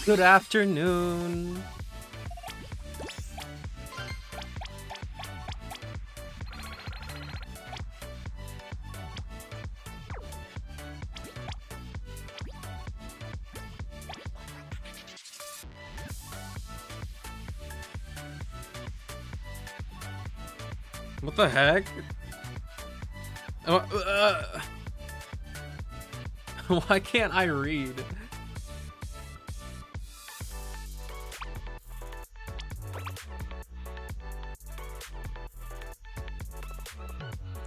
Good afternoon. What the heck? Why can't I read?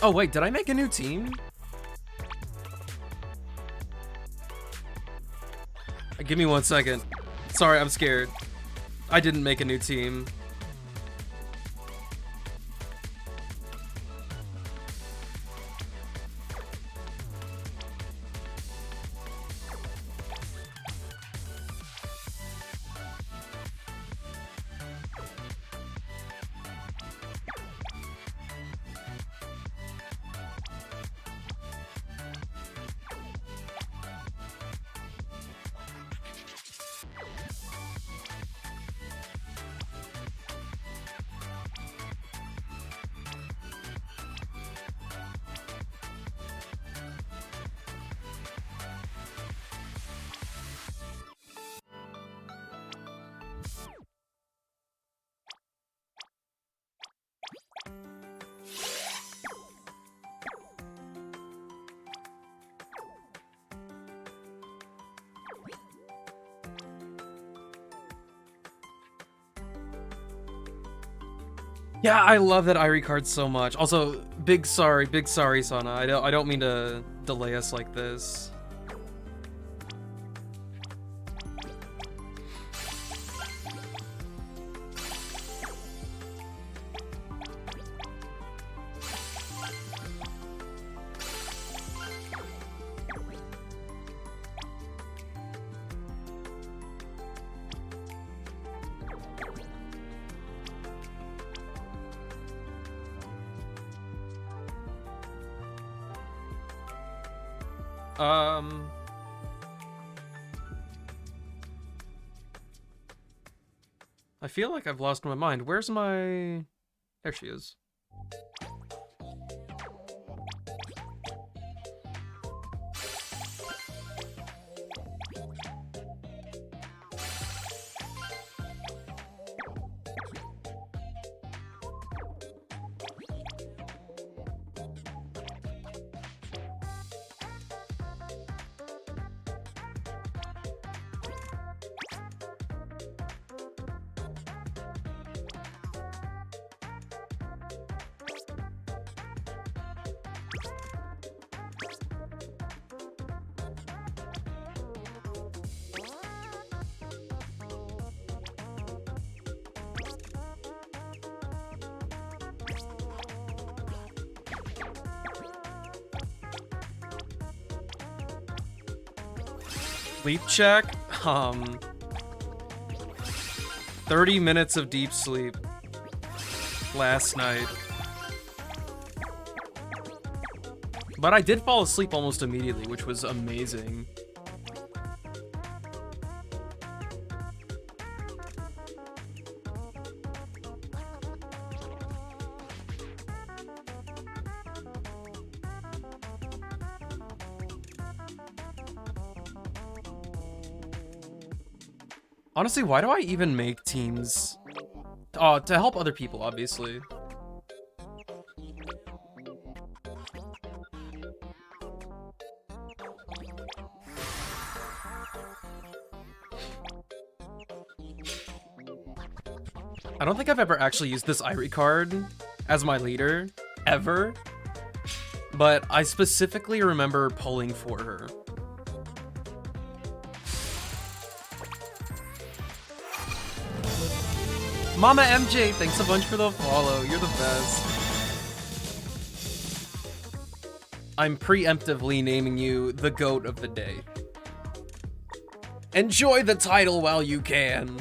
Oh wait, did I make a new team? Give me 1 second. Sorry, I'm scared. I didn't make a new team. Yeah, I love that Irie card so much. Also, big sorry, Sana. I don't mean to delay us like this. I feel like I've lost my mind. Where's my... There she is. Sleep check. 30 minutes of deep sleep last night. But I did fall asleep almost immediately, which was amazing. Honestly, why do I even make teams? To help other people, obviously. I don't think I've ever actually used this Irie card as my leader, ever. But I specifically remember pulling for her. Mama MJ, thanks a bunch for the follow. You're the best. I'm preemptively naming you the GOAT of the day. Enjoy the title while you can.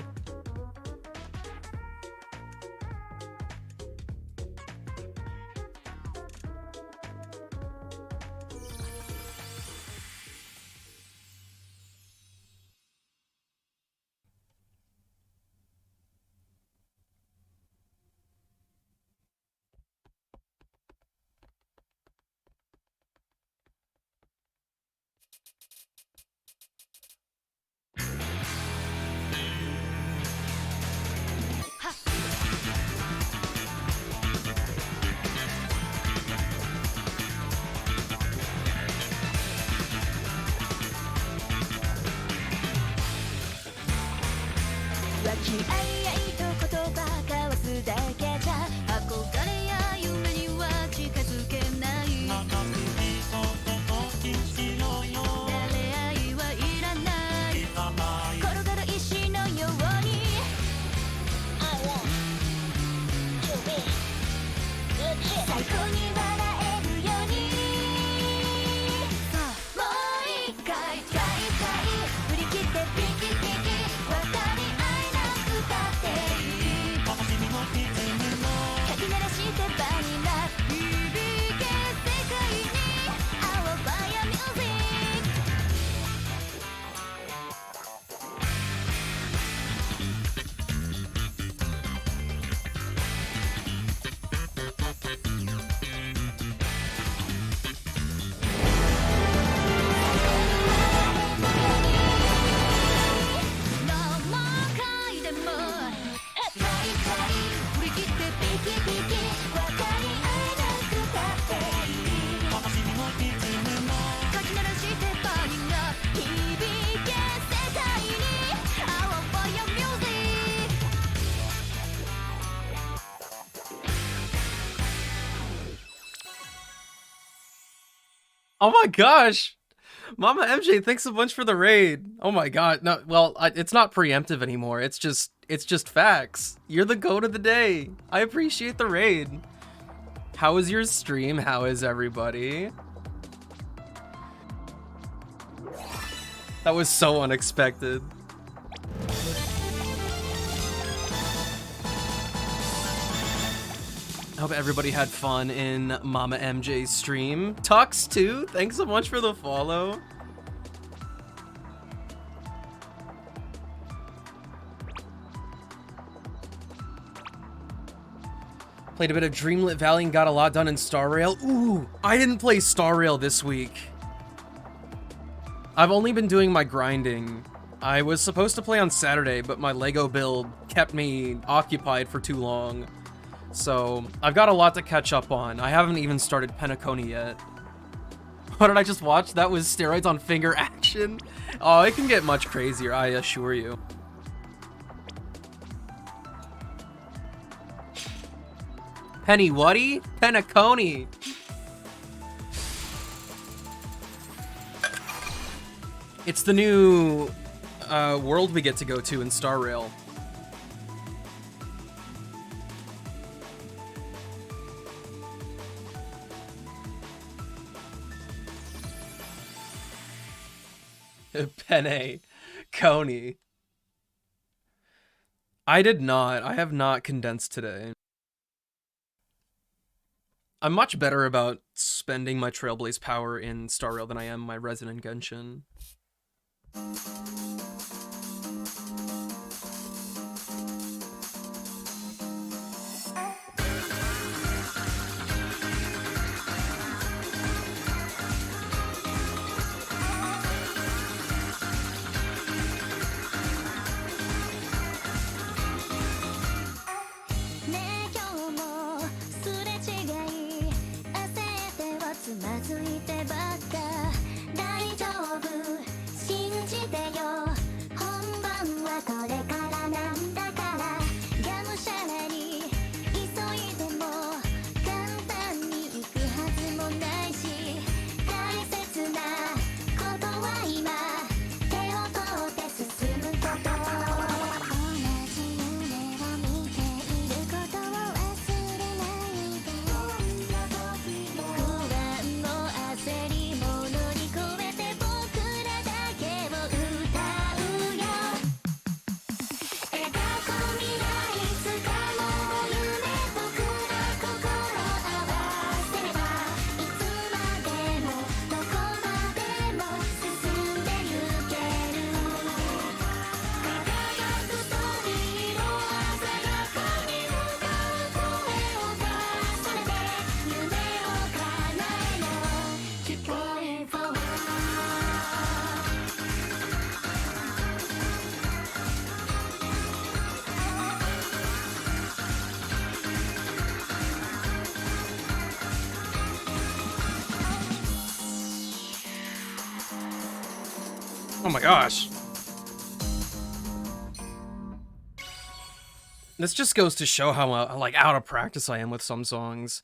Oh my gosh! Mama MJ, thanks a bunch for the raid. Oh my god. No, well, it's not preemptive anymore. It's just facts. You're the goat of the day. I appreciate the raid. How is your stream? How is everybody? That was so unexpected. I hope everybody had fun in Mama MJ's stream. Tux too, thanks so much for the follow. Played a bit of Dreamlit Valley and got a lot done in Star Rail. Ooh, I didn't play Star Rail this week. I've only been doing my grinding. I was supposed to play on Saturday, but my Lego build kept me occupied for too long. So, I've got a lot to catch up on. I haven't even started Penacony yet. What did I just watch? That was steroids on finger action? Oh, it can get much crazier, I assure you. Penny whatty? Penacony. It's the new world we get to go to in Star Rail. Penne. Coney. I did not. I have not condensed today. I'm much better about spending my Trailblaze power in Star Rail than I am my Resident Genshin. Oh my gosh. This just goes to show how like out of practice I am with some songs.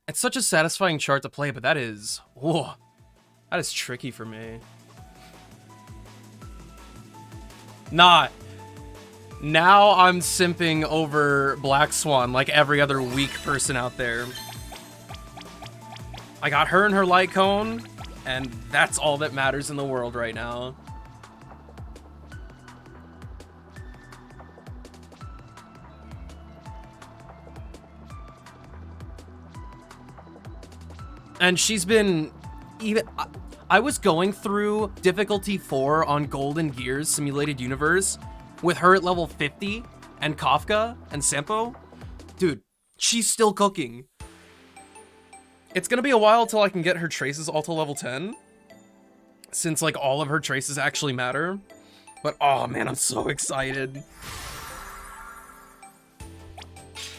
It's such a satisfying chart to play, but that is, whoa, that is tricky for me. Nah. Now I'm simping over Black Swan like every other weak person out there. I got her and her light cone, and that's all that matters in the world right now. And she's been even... I was going through difficulty 4 on Golden Gears Simulated Universe with her at level 50 and Kafka and Sampo. Dude, she's still cooking. It's gonna be a while till I can get her traces all to level 10, since like all of her traces actually matter. But oh man, I'm so excited.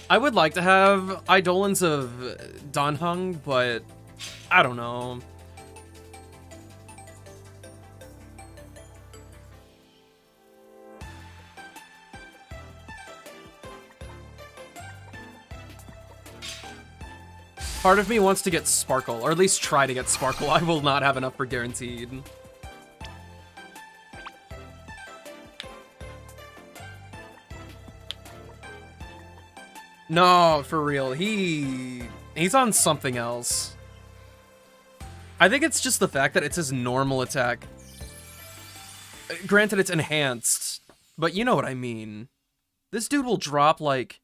I would like to have Eidolons of Danheng, but I don't know. Part of me wants to get Sparkle, or at least try to get Sparkle. I will not have enough for guaranteed. No, for real. He's on something else. I think it's just the fact that it's his normal attack. Granted, it's enhanced, but you know what I mean. This dude will drop, like,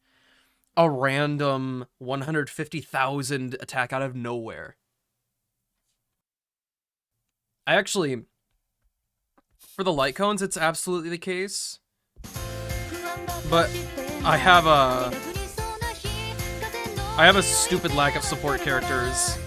a random 150,000 attack out of nowhere. I actually, for the light cones, it's absolutely the case. But I have a stupid lack of support characters.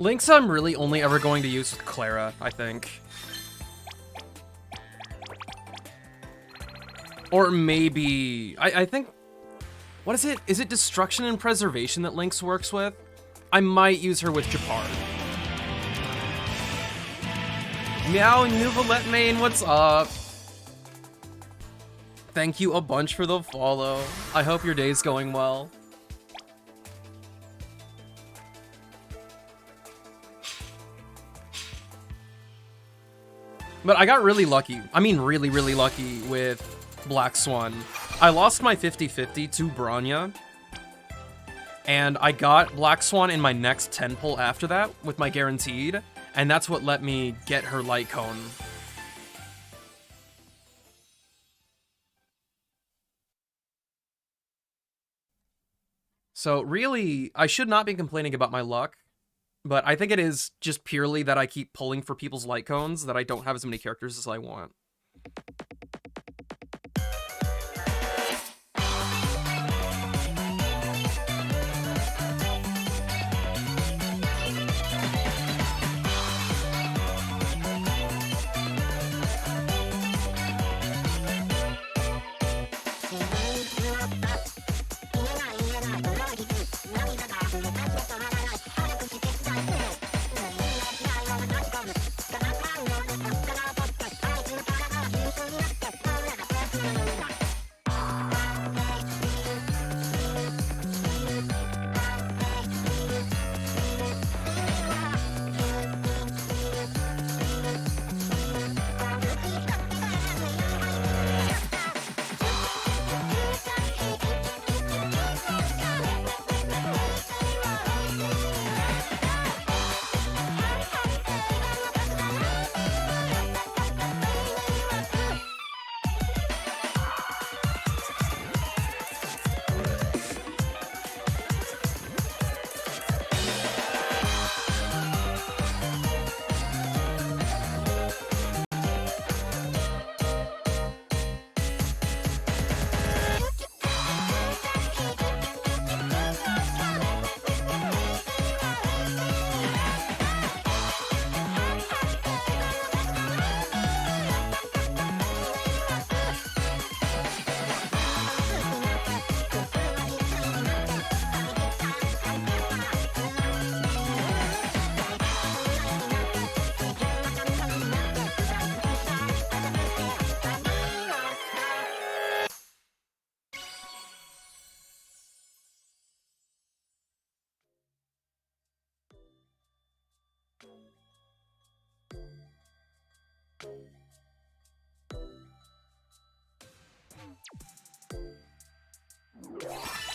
Lynx I'm really only ever going to use with Clara, I think. Or maybe... I think... What is it? Is it Destruction and Preservation that Lynx works with? I might use her with Japar. Meow, Nuvolette Main, what's up? Thank you a bunch for the follow. I hope your day's going well. But I got really lucky. I mean really, really lucky with Black Swan. I lost my 50-50 to Bronya. And I got Black Swan in my next 10 pull after that with my guaranteed. And that's what let me get her light cone. So really, I should not be complaining about my luck. But I think it is just purely that I keep pulling for people's light cones, that I don't have as many characters as I want.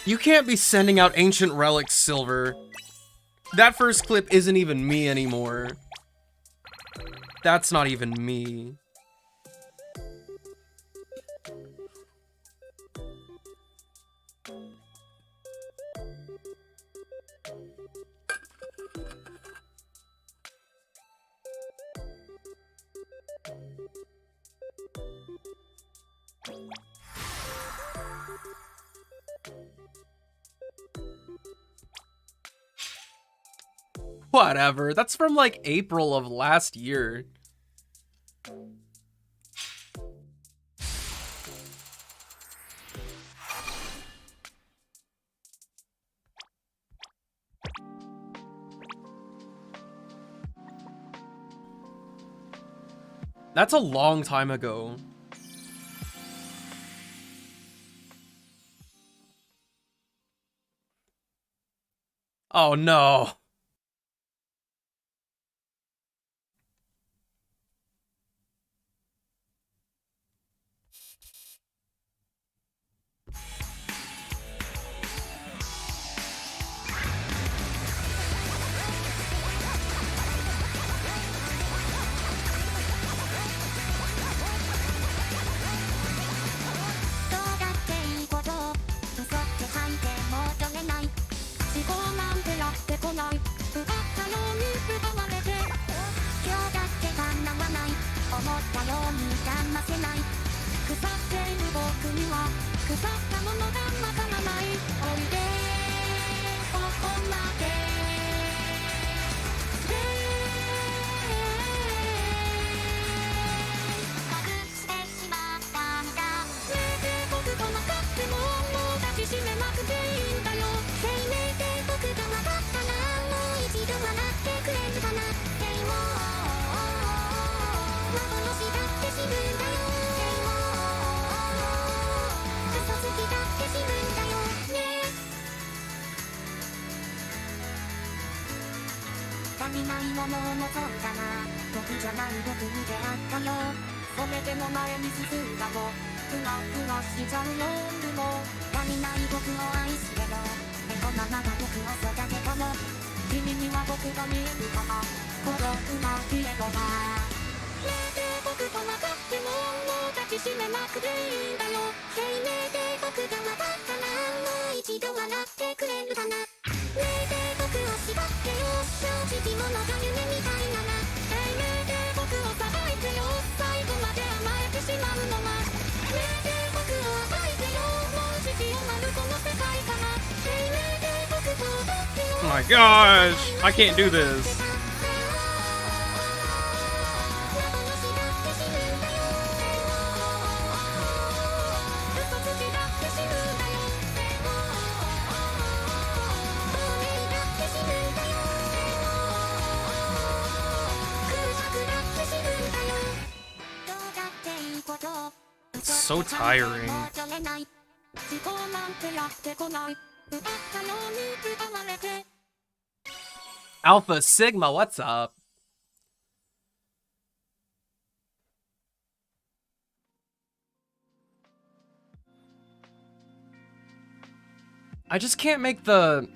You can't be sending out ancient relics, Silver. That first clip isn't even me anymore. That's not even me. Whatever, that's from like April of last year. That's a long time ago. Oh no. Oh my gosh, I can't do this. It's so tiring. Alpha Sigma, what's up? I just can't make the...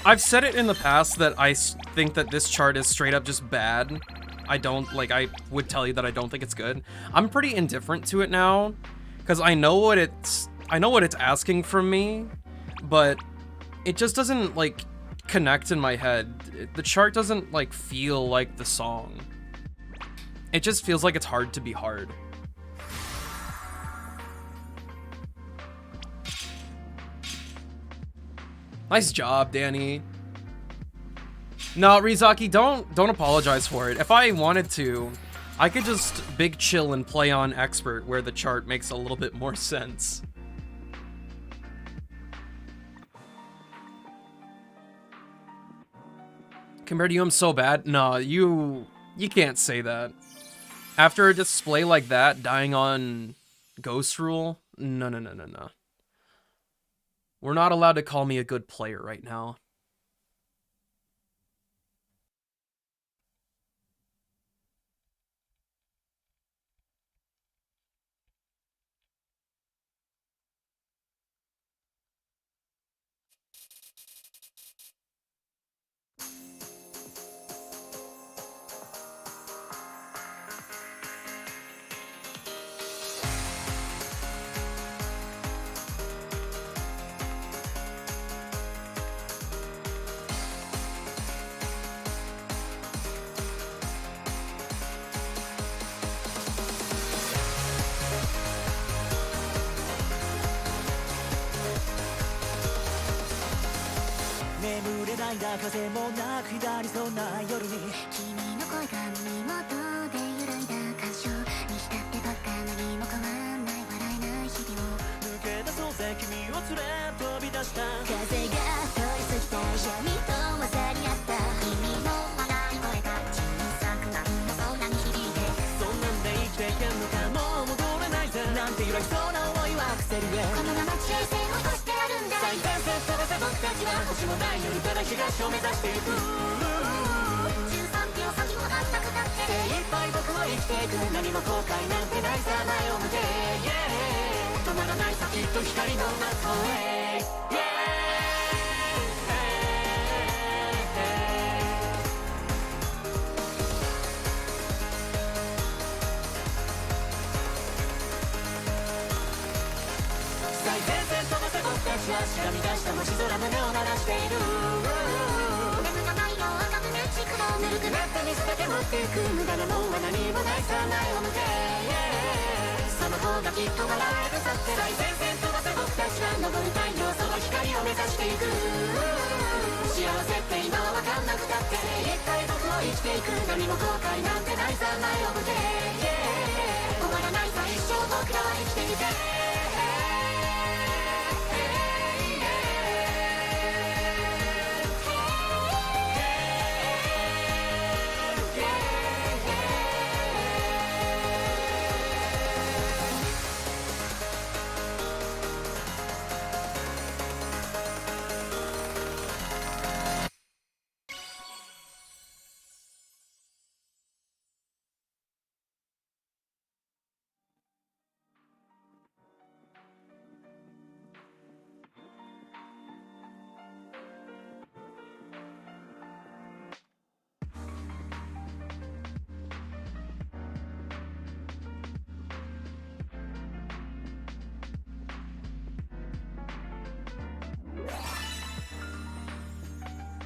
I've said it in the past that I think that this chart is straight up just bad. I would tell you that I don't think it's good. I'm pretty indifferent to it now, because I know what it's asking from me, but it just doesn't, like, connect in my head. The chart doesn't, like, feel like the song. It just feels like it's hard to be hard. Nice job, Danny. No, Rizaki, don't apologize for it. If I wanted to, I could just big chill and play on expert where the chart makes a little bit more sense. Compared to you, I'm so bad. No, you can't say that. After a display like that, dying on Ghost Rule? No. We're not allowed to call me a good player right now. 間風もなく下りそうな夜に君の声が耳元で揺らいだ感傷に浸ってばっか何も変わんない笑えない日々を抜け出そうぜ君を連れ飛び出した風が通り過ぎた闇と混ざり合った君の笑い声が小さくなんの空に響いてそんなんで生きていけんのかもう戻れないぜなんて揺らぎそうな思いは伏せる上このまま地平線を越してやるんだ最前線飛ばせ僕たちは星もない夜から東を目指していく13秒先もあったくなって精一杯僕は生きていく何も後悔なんてないさ前を向け、止まらないさきっと光の中へ、最前線飛ばせ僕たちはしがみ出した星空胸を鳴らしている眠らないよ赤くねちくのぬるくなった水だけ持っていく無駄なもんは何もないさ前を向け、その方がきっと笑えるさって最前線飛ばせ僕たちは昇る太陽その光を目指していく幸せって今は分かんなくたって精一杯僕を生きていく何も後悔なんてないさ前を向け、終わらないさ一生僕らは生きていて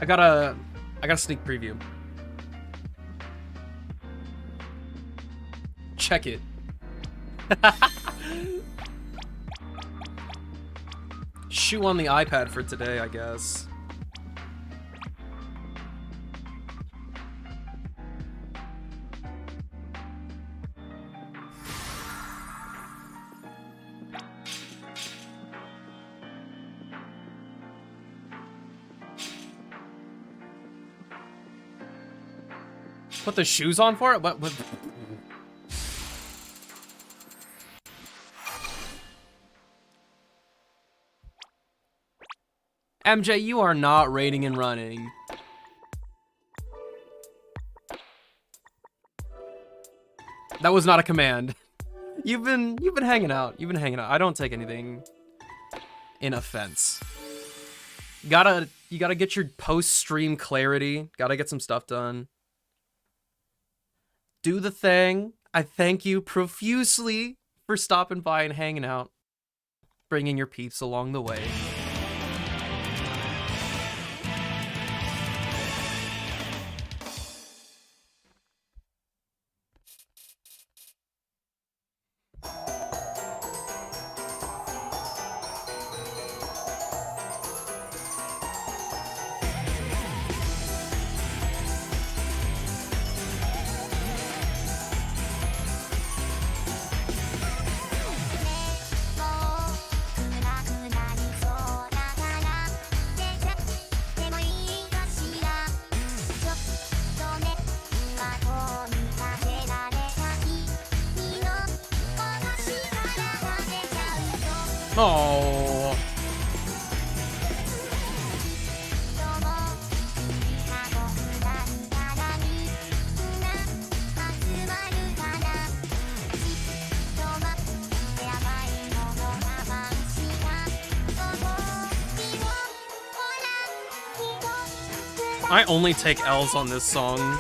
I got a sneak preview. Check it. Shoe on the iPad for today, I guess. Put the shoes on for it? What? MJ, you are not raiding and running. That was not a command. You've been hanging out. You've been hanging out. I don't take anything in offense. You gotta get your post-stream clarity. Gotta get some stuff done. Do the thing. I thank you profusely for stopping by and hanging out. Bringing your peeps along the way. Oh. I only take L's on this song.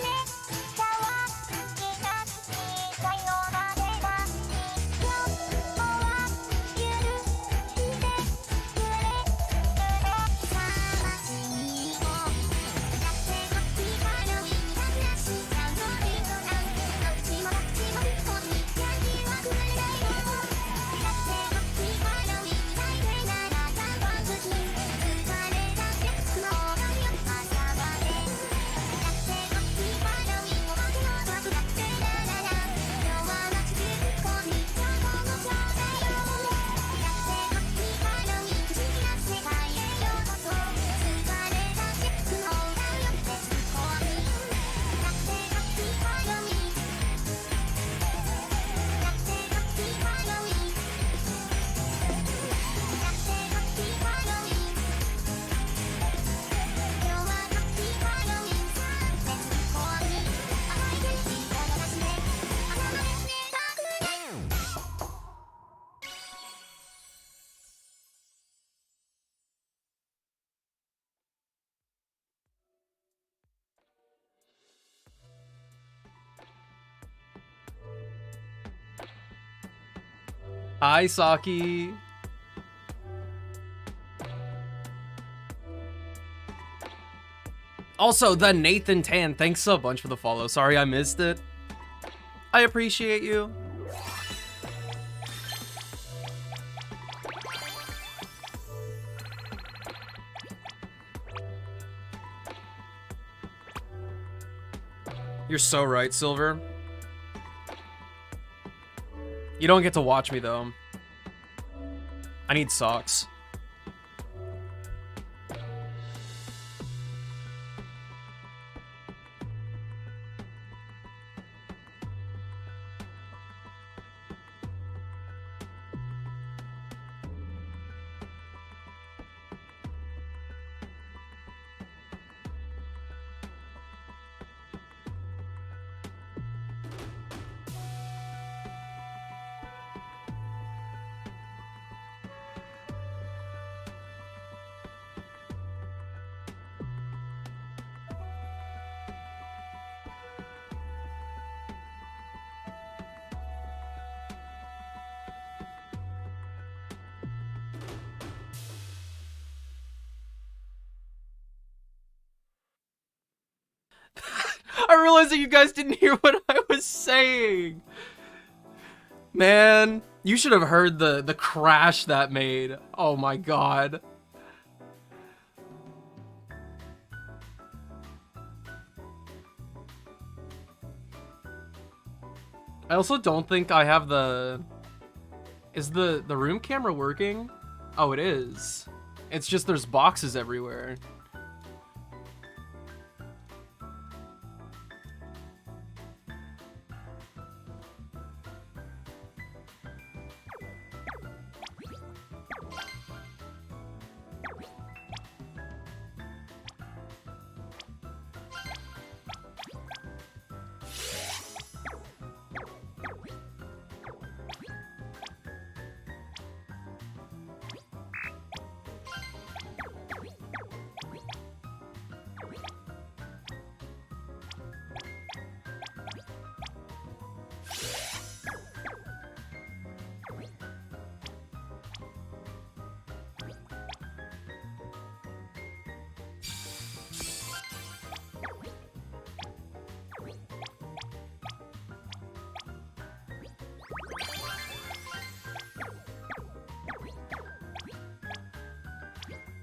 Hi, Saki. Also, the Nathan Tan, thanks a bunch for the follow. Sorry I missed it. I appreciate you. You're so right, Silver. You don't get to watch me, though. I need socks. I realized that you guys didn't hear what I was saying. Man, you should have heard the crash that made. Oh my god. I also don't think I have the... Is the room camera working? Oh, it is. It's just there's boxes everywhere.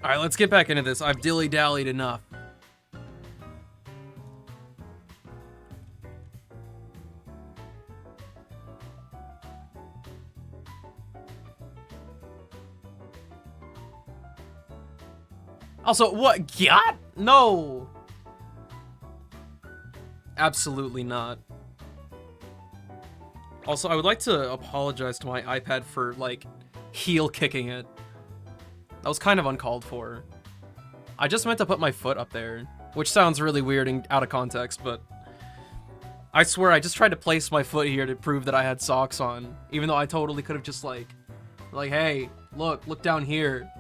All right, let's get back into this. I've dilly-dallied enough. Also, what? Got? No. Absolutely not. Also, I would like to apologize to my iPad for, like, heel kicking it. That was kind of uncalled for. I just meant to put my foot up there, which sounds really weird and out of context, but I swear I just tried to place my foot here to prove that I had socks on, even though I totally could have just like, hey, look down here.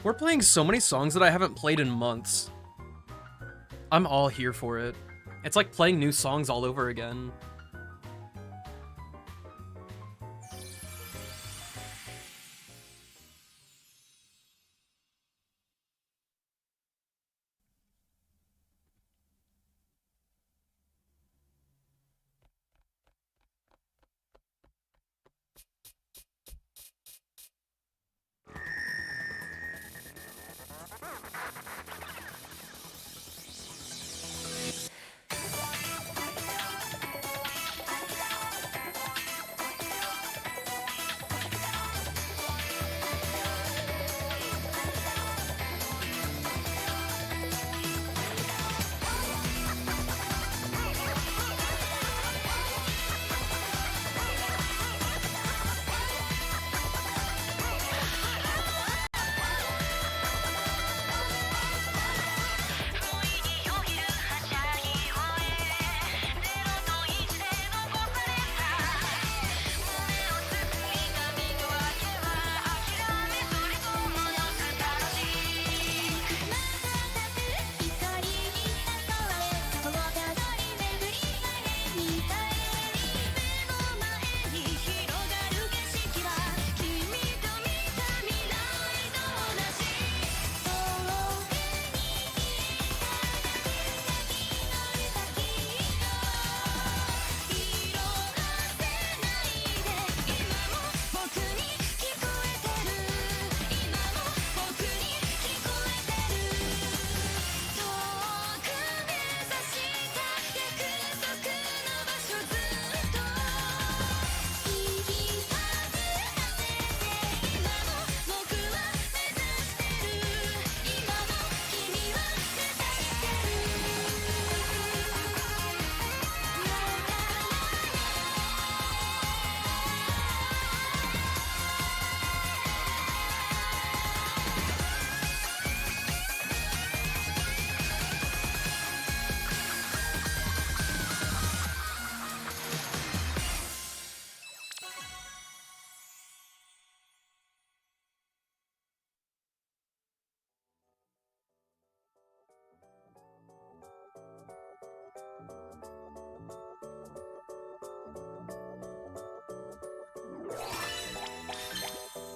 We're playing so many songs that I haven't played in months. I'm all here for it. It's like playing new songs all over again.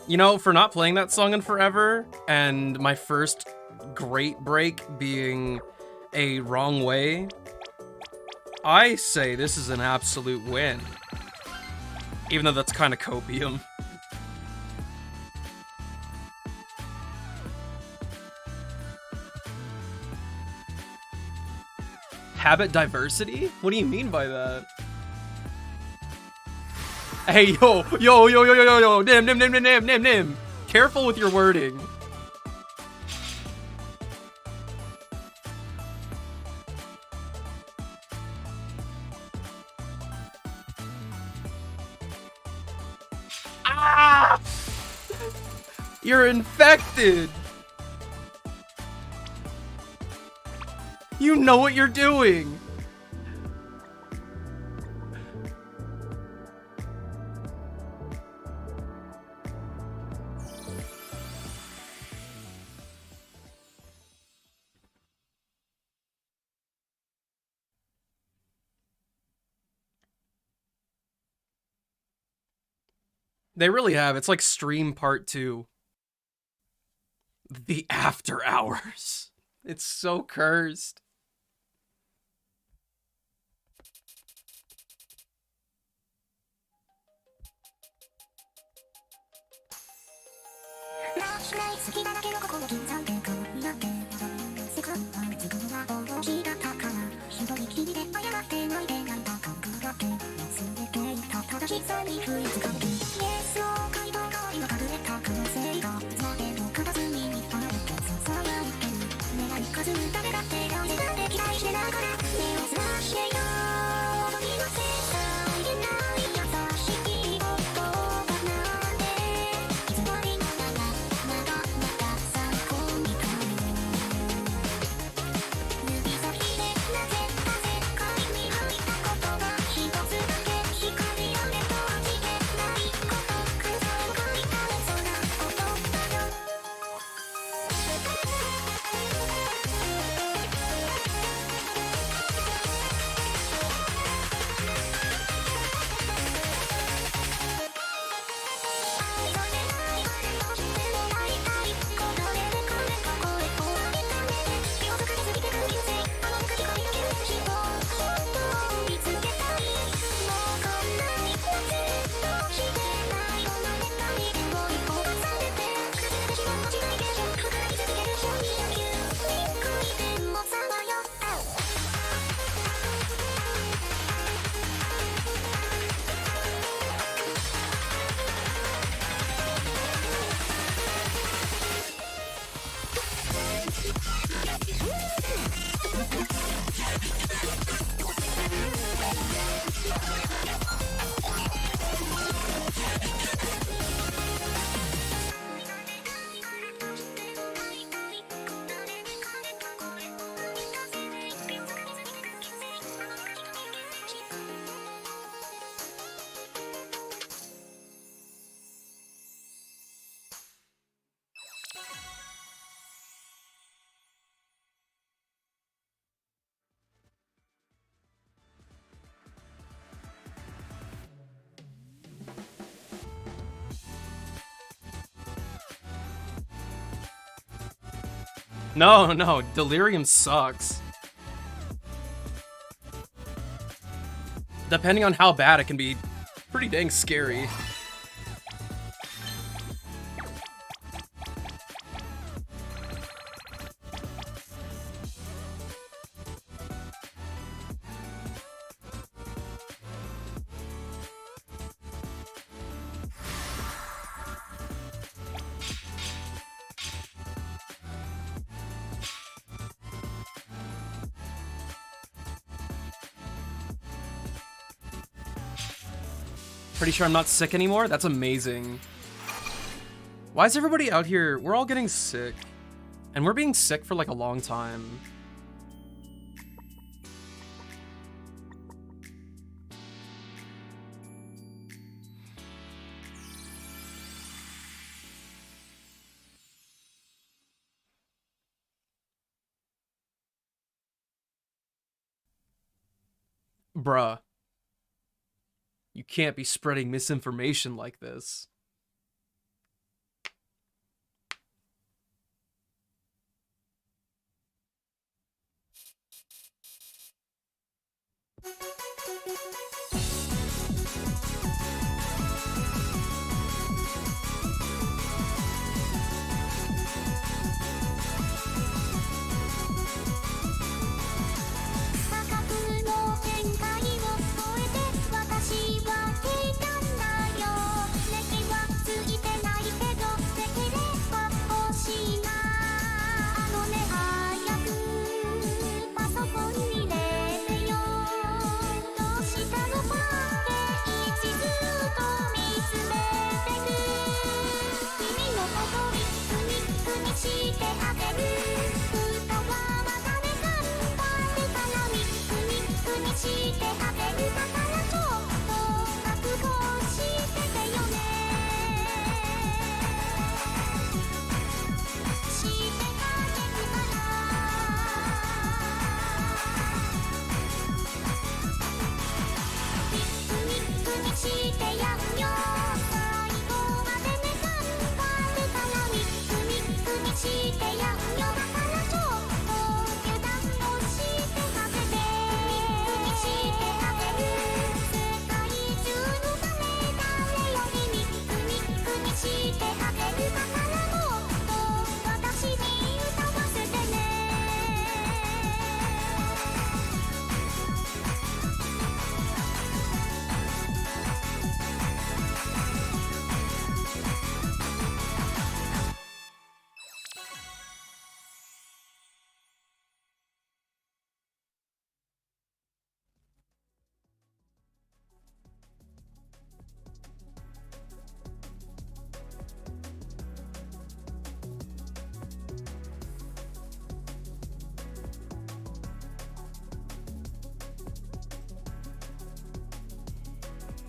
You know, for not playing that song in forever, and my first great break being a wrong way, I say this is an absolute win. Even though that's kind of copium. Habit diversity? What do you mean by that? Hey, yo, nim. Careful with your wording. Ah! You're infected. You know what you're doing. They really have. It's like Stream Part 2. The After Hours. It's so cursed. No, Delirium sucks. Depending on how bad, it can be pretty dang scary. Pretty sure I'm not sick anymore? That's amazing. Why is everybody out here? We're all getting sick. And we're being sick for like a long time. Bruh. You can't be spreading misinformation like this.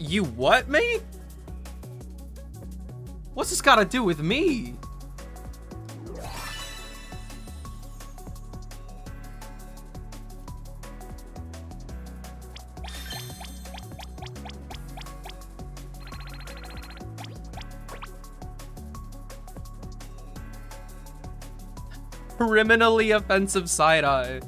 You what, mate? What's this gotta do with me? Criminally offensive side-eye.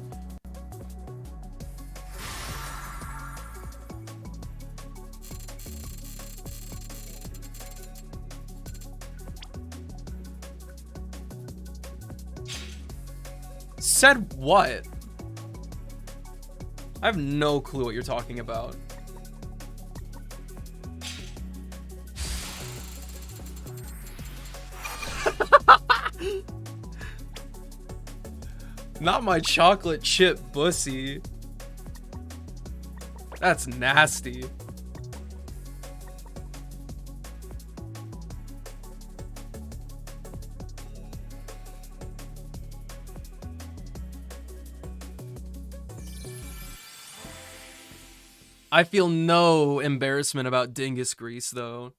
Said what? I have no clue what you're talking about. Not my chocolate chip bussy. That's nasty. I feel no embarrassment about dingus grease, though.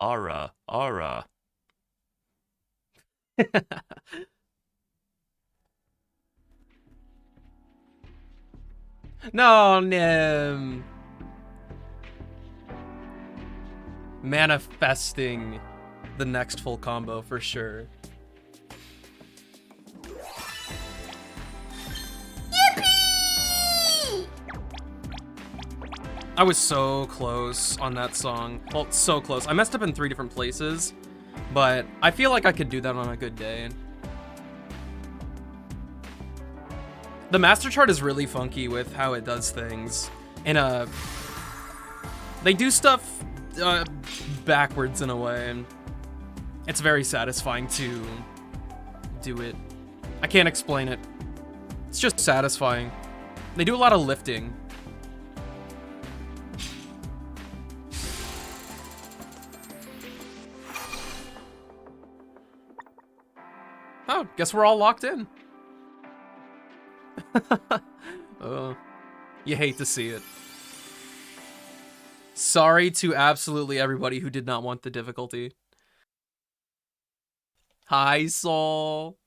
Ara, Ara. No, Nim. Manifesting the next full combo for sure. Yippee! I was so close on that song. Well, so close. I messed up in 3 different places, but I feel like I could do that on a good day. The master chart is really funky with how it does things. They do stuff backwards in a way, and it's very satisfying to do it. I can't explain it. It's just satisfying. They do a lot of lifting. Oh, guess we're all locked in. You hate to see it. Sorry to absolutely everybody who did not want the difficulty. Hi, Soul.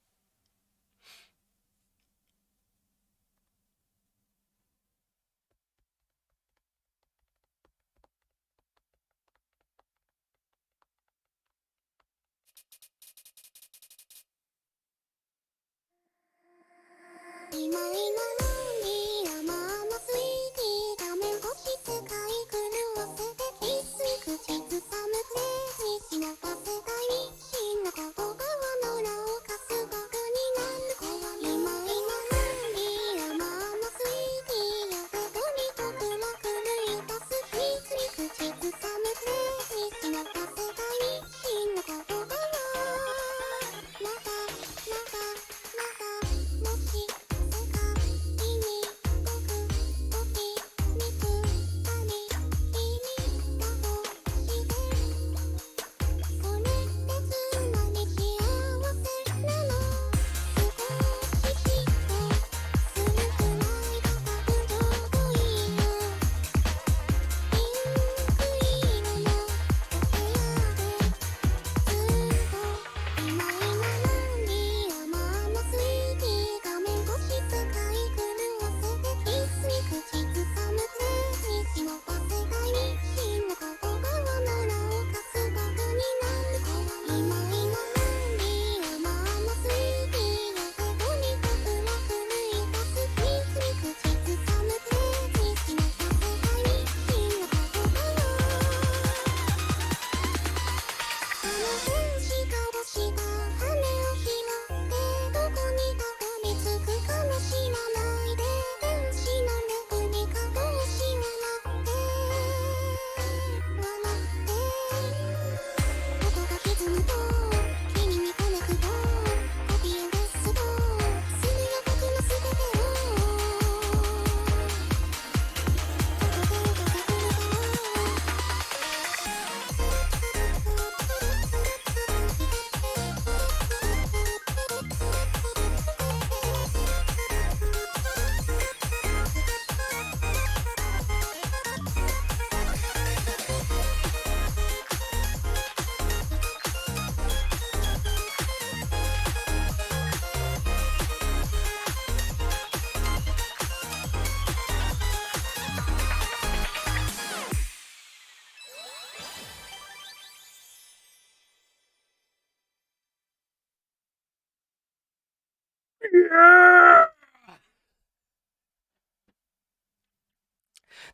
Yeah!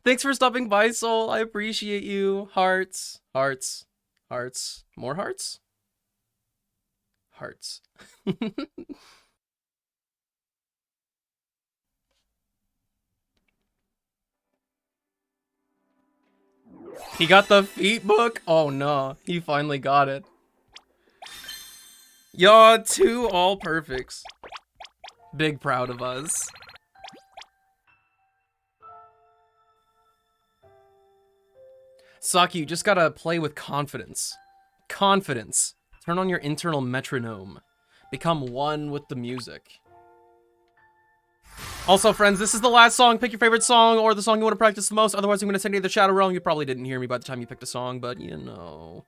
Thanks for stopping by, Soul. I appreciate you. Hearts, hearts, hearts. More hearts? Hearts. He got the feet book? Oh no, he finally got it. Yo, 2 all perfects. Big proud of us. Saki, you just gotta play with confidence. Confidence. Turn on your internal metronome. Become one with the music. Also, friends, this is the last song. Pick your favorite song or the song you want to practice the most. Otherwise, I'm going to send you to the Shadow Realm. You probably didn't hear me by the time you picked a song, but you know.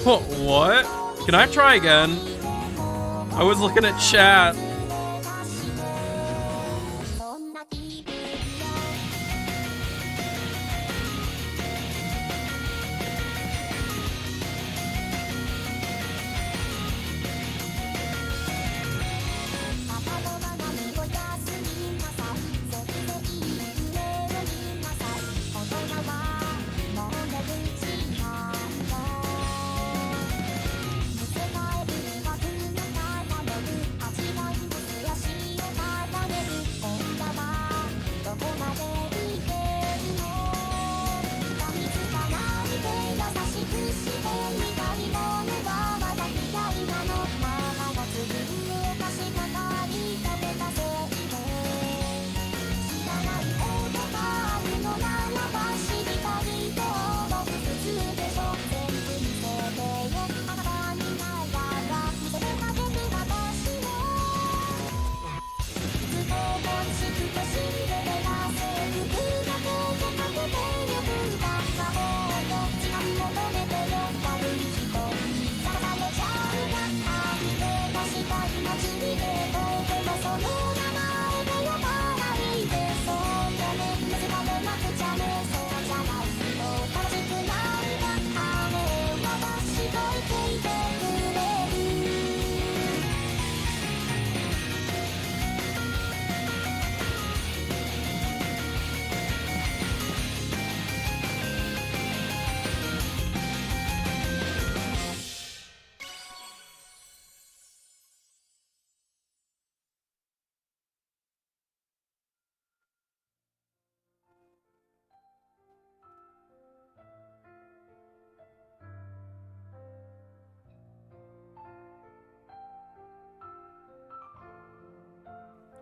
What? Can I try again? I was looking at chat.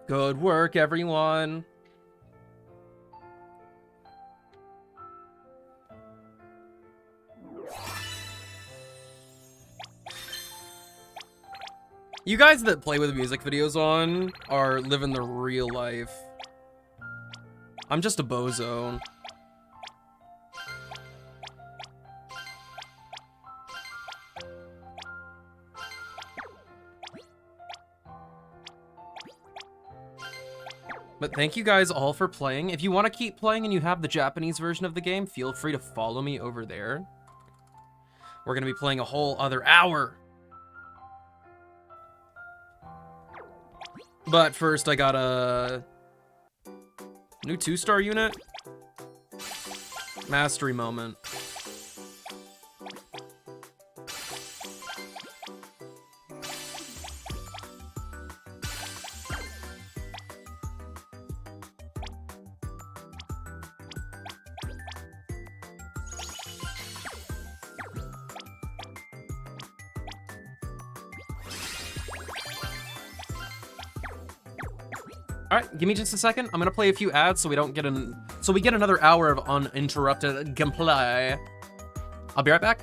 Good work, everyone. You guys that play with music videos on are living the real life. I'm just a bozo. But thank you guys all for playing. If you want to keep playing and you have the Japanese version of the game, feel free to follow me over there. We're going to be playing a whole other hour. But first, I got a new 2-star unit. Mastery moment. All right, give me just a second. I'm gonna play a few ads so we don't get so we get another hour of uninterrupted gameplay. I'll be right back.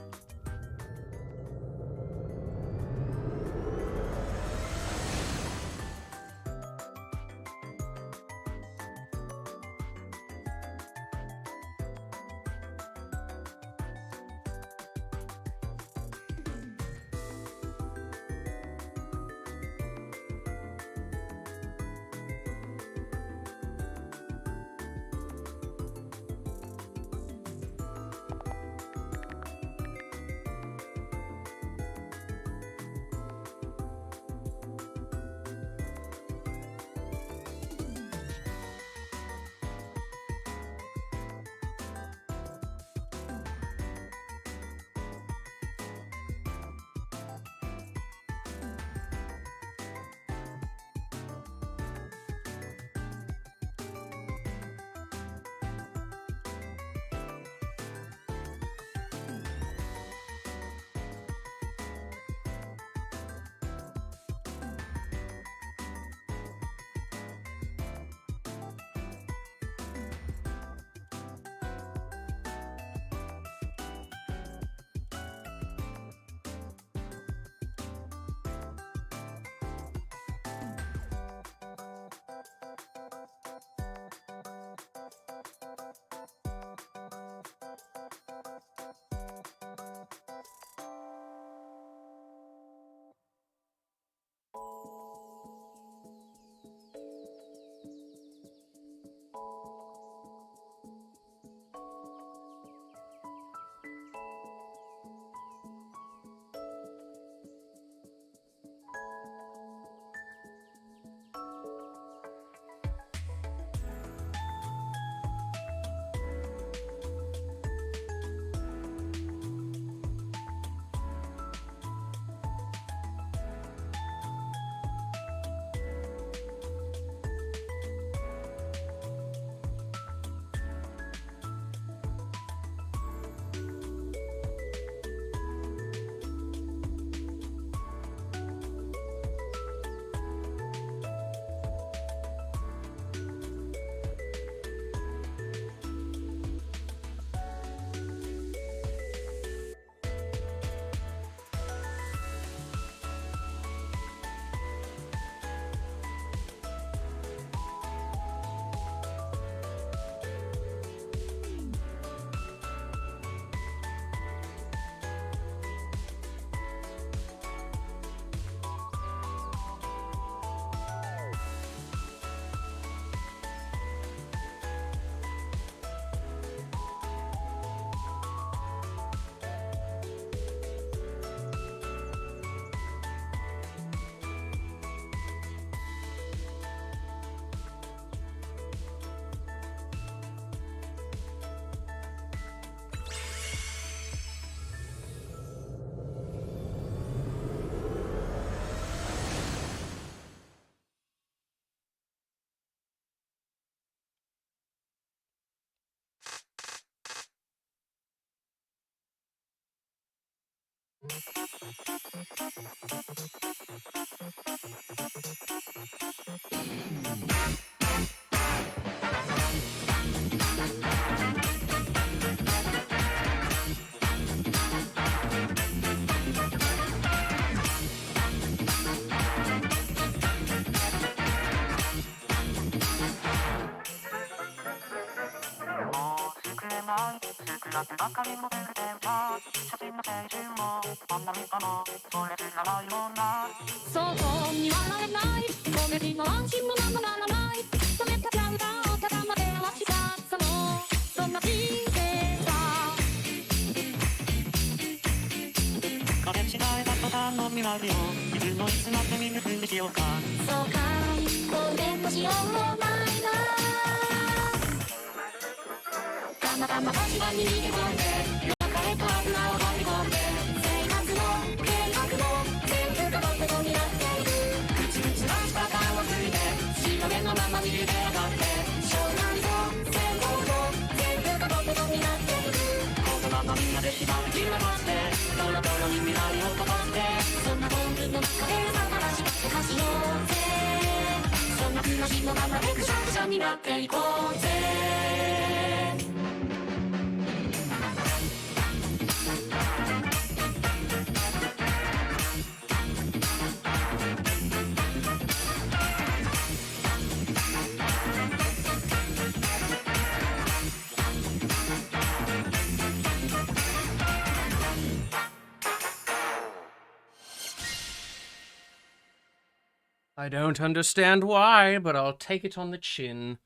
I don't understand why, but I'll take it on the chin.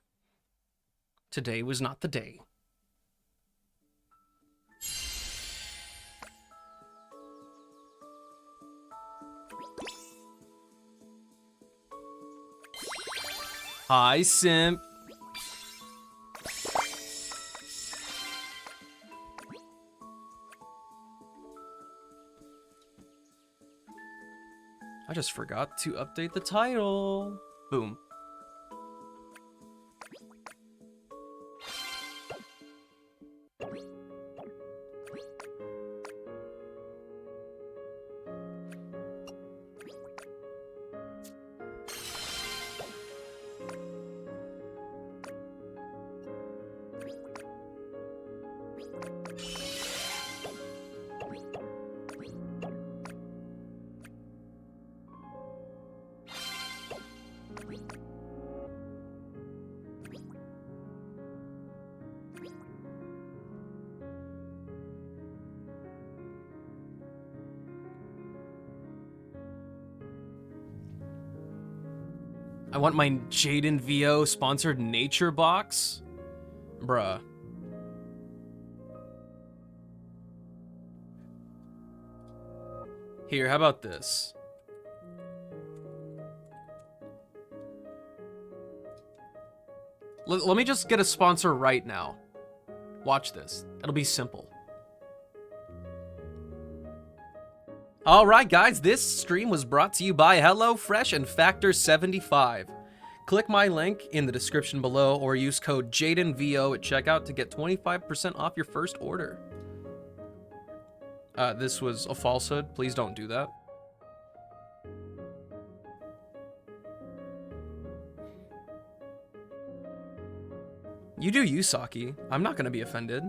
Today was not the day. Hi, simp. I just forgot to update the title. Boom. I want my Jaden VO sponsored nature box? Bruh. Here, how about this? Let me just get a sponsor right now. Watch this. It'll be simple. Alright guys, this stream was brought to you by HelloFresh and Factor75. Click my link in the description below or use code JadenVO at checkout to get 25% off your first order. This was a falsehood. Please don't do that. You do you, Saki. I'm not gonna be offended.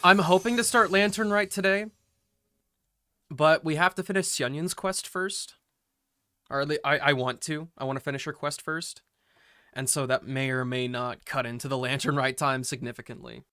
I'm hoping to start Lantern Rite today, but we have to finish Xianyun's quest first. Or at least I want to. I want to finish her quest first. And so that may or may not cut into the Lantern Rite time significantly.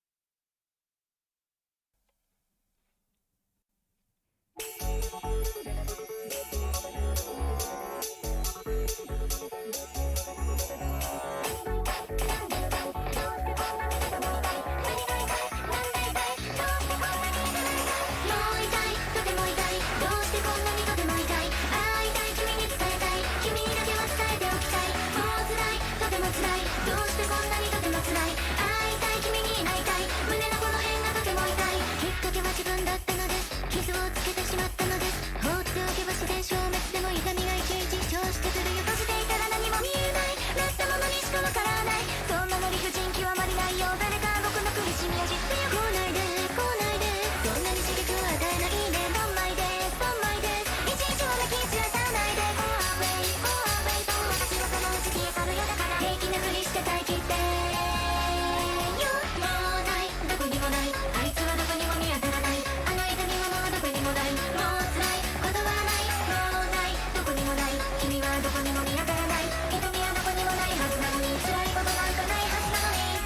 そしてずるゆとしていたら何も見えないなったものにしかわからないそんなの理不尽極まりないよ誰か僕の苦しみを知ってよ来ないで来ないでそんなに刺激を与えないでドンマイですドンマイですいちいちは泣き散らさないで Go away Go away と私はそのうち消え去るよだから平気なふりして待機ってよもうないどこにもないあいつはどこにも見当たらないあの痛みはもうどこにもないもう辛いことはないもうないどこにもない君はどこにも見当たらない瞳はどこにもないはずなのに辛いことなんかないはずなのに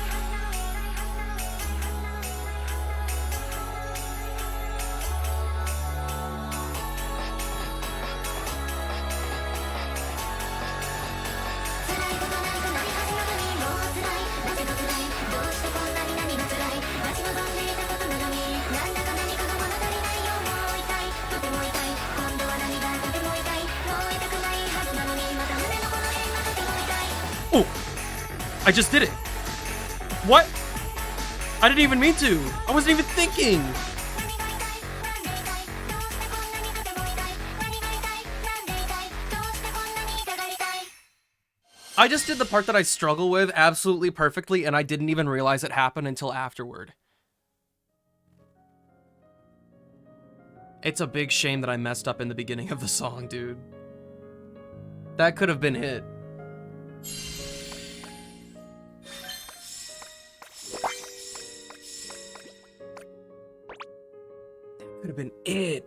辛いことなんかないはずなのにもう辛いなぜか辛いどうしてこんなに何が辛い待ち望んでいたことなのになんだか何かが物足りないよもう痛いとても痛い今度は何がとても痛いもう痛くないはずなのにまた胸のこの辺がとても痛い Oh! I just did it! What? I didn't even mean to! I wasn't even thinking! 何が痛いなんで痛いどうしてこんなにとても痛い何が痛いなんで痛いどうしてこんなに痛がりたい I just did the part that I struggle with absolutely perfectly, and I didn't even realize it happened until afterward. It's a big shame that I messed up in the beginning of the song, dude. That could have been it. That could have been it.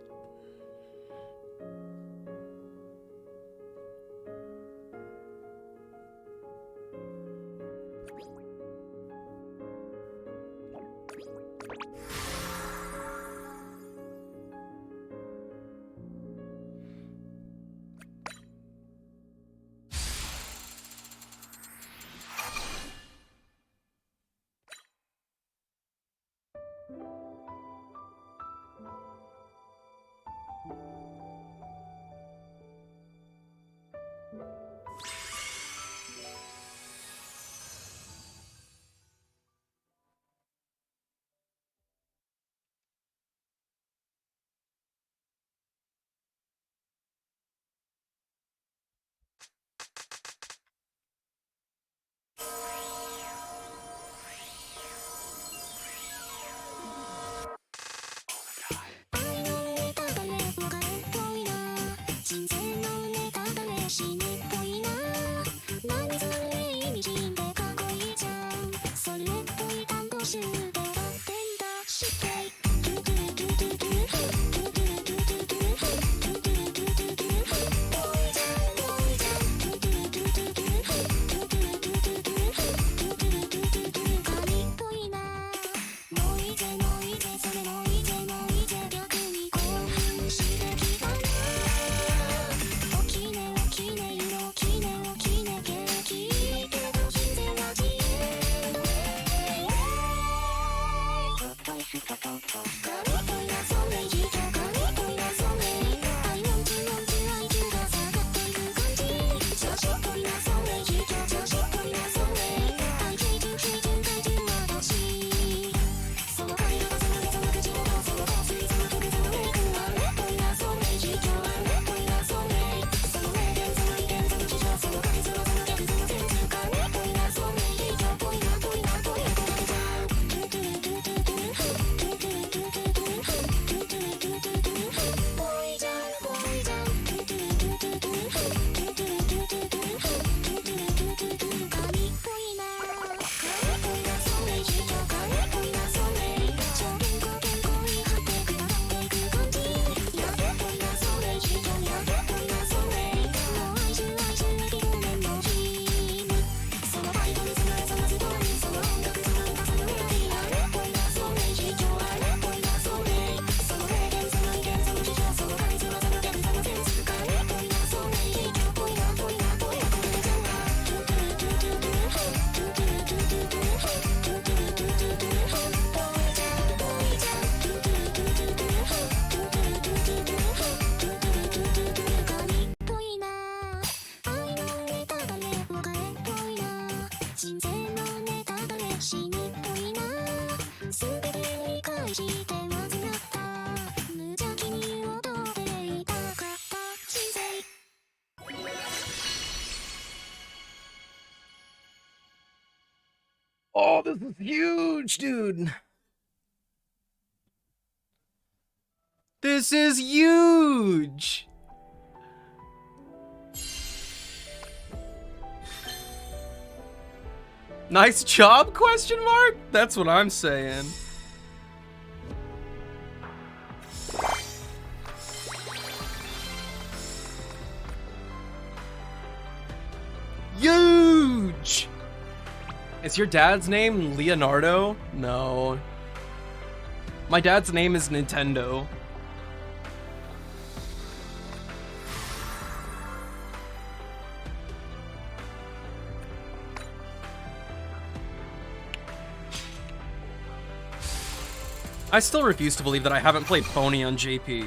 Oh, this is huge, dude. This is huge. Nice job, question mark? That's what I'm saying. Huge! Is your dad's name Leonardo? No. My dad's name is Nintendo. I still refuse to believe that I haven't played Pony on JP.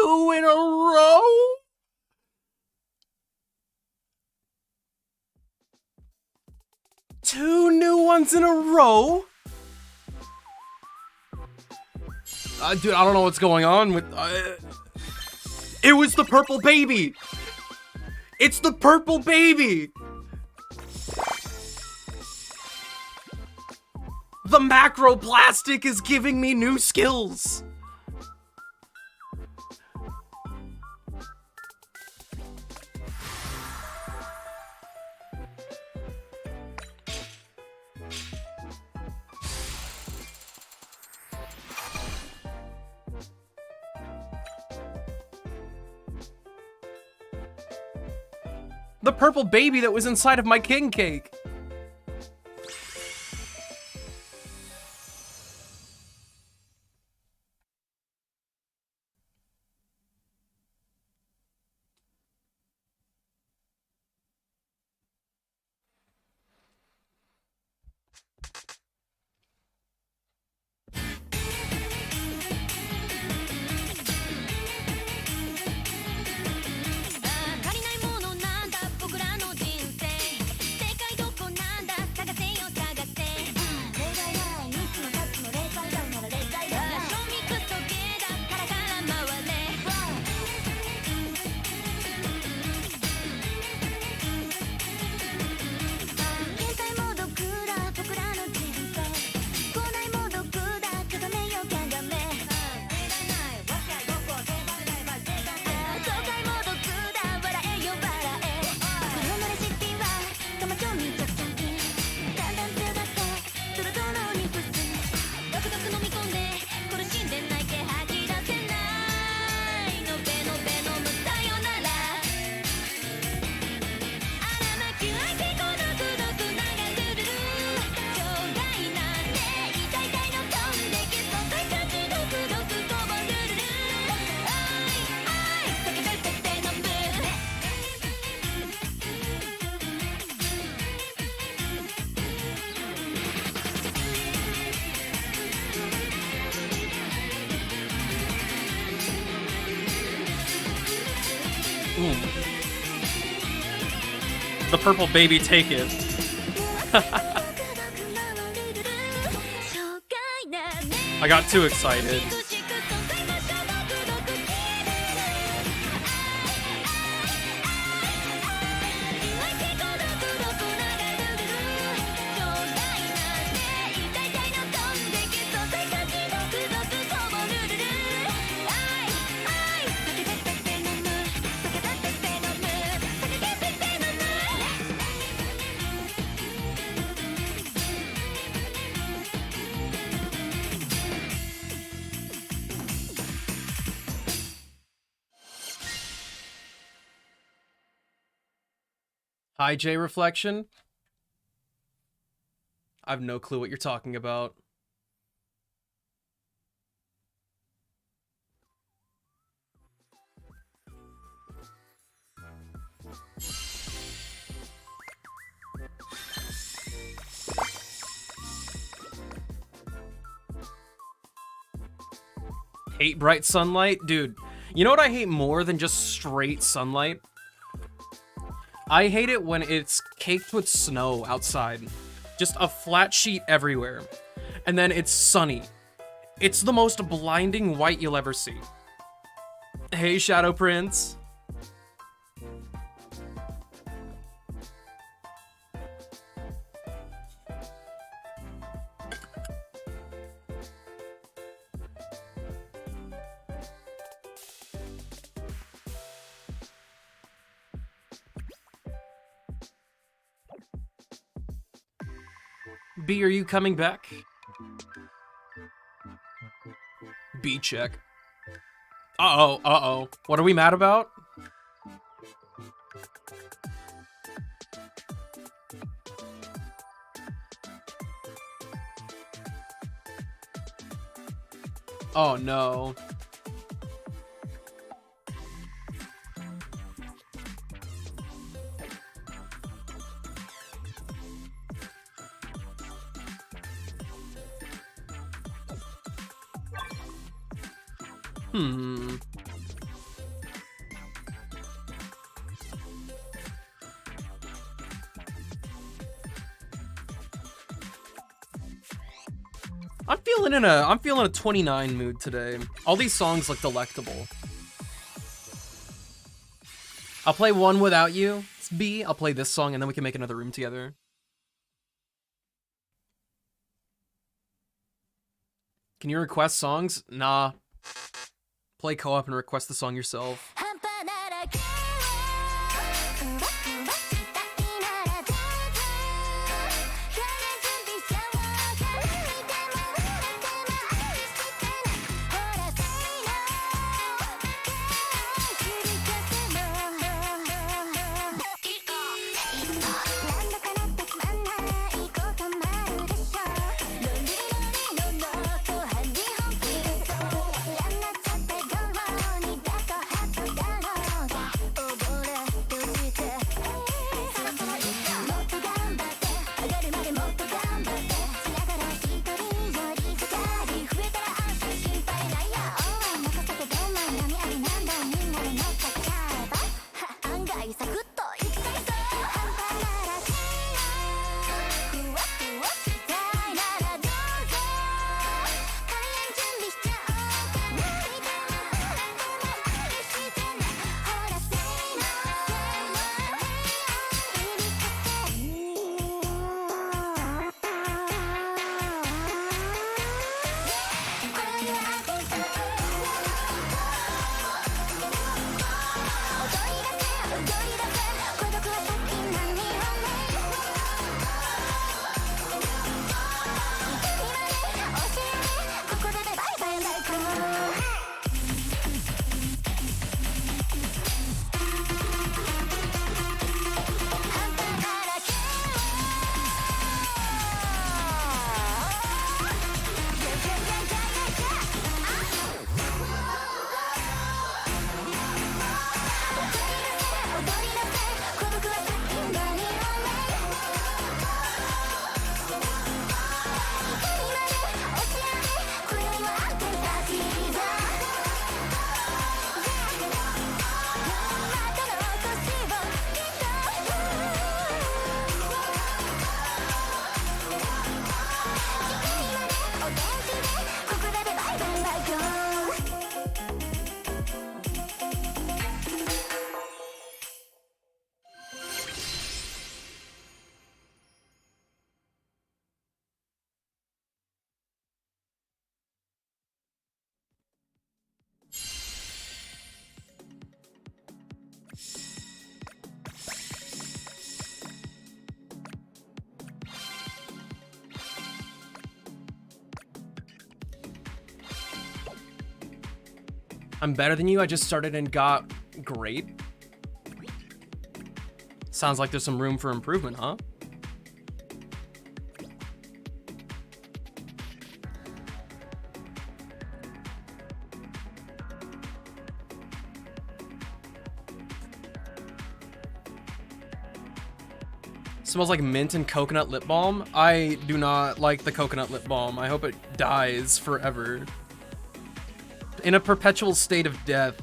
Two in a row? Two new ones in a row? Dude, I don't know what's going on with... It was the purple baby! It's the purple baby! The macroplastic is giving me new skills! The purple baby that was inside of my king cake. Ooh. The purple baby, take it. I got too excited. Hi, J Reflection. I have no clue what you're talking about. Hate bright sunlight? Dude, you know what I hate more than just straight sunlight? I hate it when it's caked with snow outside. Just a flat sheet everywhere. And then it's sunny. It's the most blinding white you'll ever see. Hey, Shadow Prince. B, are you coming back? B check. Uh-oh, uh-oh. What are we mad about? Oh no. I'm feeling a 29 mood today. All these songs look delectable. I'll play one without you. It's B. I'll play this song and then we can make another room together. Can you request songs? Nah. Play co-op and request the song yourself. I'm better than you. I just started and got great. Sounds like there's some room for improvement, huh? Smells like mint and coconut lip balm. I do not like the coconut lip balm. I hope it dies forever. In a perpetual state of death.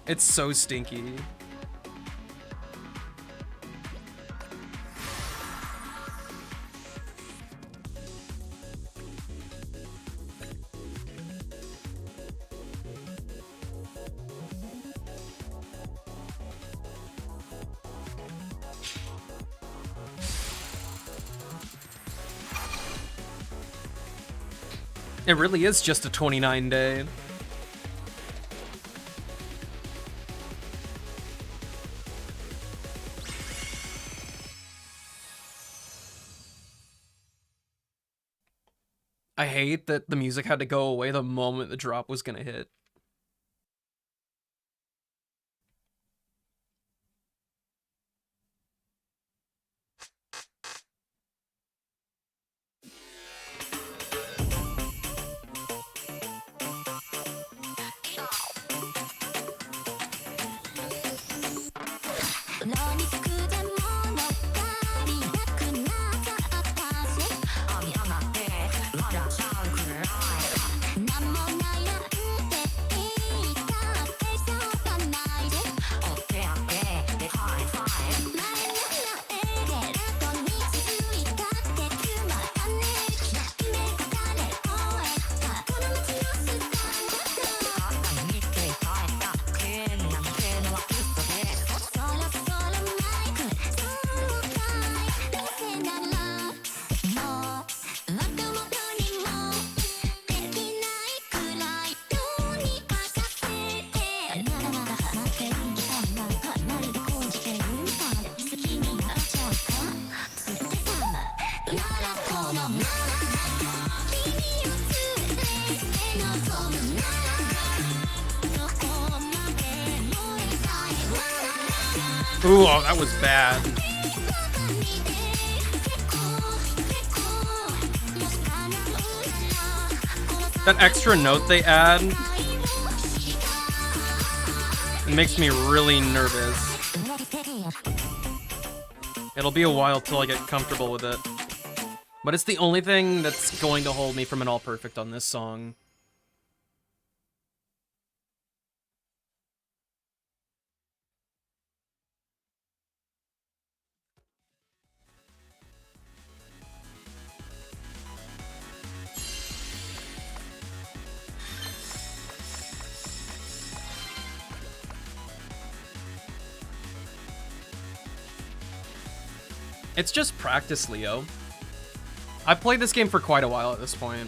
It's so stinky. It really is just a 29 day. I hate that the music had to go away the moment the drop was gonna hit. Ooh, oh, that was bad. That extra note they add, it makes me really nervous. It'll be a while till I get comfortable with it. But it's the only thing that's going to hold me from an all perfect on this song. It's just practice, Leo. I've played this game for quite a while at this point.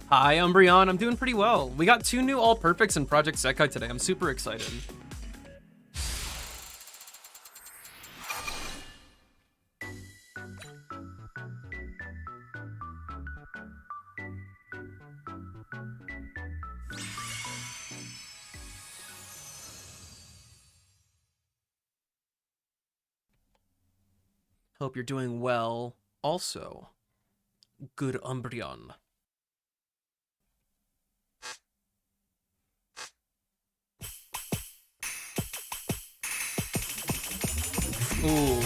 Hi, Umbreon. I'm doing pretty well. We got 2 new all-perfects in Project Sekai today. I'm super excited. Hope you're doing well. Also, good Umbreon. Ooh.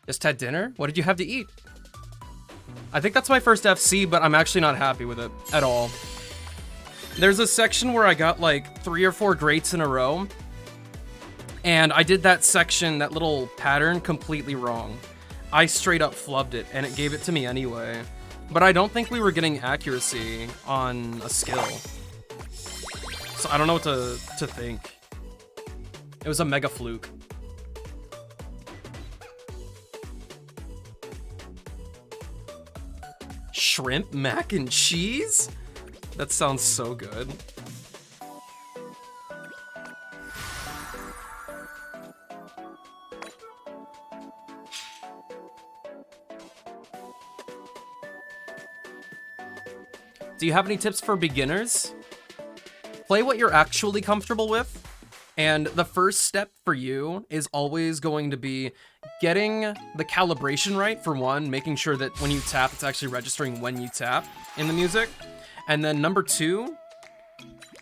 Just had dinner? What did you have to eat? I think that's my first FC, but I'm actually not happy with it at all. There's a section where I got like 3 or 4 greats in a row, and I did that section, that little pattern, completely wrong. I straight up flubbed it, and it gave it to me anyway. But I don't think we were getting accuracy on a skill. So I don't know what to think. It was a mega fluke. Shrimp mac and cheese? That sounds so good. Do you have any tips for beginners? Play what you're actually comfortable with. And the first step for you is always going to be getting the calibration right, for one, making sure that when you tap, it's actually registering when you tap in the music. And then number 2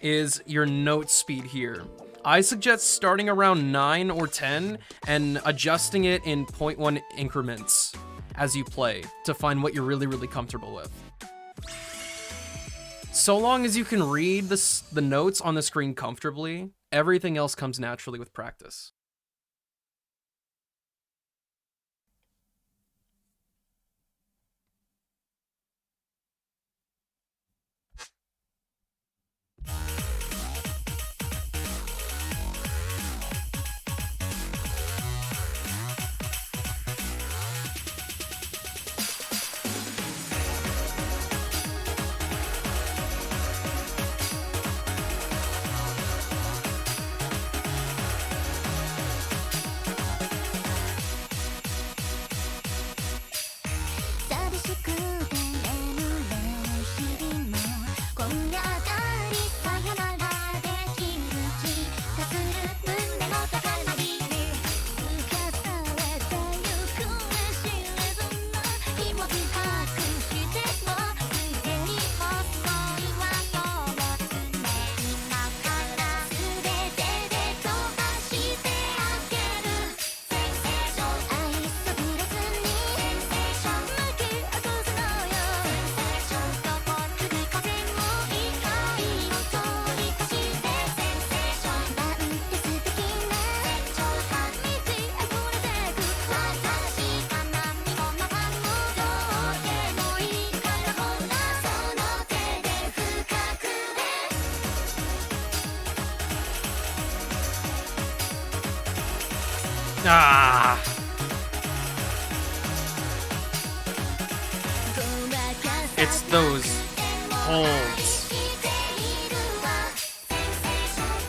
is your note speed here. I suggest starting around 9 or 10 and adjusting it in 0.1 increments as you play to find what you're really, really comfortable with. So long as you can read the notes on the screen comfortably, everything else comes naturally with practice. Ah! It's those holds.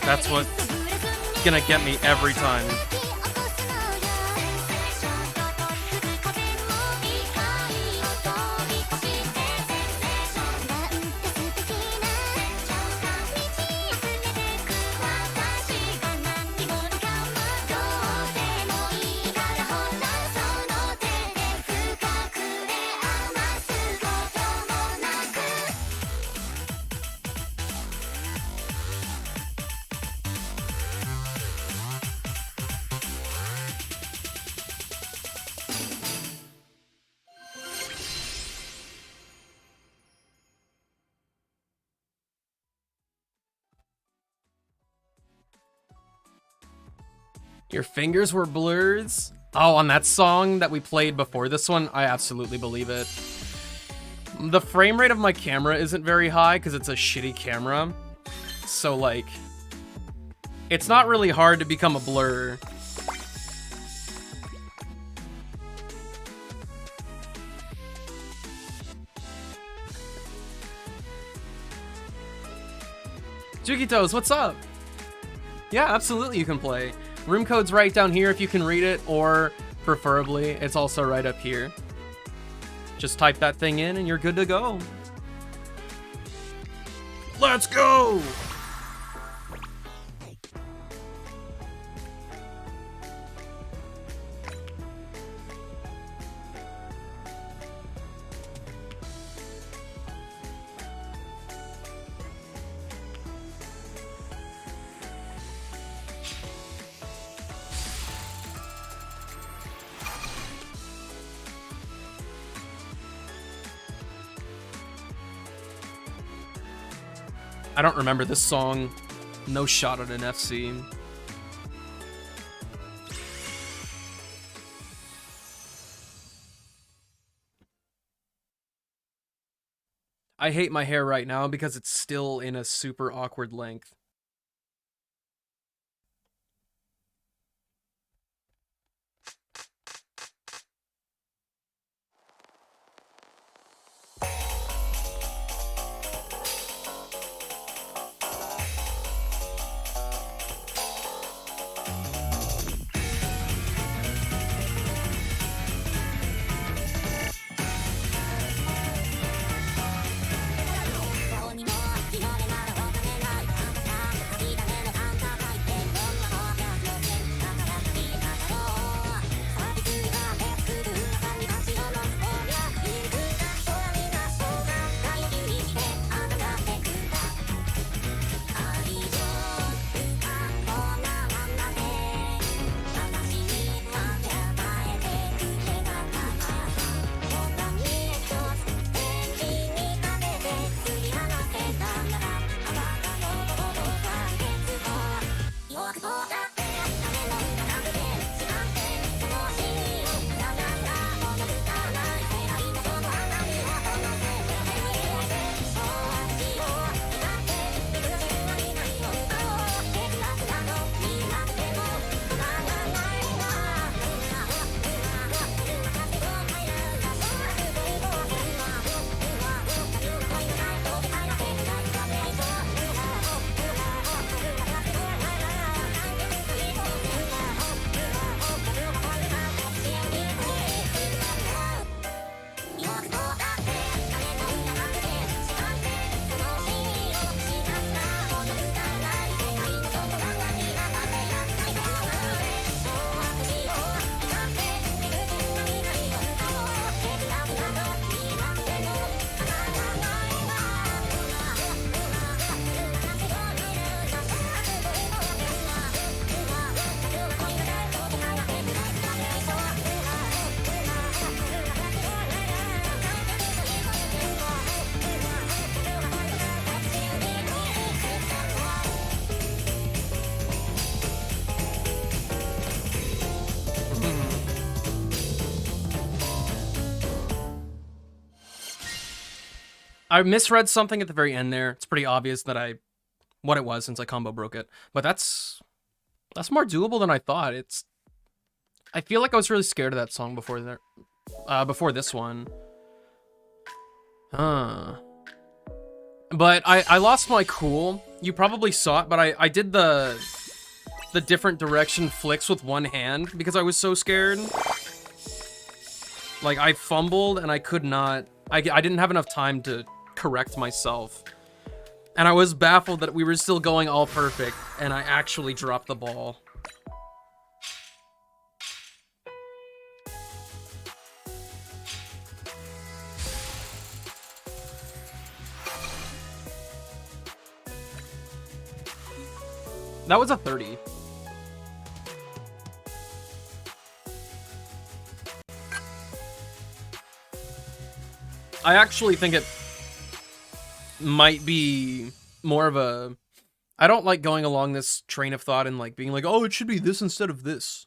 That's what's gonna get me every time. Your fingers were blurs? Oh, on that song that we played before this one, I absolutely believe it. The frame rate of my camera isn't very high because it's a shitty camera. So, like, it's not really hard to become a blur. Jukitos, what's up? Yeah, absolutely you can play. Room code's right down here if you can read it, or preferably, it's also right up here. Just type that thing in and you're good to go. Let's go! I don't remember this song. No shot at an FC. I hate my hair right now because it's still in a super awkward length. I misread something at the very end there. It's pretty obvious that what it was since I combo broke it. But that's more doable than I thought. I feel like I was really scared of that song before this one. But I lost my cool. You probably saw it, but I did the different direction flicks with one hand because I was so scared. Like, I fumbled and I could not... I didn't have enough time to correct myself. And I was baffled that we were still going all perfect, and I actually dropped the ball. That was a 30. I actually think it might be more of a... I don't like going along this train of thought and like being like, oh, it should be this instead of this.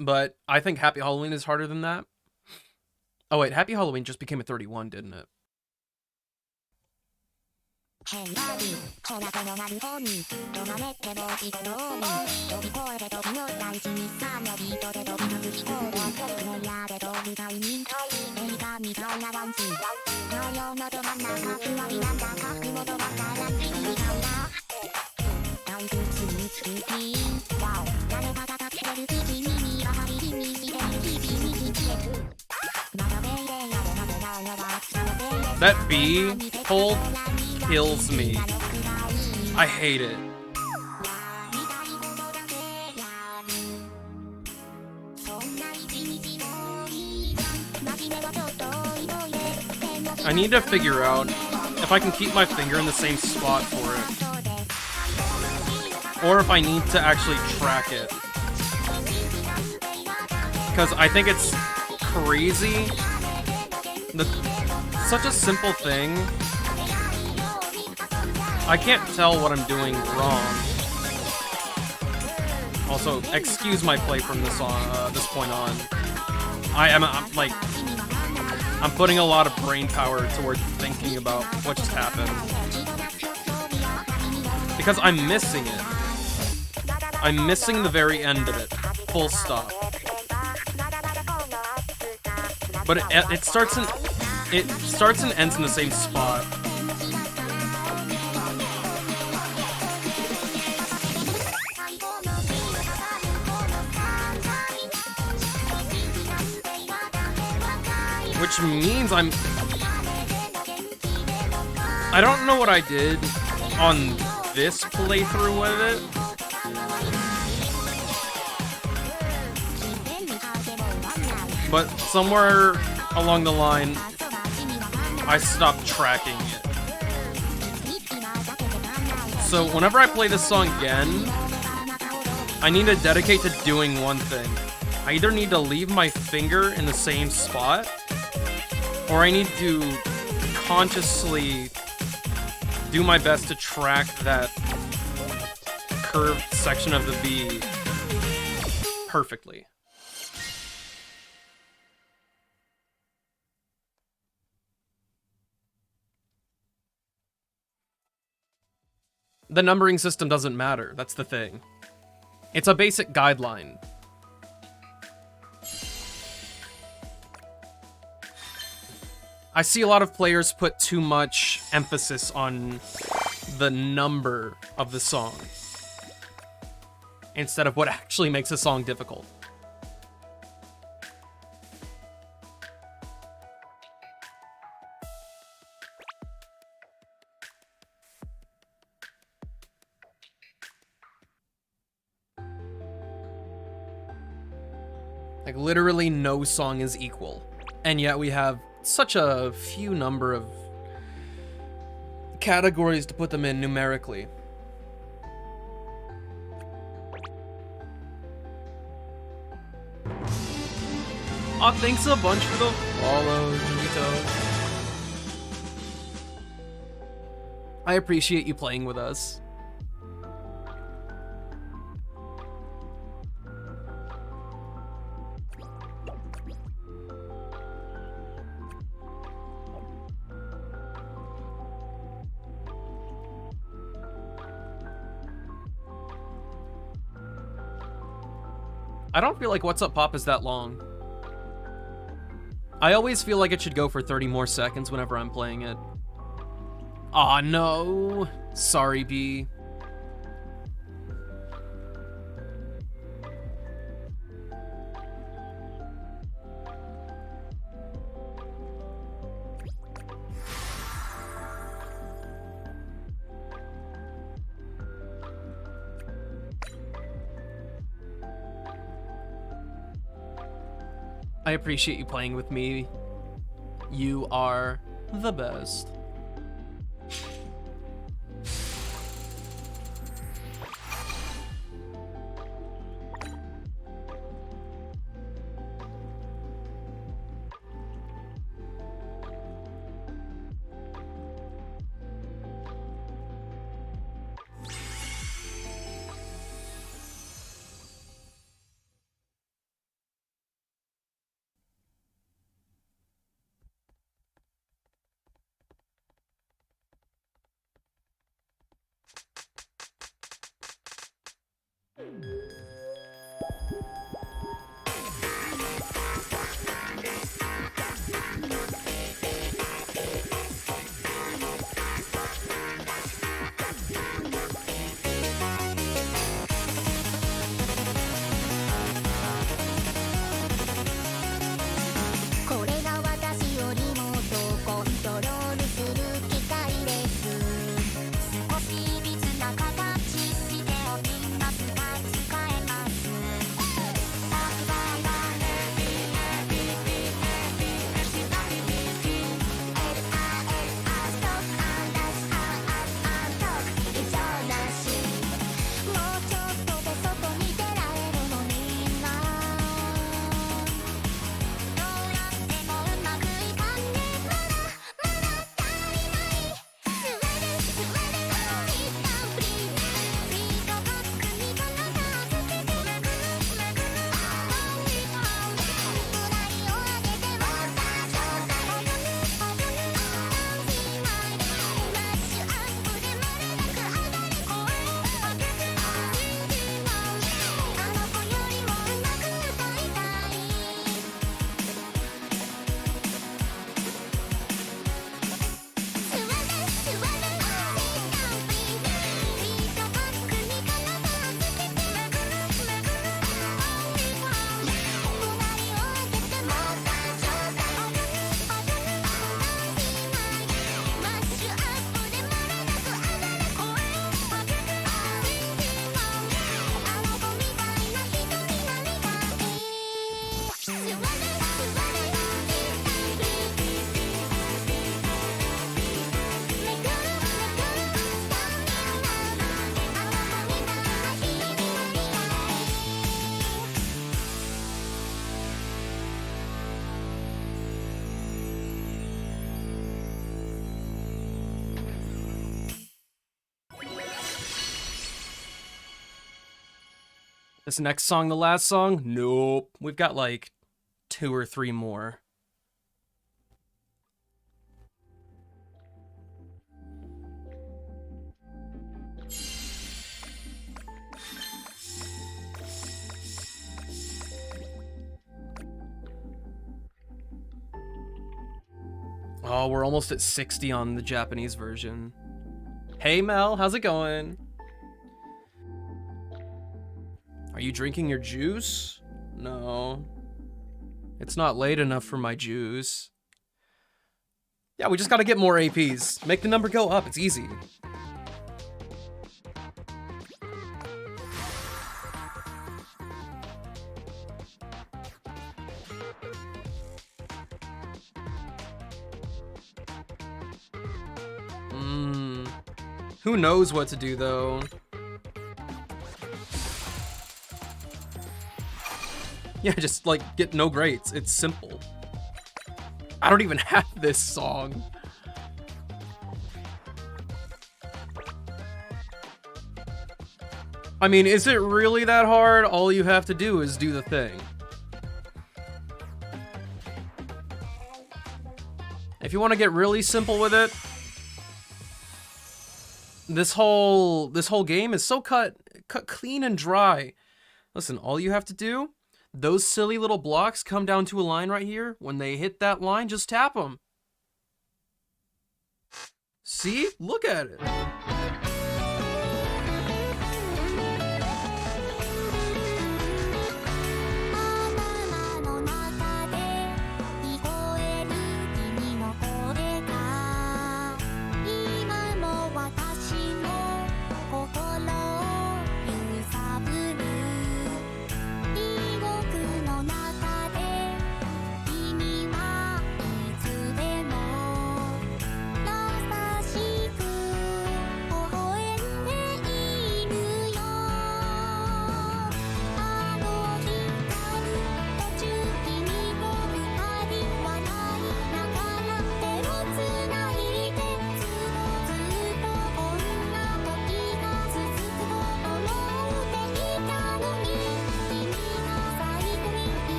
But I think Happy Halloween is harder than that. Oh wait, Happy Halloween just became a 31, didn't it? That B hold kills me. I hate it. I need to figure out if I can keep my finger in the same spot for it. Or if I need to actually track it. Because I think it's crazy. Such a simple thing. I can't tell what I'm doing wrong. Also, excuse my play from this point on. I'm like, I'm putting a lot of brain power towards thinking about what just happened. Because I'm missing it. I'm missing the very end of it. Full stop. But it starts and ends in the same spot. Which means I don't know what I did on this playthrough with it. But somewhere along the line, I stopped tracking it. So whenever I play this song again, I need to dedicate to doing one thing. I either need to leave my finger in the same spot, or I need to consciously do my best to track that curved section of the V perfectly. The numbering system doesn't matter, that's the thing. It's a basic guideline. I see a lot of players put too much emphasis on the number of the song instead of what actually makes a song difficult. Like, literally no song is equal. And yet we have such a few number of categories to put them in numerically. Aw, thanks a bunch for the follow, Junito. I appreciate you playing with us. I don't feel like What's Up Pop is that long. I always feel like it should go for 30 more seconds whenever I'm playing it. Aw, no. Sorry, B. I appreciate you playing with me. You are the best. This next song, the last song? Nope. We've got like 2 or 3 more. Oh, we're almost at 60 on the Japanese version. Hey Mel, how's it going? Are you drinking your juice? No. It's not late enough for my juice. Yeah, we just gotta get more APs. Make the number go up, it's easy. Who knows what to do, though? Yeah, just, like, get no grades. It's simple. I don't even have this song. I mean, is it really that hard? All you have to do is do the thing. If you want to get really simple with it, this whole game is so cut clean and dry. Listen, all you have to do, those silly little blocks come down to a line right here. When they hit that line, just tap them. See? Look at it.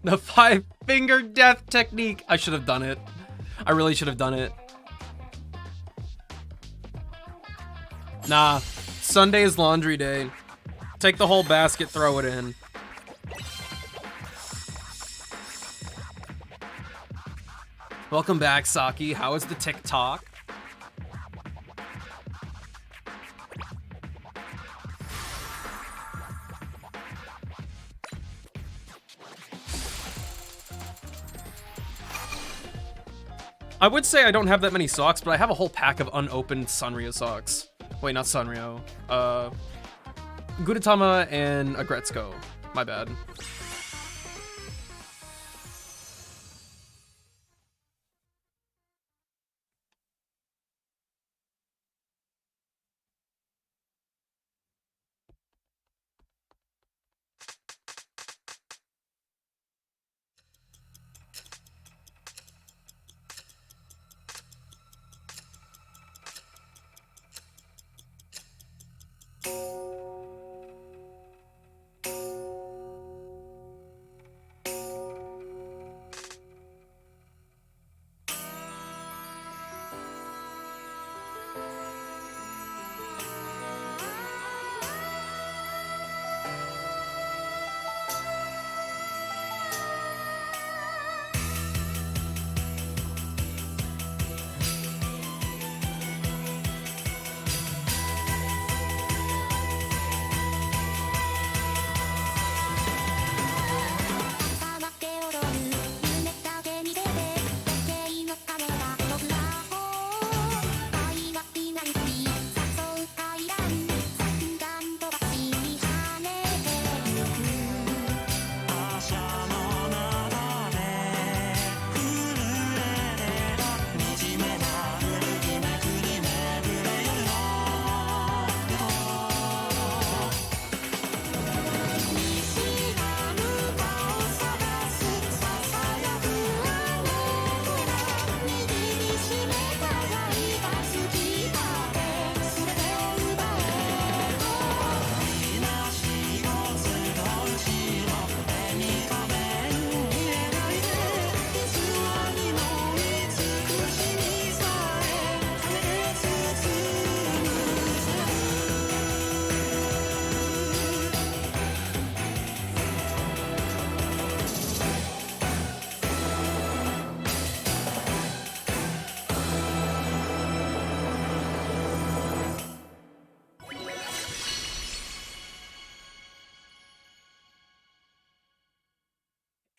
The 5-finger death technique. I should have done it. I really should have done it. Nah, Sunday is laundry day. Take the whole basket, throw it in. Welcome back, Saki. How is the TikTok? I would say I don't have that many socks, but I have a whole pack of unopened Sanrio socks. Wait, not Sanrio. Gudetama and Agretzko. My bad.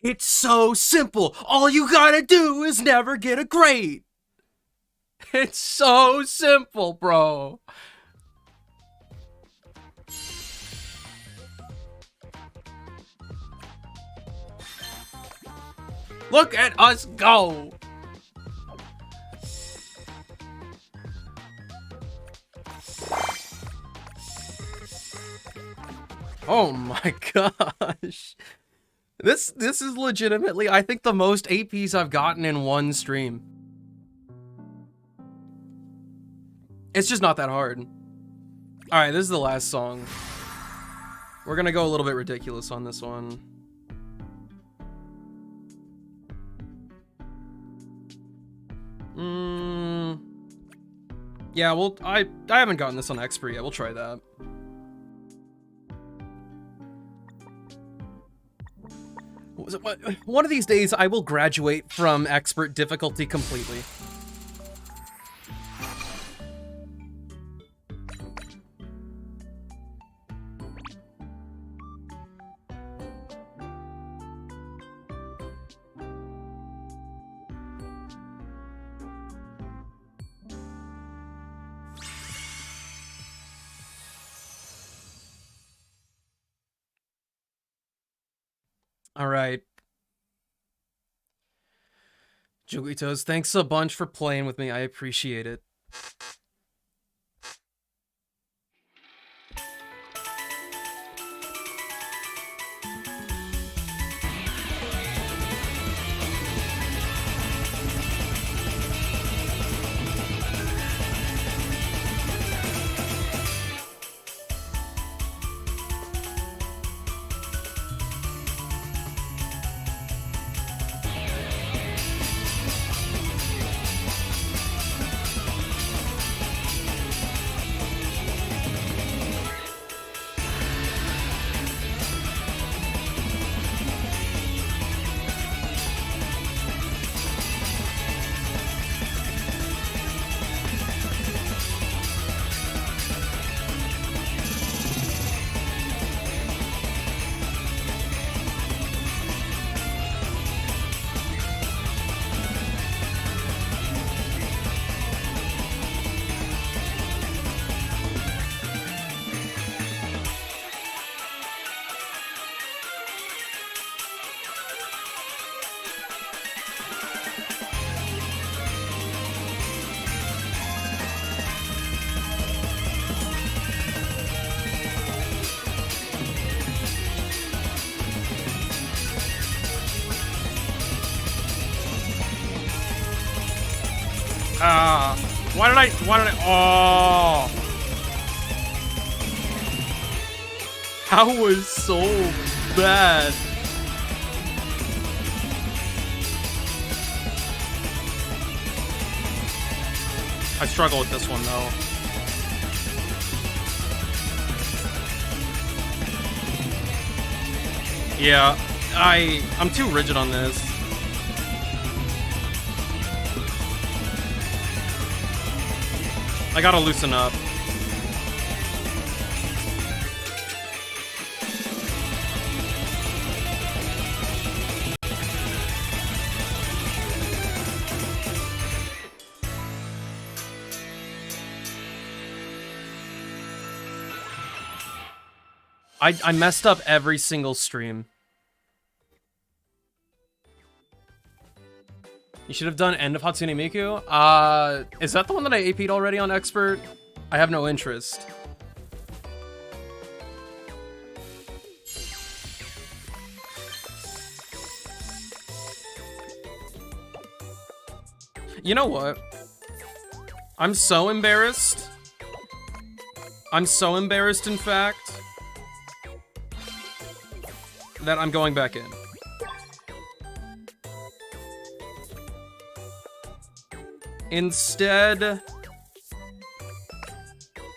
It's so simple. All you gotta do is never get a grade. It's so simple, bro. Look at us go. Oh my gosh. This is legitimately, I think, the most APs I've gotten in one stream. It's just not that hard. Alright, this is the last song. We're gonna go a little bit ridiculous on this one. Yeah, well, I haven't gotten this on expert yet. We'll try that. One of these days, I will graduate from expert difficulty completely. All right. Julitos, thanks a bunch for playing with me. I appreciate it. Why did I, oh. That was so bad. I struggle with this one though. Yeah, I'm too rigid on this. I gotta loosen up. I messed up every single stream. You should have done End of Hatsune Miku. Is that the one that I AP'd already on Expert? I have no interest. You know what? I'm so embarrassed. I'm so embarrassed, in fact, that I'm going back in. Instead,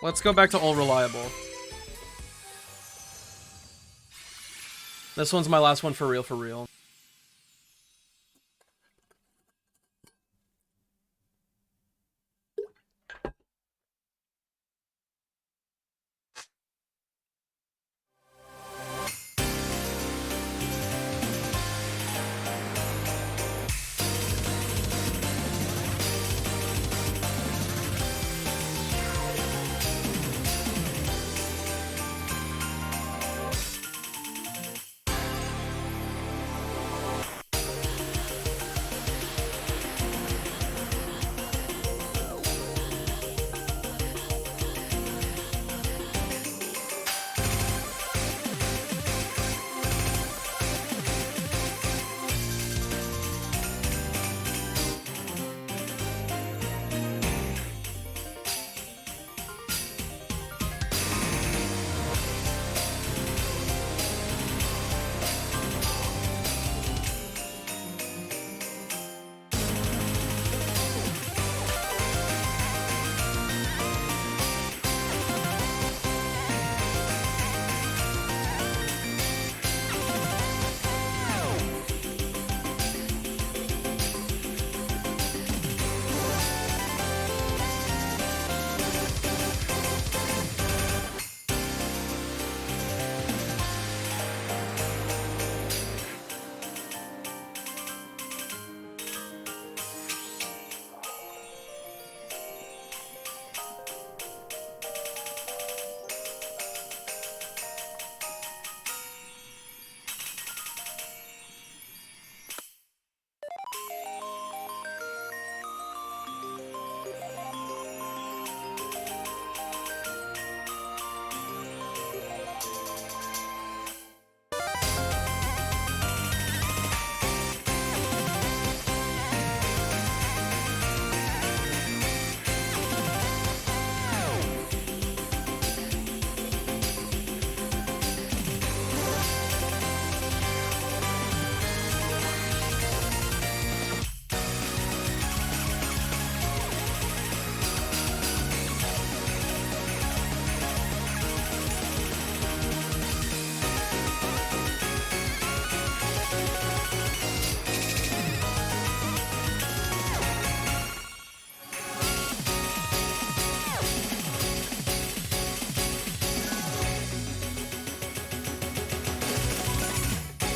let's go back to All Reliable. This one's my last one for real, for real.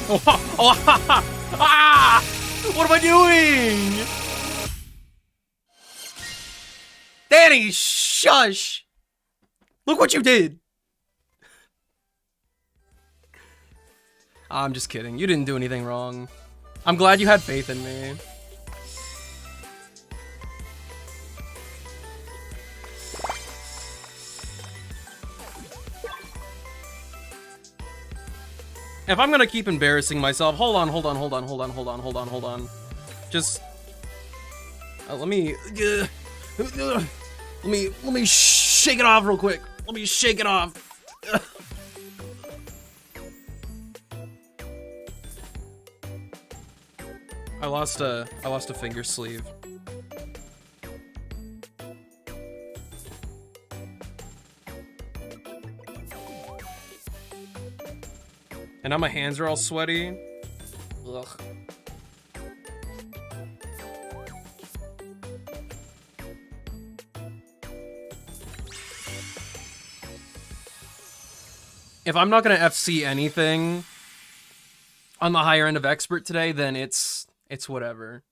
Oh, ah! What am I doing? Danny, shush! Look what you did! I'm just kidding. You didn't do anything wrong. I'm glad you had faith in me. If I'm gonna keep embarrassing myself, hold on. Just let me shake it off real quick. Let me shake it off. I lost a finger sleeve. And now my hands are all sweaty. Ugh. If I'm not gonna FC anything on the higher end of expert today, then it's whatever.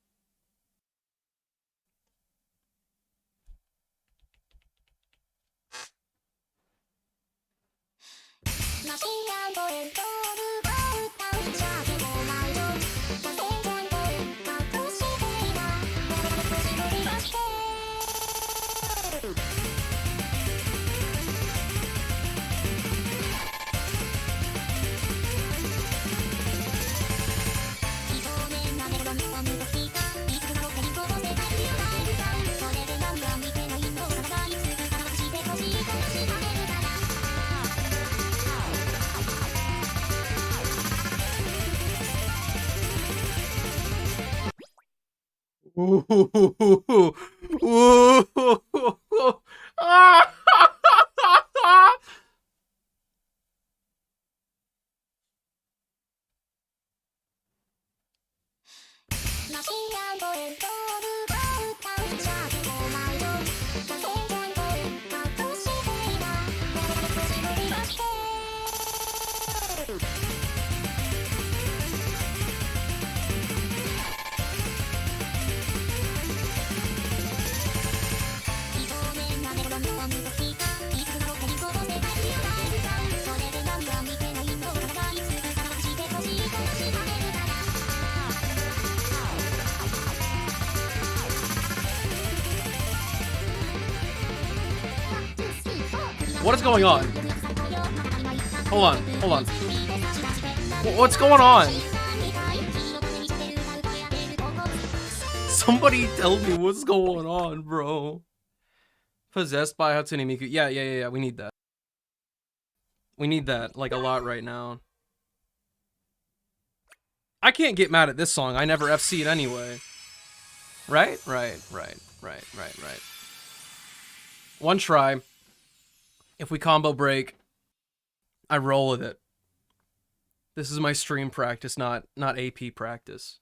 What is going on? Hold on. What's going on? Somebody tell me what's going on, bro. Possessed by Hatsune Miku. Yeah, we need that. We need that, like, a lot right now. I can't get mad at this song. I never FC it anyway. Right. One try. If we combo break, I roll with it. This is my stream practice, not AP practice.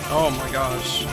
Oh my gosh.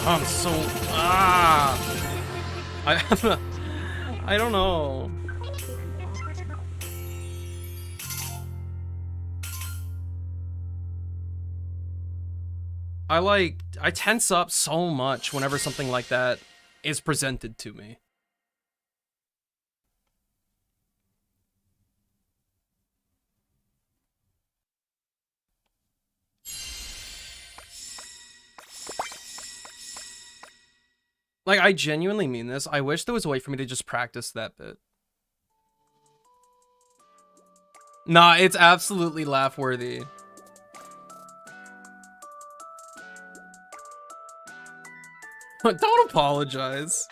I'm so I I don't know. I tense up so much whenever something like that is presented to me. Like, I genuinely mean this. I wish there was a way for me to just practice that bit. Nah, it's absolutely laugh-worthy. Don't apologize.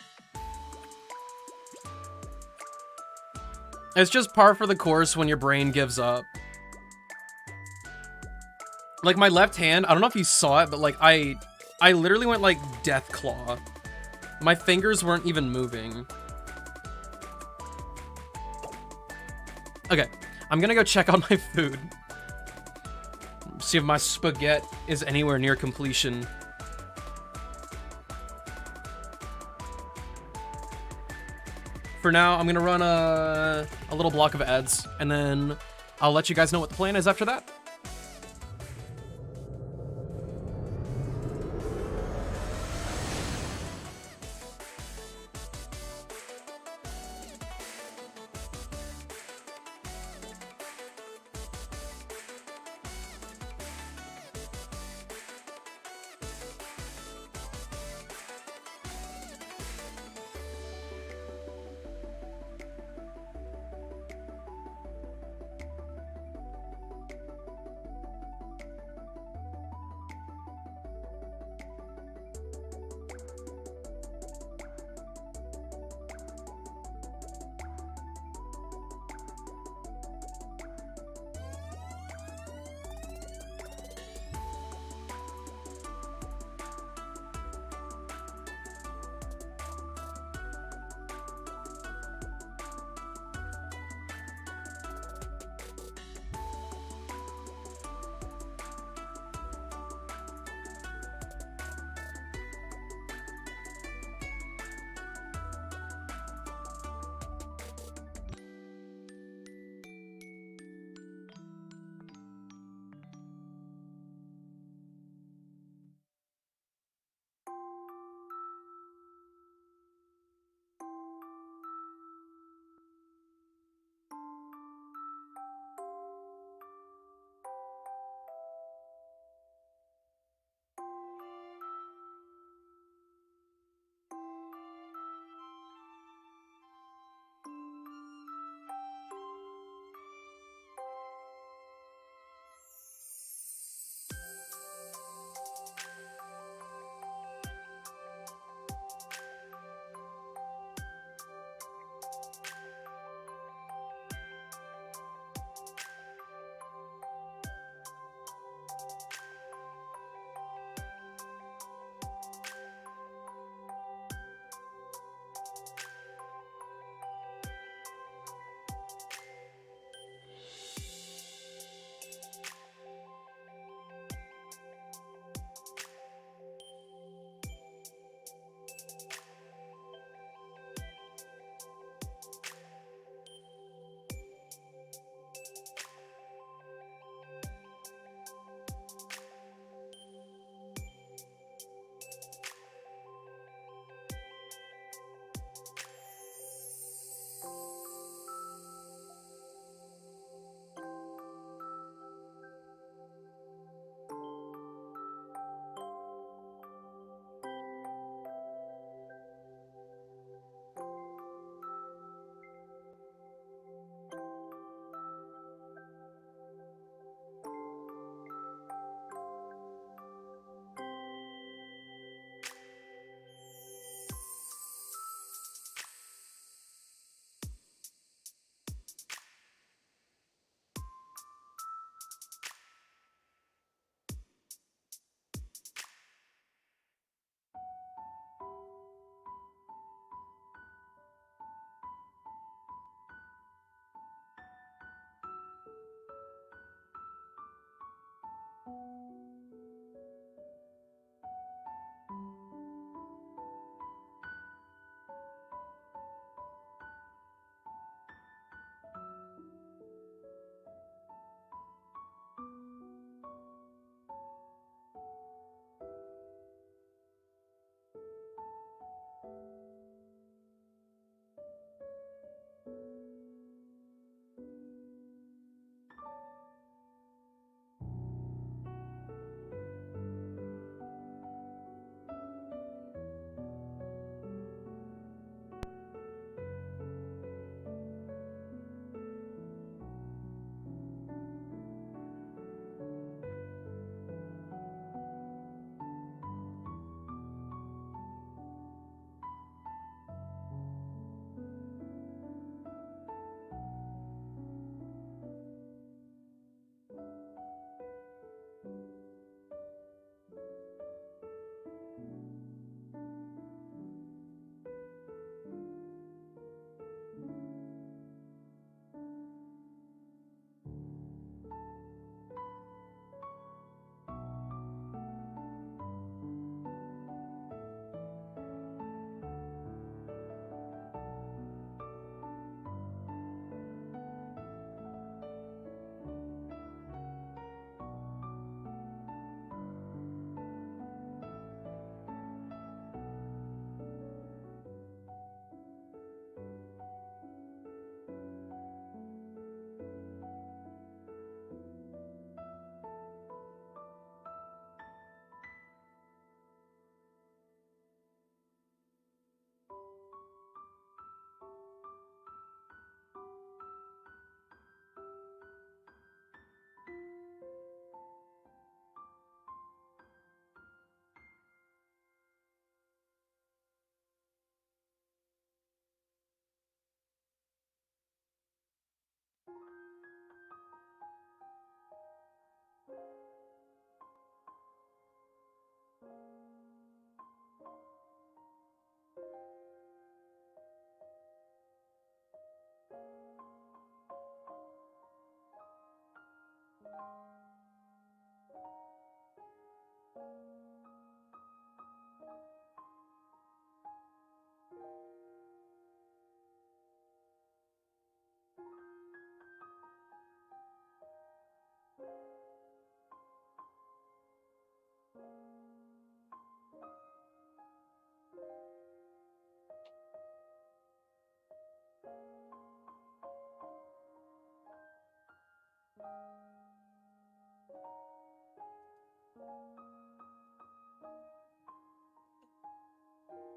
It's just par for the course when your brain gives up. Like, my left hand, I don't know if you saw it, but like, I literally went like death claw. My fingers weren't even moving. Okay, I'm gonna go check on my food. See if my spaghetti is anywhere near completion. For now, I'm gonna run a little block of ads, and then I'll let you guys know what the plan is after that.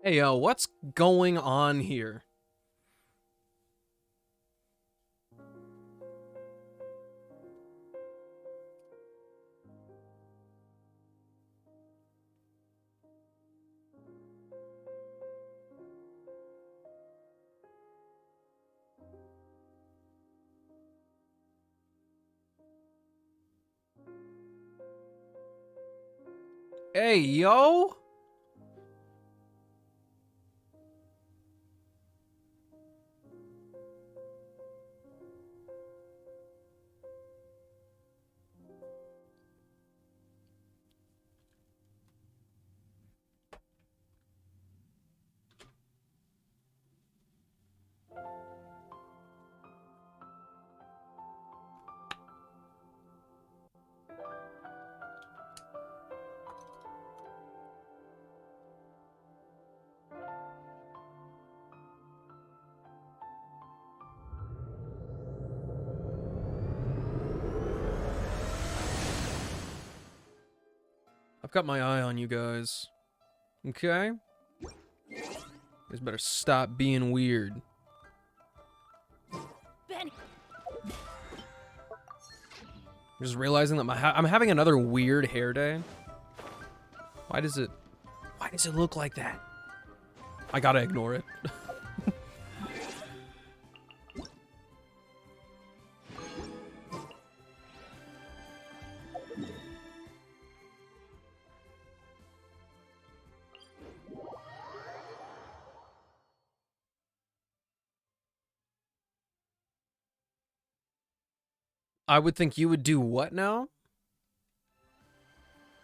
Hey, yo, what's going on here? Hey, yo! I've got my eye on you guys. Okay? You guys better stop being weird. Ben. I'm just realizing that I'm having another weird hair day. Why does it look like that? I gotta ignore it. I would think you would do what now?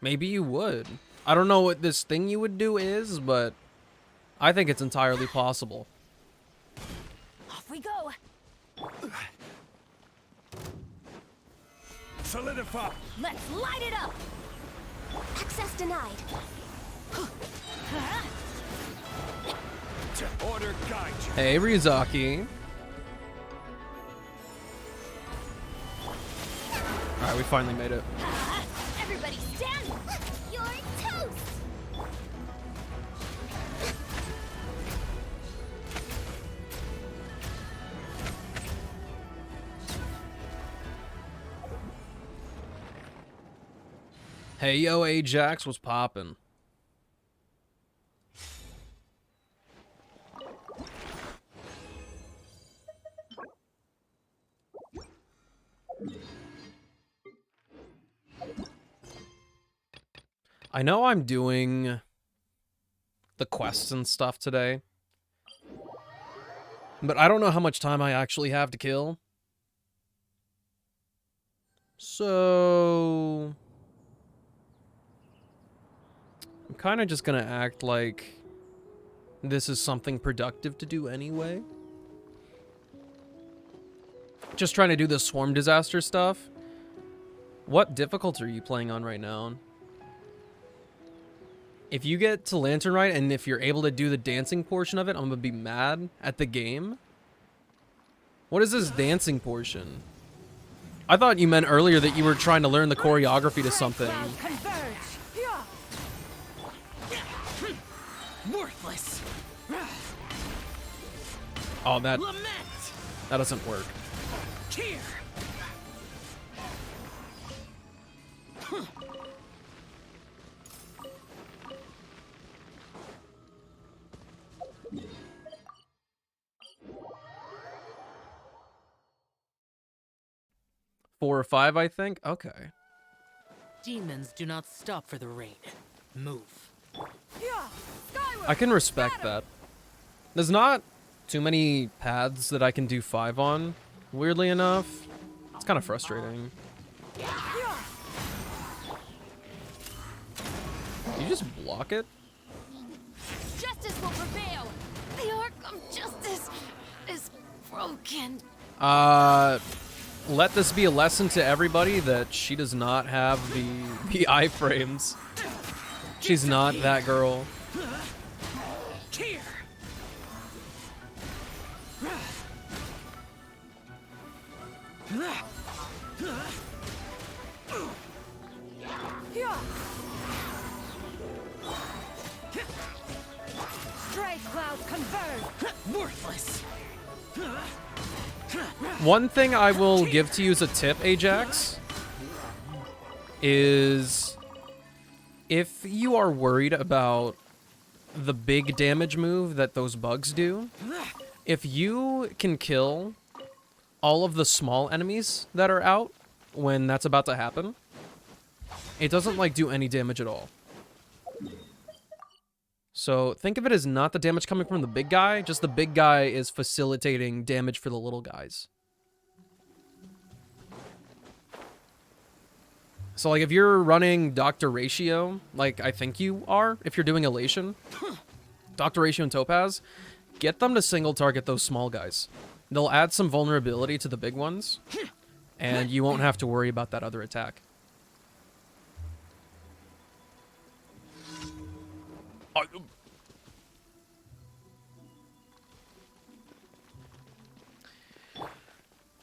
Maybe you would. I don't know what this thing you would do is, but I think it's entirely possible. Off we go. Solidify. Let's light it up. Access denied. To order guide you. Hey, Ryuzaki. Alright, we finally made it. Everybody stand. You're toast. Hey, yo, Ajax, what's poppin'? I know I'm doing the quests and stuff today, but I don't know how much time I actually have to kill. So I'm kind of just gonna act like this is something productive to do anyway. Just trying to do the swarm disaster stuff. What difficulty are you playing on right now? If you get to Lantern Rite and if you're able to do the dancing portion of it, I'm gonna be mad at the game. What is this dancing portion? I thought you meant earlier that you were trying to learn the choreography to something. Worthless. Oh, that Lament. doesn't work. Cheer. 4 or 5, I think. Okay. Demons do not stop for the rain. Move. I can respect that. There's not too many paths that I can do 5 on, weirdly enough. It's kind of frustrating. You just block it? Justice will prevail. The arc of justice is broken. Let this be a lesson to everybody that she does not have the iframes. She's not that girl. Cheer. Ray clouds converge. Worthless. One thing I will give to you as a tip, Ajax, is if you are worried about the big damage move that those bugs do, if you can kill all of the small enemies that are out when that's about to happen, it doesn't like do any damage at all. So think of it as not the damage coming from the big guy, just the big guy is facilitating damage for the little guys. So like if you're running Dr. Ratio, like I think you are, if you're doing Elation, Dr. Ratio and Topaz, get them to single target those small guys. They'll add some vulnerability to the big ones, and you won't have to worry about that other attack.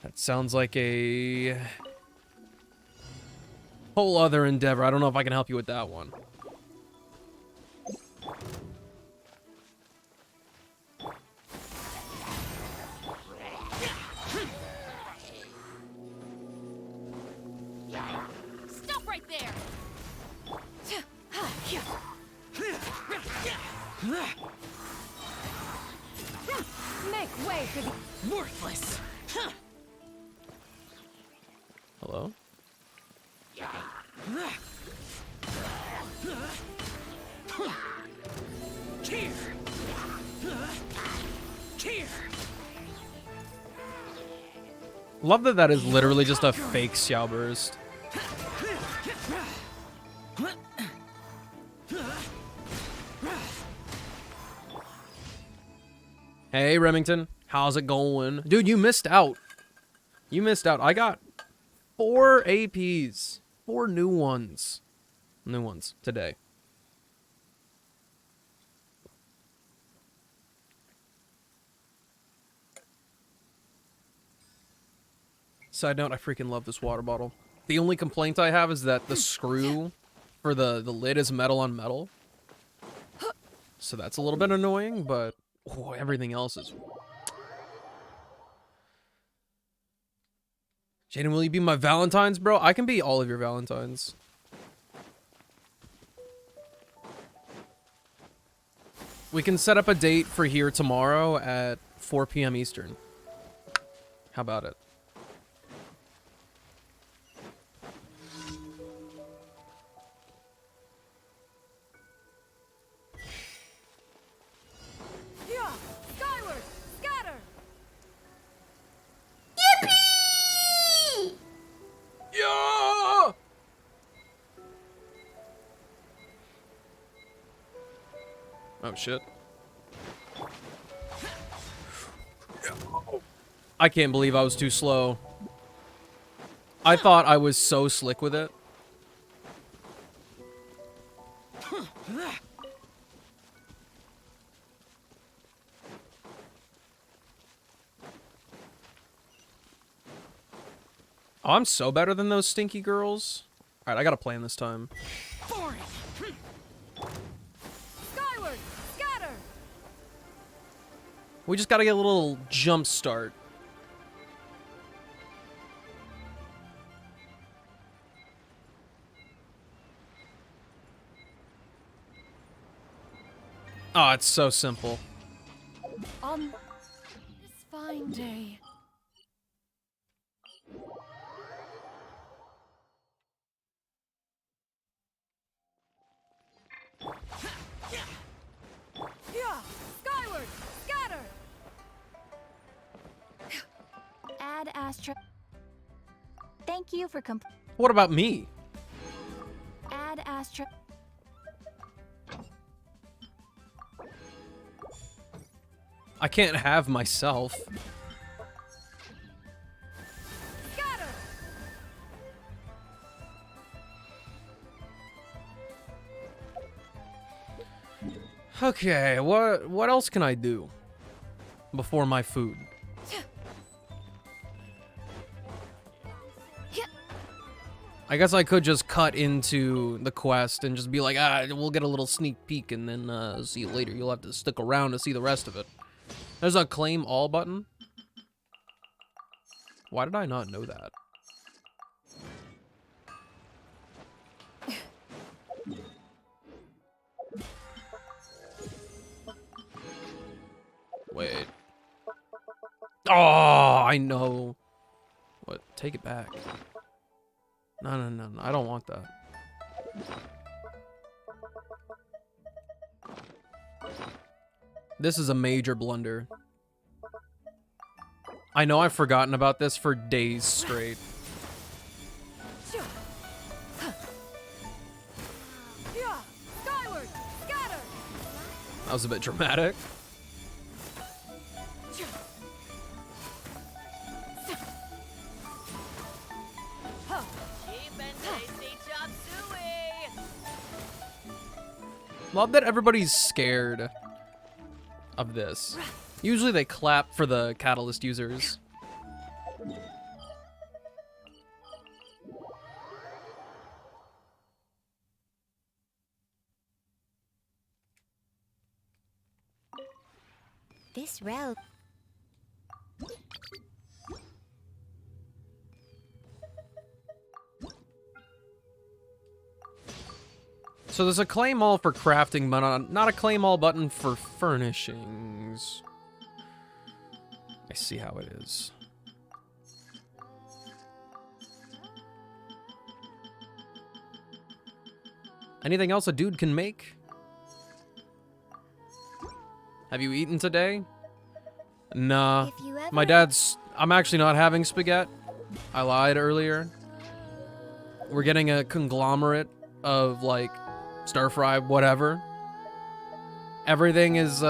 That sounds like a whole other endeavor. I don't know if I can help you with that one. Stop right there. Make way for the Worthless. Hello? Cheer. Cheer. Love that that is literally just a fake Xiao burst. Hey, Remington. How's it going? Dude, you missed out. You missed out. I got 4 APs. 4 new ones. New ones today. Side note, I freaking love this water bottle. The only complaint I have is that the screw for the lid is metal on metal. So that's a little bit annoying, but oh, everything else is... Jaden, will you be my Valentine's, bro? I can be all of your Valentines. We can set up a date for here tomorrow at 4 p.m. Eastern. How about it? Yeah, skyward, scatter. Yeah! Oh, shit. I can't believe I was too slow. I thought I was so slick with it. Oh, I'm so better than those stinky girls. All right, I got a plan this time. Skyward, scatter. We just gotta get a little jump start. Oh, it's so simple. On this fine day. Yeah, skyward, scatter. Add Astra. Thank you for What about me? Add Astra. I can't have myself. Scatter. Okay, what else can I do before my food? I guess I could just cut into the quest and just be like, we'll get a little sneak peek and then see you later. You'll have to stick around to see the rest of it. There's a claim all button. Why did I not know that? Wait. Oh, I know. What? Take it back. No, no, no, no. I don't want that. This is a major blunder. I know I've forgotten about this for days straight. That was a bit dramatic. Love that everybody's scared of this. Usually they clap for the catalyst users. This road. So there's a claim all for crafting, but not a claim all button for furnishings. I see how it is. Anything else a dude can make? Have you eaten today? Nah. My dad's... I'm actually not having spaghetti. I lied earlier. We're getting a conglomerate of, like, stir-fry, whatever. Everything is,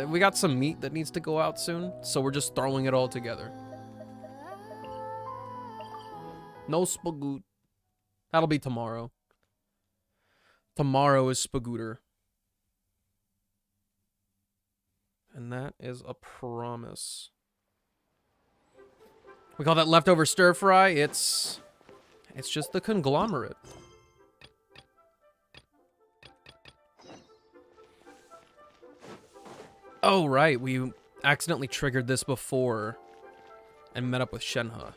we got some meat that needs to go out soon, so we're just throwing it all together. No spagoot. That'll be tomorrow. Tomorrow is spagooter. And that is a promise. We call that leftover stir-fry. It's just the conglomerate. Oh, right. We accidentally triggered this before and met up with Shenhe.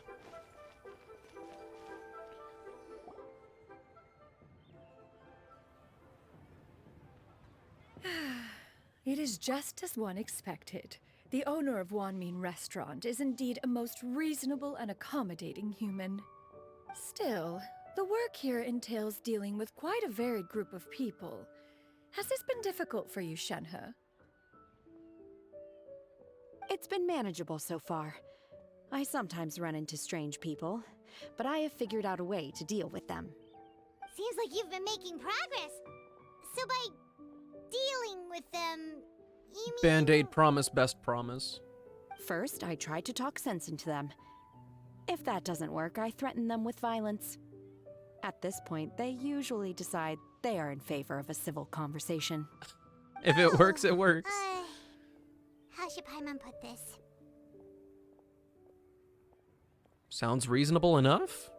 It is just as one expected. The owner of Wanmin Restaurant is indeed a most reasonable and accommodating human. Still, the work here entails dealing with quite a varied group of people. Has this been difficult for you, Shenhe? It's been manageable so far. I sometimes run into strange people, but I have figured out a way to deal with them. Seems like you've been making progress. So by dealing with them, you mean... Band-Aid promise, best promise. First, I try to talk sense into them. If that doesn't work, I threaten them with violence. At this point, they usually decide they are in favor of a civil conversation. If it works, it works. How should Paimon put this? Sounds reasonable enough.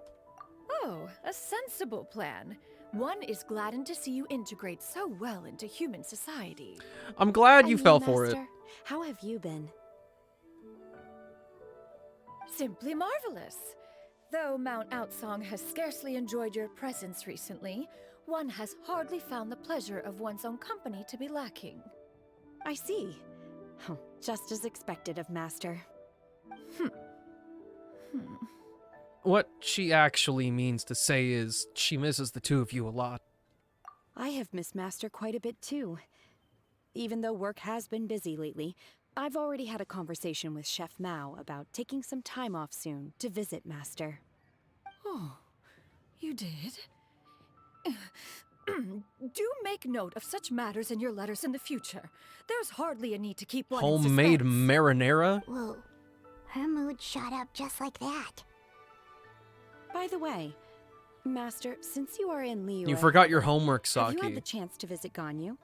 Oh, a sensible plan. One is gladdened to see you integrate so well into human society. I'm glad you And fell for it. Master, how have you been? Simply marvelous. Though Mount Outsong has scarcely enjoyed your presence recently, one has hardly found the pleasure of one's own company to be lacking. I see. Oh, just as expected of Master. What she actually means to say is she misses the two of you a lot. I have missed Master quite a bit too. Even though work has been busy lately, I've already had a conversation with Chef Mao about taking some time off soon to visit Master. Oh, you did? Do make note of such matters in your letters in the future. There's hardly a need to keep one in Homemade suspense. marinara? Whoa. Her mood shot up just like that. By the way, Master, since you are in Liyue, You forgot your homework, have you had the Saki. chance to visit Ganyu?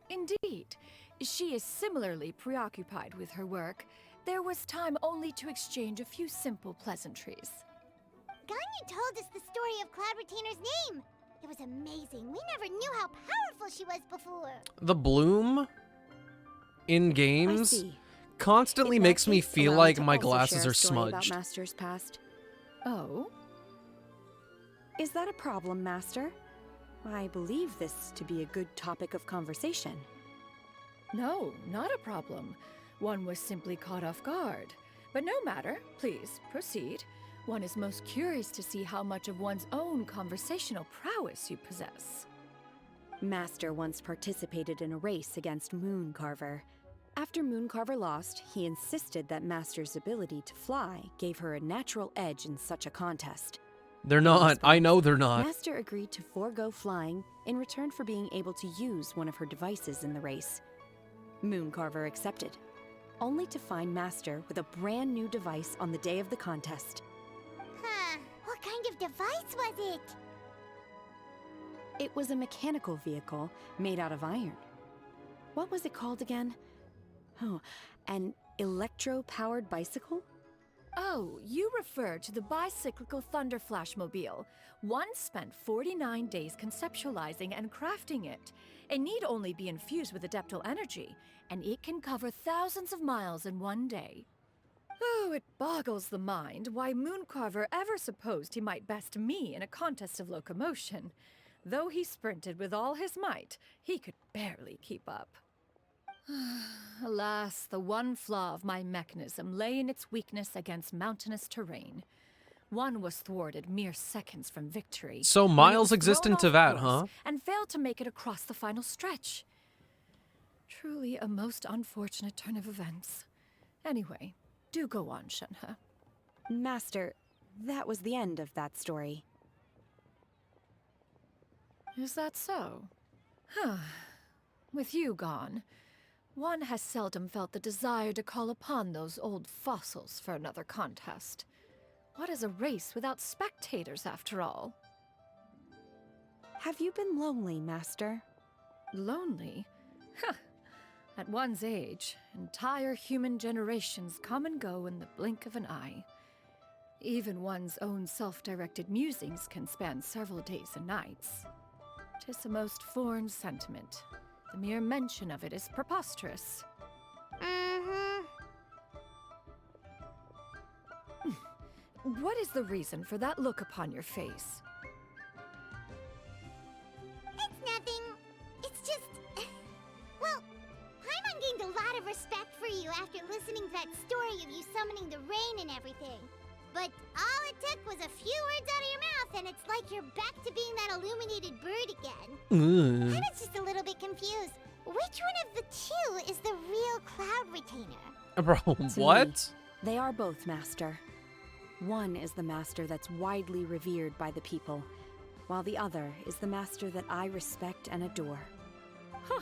Indeed. She is similarly preoccupied with her work. There was time only to exchange a few simple pleasantries. Ganyu told us the story of Cloud Retainer's name. It was amazing. We never knew how powerful she was before. The bloom in I games see. constantly In that makes me case, feel allow me like to my also glasses share a are story about smudged. Master's past. Oh? Is that a problem, Master? I believe this to be a good topic of conversation. No, not a problem. One was simply caught off guard. But no matter, please, proceed. One is most curious to see how much of one's own conversational prowess you possess. Master once participated in a race against Mooncarver. After Mooncarver lost, he insisted that Master's ability to fly gave her a natural edge in such a contest. They're In not. I response, know they're not. Master agreed to forego flying in return for being able to use one of her devices in the race. Mooncarver accepted, only to find Master with a brand new device on the day of the contest. Huh. What kind of device was it? It was a mechanical vehicle made out of iron. What was it called again? Oh, an electro-powered bicycle? Oh, you refer to the bicyclical Thunder Flashmobile. One spent 49 days conceptualizing and crafting it. It need only be infused with adeptal energy, and it can cover thousands of miles in one day. Oh, it boggles the mind why Mooncarver ever supposed he might best me in a contest of locomotion. Though he sprinted with all his might, he could barely keep up. Alas, the one flaw of my mechanism lay in its weakness against mountainous terrain. One was thwarted mere seconds from victory. So when it miles was exist thrown into off that, course huh? And failed to make it across the final stretch. Truly a most unfortunate turn of events. Anyway, do go on, Shenhe. Master, that was the end of that story. Is that so? Huh. With you gone, one has seldom felt the desire to call upon those old fossils for another contest. What is a race without spectators, after all? Have you been lonely, Master? Lonely? Huh. At one's age, entire human generations come and go in the blink of an eye. Even one's own self-directed musings can span several days and nights. 'Tis a most foreign sentiment. The mere mention of it is preposterous. What is the reason for that look upon your face? It's nothing. It's just... Well, Paimon gained a lot of respect for you after listening to that story of you summoning the rain and everything. But all it took was a few words out of your mouth and it's like you're back to being that illuminated bird again. I was just a little bit confused. Which one of the two is the real Cloud Retainer? Bro, To what? me, they are both, Master. One is the Master that's widely revered by the people, while the other is the Master that I respect and adore. Huh.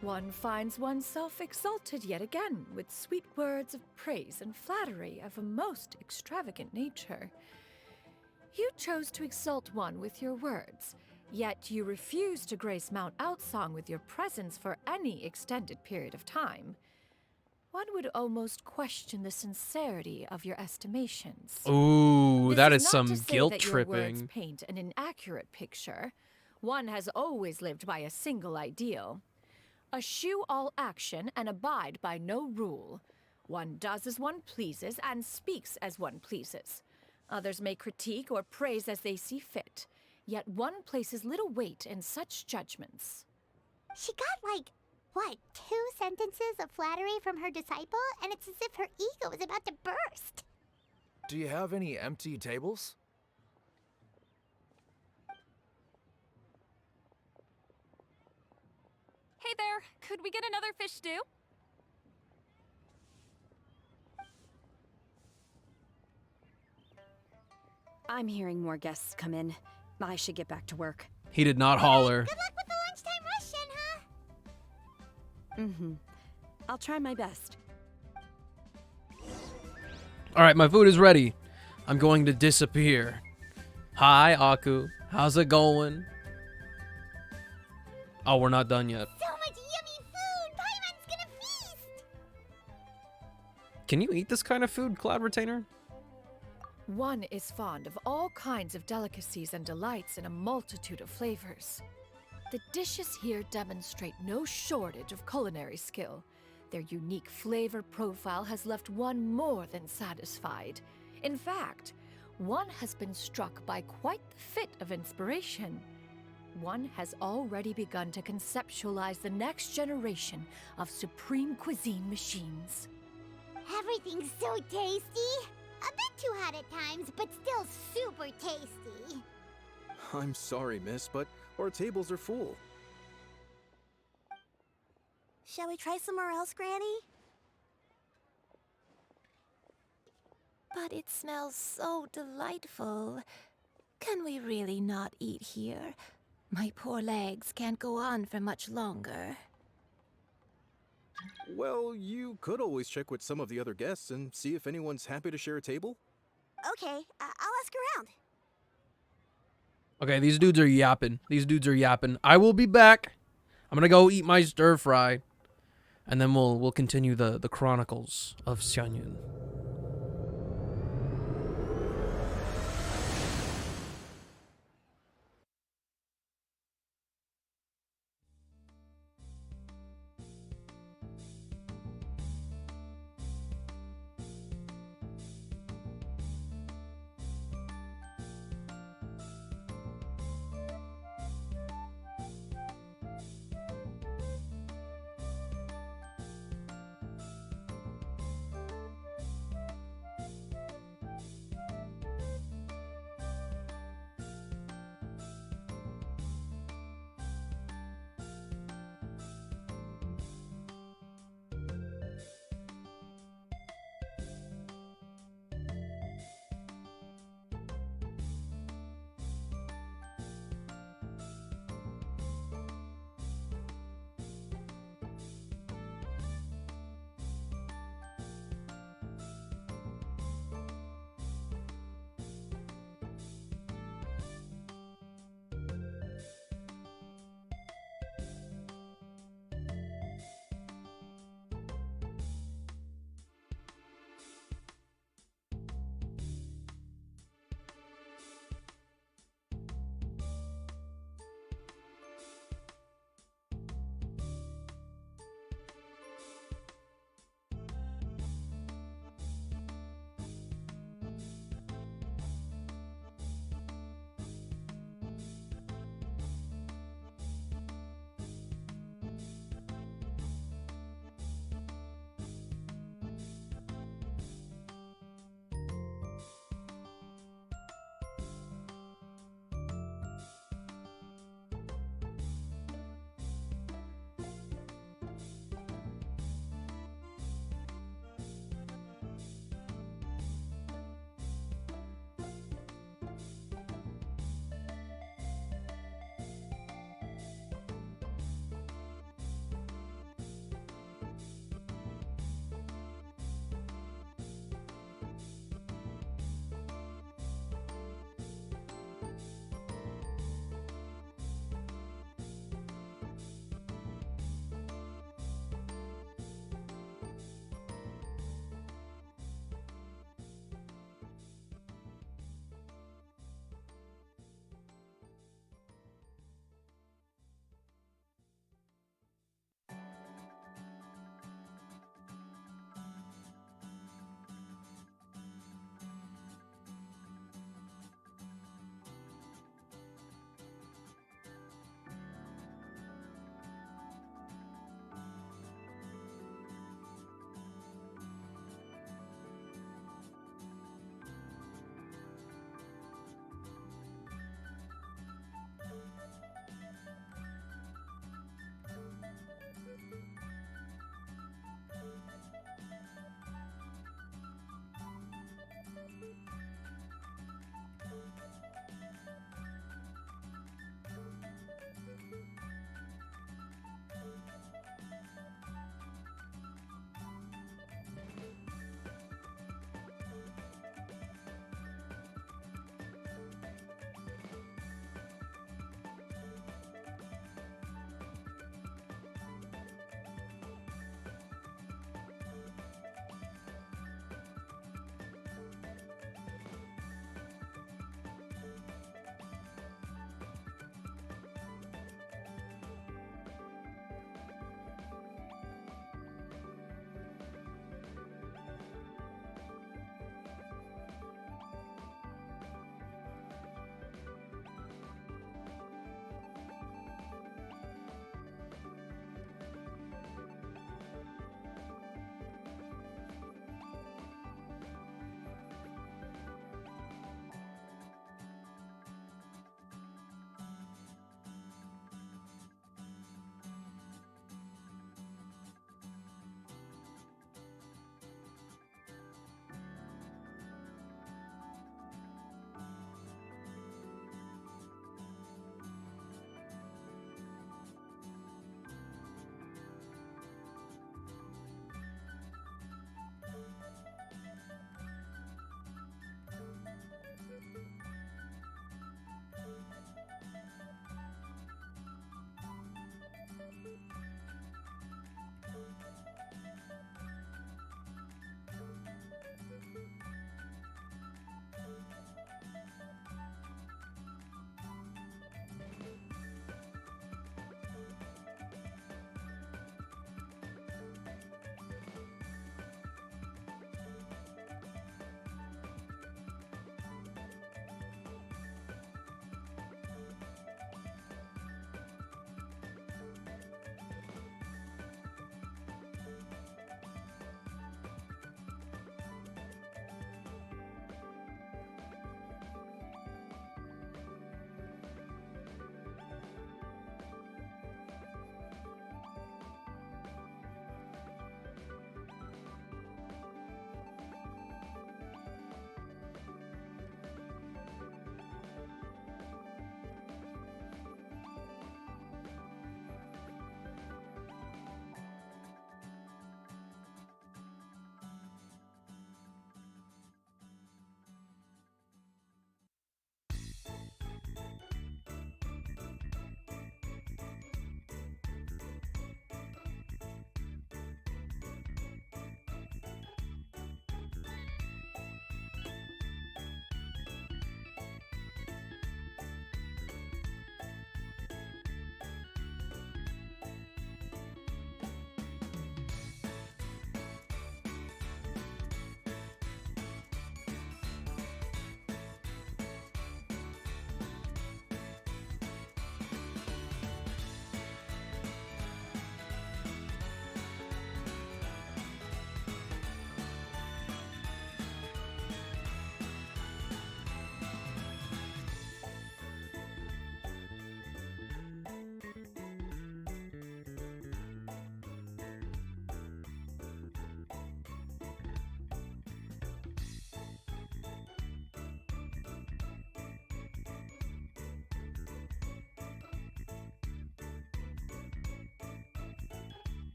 One finds oneself exalted yet again with sweet words of praise and flattery of a most extravagant nature. You chose to exalt one with your words, yet you refuse to grace Mount Outsong with your presence for any extended period of time. One would almost question the sincerity of your estimations. Ooh, This that is is not some to say guilt that your words tripping. paint an inaccurate picture. One has always lived by a single ideal. Eschew all action and abide by no rule. One does as one pleases and speaks as one pleases. Others may critique or praise as they see fit, yet one places little weight in such judgments. She got like, what, 2 sentences of flattery from her disciple? And it's as if her ego is about to burst. Do you have any empty tables? Hey there, could we get another fish stew? I'm hearing more guests come in. I should get back to work. He did not holler. Good luck with the lunchtime rush, Shenhe. I'll try my best. All right, my food is ready. I'm going to disappear. Hi, Aku. How's it going? Oh, we're not done yet. So much yummy food! Paimon's gonna feast! Can you eat this kind of food, Cloud Retainer? One is fond of all kinds of delicacies and delights in a multitude of flavors. The dishes here demonstrate no shortage of culinary skill. Their unique flavor profile has left one more than satisfied. In fact, one has been struck by quite the fit of inspiration. One has already begun to conceptualize the next generation of supreme cuisine machines. Everything's so tasty. A bit too hot at times, but still super tasty. I'm sorry, miss, but our tables are full. Shall we try somewhere else, Granny? But it smells so delightful. Can we really not eat here? My poor legs can't go on for much longer. Well, you could always check with some of the other guests and see if anyone's happy to share a table. Okay, I'll ask around. Okay, these dudes are yapping. I will be back. I'm gonna go eat my stir fry, and then we'll continue the chronicles of Xianyun.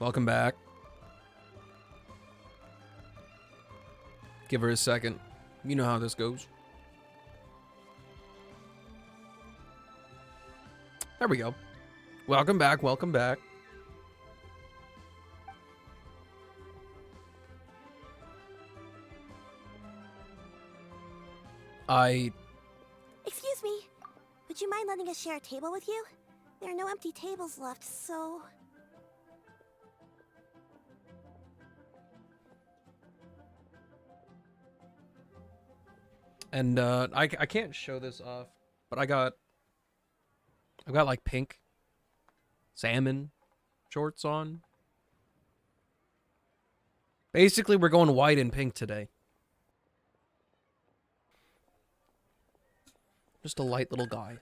Welcome back. Give her a second. You know how this goes. There we go. Welcome back, welcome back. Excuse me. Would you mind letting us share a table with you? There are no empty tables left, so... And I can't show this off, but I've got like pink salmon shorts on. Basically, we're going white and pink today. Just a light little guy.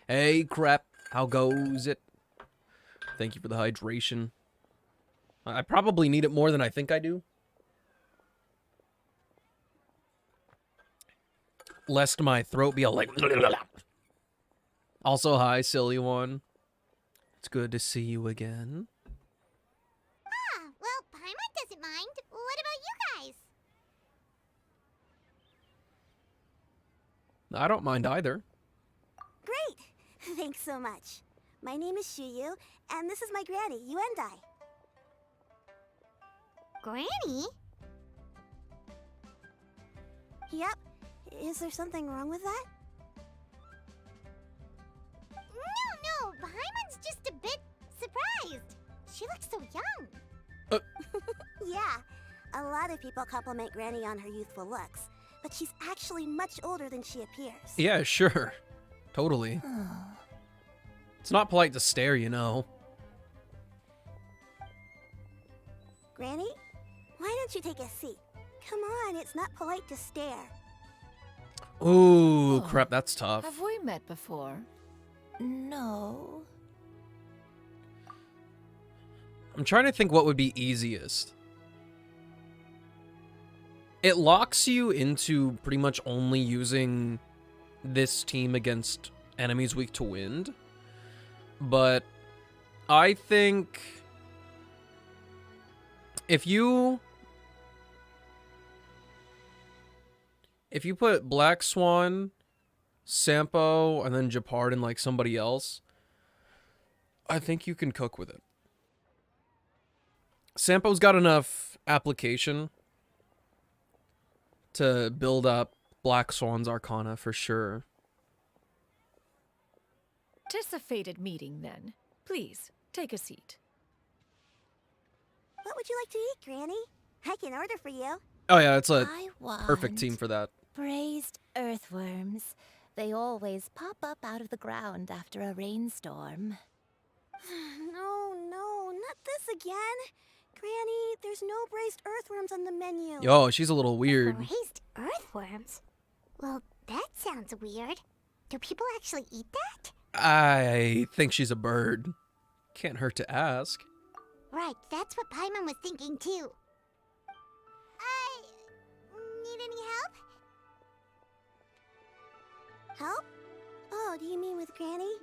Hey, crap. How goes it? Thank you for the hydration. I probably need it more than I think I do. Lest my throat be all like... Also, hi, silly one. It's good to see you again. Ah, well, Paimon doesn't mind. What about you guys? I don't mind either. Great! Thanks so much. My name is Xianyun, and this is my granny, Yuendai. Granny? Yep. Is there something wrong with that? No, Paimon's just a bit surprised. She looks so young. Yeah, a lot of people compliment Granny on her youthful looks, but she's actually much older than she appears. Yeah, sure. Totally. It's not polite to stare, you know. Granny, why don't you take a seat? Come on, it's not polite to stare. Ooh, crap, that's tough. Have we met before? No. I'm trying to think what would be easiest. It locks you into pretty much only using this team against enemies weak to wind. But I think if you put Black Swan, Sampo, and then Japard and like somebody else, I think you can cook with it. Sampo's got enough application to build up Black Swan's Arcana for sure. 'Tis a fated meeting, then. Please, take a seat. What would you like to eat, Granny? I can order for you. Oh yeah, it's a I want perfect team for that. braised earthworms. They always pop up out of the ground after a rainstorm. No, not this again. Granny, there's no braised earthworms on the menu. Yo, she's a little weird. Braised earthworms? Well, that sounds weird. Do people actually eat that? I think she's a bird. Can't hurt to ask. Right, that's what Paimon was thinking too. Need any help? Help? Oh, do you mean with Granny?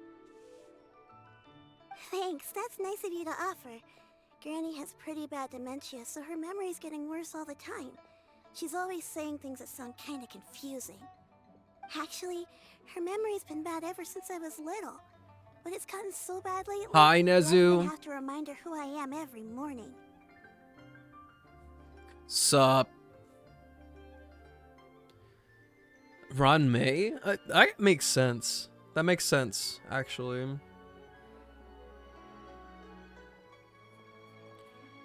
Thanks, that's nice of you to offer. Granny has pretty bad dementia, so her memory's getting worse all the time. She's always saying things that sound kinda confusing. Actually, her memory's been bad ever since I was little. But it's gotten so bad lately. Hi, that I Nezu. have to remind her who I am every morning. Sup? Ron May? That makes sense. That makes sense, actually.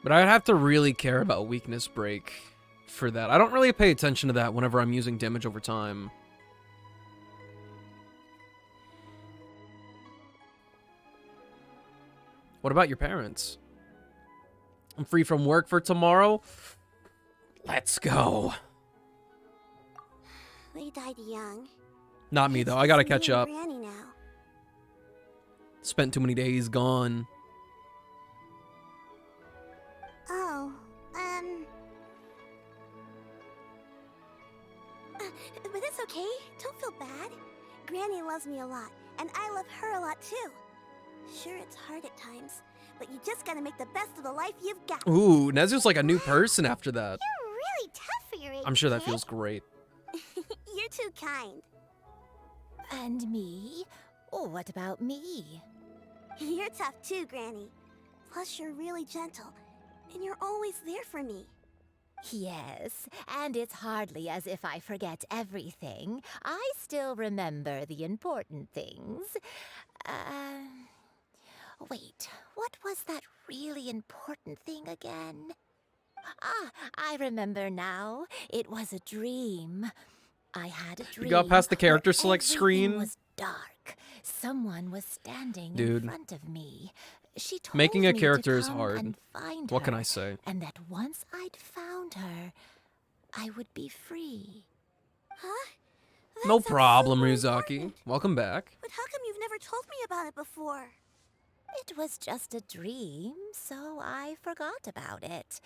But I'd have to really care about weakness break for that. I don't really pay attention to that whenever I'm using damage over time. What about your parents? I'm free from work for tomorrow. Let's go. They died young. Not me, It's though. I gotta just me catch and up. Granny now. Spent too many days gone. Oh, but it's okay. Don't feel bad. Granny loves me a lot, and I love her a lot too. Sure, it's hard at times, but you just gotta make the best of the life you've got. Ooh, Nezu's like a new person after that. You're really tough for your age. I'm sure that kid. feels great. You're too kind. And me? Oh, what about me? You're tough too, Granny. Plus, you're really gentle, and you're always there for me. Yes, and it's hardly as if I forget everything. I still remember the important things. Wait, what was that really important thing again? Ah, I remember now. It was a dream. I had a dream. You got past the character where select everything screen? was dark. Someone was standing Dude. in front of me. She told Making a me character to is come hard. and find What can her, I say? and that once I'd found her, I would be free. Huh? That No sounds problem, super Ryuzaki. important. Welcome back. But how come you've never told me about it before? It was just a dream, so I forgot about it.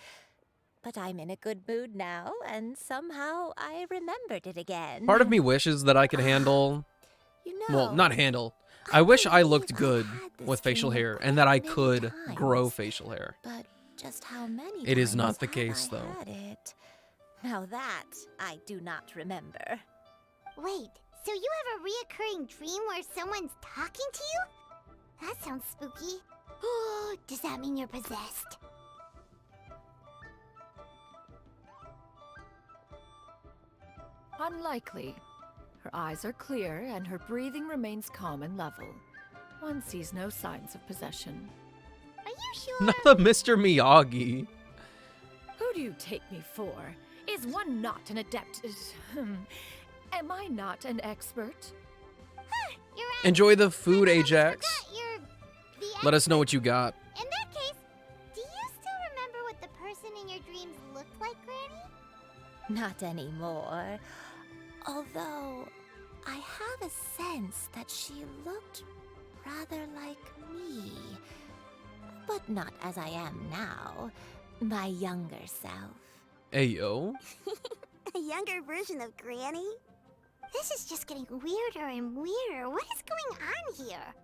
But I'm in a good mood now, and somehow I remembered it again. Part of me wishes that I could handle... You know, Well, not handle. I wish I looked believe good I've had this with facial dream hair a and that I great many could grow times. facial hair. But just how many It is times not the have case, I though. had it? Now that I do not remember. Wait, so you have a reoccurring dream where someone's talking to you? That sounds spooky. Oh, does that mean you're possessed? Unlikely. Her eyes are clear and her breathing remains calm and level. One sees no signs of possession. Are you sure? Not the Mr. Miyagi. Who do you take me for? Is one not an adept? Am I not an expert? You're right. Enjoy the food, I Ajax. forgot you're the Let us know what you got. In that case, do you still remember what the person in your dreams looked like, Granny? Not anymore. Although, I have a sense that she looked rather like me. But not as I am now. My younger self. Ayo. A younger version of Granny? This is just getting weirder and weirder. What is going on here?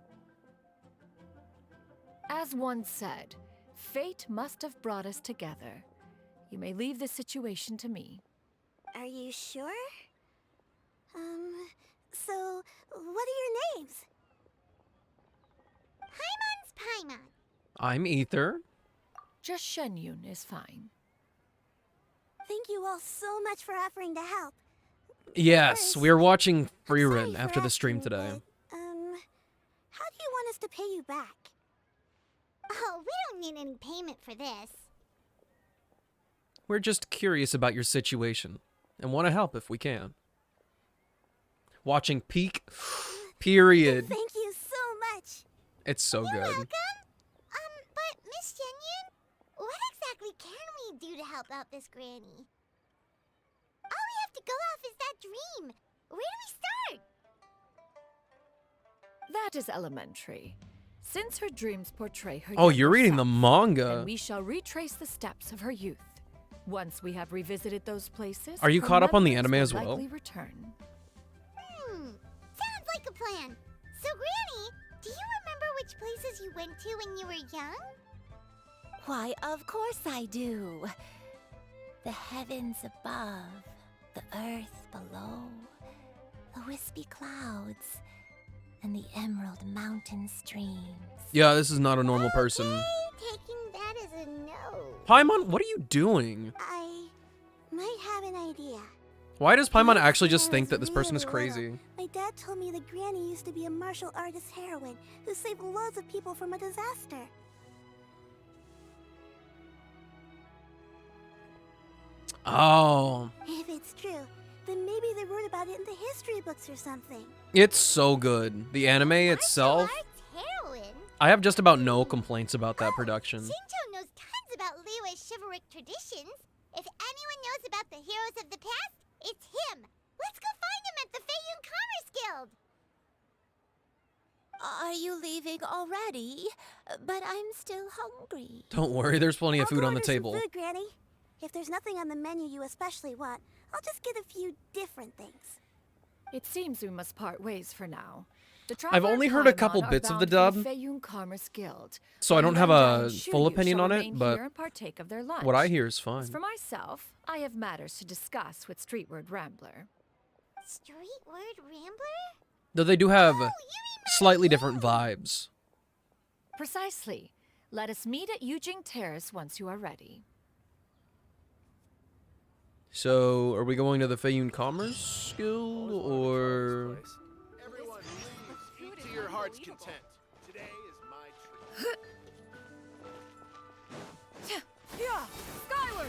As one said, fate must have brought us together. You may leave this situation to me. Are you sure? So, what are your names? Paimon's Paimon. I'm Ether. Just Xianyun is fine. Thank you all so much for offering to help. Yes, First, we're watching I'm Free sorry Run for after the asking, stream today. but, how do you want us to pay you back? Oh, we don't need any payment for this. We're just curious about your situation and want to help if we can. Watching Peak. Period. Thank you so much. It's so good. Welcome. But Miss Xianyun, what exactly can we do to help out this granny? All we have to go off is that dream. Where do we start? That is elementary. Since her dreams portray her Oh, younger you're reading the self, manga. then we shall retrace the steps of her youth. Once we have revisited those places, Are you her caught up on the memories anime will as well? likely return. Sounds like a plan. So, Granny, do you remember which places you went to when you were young? Why, of course I do. The heavens above, the earth below, the wispy clouds, and the emerald mountain streams. Yeah, this is not a normal person. Taking that as a no. Paimon, what are you doing? I might have an idea. Why does Paimon When actually I just think was that this person is really crazy? little, my dad told me the granny used to be a martial artist heroine who saved loads of people from a disaster. Oh, If it's true, then maybe they wrote about it in the history books or something. it's so good. The anime itself, Heroine? I have just about no complaints about that production. Shinto knows tons about Liyue's chivalric traditions. If anyone knows about the heroes of the past, it's him. Let's go find him at the Feiyun Commerce Guild. Are you leaving already? But I'm still hungry. Don't worry, there's plenty of I'll food go on the order some table. Food, Granny. If there's nothing on the menu you especially want, I'll just get a few different things. It seems we must part ways for now. The I've Traveler only heard a Paimon couple are bits of the bound for dub, Feiyun Commerce Guild. so I don't have Yuan-Dai a and full Xianyun opinion shall on it, remain but here and partake of their lunch. what I hear is As fine. for myself, I have matters to discuss with Streetward Rambler. Streetward Rambler? Though they do have Oh, you mean slightly different vibes. Precisely. Let us meet at Yujing Terrace once you are ready. So, are we going to the Feiyun Commerce Guild, or... Everyone, please eat to your heart's content. Today is my treat. Yeah, skyward!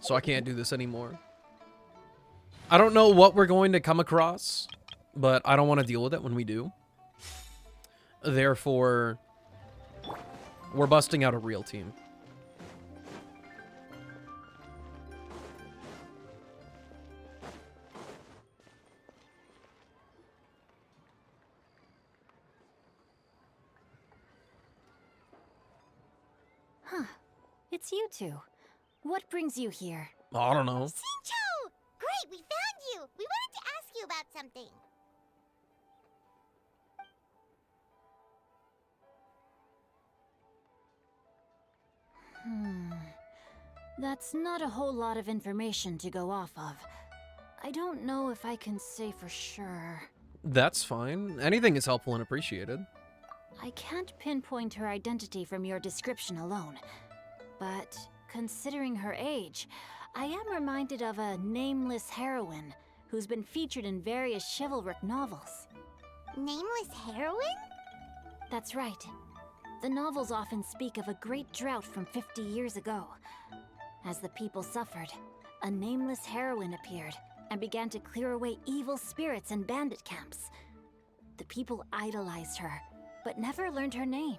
So I can't do this anymore. I don't know what we're going to come across, but I don't want to deal with it when we do. Therefore, we're busting out a real team. It's you two. What brings you here? I don't know. Shincho! Great, we found you! We wanted to ask you about something. That's not a whole lot of information to go off of. I don't know if I can say for sure. That's fine. Anything is helpful and appreciated. I can't pinpoint her identity from your description alone. But considering her age, I am reminded of a nameless heroine who's been featured in various chivalric novels. Nameless heroine? That's right. The novels often speak of a great drought from 50 years ago. As the people suffered, a nameless heroine appeared and began to clear away evil spirits and bandit camps. The people idolized her, but never learned her name.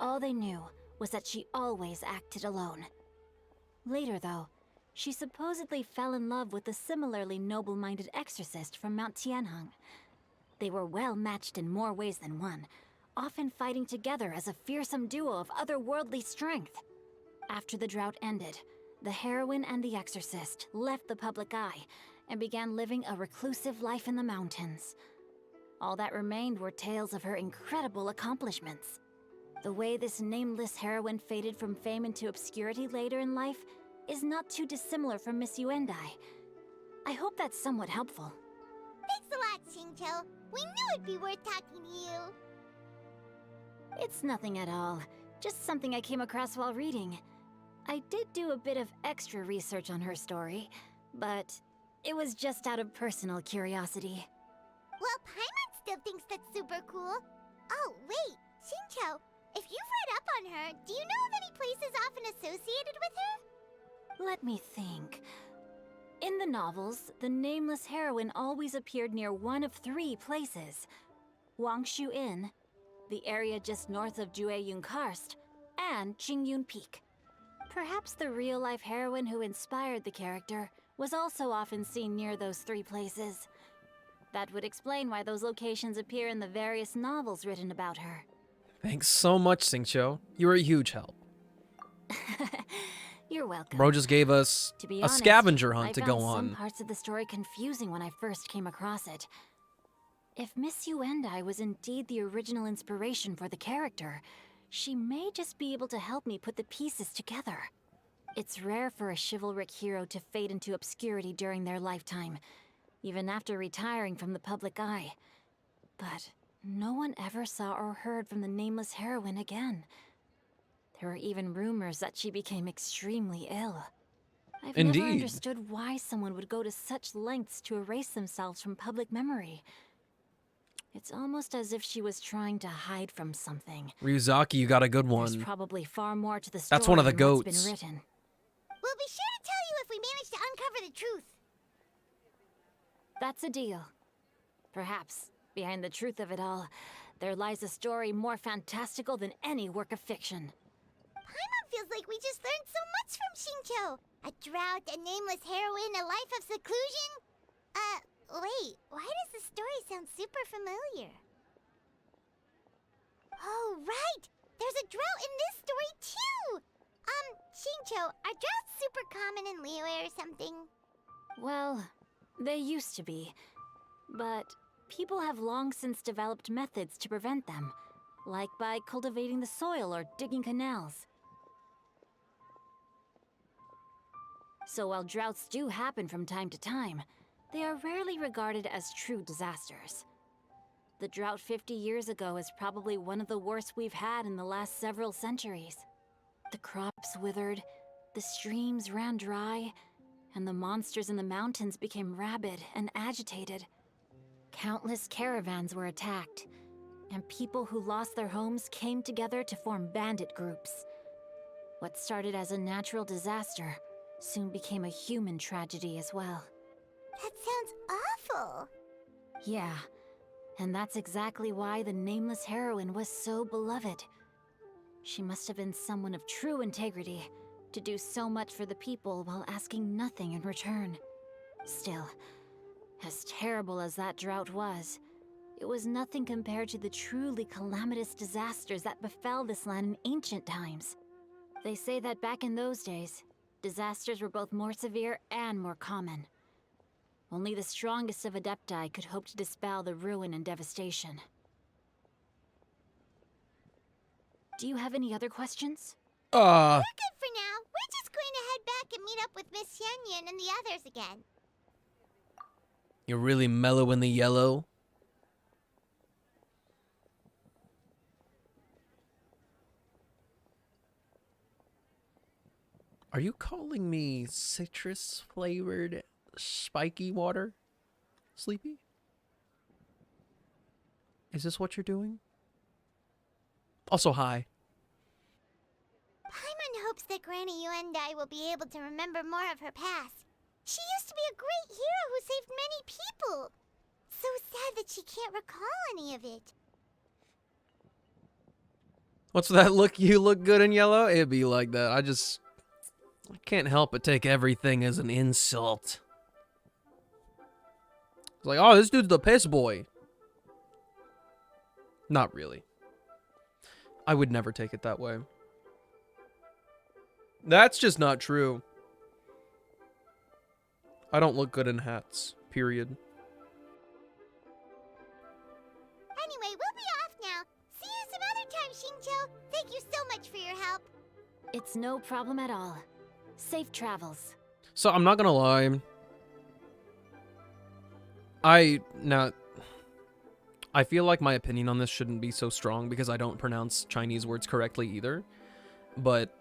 All they knew was that she always acted alone. Later, though, she supposedly fell in love with a similarly noble-minded exorcist from Mount Tianheng. They were well matched in more ways than one, often fighting together as a fearsome duo of otherworldly strength. After the drought ended, the heroine and the exorcist left the public eye and began living a reclusive life in the mountains. All that remained were tales of her incredible accomplishments. The way this nameless heroine faded from fame into obscurity later in life is not too dissimilar from Miss Yuendai. I hope that's somewhat helpful. Thanks a lot, Shincho. We knew it'd be worth talking to you. It's nothing at all. Just something I came across while reading. I did do a bit of extra research on her story, but it was just out of personal curiosity. Well, Paimon still thinks that's super cool. Oh, wait, Shincho, if you've read up on her, do you know of any places often associated with her? Let me think. In the novels, the nameless heroine always appeared near one of 3 places. Wangshu Inn, the area just north of Jueyun Karst, and Qingyun Peak. Perhaps the real-life heroine who inspired the character was also often seen near those 3 places. That would explain why those locations appear in the various novels written about her. Thanks so much, Xingqiu. You were a huge help. You're welcome. Bro just gave us To be a honest, scavenger hunt I to found go some on. parts of the story confusing when I first came across it. If Miss Yuendai was indeed the original inspiration for the character, she may just be able to help me put the pieces together. It's rare for a chivalric hero to fade into obscurity during their lifetime, even after retiring from the public eye. But no one ever saw or heard from the nameless heroine again. There were even rumors that she became extremely ill. I've Indeed. never understood why someone would go to such lengths to erase themselves from public memory. It's almost as if she was trying to hide from something. Ryuzaki, you got a good There's one. probably far more to the story That's one of the than what's goats. been written. We'll be sure to tell you if we manage to uncover the truth. That's a deal. Perhaps, behind the truth of it all, there lies a story more fantastical than any work of fiction. Paimon feels like we just learned so much from Shincho. A drought, a nameless heroine, a life of seclusion. Wait, why does the story sound super familiar? Oh, right! There's a drought in this story, too! Shincho, are droughts super common in Liyue or something? Well, they used to be. But people have long since developed methods to prevent them, like by cultivating the soil or digging canals. So while droughts do happen from time to time, they are rarely regarded as true disasters. The drought 50 years ago is probably one of the worst we've had in the last several centuries. The crops withered, the streams ran dry, and the monsters in the mountains became rabid and agitated. Countless caravans were attacked, and people who lost their homes came together to form bandit groups. What started as a natural disaster soon became a human tragedy as well. That sounds awful. Yeah, and that's exactly why the nameless heroine was so beloved. She must have been someone of true integrity, to do so much for the people while asking nothing in return. Still, as terrible as that drought was, it was nothing compared to the truly calamitous disasters that befell this land in ancient times. They say that back in those days, disasters were both more severe and more common. Only the strongest of Adepti could hope to dispel the ruin and devastation. Do you have any other questions? We're good for now. We're just going to head back and meet up with Miss Xianyun and the others again. You're really mellow in the yellow. Are you calling me citrus flavored spiky water, Sleepy? Is this what you're doing? Also, hi. Paimon hopes that Granny Yuendai will be able to remember more of her past. She used to be a great hero who saved many people. So sad that she can't recall any of it. What's that look? You look good in yellow? It'd be like that. I can't help but take everything as an insult. It's like, oh, this dude's the piss boy. Not really. I would never take it that way. That's just not true. I don't look good in hats, period. Anyway, we'll be off now. See you some other time, Xingqiu. Thank you so much for your help. It's no problem at all. Safe travels. So I'm not gonna lie. I feel like my opinion on this shouldn't be so strong because I don't pronounce Chinese words correctly either. But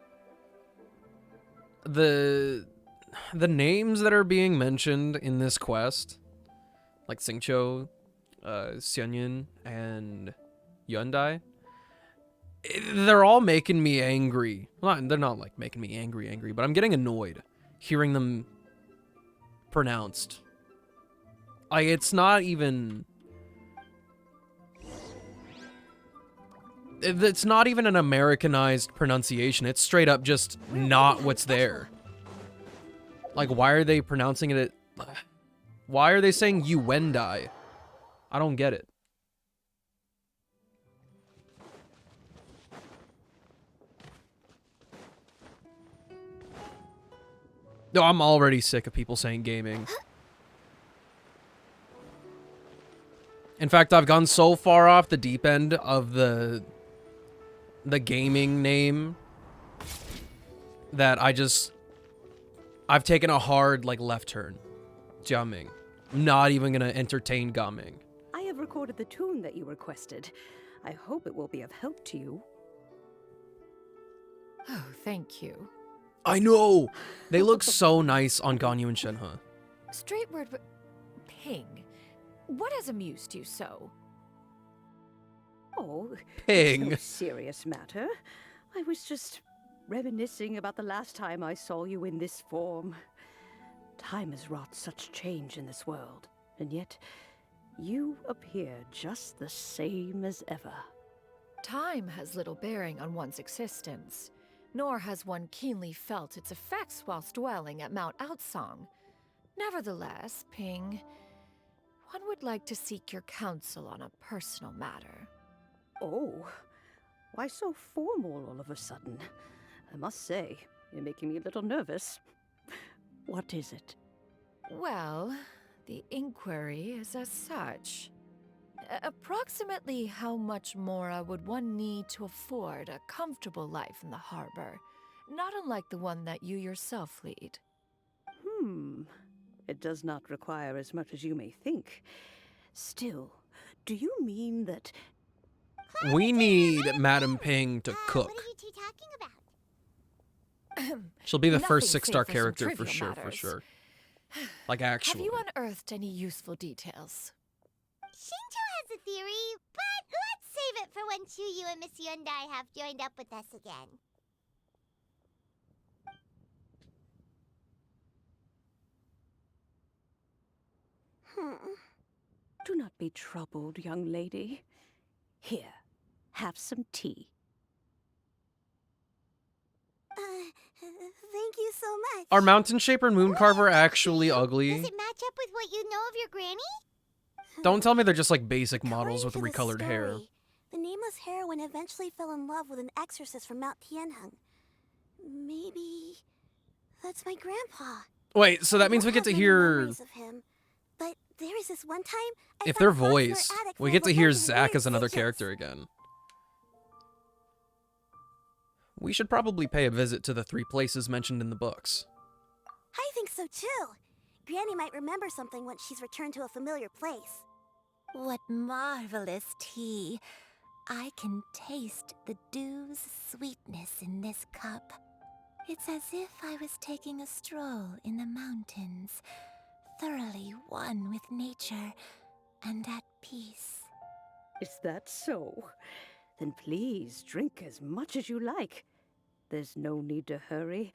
the names that are being mentioned in this quest, like Xingqiu, Xianyun, and Yuendai, they're all making me angry. Well, they're not like making me angry, but I'm getting annoyed hearing them pronounced. It's not even... It's not even an Americanized pronunciation. It's straight up just not what's there. Like, why are they pronouncing it? Why are they saying Yuendai? I don't get it. No, I'm already sick of people saying gaming. In fact, I've gone so far off the deep end of the gaming name that I've taken a hard, like, left turn. Jiaming. I'm not even gonna entertain gaming. I have recorded the tune that you requested. I hope it will be of help to you. Oh, thank you. I know! They look so nice on Ganyu and Shenhe. Straight word, but Ping, what has amused you so? Oh, Ping. it's no serious matter. I was just reminiscing about the last time I saw you in this form. Time has wrought such change in this world, and yet you appear just the same as ever. Time has little bearing on one's existence, nor has one keenly felt its effects whilst dwelling at Mount Outsong. Nevertheless, Ping, one would like to seek your counsel on a personal matter. Oh, why so formal all of a sudden? I must say, You're making me a little nervous. What is it? Well, the inquiry is as such. Approximately how much more would one need to afford a comfortable life in the harbor, not unlike the one that you yourself lead? It does not require as much as you may think. Still, do you mean that... We need Madam Ping to cook. What are you two talking about? She'll be the first Nothing 6-star save for some character for trivial sure, for matters. sure. Like, actually. Have you unearthed any useful details? Shinjo has a theory, but let's save it for when Chuyu and Miss Yundai have joined up with us again. Do not be troubled, young lady. Here, have some tea. Thank you so much. Are Mountain Shaper and Mooncarver actually ugly? Does it match up with what you know of your granny? Don't tell me they're just like basic models with According to recolored the hair. story, the nameless heroine eventually fell in love with an exorcist from Mount Tianheng. Maybe that's my grandpa. Wait, so that means we get to hear... Of him, but there is this one time If their voice, we get to hear Zack as another character again. We should probably pay a visit to the 3 places mentioned in the books. I think so too. Granny might remember something once she's returned to a familiar place. What marvelous tea. I can taste the dew's sweetness in this cup. It's as if I was taking a stroll in the mountains, thoroughly one with nature and at peace. Is that so? Then please drink as much as you like. There's no need to hurry.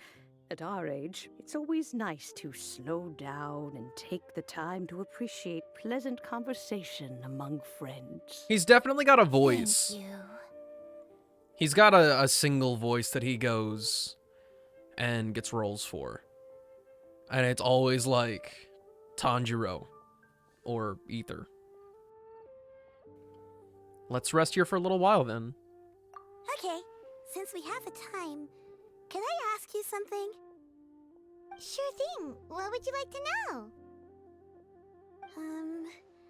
At our age, it's always nice to slow down and take the time to appreciate pleasant conversation among friends. He's definitely got a voice. Thank you. He's got a single voice that he goes and gets roles for. And it's always like Tanjiro or Ether. Let's rest here for a little while then. Okay, since we have the time, can I ask you something? Sure thing. What would you like to know?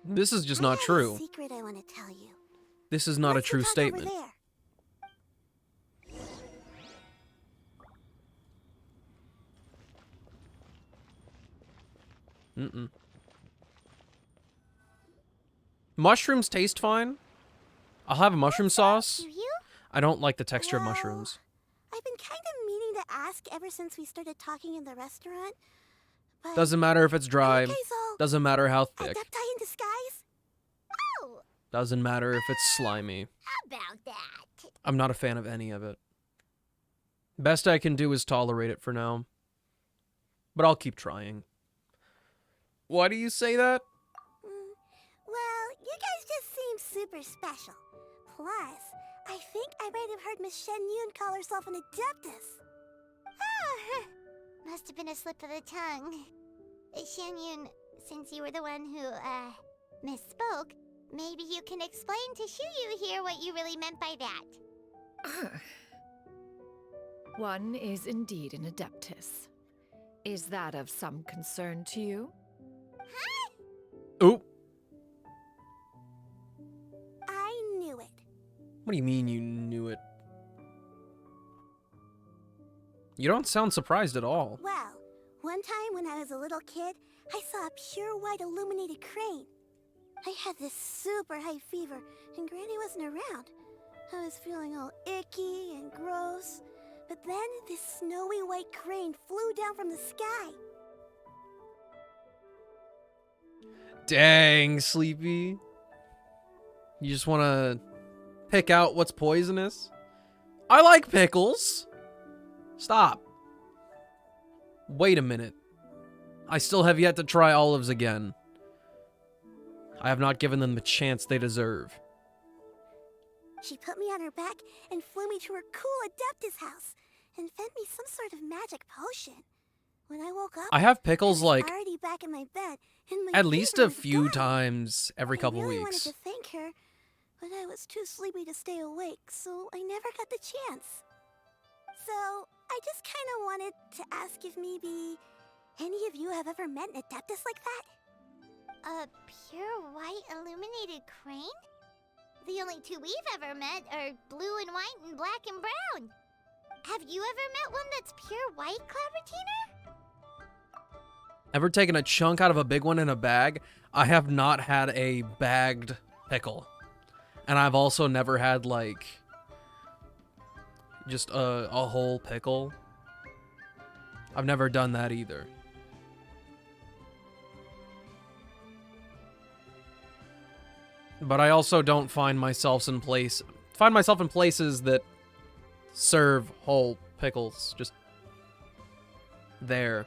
This is just I not have true. A secret I want to tell you. This is not Let's a true go talk statement. Over there. Mushrooms taste fine. I'll have a mushroom sauce. Do you? I don't like the texture of Well, mushrooms. I've been kind of meaning to ask ever since we started talking in the restaurant. But Doesn't matter if it's dry. are you guys all Doesn't matter how thick. adepti in disguise? Oh, Doesn't matter if it's slimy. how about that? I'm not a fan of any of it. Best I can do is tolerate it for now. But I'll keep trying. Why do you say that? Well, you guys just seem super special. Plus, I think I might have heard Miss Xianyun call herself an adeptus. Oh, must have been a slip of the tongue. Xianyun, since you were the one who, misspoke, maybe you can explain to Shuyu here what you really meant by that. One is indeed an adeptus. Is that of some concern to you? Oop. I knew it. What do you mean you knew it? You don't sound surprised at all. Well, one time when I was a little kid, I saw a pure white illuminated crane. I had this super high fever, and Granny wasn't around. I was feeling all icky and gross. But then this snowy white crane flew down from the sky. Dang, Sleepy. You just want to pick out what's poisonous? I like pickles. Stop. Wait a minute. I still have yet to try olives again. I have not given them the chance they deserve. She put me on her back and flew me to her cool Adeptus house and fed me some sort of magic potion. When I woke up, I have pickles I was like already back in my bed, and my at least fever a was few gone. times every couple I really weeks. wanted to thank her, but I was too sleepy to stay awake, so I never got the chance. So, I just kind of wanted to ask if maybe any of you have ever met an Adeptus like that? A pure white illuminated crane? The only two we've ever met are blue and white and black and brown. Have you ever met one that's pure white, Cloud Retainer? Ever taken a chunk out of a big one in a bag? I have not had a bagged pickle. And I've also never had, like, just a whole pickle. I've never done that either. But I also don't find myself in places that serve whole pickles just there.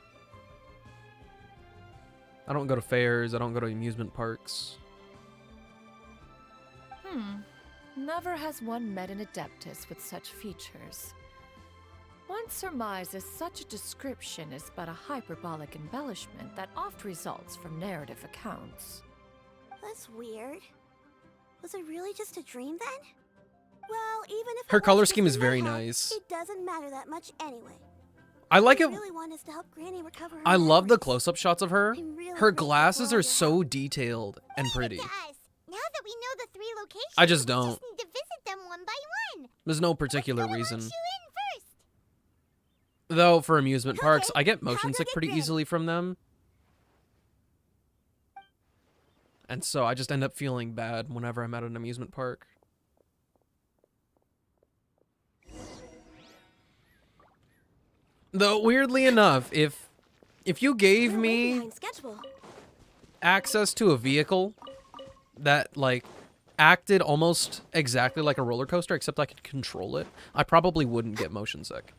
I don't go to fairs, I don't go to amusement parks. Never has one met an Adeptus with such features. One surmises such a description is but a hyperbolic embellishment that oft results from narrative accounts. That's weird. Was it really just a dream then? Well, even if Her it color was scheme just is in my very head, nice. It doesn't matter that much anyway. I like it. What I really want is to help Granny recover her I love the memories. close-up shots of her. I'm really Her grateful glasses for all are your so help. detailed and pretty. To us. Now that we know the 3 locations, I just we don't. just need to visit them one by one. There's no particular Let's reason. launch you in first. Though, for amusement parks, Okay, I get I'll motion go sick get pretty ready. easily from them. And so I just end up feeling bad whenever I'm at an amusement park. Though, weirdly enough, if you gave We're way me behind schedule. access to a vehicle that, like, acted almost exactly like a roller coaster, except I could control it, I probably wouldn't get motion sick.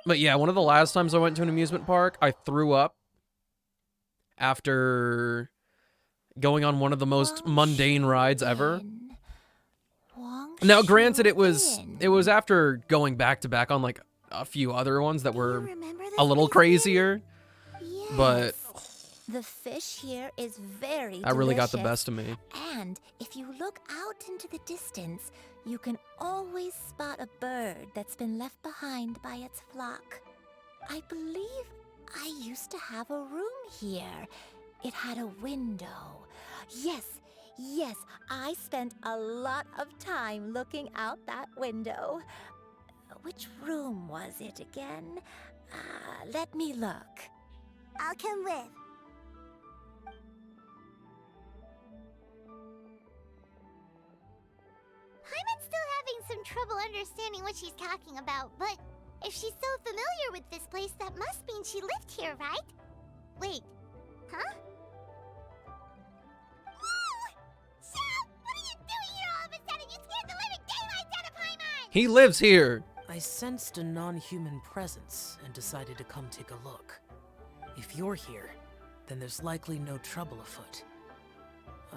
But yeah, one of the last times I went to an amusement park, I threw up after going on one of the most mundane rides ever. Now, granted, it was after going back to back on, like, a few other ones that were Remember this a little place, crazier, but The fish here is very that really got the delicious. best of me. And if you look out into the distance, you can always spot a bird that's been left behind by its flock. I believe I used to have a room here. It had a window. Yes, I spent a lot of time looking out that window. Which room was it again? Let me look. I'll come with. Paimon's still having some trouble understanding what she's talking about, but if she's so familiar with this place, that must mean she lived here, right? Wait, huh? Whoa! Shell, what are you doing here all of a sudden? You scared the living daylights out of Paimon! He lives here. I sensed a non-human presence and decided to come take a look. If you're here, then there's likely no trouble afoot.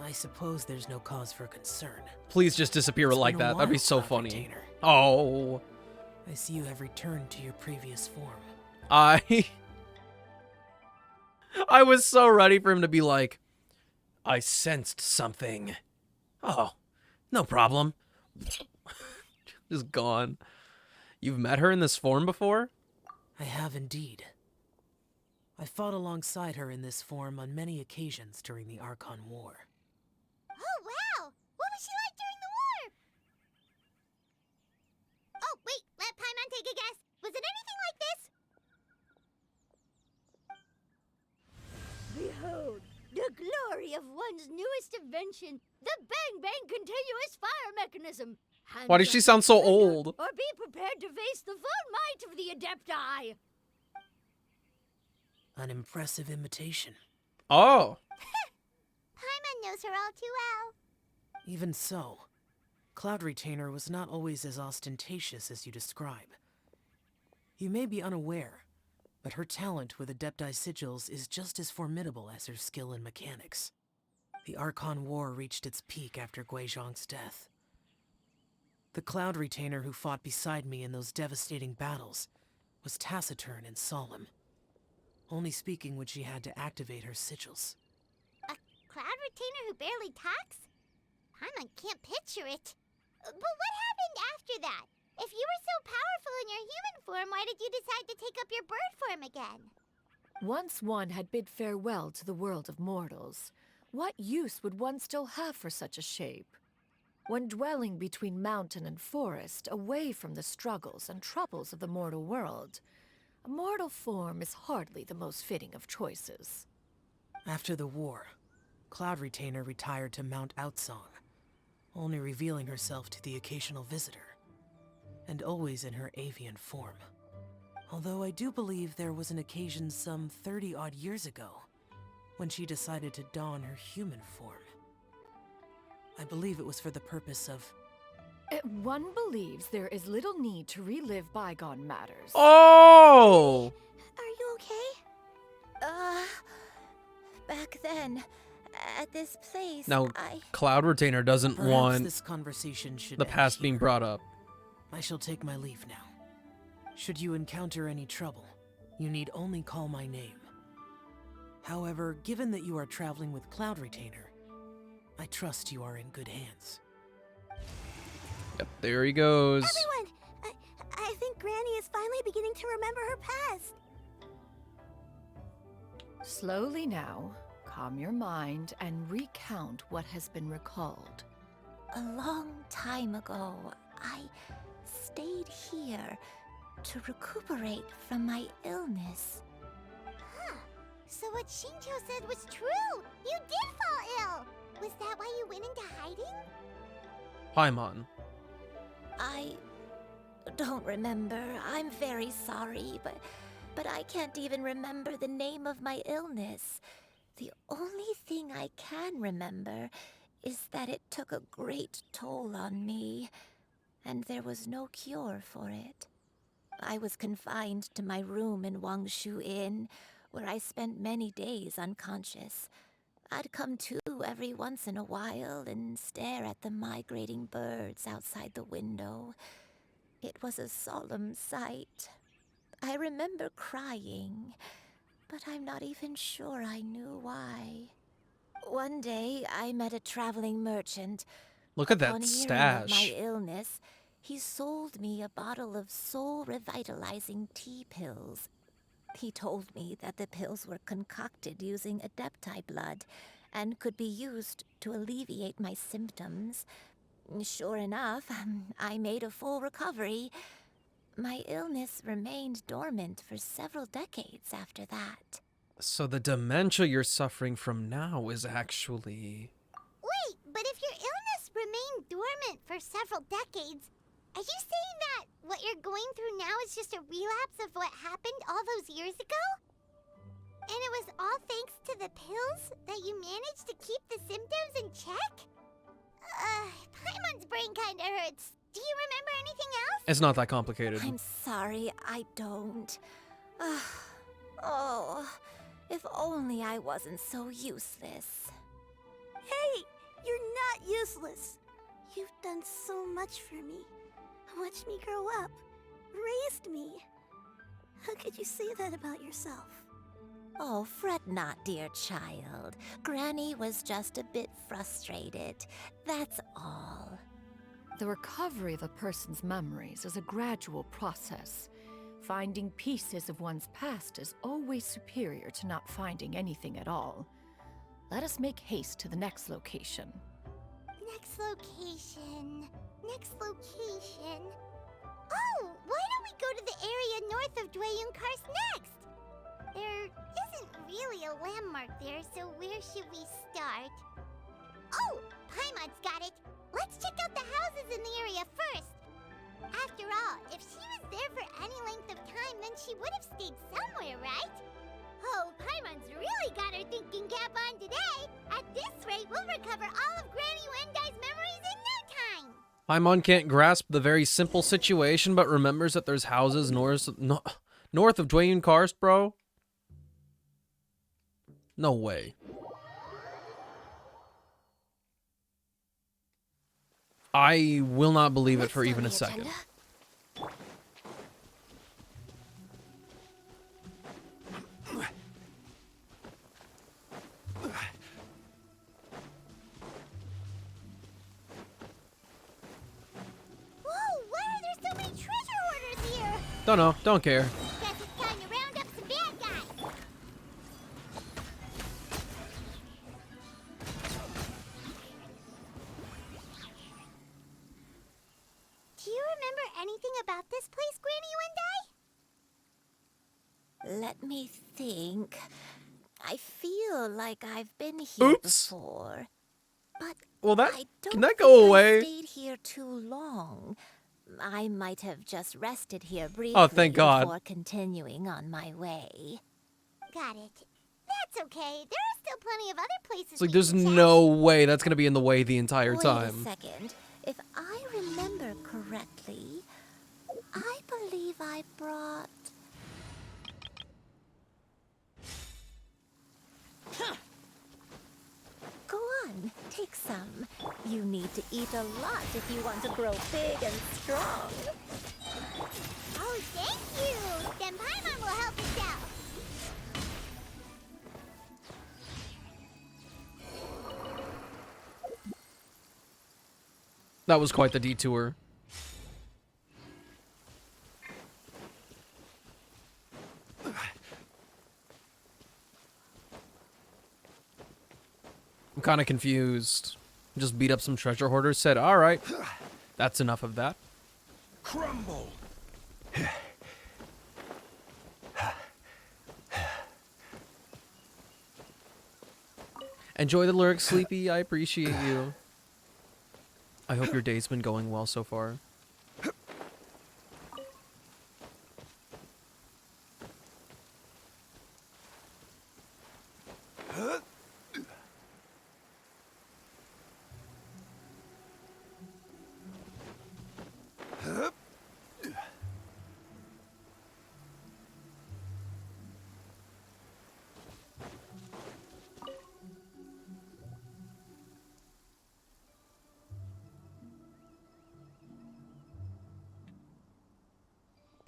I suppose there's no cause for concern. Please just disappear It's like been a that. That'd be while, so Cloud funny. Retainer. Oh. I see you have returned to your previous form. I was so ready for him to be like, I sensed something. Oh, no problem. Just gone. You've met her in this form before? I have indeed. I fought alongside her in this form on many occasions during the Archon War. Oh, wow! What was she like during the war? Oh, wait, let Paimon take a guess. Was it anything like this? Behold, the glory of one's newest invention, the Bang Bang Continuous Fire Mechanism. Why does she sound so old? Or be prepared to face the full might of the Adepti. An impressive imitation. Oh. Paimon knows her all too well. Even so, Cloud Retainer was not always as ostentatious as you describe. You may be unaware, but her talent with Adepti sigils is just as formidable as her skill in mechanics. The Archon War reached its peak after Guizhong's death. The Cloud Retainer who fought beside me in those devastating battles was taciturn and solemn, only speaking when she had to activate her sigils. A Cloud Retainer who barely talks? Paimon can't picture it. But what happened after that? If you were so powerful in your human form, why did you decide to take up your bird form again? Once one had bid farewell to the world of mortals, what use would one still have for such a shape? When dwelling between mountain and forest, away from the struggles and troubles of the mortal world, a mortal form is hardly the most fitting of choices. After the war, Cloud Retainer retired to Mount Outsong, only revealing herself to the occasional visitor, and always in her avian form. Although I do believe there was an occasion some 30-odd years ago, when she decided to don her human form. I believe it was for the purpose of... One believes there is little need to relive bygone matters. Oh! Are you okay? Back then, at this place, Now, Cloud Retainer doesn't Perhaps want this conversation should the end past here. being brought up. I shall take my leave now. Should you encounter any trouble, you need only call my name. However, given that you are traveling with Cloud Retainer, I trust you are in good hands. Yep, there he goes. Everyone! I think Granny is finally beginning to remember her past. Slowly now, calm your mind and recount what has been recalled. A long time ago, I stayed here to recuperate from my illness. Huh. So what Shinjo said was true! You did fall ill! Was that why you went into hiding? Paimon. I don't remember. I'm very sorry, but I can't even remember the name of my illness. The only thing I can remember is that it took a great toll on me, and there was no cure for it. I was confined to my room in Wangshu Inn, where I spent many days unconscious. I'd come to every once in a while and stare at the migrating birds outside the window. It was a solemn sight. I remember crying, but I'm not even sure I knew why. One day, I met a traveling merchant. Look at that Upon hearing of my stash. illness, he sold me a bottle of soul-revitalizing tea pills. He told me that the pills were concocted using Adepti blood and could be used to alleviate my symptoms. Sure enough, I made a full recovery. My illness remained dormant for several decades after that. So the dementia you're suffering from now is actually... Wait, but if your illness remained dormant for several decades, are you saying that what you're going through now is just a relapse of what happened all those years ago? And it was all thanks to the pills that you managed to keep the symptoms in check? Paimon's brain kinda hurts. Do you remember anything else? It's not that complicated. I'm sorry, I don't. Oh, if only I wasn't so useless. Hey, you're not useless. You've done so much for me. Watched me grow up. Raised me. How could you say that about yourself? Oh, fret not, dear child. Granny was just a bit frustrated. That's all. The recovery of a person's memories is a gradual process. Finding pieces of one's past is always superior to not finding anything at all. Let us make haste to the next location. Next location. Next location. Oh, why don't we go to the area north of Dwayun Karst next? There isn't really a landmark there, so where should we start? Oh, Paimon's got it. Let's check out the houses in the area first. After all, if she was there for any length of time, then she would have stayed somewhere, right? Oh, Paimon's really got her thinking cap on today. At this rate, we'll recover all of Granny Wendai's memories in no time. Paimon can't grasp the very simple situation, but remembers that there's houses north of Dwayun Karst, bro. No way. I will not believe it for even a second. Don't know. Don't care. Guess it's time to round up some bad guys. Do you remember anything about this place, Granny One Day? Let me think. I feel like I've been here Oops. before. But Well, that I don't can that think go I away? stayed here too long. I might have just rested here briefly Oh, thank God. before continuing on my way. Got it. That's okay. There are still plenty of other places. It's like we there's can chat. no way that's gonna be in the way the entire Wait time. a second. If I remember correctly, I believe I brought... Go on, take some. You need to eat a lot if you want to grow big and strong. Oh, thank you. Then Paimon will help us out. That was quite the detour. I'm kind of confused. Just beat up some treasure hoarders, said, all right, that's enough of that. Crumble. Enjoy the lyrics, Sleepy. I appreciate you. I hope your day's been going well so far.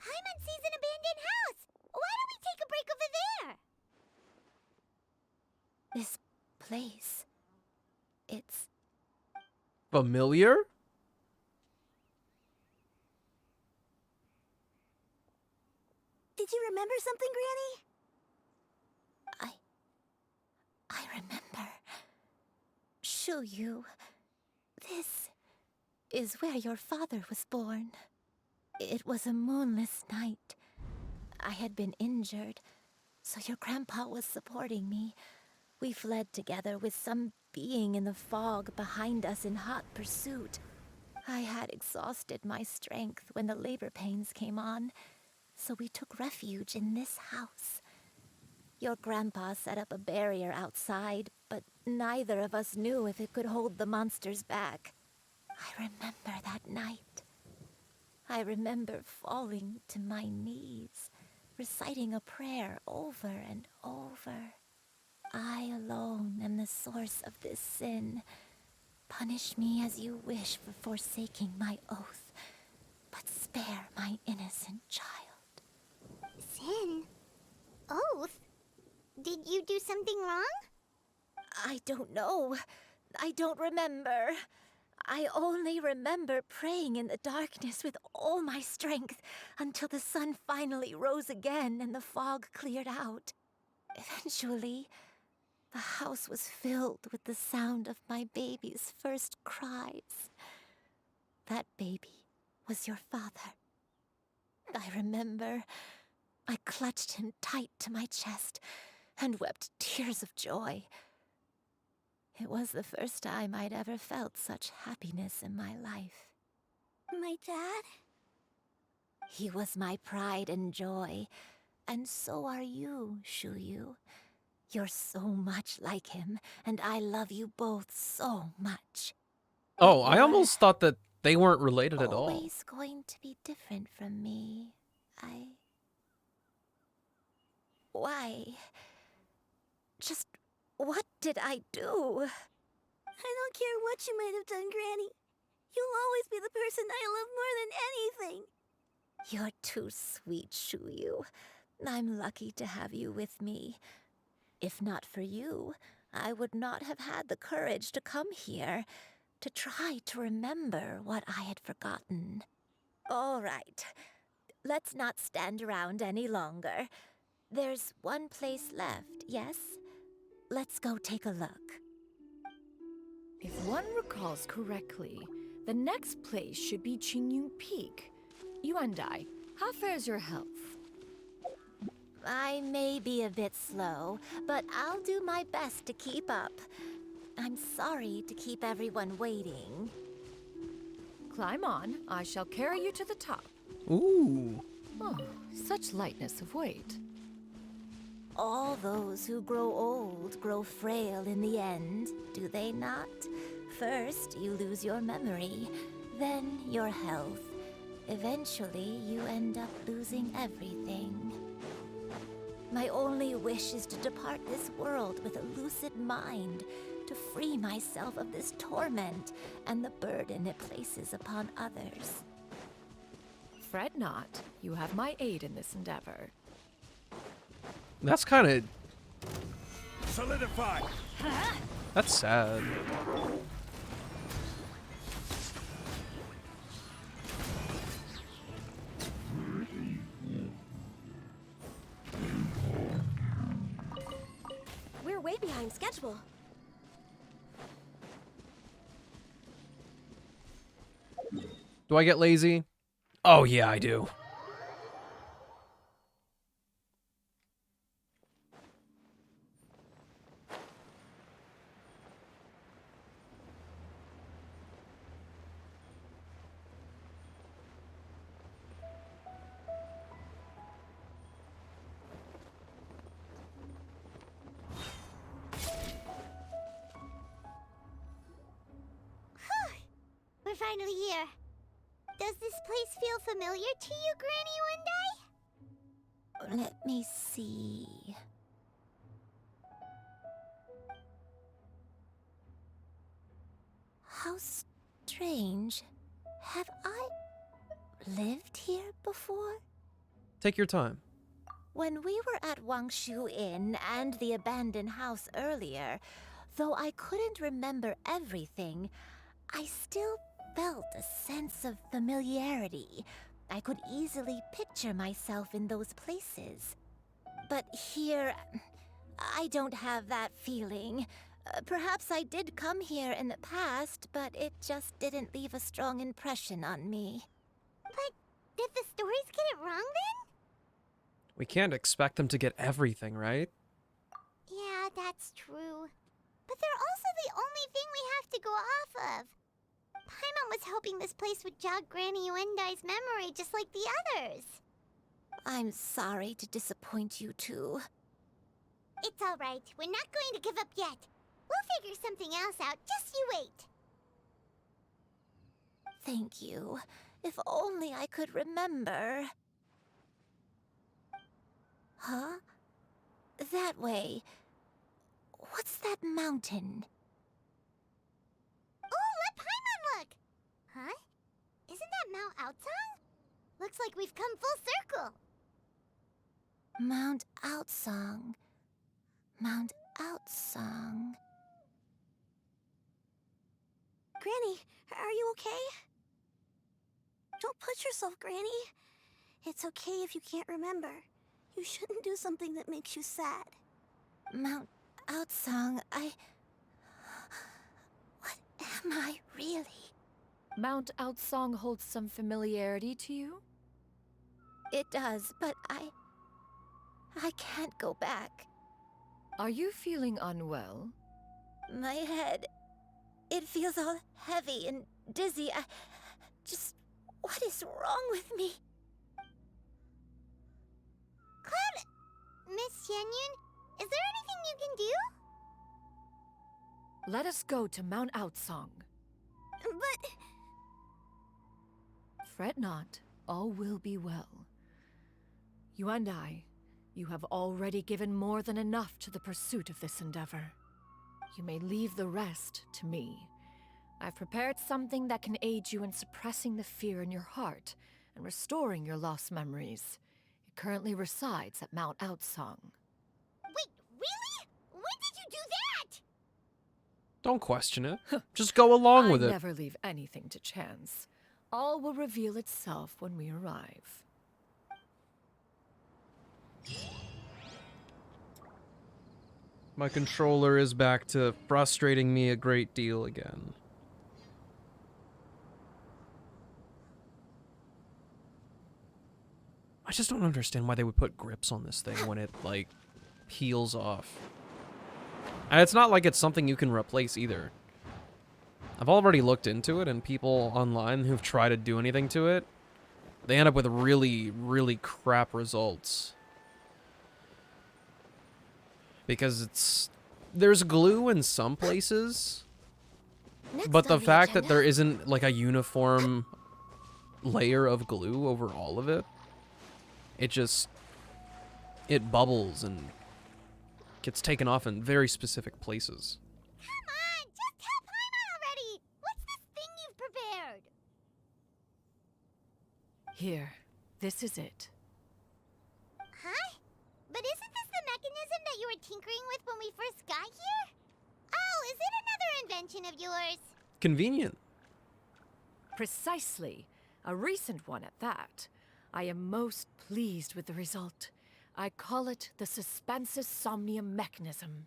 Paimon sees an abandoned house. Why don't we take a break over there? This place... It's... Familiar? Did you remember something, Granny? I remember. Shuyu. This is where your father was born. It was a moonless night. I had been injured, so your grandpa was supporting me. We fled together with some being in the fog behind us in hot pursuit. I had exhausted my strength when the labor pains came on, so we took refuge in this house. Your grandpa set up a barrier outside, but neither of us knew if it could hold the monsters back. I remember that night. I remember falling to my knees, reciting a prayer over and over. I alone am the source of this sin. Punish me as you wish for forsaking my oath, but spare my innocent child. Sin? Oath? Did you do something wrong? I don't know. I don't remember. I only remember praying in the darkness with all my strength until the sun finally rose again and the fog cleared out. Eventually, the house was filled with the sound of my baby's first cries. That baby was your father. I remember I clutched him tight to my chest and wept tears of joy. It was the first time I'd ever felt such happiness in my life. My dad? He was my pride and joy, and so are you, Shuyu. You're so much like him, and I love you both so much. Oh, I almost thought that they weren't related at all. Always going to be different from me. Why? Just what did I do? I don't care what you might have done, Granny. You'll always be the person I love more than anything. You're too sweet, Shuyu. I'm lucky to have you with me. If not for you, I would not have had the courage to come here, to try to remember what I had forgotten. All right. let's not stand around any longer. There's one place left, yes? Let's go take a look. If one recalls correctly, the next place should be Xianyun Peak. Yuandai, how fares your health? I may be a bit slow, but I'll do my best to keep up. I'm sorry to keep everyone waiting. Climb on. I shall carry you to the top. Ooh. Oh, such lightness of weight. All those who grow old grow frail in the end, do they not? First, you lose your memory, then your health. Eventually, you end up losing everything. My only wish is to depart this world with a lucid mind, to free myself of this torment and the burden it places upon others. Fret not. You have my aid in this endeavor. That's kind of... Solidify! That's sad. We're way behind schedule. Do I get lazy? Oh yeah, I do. We're finally here. Does this place feel familiar to you, Granny One Day? Let me see. How strange. Have I lived here before? Take your time. When we were at Wangshu Inn and the abandoned house earlier, though I couldn't remember everything, I still felt a sense of familiarity. I could easily picture myself in those places. But here, I don't have that feeling. Perhaps I did come here in the past, but it just didn't leave a strong impression on me. But did the stories get it wrong then? We can't expect them to get everything, right? Yeah, that's true. But they're also the only thing we have to go off of. Paimon was hoping this place would jog Granny Uendai's memory just like the others. I'm sorry to disappoint you too. It's alright. We're not going to give up yet. We'll figure something else out. Just you wait. Thank you. If only I could remember. Huh? That way. What's that mountain? Oh, let Paimon look! Huh? Isn't that Mount Outsong? Looks like we've come full circle. Mount Outsong. Mount Outsong. Granny, are you okay? Don't push yourself, Granny. It's okay if you can't remember. You shouldn't do something that makes you sad. Mount Outsong, What am I really? Mount Outsong holds some familiarity to you? It does, but I can't go back. Are you feeling unwell? My head, it feels all heavy and dizzy. What is wrong with me? Cloud... Miss Xianyun, is there anything you can do? Let us go to Mount Outsong. But... Fret not, all will be well. You and I, you have already given more than enough to the pursuit of this endeavor. You may leave the rest to me. I've prepared something that can aid you in suppressing the fear in your heart and restoring your lost memories. It currently resides at Mount Outsong. Wait, really? When did you do that? Don't question it. Just go along with I it. never leave anything to chance. All will reveal itself when we arrive. My controller is back to frustrating me a great deal again. I just don't understand why they would put grips on this thing when it, like, peels off. And it's not like it's something you can replace either. I've already looked into it, and people online who've tried to do anything to it, they end up with really, really crap results. Because there's glue in some places, but the fact that there isn't like a uniform layer of glue over all of it, it bubbles and gets taken off in very specific places. Come on, just tell Paimon already! What's this thing you've prepared? Here, this is it. Huh? But isn't this the mechanism that you were tinkering with when we first got here? Oh, is it another invention of yours? Convenient. Precisely. A recent one at that. I am most pleased with the result. I call it the Suspensus Somnium mechanism.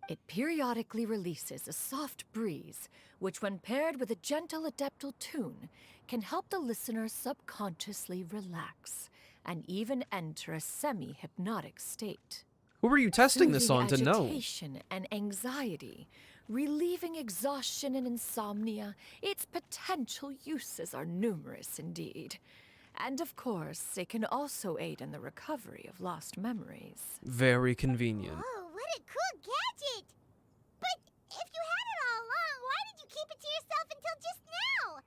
It periodically releases a soft breeze, which when paired with a gentle adeptal tune, can help the listener subconsciously relax and even enter a semi-hypnotic state. Who were you testing this on to know? Agitation and anxiety, relieving exhaustion and insomnia, its potential uses are numerous indeed. And of course, it can also aid in the recovery of lost memories. Very convenient. Oh, what a cool gadget! But if you had it all along, why did you keep it to yourself until just now?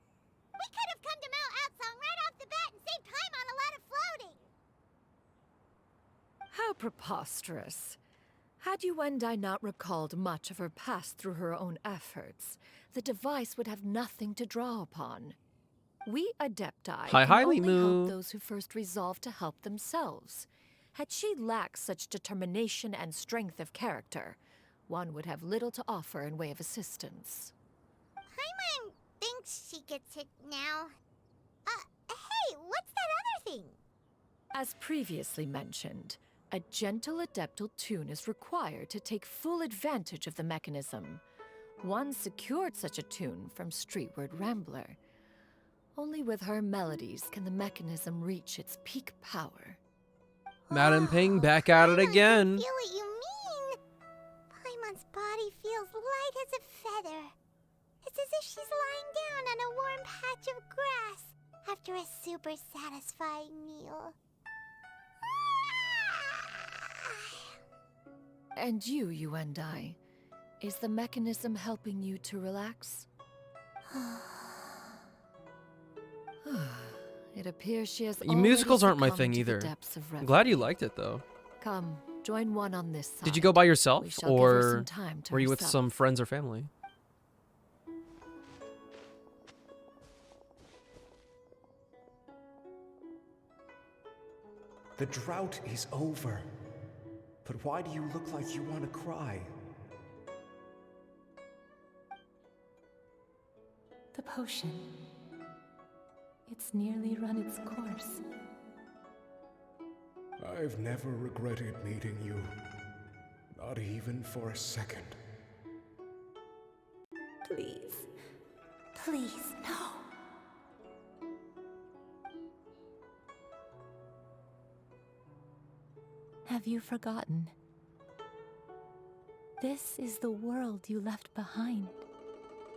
We could have come to Mount Outsong right off the bat and saved time on a lot of floating. How preposterous. Had Yuendai not recalled much of her past through her own efforts, the device would have nothing to draw upon. We Adepti can only help those who first resolve to help themselves. Had she lacked such determination and strength of character, one would have little to offer in way of assistance. Paimon thinks she gets it now. Hey, what's that other thing? As previously mentioned, a gentle adeptal tune is required to take full advantage of the mechanism. One secured such a tune from Streetward Rambler. Only with her melodies can the mechanism reach its peak power. Madam Ping back at it again. I feel what you mean. Paimon's body feels light as a feather. It's as if she's lying down on a warm patch of grass after a super satisfying meal. And you, Yuendai, is the mechanism helping you to relax? It appears she has Musicals aren't my succumbed thing to the either. depths of I'm glad you liked it though. Come, join one on this side. Did you go by We yourself, shall give her or some time to were you with herself. some friends or family? The drought is over. But why do you look like you want to cry? The potion. It's nearly run its course. I've never regretted meeting you. Not even for a second. Please. Please, no. Have you forgotten? This is the world you left behind.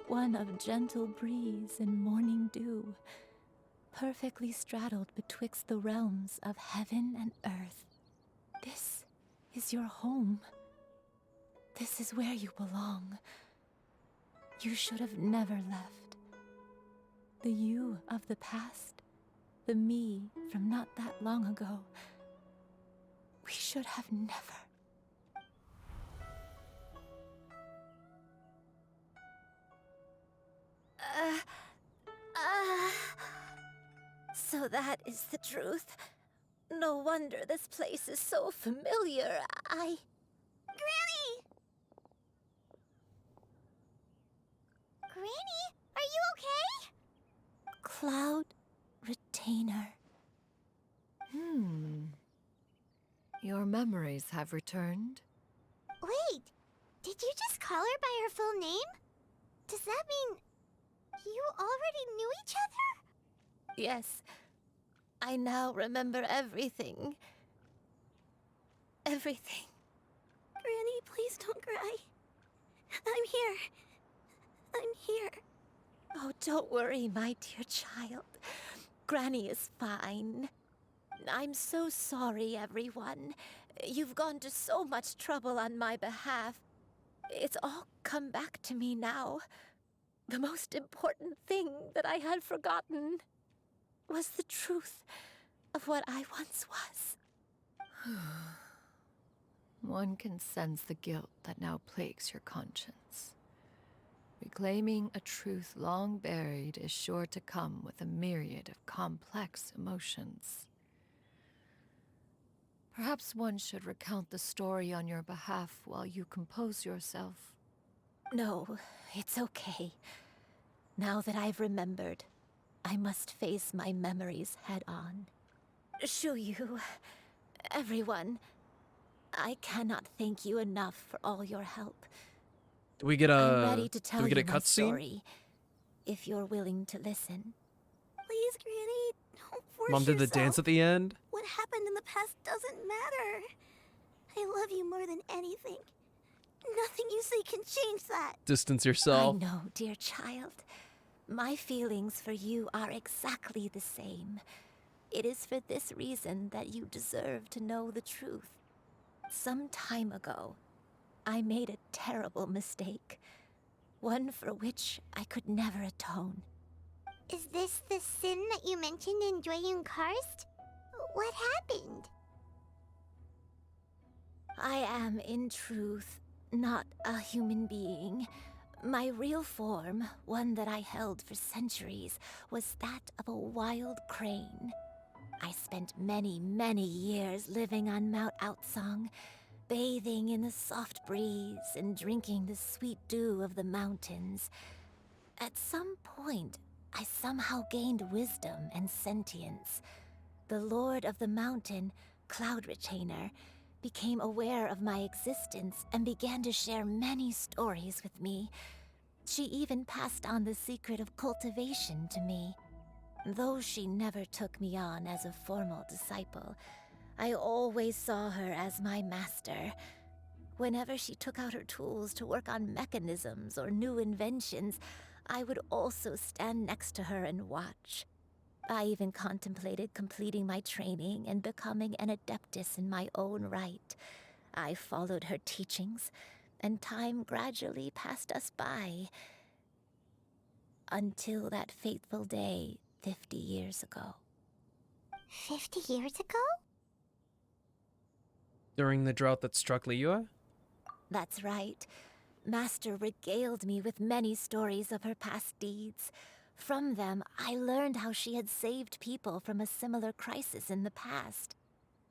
One of gentle breeze and morning dew, perfectly straddled betwixt the realms of heaven and earth. This is your home. This is where you belong. You should have never left. The you of the past, the me from not that long ago. We should have never. So that is the truth. No wonder this place is so familiar. Granny! Granny, are you okay? Cloud Retainer. Your memories have returned? Wait, call her by her full name? Does that mean you already knew each other? Yes, I now remember everything. Everything. Granny, please don't cry. I'm here. I'm here. Oh, don't worry, my dear child. Granny is fine. I'm so sorry, everyone. You've gone to so much trouble on my behalf. It's all come back to me now. The most important thing that I had forgotten was the truth of what I once was. One can sense the guilt that now plagues your conscience. Reclaiming a truth long buried is sure to come with a myriad of complex emotions. Perhaps one should recount the story on your behalf while you compose yourself. No, it's okay. Now that I've remembered, I must face my memories head on. Shuyu, everyone, I cannot thank you enough for all your help. Do we get I'm a ready to tell a you my cutscene? story, if you're willing to listen. Please, Granny, don't force Mom did the yourself. dance at the end. What happened in the past doesn't matter. I love you more than anything. Nothing you say can change that. Distance I yourself. know, dear child. My feelings for you are exactly the same. It is for this reason that you deserve to know the truth. Some time ago, I made a terrible mistake. One for which I could never atone. Is this the sin that you mentioned in Xianyun Karst? What happened? I am, in truth, not a human being. My real form, one that I held for centuries, was that of a wild crane. I spent many, many years living on Mount Outsong, bathing in the soft breeze and drinking the sweet dew of the mountains. At some point, I somehow gained wisdom and sentience. The Lord of the Mountain, Cloud Retainer, became aware of my existence and began to share many stories with me. She even passed on the secret of cultivation to me. Though she never took me on as a formal disciple, I always saw her as my master. Whenever she took out her tools to work on mechanisms or new inventions, I would also stand next to her and watch. I even contemplated completing my training and becoming an adeptus in my own right. I followed her teachings, and time gradually passed us by. Until that fateful day 50 years ago. 50 years ago? During the drought that struck Liyue? That's right. Master regaled me with many stories of her past deeds. From them, I learned how she had saved people from a similar crisis in the past.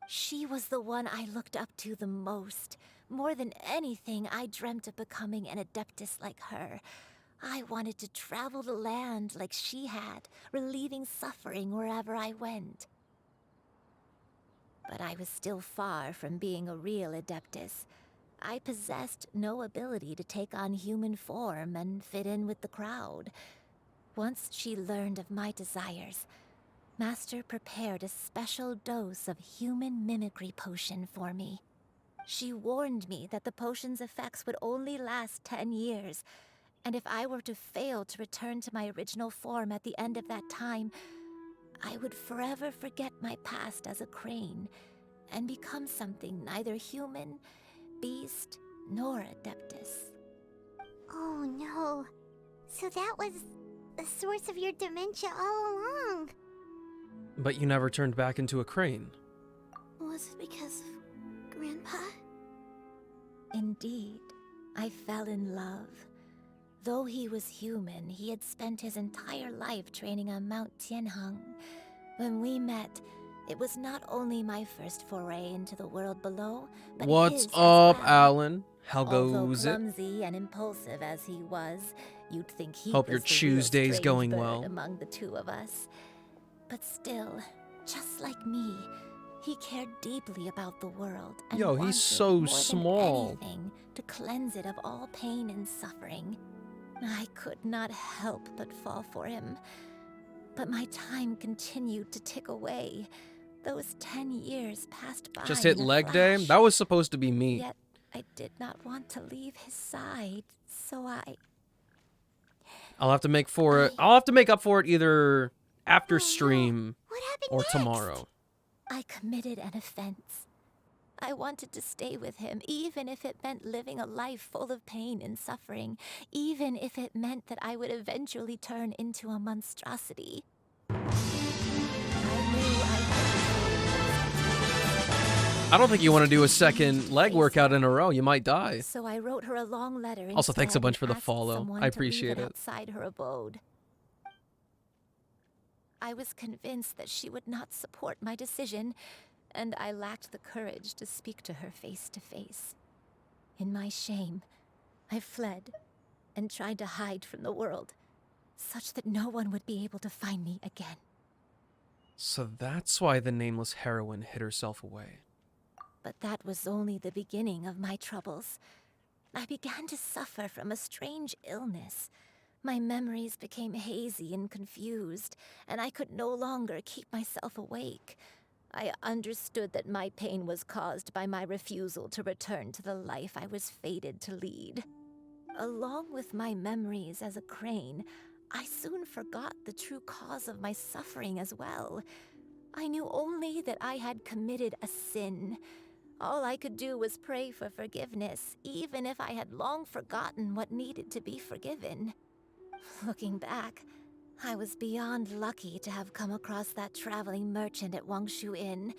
She was the one I looked up to the most. More than anything, I dreamt of becoming an adeptus like her. I wanted to travel the land like she had, relieving suffering wherever I went. But I was still far from being a real adeptus. I possessed no ability to take on human form and fit in with the crowd. Once she learned of my desires, Master prepared a special dose of human mimicry potion for me. She warned me that the potion's effects would only last 10 years, and if I were to fail to return to my original form at the end of that time, I would forever forget my past as a crane and become something neither human, beast, nor adeptus. Oh no. So that was the source of your dementia all along. But you never turned back into a crane. Was it because of Grandpa? Indeed, I fell in love. Though he was human, he had spent his entire life training on Mount Tianheng. When we met, it was not only my first foray into the world below, but What's his as up, well. Alan? How Although goes it? clumsy and impulsive as he was, you'd think he Hope was your the real Tuesday's strange going bird well. among the two of us. But still, just like me, He cared deeply about the world and Yo, wanted he's so more than small. anything to cleanse it of all pain and suffering. I could not help but fall for him. But my time continued to tick away. Those 10 years passed by. Just hit in a leg day? flash. That was supposed to be me. Yet I did not want to leave his side, so I'll have to make up for it either after stream or tomorrow. I committed an offense. I wanted to stay with him, even if it meant living a life full of pain and suffering, even if it meant that I would eventually turn into a monstrosity. I don't think you want to do a second leg workout in a row. You might die. So I wrote her a long letter. Also, thanks a instead bunch for and the asked follow. someone I to leave appreciate it. outside her abode. I was convinced that she would not support my decision, and I lacked the courage to speak to her face to face. In my shame, I fled and tried to hide from the world, such that no one would be able to find me again. So that's why the nameless heroine hid herself away. But that was only the beginning of my troubles. I began to suffer from a strange illness. My memories became hazy and confused, and I could no longer keep myself awake. I understood that my pain was caused by my refusal to return to the life I was fated to lead. Along with my memories as a crane, I soon forgot the true cause of my suffering as well. I knew only that I had committed a sin. All I could do was pray for forgiveness, even if I had long forgotten what needed to be forgiven. Looking back, I was beyond lucky to have come across that traveling merchant at Wangshu Inn.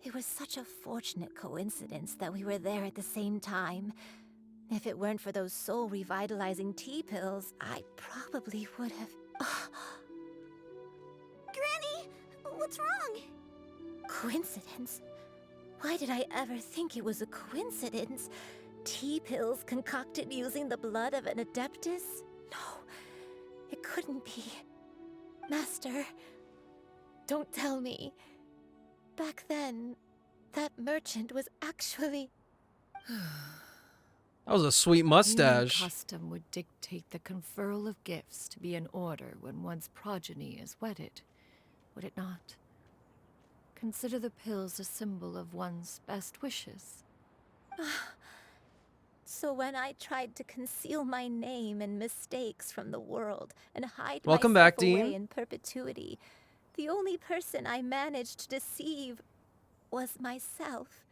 It was such a fortunate coincidence that we were there at the same time. If it weren't for those soul-revitalizing tea pills, I probably would have... Granny, what's wrong? Coincidence? Why did I ever think it was a coincidence? Tea pills concocted using the blood of an adeptus? No, it couldn't be. Master, don't tell me. Back then, that merchant was actually... That was a sweet mustache. Human custom would dictate the conferral of gifts to be in order when one's progeny is wedded, would it not? Consider the pills a symbol of one's best wishes. So when I tried to conceal my name and mistakes from the world and hide Welcome myself back, away Dean. in perpetuity, the only person I managed to deceive was myself.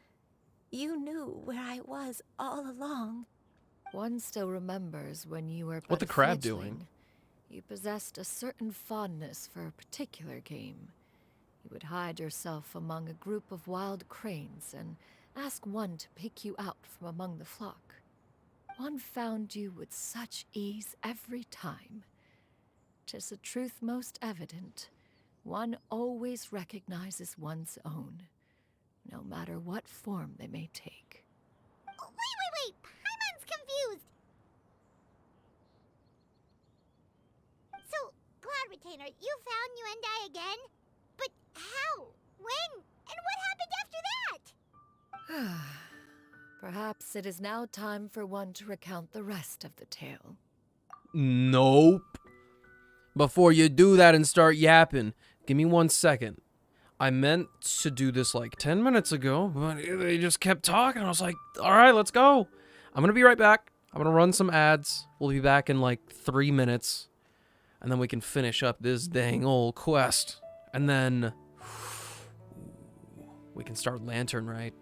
You knew where I was all along. One still remembers when you were What but the a crab fledgling. doing? You possessed a certain fondness for a particular game. You would hide yourself among a group of wild cranes and ask one to pick you out from among the flock. One found you with such ease every time. 'Tis a truth most evident. One always recognizes one's own, no matter what form they may take. Wait! Paimon's confused! So, Cloud Retainer, you found Yuendai again? But how? When? And what happened after that? Perhaps it is now time for one to recount the rest of the tale. Nope. Before you do that and start yapping, give me 1 second. I meant to do this like 10 minutes ago, but they just kept talking. I was like, all right, let's go. I'm going to be right back. I'm going to run some ads. We'll be back in like 3 minutes. And then we can finish up this dang old quest. And then we can start Lantern, right?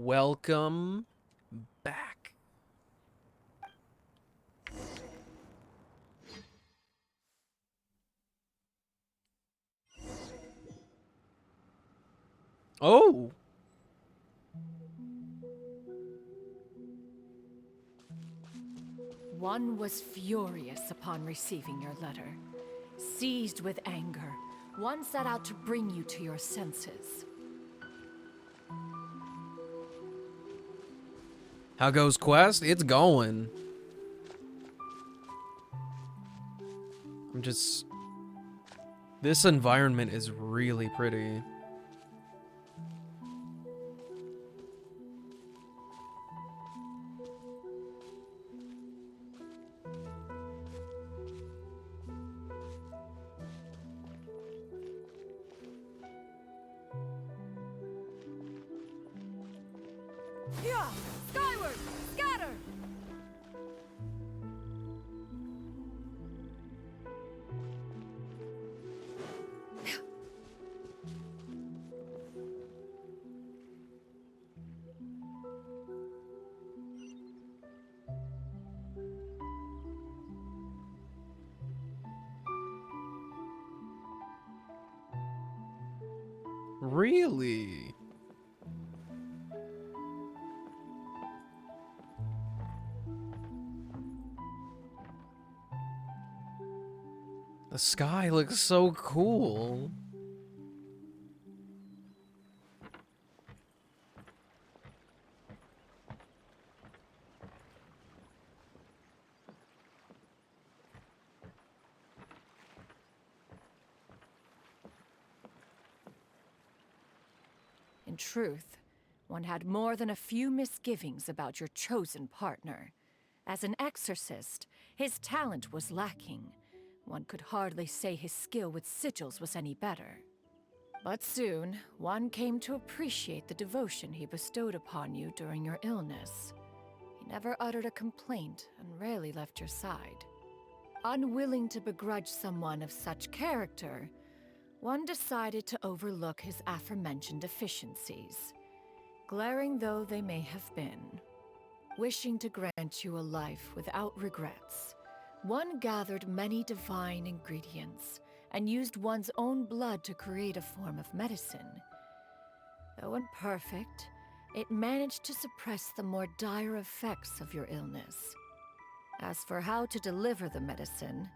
Welcome back. Oh. One was furious upon receiving your letter. Seized with anger, one set out to bring you to your senses. How goes quest? It's going. This environment is really pretty. Yeah! Skyward! Scatter! Really? The sky looks so cool. In truth, one had more than a few misgivings about your chosen partner. As an exorcist, his talent was lacking. One could hardly say his skill with sigils was any better. But soon, one came to appreciate the devotion he bestowed upon you during your illness. He never uttered a complaint and rarely left your side. Unwilling to begrudge someone of such character, one decided to overlook his aforementioned deficiencies, glaring though they may have been. Wishing to grant you a life without regrets, one gathered many divine ingredients and used one's own blood to create a form of medicine. Though imperfect, it managed to suppress the more dire effects of your illness. As for how to deliver the medicine,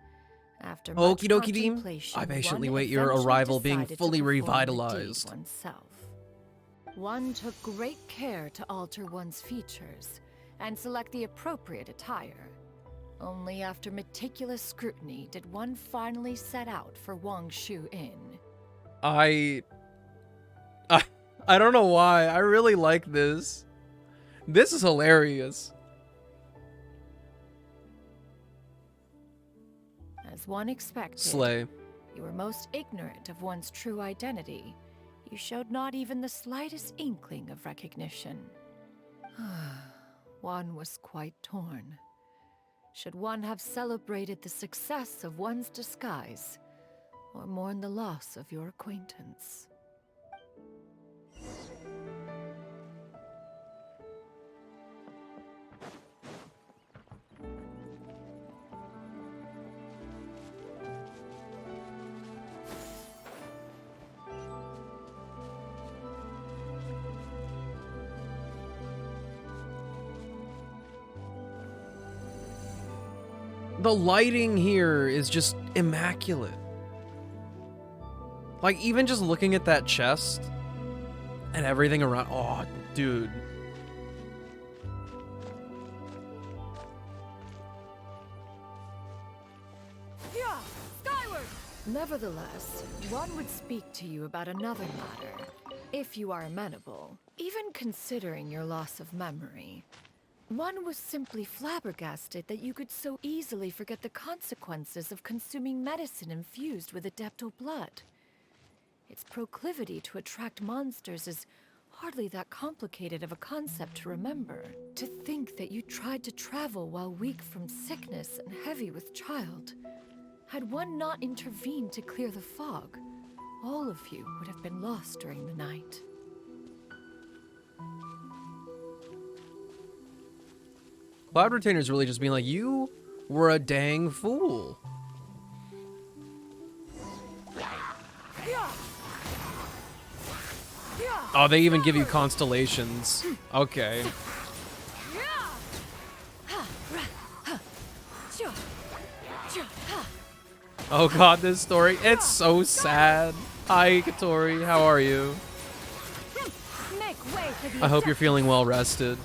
after much Okie dokie team. contemplation, I patiently one wait your eventually arrival being decided to fully perform the deed revitalized. oneself. One took great care to alter one's features and select the appropriate attire. Only after meticulous scrutiny did one finally set out for Wangshu Inn. I don't know why. I really like this. This is hilarious. As one expected, Slay. you were most ignorant of one's true identity. You showed not even the slightest inkling of recognition. One was quite torn. Should one have celebrated the success of one's disguise, or mourn the loss of your acquaintance? The lighting here is just immaculate. Like, even just looking at that chest and everything around. Oh, dude. Yeah, skyward! Nevertheless, one would speak to you about another matter, if you are amenable. Even considering your loss of memory, one was simply flabbergasted that you could so easily forget the consequences of consuming medicine infused with adeptal blood. Its proclivity to attract monsters is hardly that complicated of a concept to remember. To think that you tried to travel while weak from sickness and heavy with child. Had one not intervened to clear the fog, all of you would have been lost during the night. Cloud Retainer's really just being like, you were a dang fool. Oh, they even give you constellations. Okay. Oh god, this story. It's so sad. Hi, Katori. How are you? I hope you're feeling well rested.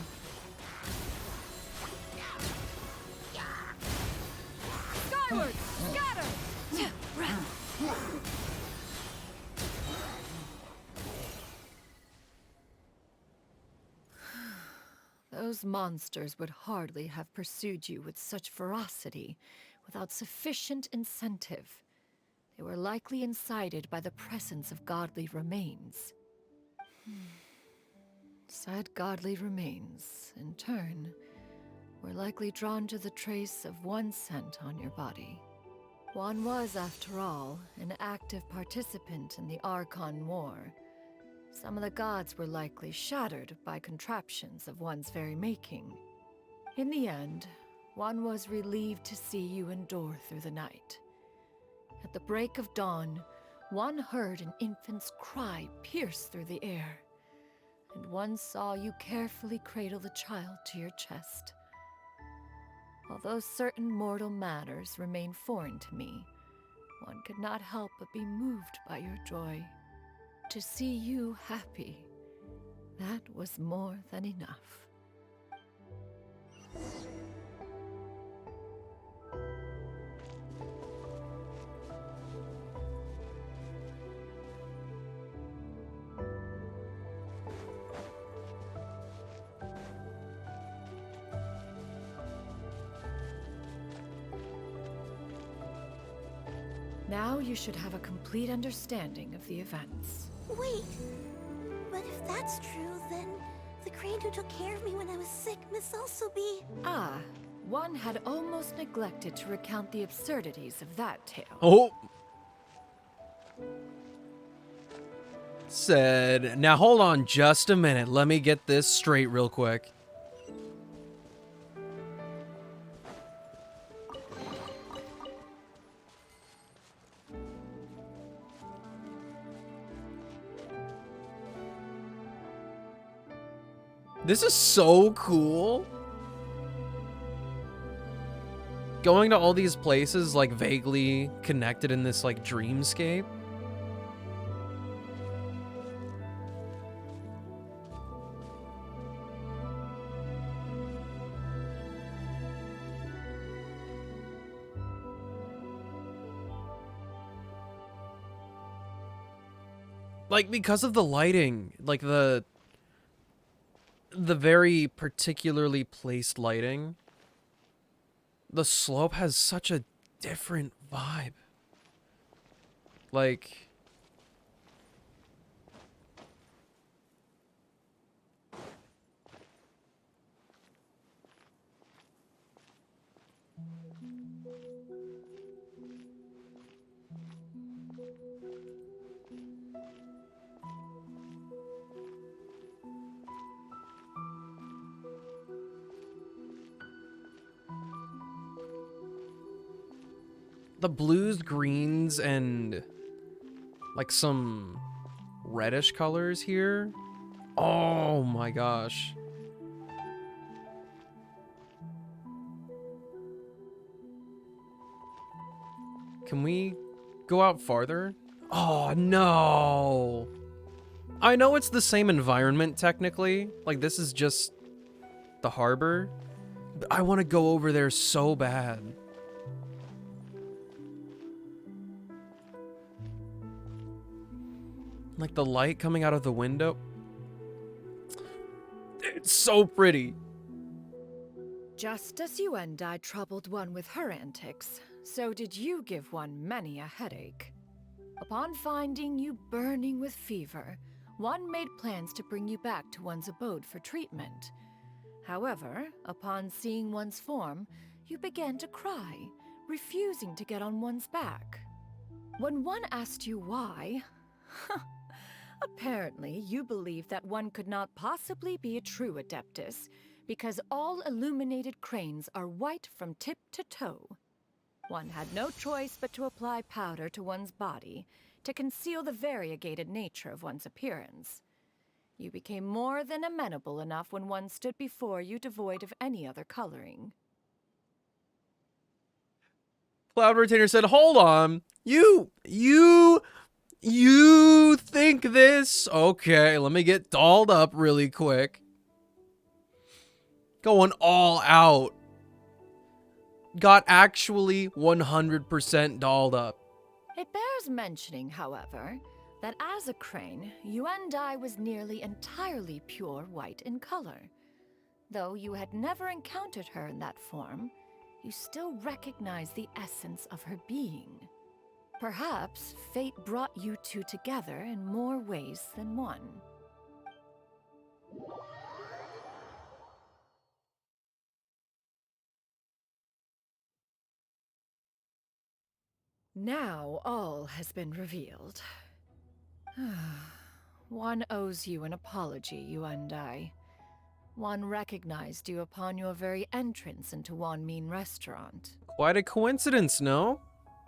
Those monsters would hardly have pursued you with such ferocity without sufficient incentive. They were likely incited by the presence of godly remains. Said godly remains, in turn, were likely drawn to the trace of one scent on your body. One was, after all, an active participant in the Archon War. Some of the gods were likely shattered by contraptions of one's very making. In the end, one was relieved to see you endure through the night. At the break of dawn, one heard an infant's cry pierce through the air, and one saw you carefully cradle the child to your chest. Although certain mortal matters remain foreign to me, one could not help but be moved by your joy. To see you happy, that was more than enough. Now you should have a complete understanding of the events. Wait, but if that's true, then the crane who took care of me when I was sick must also be... Ah, one had almost neglected to recount the absurdities of that tale. Oh! Said, now hold on just a minute. Let me get this straight real quick. This is so cool. Going to all these places, like, vaguely connected in this, like, dreamscape. Like, because of the lighting, like, the very particularly placed lighting, the slope has such a different vibe. Like, the blues, greens, and like some reddish colors here. Oh my gosh. Can we go out farther? Oh no. I know it's the same environment technically. Like, this is just the harbor. But I want to go over there so bad. Like the light coming out of the window. It's so pretty. Just as you and I troubled one with her antics, so did you give one many a headache. Upon finding you burning with fever, one made plans to bring you back to one's abode for treatment. However, upon seeing one's form, you began to cry, refusing to get on one's back. When one asked you why, apparently you believed that one could not possibly be a true Adeptus because all illuminated cranes are white from tip to toe. One had no choice but to apply powder to one's body to conceal the variegated nature of one's appearance. You became more than amenable enough when one stood before you devoid of any other coloring. Cloud Retainer said, hold on. You think this? Okay, let me get dolled up really quick. Going all out. Got actually 100% dolled up. It bears mentioning, however, that as a crane, Yuandai was nearly entirely pure white in color. Though you had never encountered her in that form, you still recognized the essence of her being. Perhaps fate brought you two together in more ways than one. Now all has been revealed. One owes you an apology, Yuandai. One recognized you upon your very entrance into Wanmin Restaurant. Quite a coincidence, no?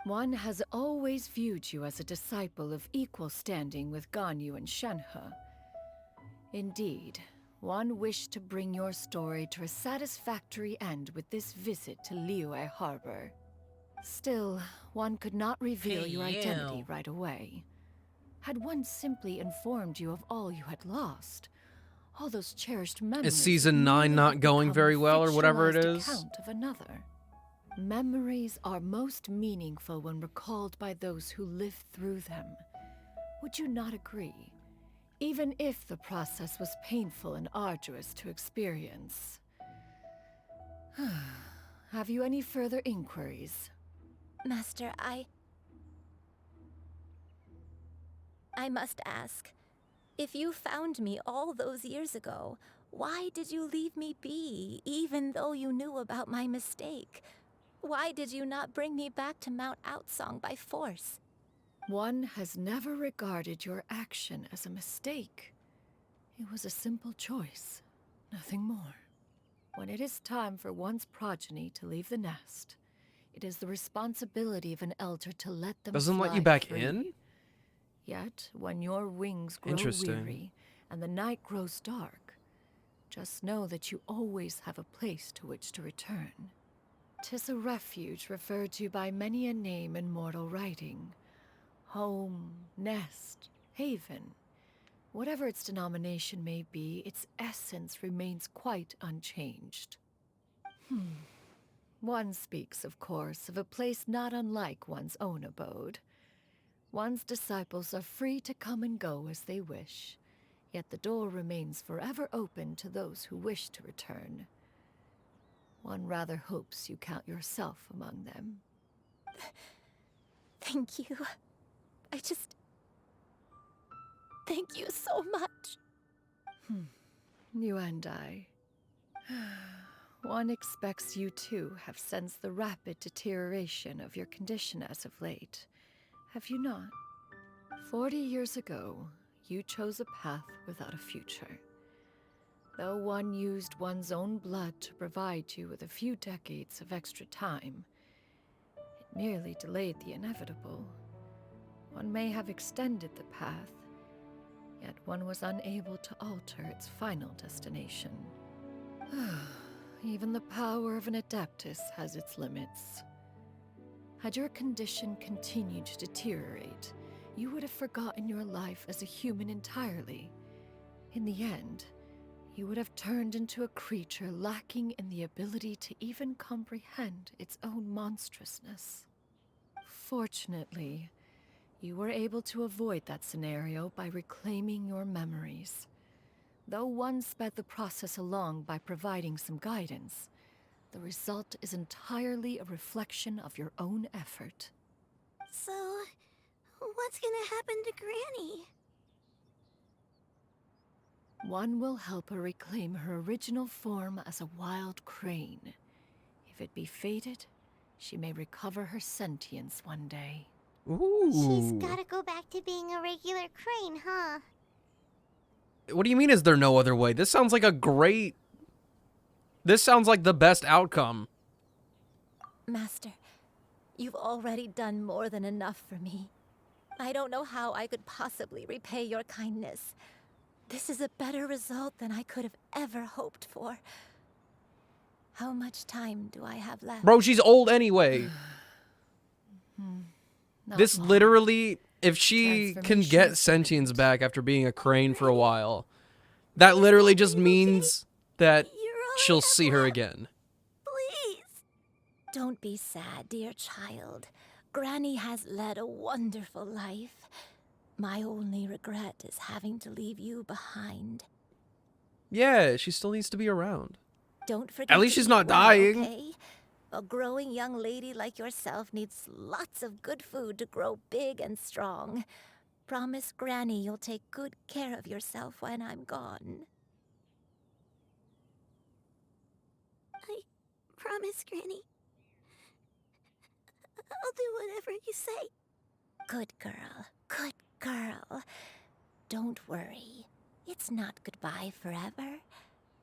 One has always viewed you as a disciple of equal standing with Ganyu and Shenhe. Indeed, one wished to bring your story to a satisfactory end with this visit to Liyue Harbor. Still, one could not reveal your identity right away. Had one simply informed you of all you had lost, all those cherished memories... Is season 9 not going very well, or whatever it is? ...account of another. Memories are most meaningful when recalled by those who lived through them. Would you not agree? Even if the process was painful and arduous to experience. Have you any further inquiries? Master, I must ask, if you found me all those years ago, why did you leave me be, even though you knew about my mistake? Why did you not bring me back to Mount Outsong by force? One has never regarded your action as a mistake. It was a simple choice, nothing more. When it is time for one's progeny to leave the nest, it is the responsibility of an elder to let them Doesn't fly let you back free. in? Yet, when your wings grow weary and the night grows dark, just know that you always have a place to which to return. 'Tis a refuge referred to by many a name in mortal writing. Home, nest, haven. Whatever its denomination may be, its essence remains quite unchanged. One speaks, of course, of a place not unlike one's own abode. One's disciples are free to come and go as they wish, yet the door remains forever open to those who wish to return. One rather hopes you count yourself among them. Thank you. Thank you so much. You and I. One expects you too have sensed the rapid deterioration of your condition as of late. Have you not? 40 years ago, you chose a path without a future. Though one used one's own blood to provide you with a few decades of extra time, it merely delayed the inevitable. One may have extended the path, yet one was unable to alter its final destination. Even the power of an Adeptus has its limits. Had your condition continued to deteriorate, you would have forgotten your life as a human entirely. In the end, you would have turned into a creature lacking in the ability to even comprehend its own monstrousness. Fortunately, you were able to avoid that scenario by reclaiming your memories. Though one sped the process along by providing some guidance, the result is entirely a reflection of your own effort. So, what's gonna happen to Granny? One will help her reclaim her original form as a wild crane. If it be fated, she may recover her sentience one day. Ooh. She's gotta go back to being a regular crane, huh? What do you mean, is there no other way? This sounds like a great This sounds like the best outcome. Master, you've already done more than enough for me. I don't know how I could possibly repay your kindness. This is a better result than I could have ever hoped for. How much time do I have left? Bro, she's old anyway. Not This long. literally, if she can get sentience back after being a crane for a while, that literally just means that she'll see her again. Please. Don't be sad, dear child. Granny has led a wonderful life. My only regret is having to leave you behind. Yeah, she still needs to be around. Don't forget. At least to she's eat not well, dying. okay? A growing young lady like yourself needs lots of good food to grow big and strong. Promise Granny you'll take good care of yourself when I'm gone. I promise, Granny. I'll do whatever you say. Good girl. Good girl. Don't worry. It's not goodbye forever.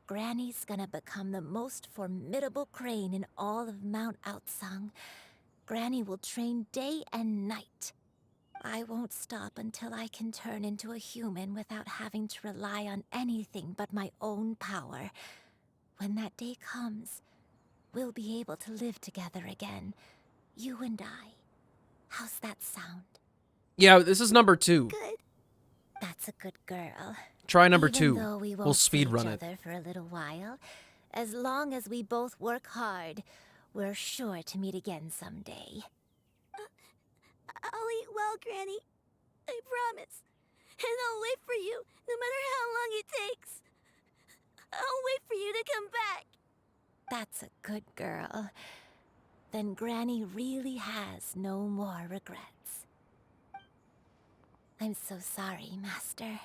Granny's gonna become the most formidable crane in all of Mount Outsung. Granny will train day and night. I won't stop until I can turn into a human without having to rely on anything but my own power. When that day comes, we'll be able to live together again. You and I. How's that sound? Yeah, this is number 2. Good. That's a good girl. Try number Even 2. though we won't We'll see speed run each it. other for a little while, as long as we both work hard, we're sure to meet again someday. I'll eat well, Granny. I promise. And I'll wait for you, no matter how long it takes. I'll wait for you to come back. That's a good girl. Then Granny really has no more regrets. I'm so sorry, Master.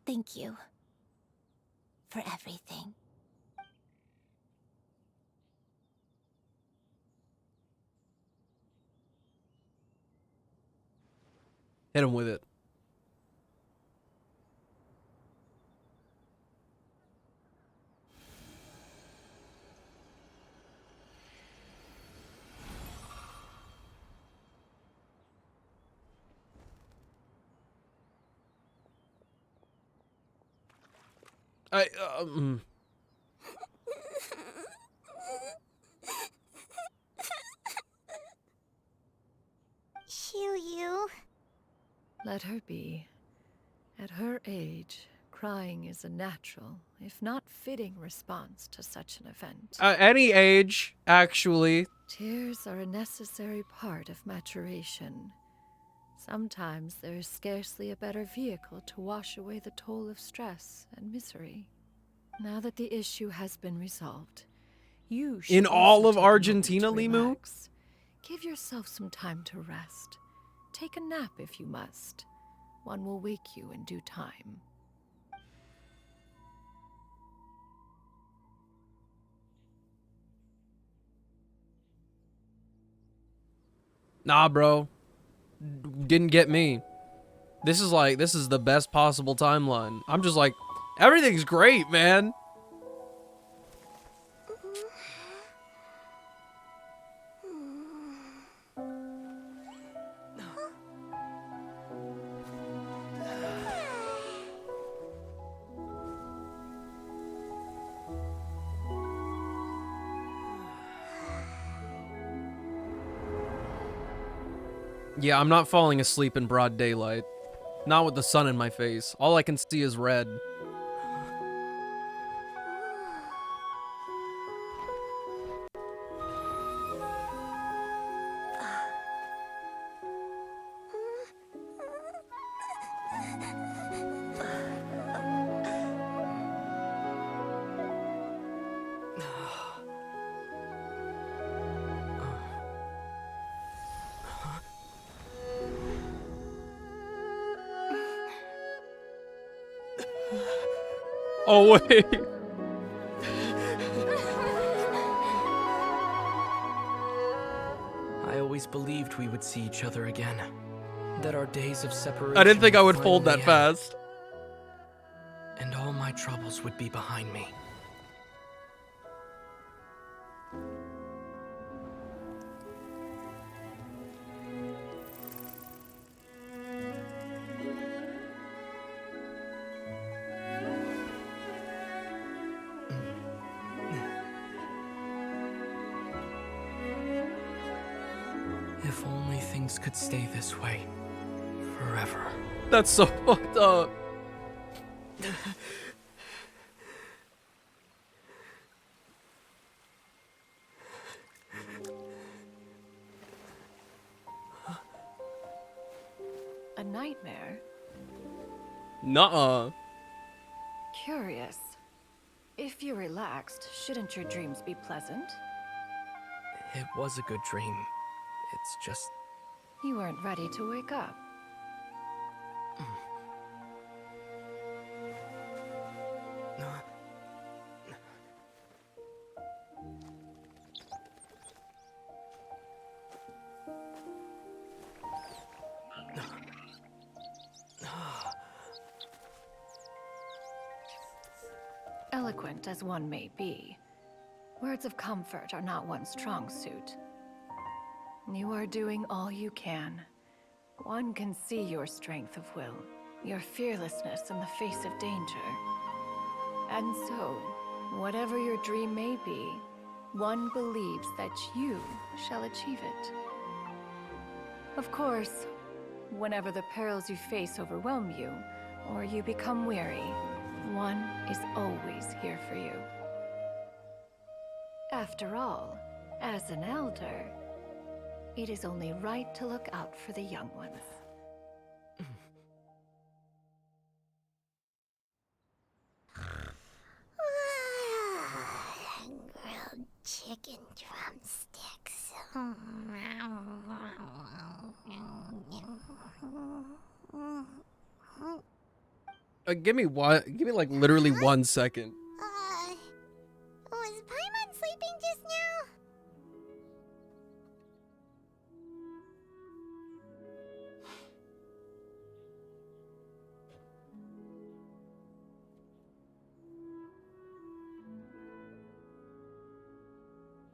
Thank you for everything. Hit him with it. Xianyun. Let her be. At her age, crying is a natural, if not fitting, response to such an event. Any age, actually. Tears are a necessary part of maturation. Sometimes there is scarcely a better vehicle to wash away the toll of stress and misery. Now that the issue has been resolved, you should In all also of take a moment Argentina, to Limu? relax. Give yourself some time to rest. Take a nap if you must. One will wake you in due time. Nah, bro. Didn't get me. This is the best possible timeline. I'm just like, everything's great, man. Yeah, I'm not falling asleep in broad daylight. Not with the sun in my face. All I can see is red. Oh, wait. I always believed we would see each other again. That our days of separation I didn't think I would would fold that finally end, fast. and all my troubles would be behind me. things could stay this way forever. That's so fucked up. A nightmare? Nuh-uh. Curious. If you're relaxed, shouldn't your dreams be pleasant? It was a good dream. It's just... You weren't ready to wake up. Eloquent as one may be, words of comfort are not one's strong suit. You are doing all you can. One can see your strength of will, your fearlessness in the face of danger. And so, whatever your dream may be, one believes that you shall achieve it. Of course, whenever the perils you face overwhelm you, or you become weary, one is always here for you. After all, as an elder, it is only right to look out for the young ones. Grilled chicken drumsticks. Give me like literally 1 second. Was Paimon sleeping just now?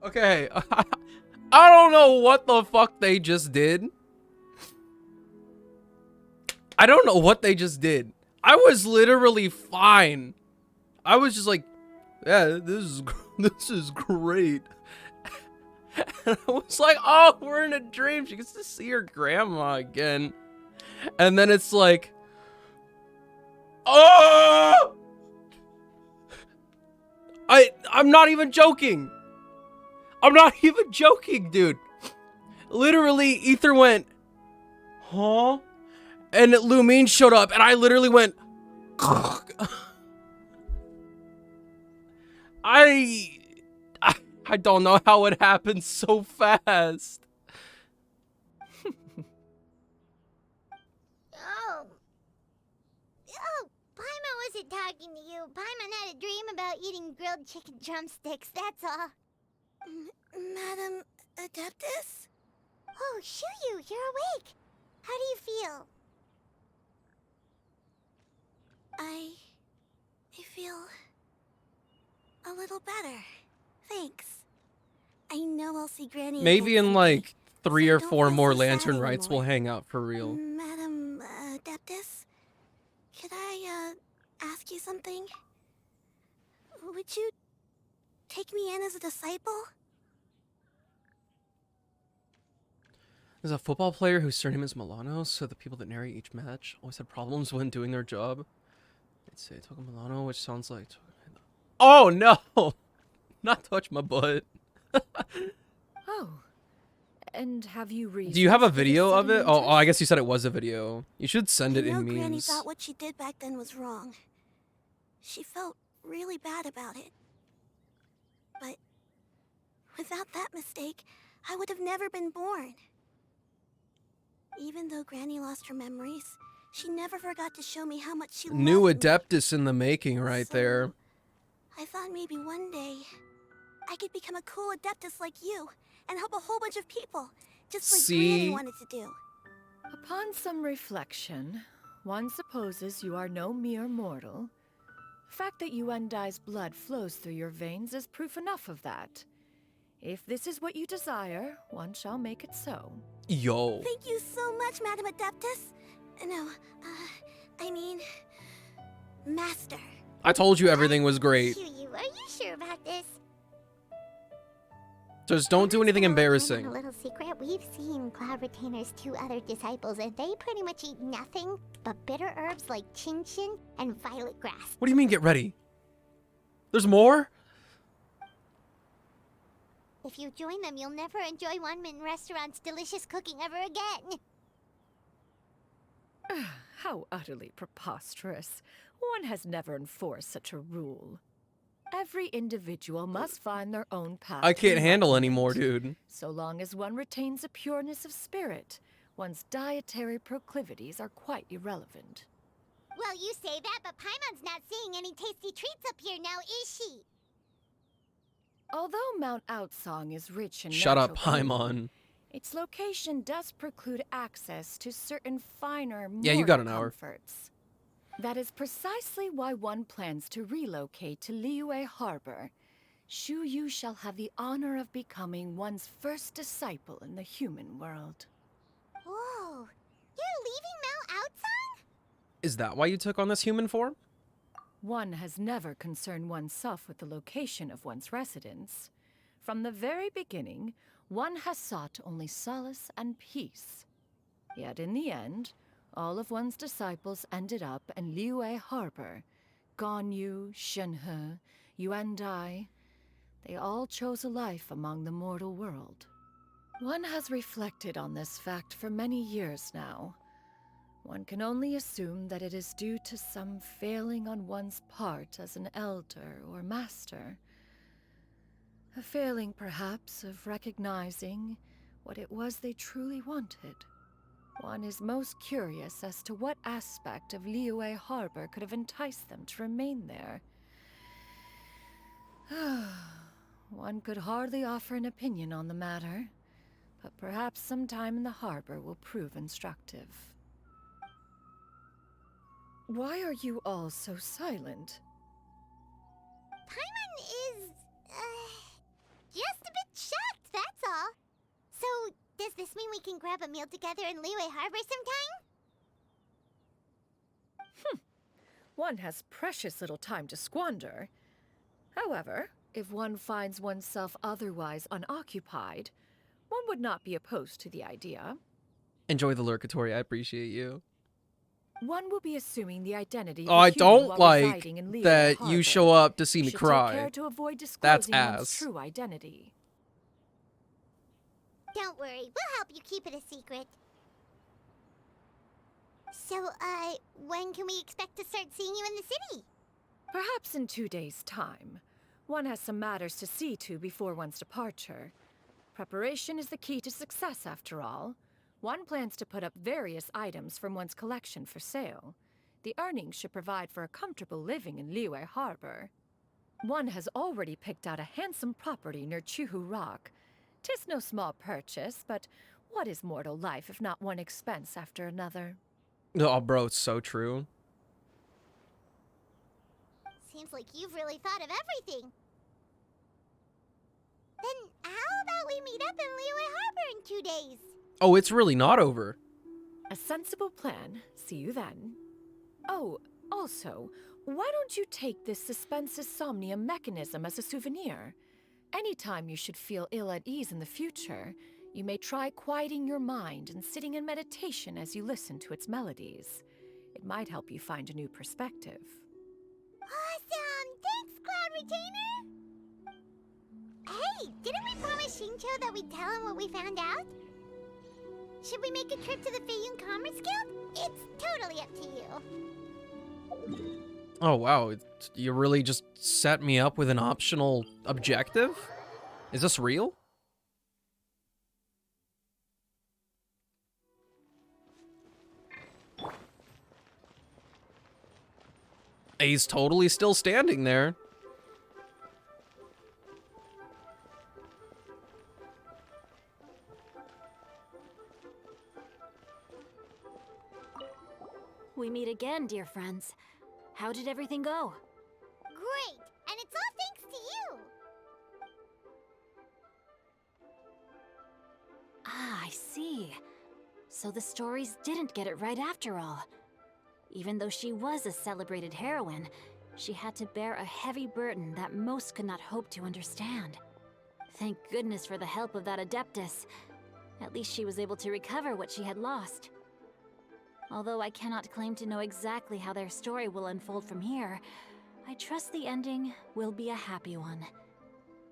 Okay, I don't know what the fuck they just did. I don't know what they just did. I was literally fine. I was just like, yeah, this is great. And I was like, oh, we're in a dream. She gets to see her grandma again. And then it's like, oh! I'm not even joking. I'm not even joking, dude. Literally, Ether went, huh? And Lumine showed up, and I literally went, I don't know how it happened so fast. Paimon wasn't talking to you. Paimon had a dream about eating grilled chicken drumsticks, that's all. Madam Adeptus? Oh, Xianyun, you're awake. How do you feel? I feel a little better. Thanks. I know I'll see Granny Maybe again in someday, like 3 so or don't 4 feel more so sad lantern rites anymore. we'll hang out for real. Madam Adeptus, could I ask you something? Would you take me in as a disciple? There's a football player whose surname is Milano, so the people that narrate each match always had problems when doing their job. They'd say Toca Milano, which sounds like... Oh, no! Not touch my butt. Oh. And have you read? Do you have a video of it? Oh, I guess you said it was a video. You should send it I know in Granny memes. thought what she did back then was wrong. She felt really bad about it. But without that mistake, I would have never been born. Even though Granny lost her memories, she never forgot to show me how much she New loved me. Adeptus in the making right there. I thought maybe one day I could become a cool Adeptus like you and help a whole bunch of people, just like Granny wanted to do. Upon some reflection, one supposes you are no mere mortal. The fact that Yuendai's blood flows through your veins is proof enough of that. If this is what you desire, one shall make it so. Yo. Thank you so much, Madam Adeptus. No, I mean, Master. I told you everything was great. Are you sure about this? Just don't do anything On a embarrassing. little secret, we've seen Cloud Retainer's 2 other disciples, and they pretty much eat nothing but bitter herbs like chin-chin and violet grass. What do you mean get ready? There's more? If you join them, you'll never enjoy Wanmin Restaurant's delicious cooking ever again. How utterly preposterous. One has never enforced such a rule. Every individual must find their own path. I to can't handle enlightenment. anymore, dude. So long as one retains a pureness of spirit, one's dietary proclivities are quite irrelevant. Well, you say that, but Paimon's not seeing any tasty treats up here now, is she? Although Mount Outsong is rich in Shut up, natural beauty, Paimon. its location does preclude access to certain finer, Yeah, you got an mortal hour. comforts. That is precisely why one plans to relocate to Liyue Harbor. Shu Yu shall have the honor of becoming one's first disciple in the human world. Whoa, you're leaving Mount Outsong? Is that why you took on this human form? One has never concerned oneself with the location of one's residence. From the very beginning, one has sought only solace and peace. Yet in the end, all of one's disciples ended up in Liyue Harbor. Ganyu, Shenhe, Yuandai. They all chose a life among the mortal world. One has reflected on this fact for many years now. One can only assume that it is due to some failing on one's part as an elder or master. A failing, perhaps, of recognizing what it was they truly wanted. One is most curious as to what aspect of Liyue Harbor could have enticed them to remain there. One could hardly offer an opinion on the matter, but perhaps some time in the harbor will prove instructive. Why are you all so silent? Paimon is, just a bit shocked, that's all. So, does this mean we can grab a meal together in Liyue Harbor sometime? One has precious little time to squander. However, if one finds oneself otherwise unoccupied, one would not be opposed to the idea. Enjoy the lurkatory, I appreciate you. One will be assuming the identity Oh, of a I human don't while like residing in Liyue that Harbor. you show up to see me Should cry. Take care to avoid That's disclosing one's ass. true identity. Don't worry, we'll help you keep it a secret. So, when can we expect to start seeing you in the city? Perhaps in 2 days' time. One has some matters to see to before one's departure. Preparation is the key to success, after all. One plans to put up various items from one's collection for sale. The earnings should provide for a comfortable living in Liyue Harbor. One has already picked out a handsome property near Chuhu Rock. 'Tis no small purchase, but what is mortal life if not one expense after another? Oh, bro, it's so true. Seems like you've really thought of everything. Then how about we meet up in Liyue Harbor in 2 days? Oh, it's really not over. A sensible plan. See you then. Oh, also, why don't you take this suspensus somnium mechanism as a souvenir? Anytime you should feel ill at ease in the future, you may try quieting your mind and sitting in meditation as you listen to its melodies. It might help you find a new perspective. Awesome! Thanks, Cloud Retainer! Hey, didn't we promise Shincho that we'd tell him what we found out? Should we make a trip to the Feiyun Commerce Guild? It's totally up to you. Oh, wow. You really just set me up with an optional objective? Is this real? He's totally still standing there. We meet again, dear friends. How did everything go? Great! And it's all thanks to you! Ah, I see. So the stories didn't get it right after all. Even though she was a celebrated heroine, she had to bear a heavy burden that most could not hope to understand. Thank goodness for the help of that Adeptus. At least she was able to recover what she had lost. Although I cannot claim to know exactly how their story will unfold from here, I trust the ending will be a happy one.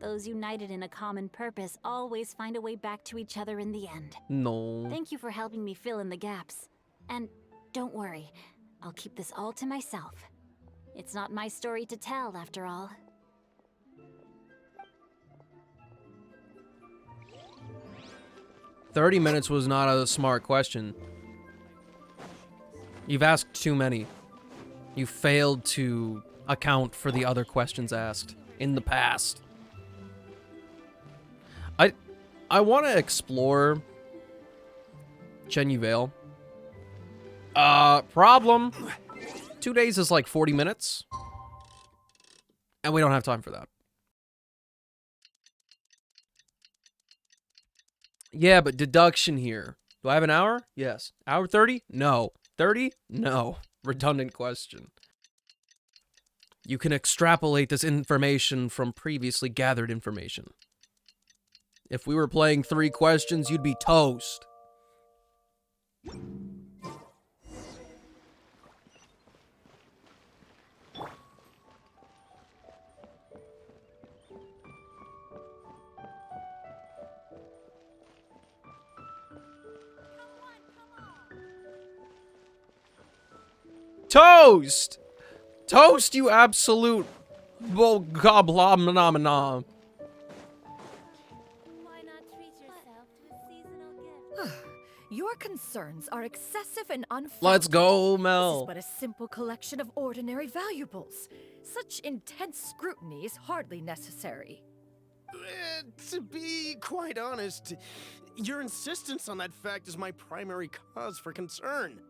Those united in a common purpose always find a way back to each other in the end. No. Thank you for helping me fill in the gaps. And don't worry, I'll keep this all to myself. It's not my story to tell, after all. "30 minutes was not a smart question. You've asked too many. You failed to account for the other questions asked in the past." I want to explore Chenyu Vale. Problem. 2 days is like 40 minutes. And we don't have time for that. Yeah, but deduction here. Do I have an hour? Yes. Hour 30? No. 30? No. Redundant question. You can extrapolate this information from previously gathered information. If we were playing 3 questions, you'd be toast. Toast! Toast, you absolute goblomnomenon. Your concerns are excessive and unfounded. Let's go, This Mel. is but a simple collection of ordinary valuables. Such intense scrutiny is hardly necessary. To be quite honest, your insistence on that fact is my primary cause for concern.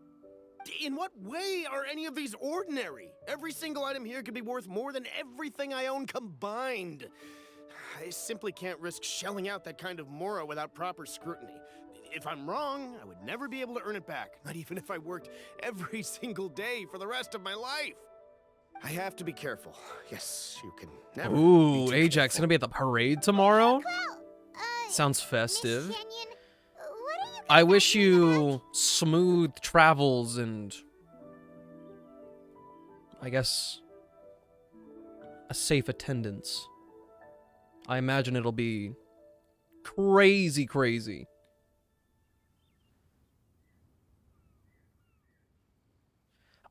In what way are any of these ordinary? Every single item here could be worth more than everything I own combined. I simply can't risk shelling out that kind of mora without proper scrutiny. If I'm wrong, I would never be able to earn it back, not even if I worked every single day for the rest of my life. I have to be careful. Yes, you can never. Ooh, Ajax gonna be at the parade tomorrow? Sounds festive. I wish you smooth travels and, I guess, a safe attendance. I imagine it'll be crazy, crazy.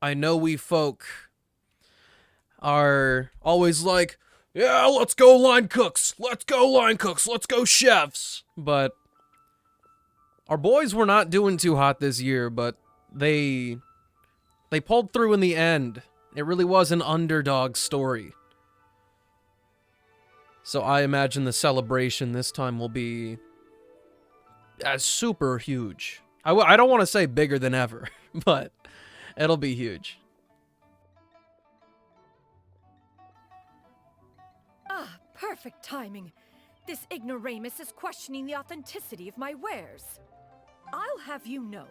I know we folk are always like, yeah, let's go line cooks, let's go line cooks, let's go chefs. But our boys were not doing too hot this year, but they pulled through in the end. It really was an underdog story. So I imagine the celebration this time will be super huge. I don't want to say bigger than ever, but it'll be huge. Ah, perfect timing. This ignoramus is questioning the authenticity of my wares. I'll have you know,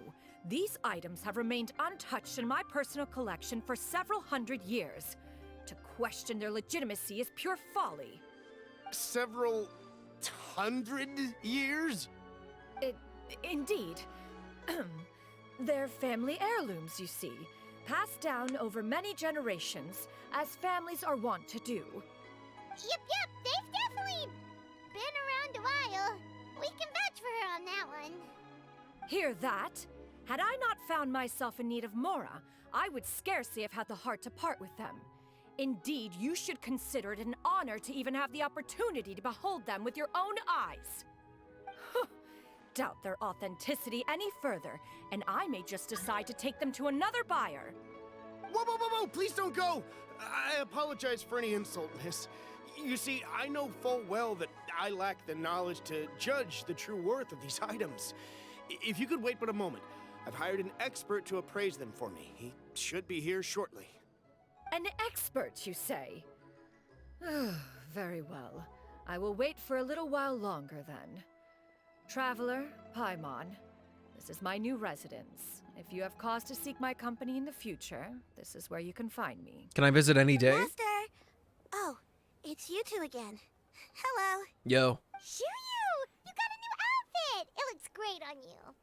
these items have remained untouched in my personal collection for several hundred years. To question their legitimacy is pure folly. Several hundred years? Indeed. They're family heirlooms, you see, passed down over many generations, as families are wont to do. Yep, they've definitely been around a while. We can vouch for her on that one. Hear that? Had I not found myself in need of Mora, I would scarcely have had the heart to part with them. Indeed, you should consider it an honor to even have the opportunity to behold them with your own eyes. Doubt their authenticity any further, and I may just decide to take them to another buyer. Whoa, please don't go! I apologize for any insult, miss. You see, I know full well that I lack the knowledge to judge the true worth of these items. If you could wait but a moment, I've hired an expert to appraise them for me. He should be here shortly. An expert, you say? Very well. I will wait for a little while longer, then. Traveler, Paimon, this is my new residence. If you have cause to seek my company in the future, this is where you can find me. Can I visit any day? Master! Oh, it's you two again. Hello. Yo. Xianyun! You got a new outfit! It looks great on you.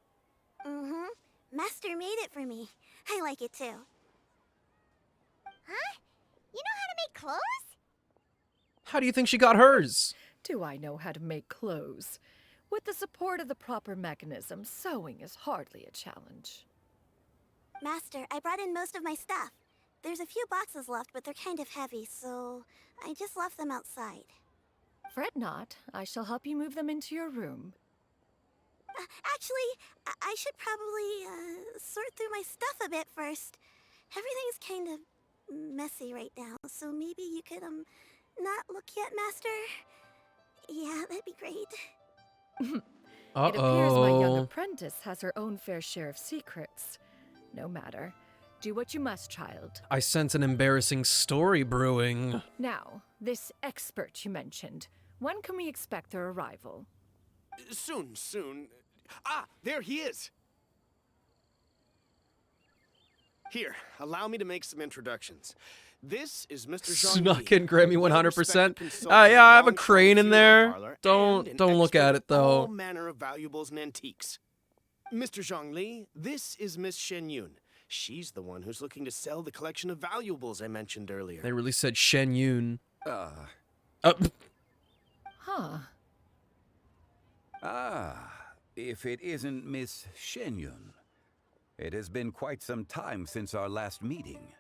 Mm-hmm. Master made it for me. I like it too. Huh? You know how to make clothes? How do you think she got hers? Do I know how to make clothes? With the support of the proper mechanism, sewing is hardly a challenge. Master, I brought in most of my stuff. There's a few boxes left, but they're kind of heavy, so I just left them outside. Fret not. I shall help you move them into your room. Actually, I should probably sort through my stuff a bit first. Everything's kind of messy right now, so maybe you could, not look yet, Master? Yeah, that'd be great. It appears my young apprentice has her own fair share of secrets. No matter. Do what you must, child. I sense an embarrassing story brewing. Now, this expert you mentioned. When can we expect their arrival? Soon. Ah, there he is! Here, allow me to make some introductions. This is Mr. Zhang Snuck Li, in Grammy a 100%. well-respected Yeah, I have a consultant, crane in long-time there. parlor, Don't and an look expert at it in all though. manner of valuables and antiques. Mr. Zhang Li, this is Miss Xianyun. She's the one who's looking to sell the collection of valuables I mentioned earlier. They really said Xianyun. Huh. If it isn't Miss Xianyun. It has been quite some time since our last meeting.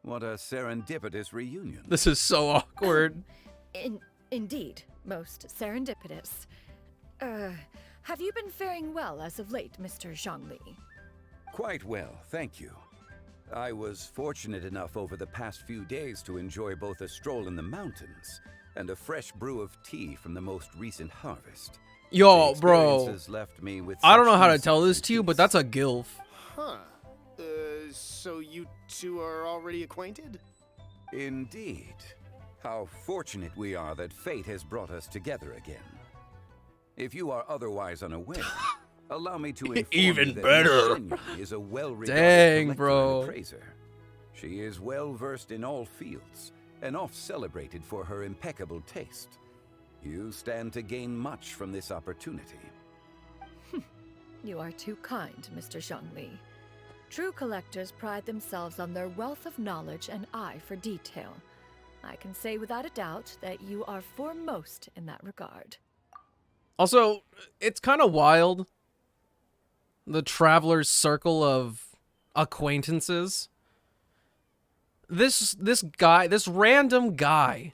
What a serendipitous reunion. This is so awkward. Indeed, most serendipitous. Have you been faring well as of late, Mr. Zhangli? Quite well, thank you. I was fortunate enough over the past few days to enjoy both a stroll in the mountains and a fresh brew of tea from the most recent harvest. Yo, bro. Left me with I don't know how to tell this to you, but that's a gilf. Huh. So you two are already acquainted? Indeed. How fortunate we are that fate has brought us together again. If you are otherwise unaware, allow me to inform Even you that better. Miss Xianyun is a well-regarded Dang, collector bro. and appraiser. She is well-versed in all fields, and oft-celebrated for her impeccable taste. You stand to gain much from this opportunity. You are too kind, Mr. Zhangli. True collectors pride themselves on their wealth of knowledge and eye for detail. I can say without a doubt that you are foremost in that regard. Also, it's kind of wild. The traveler's circle of acquaintances. This random guy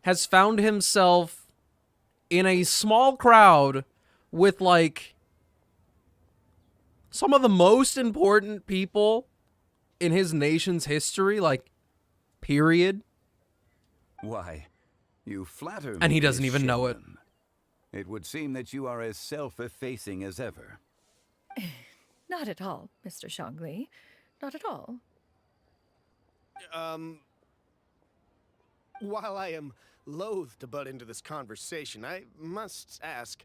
has found himself in a small crowd with like some of the most important people in his nation's history, like, period. Why, you flatter me. And he doesn't Miss even know it. Xianyun. It would seem that you are as self-effacing as ever. Not at all, Mr. Zhangli. Not at all. While I am loath to butt into this conversation, I must ask,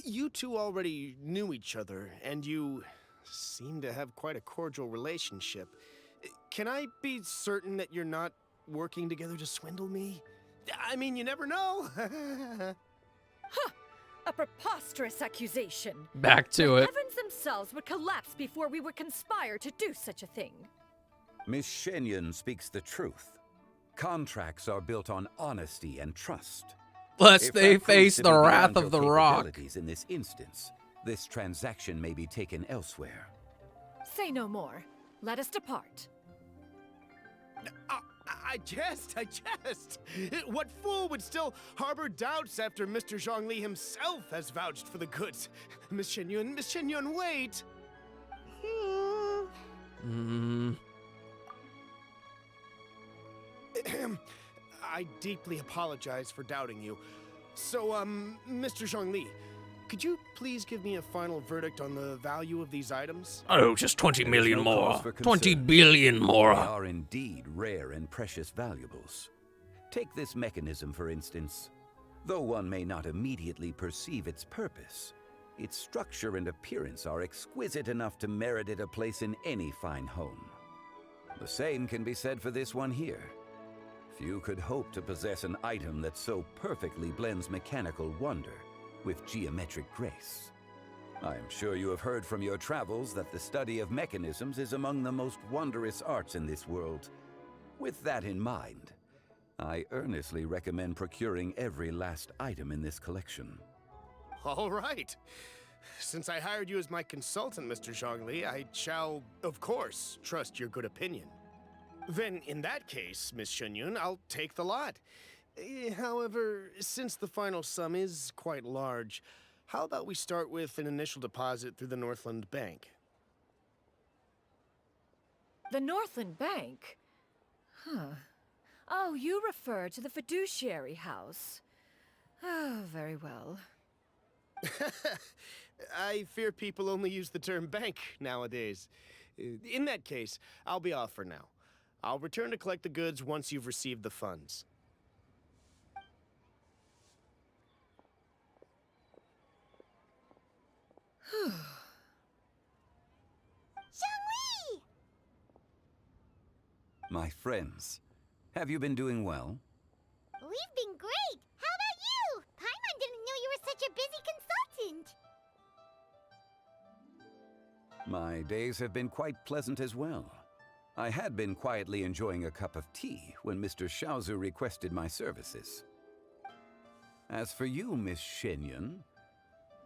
you two already knew each other, and you seem to have quite a cordial relationship. Can I be certain that you're not working together to swindle me? I mean, you never know. Huh! A preposterous accusation. Back to The it. heavens themselves would collapse before we would conspire to do such a thing. Miss Xianyun speaks the truth. Contracts are built on honesty and trust. Lest If they that proves face to the be wrath beyond of your the rock. capabilities in this instance, this transaction may be taken elsewhere. Say no more. Let us depart. I jest. What fool would still harbor doubts after Mr. Zhangli himself has vouched for the goods? Miss Xianyun, wait! I deeply apologize for doubting you. So, Mr. Zhangli, could you please give me a final verdict on the value of these items? Oh, just 20 million No more. cause for 20 concern. billion more. They are indeed rare and precious valuables. Take this mechanism, for instance. Though one may not immediately perceive its purpose, its structure and appearance are exquisite enough to merit it a place in any fine home. The same can be said for this one here. Few could hope to possess an item that so perfectly blends mechanical wonder with geometric grace. I am sure you have heard from your travels that the study of mechanisms is among the most wondrous arts in this world. With that in mind, I earnestly recommend procuring every last item in this collection. All right. Since I hired you as my consultant, Mr. Zhongli, I shall, of course, trust your good opinion. Then, in that case, Miss Xianyun, I'll take the lot. However, since the final sum is quite large, how about we start with an initial deposit through the Northland Bank? The Northland Bank? Huh. Oh, you refer to the fiduciary house. Oh, very well. I fear people only use the term bank nowadays. In that case, I'll be off for now. I'll return to collect the goods once you've received the funds. Zhongli! My friends, have you been doing well? We've been great! How about you? Paimon didn't know you were such a busy consultant! My days have been quite pleasant as well. I had been quietly enjoying a cup of tea when Mr. Xiaozu requested my services. As for you, Miss Xianyun,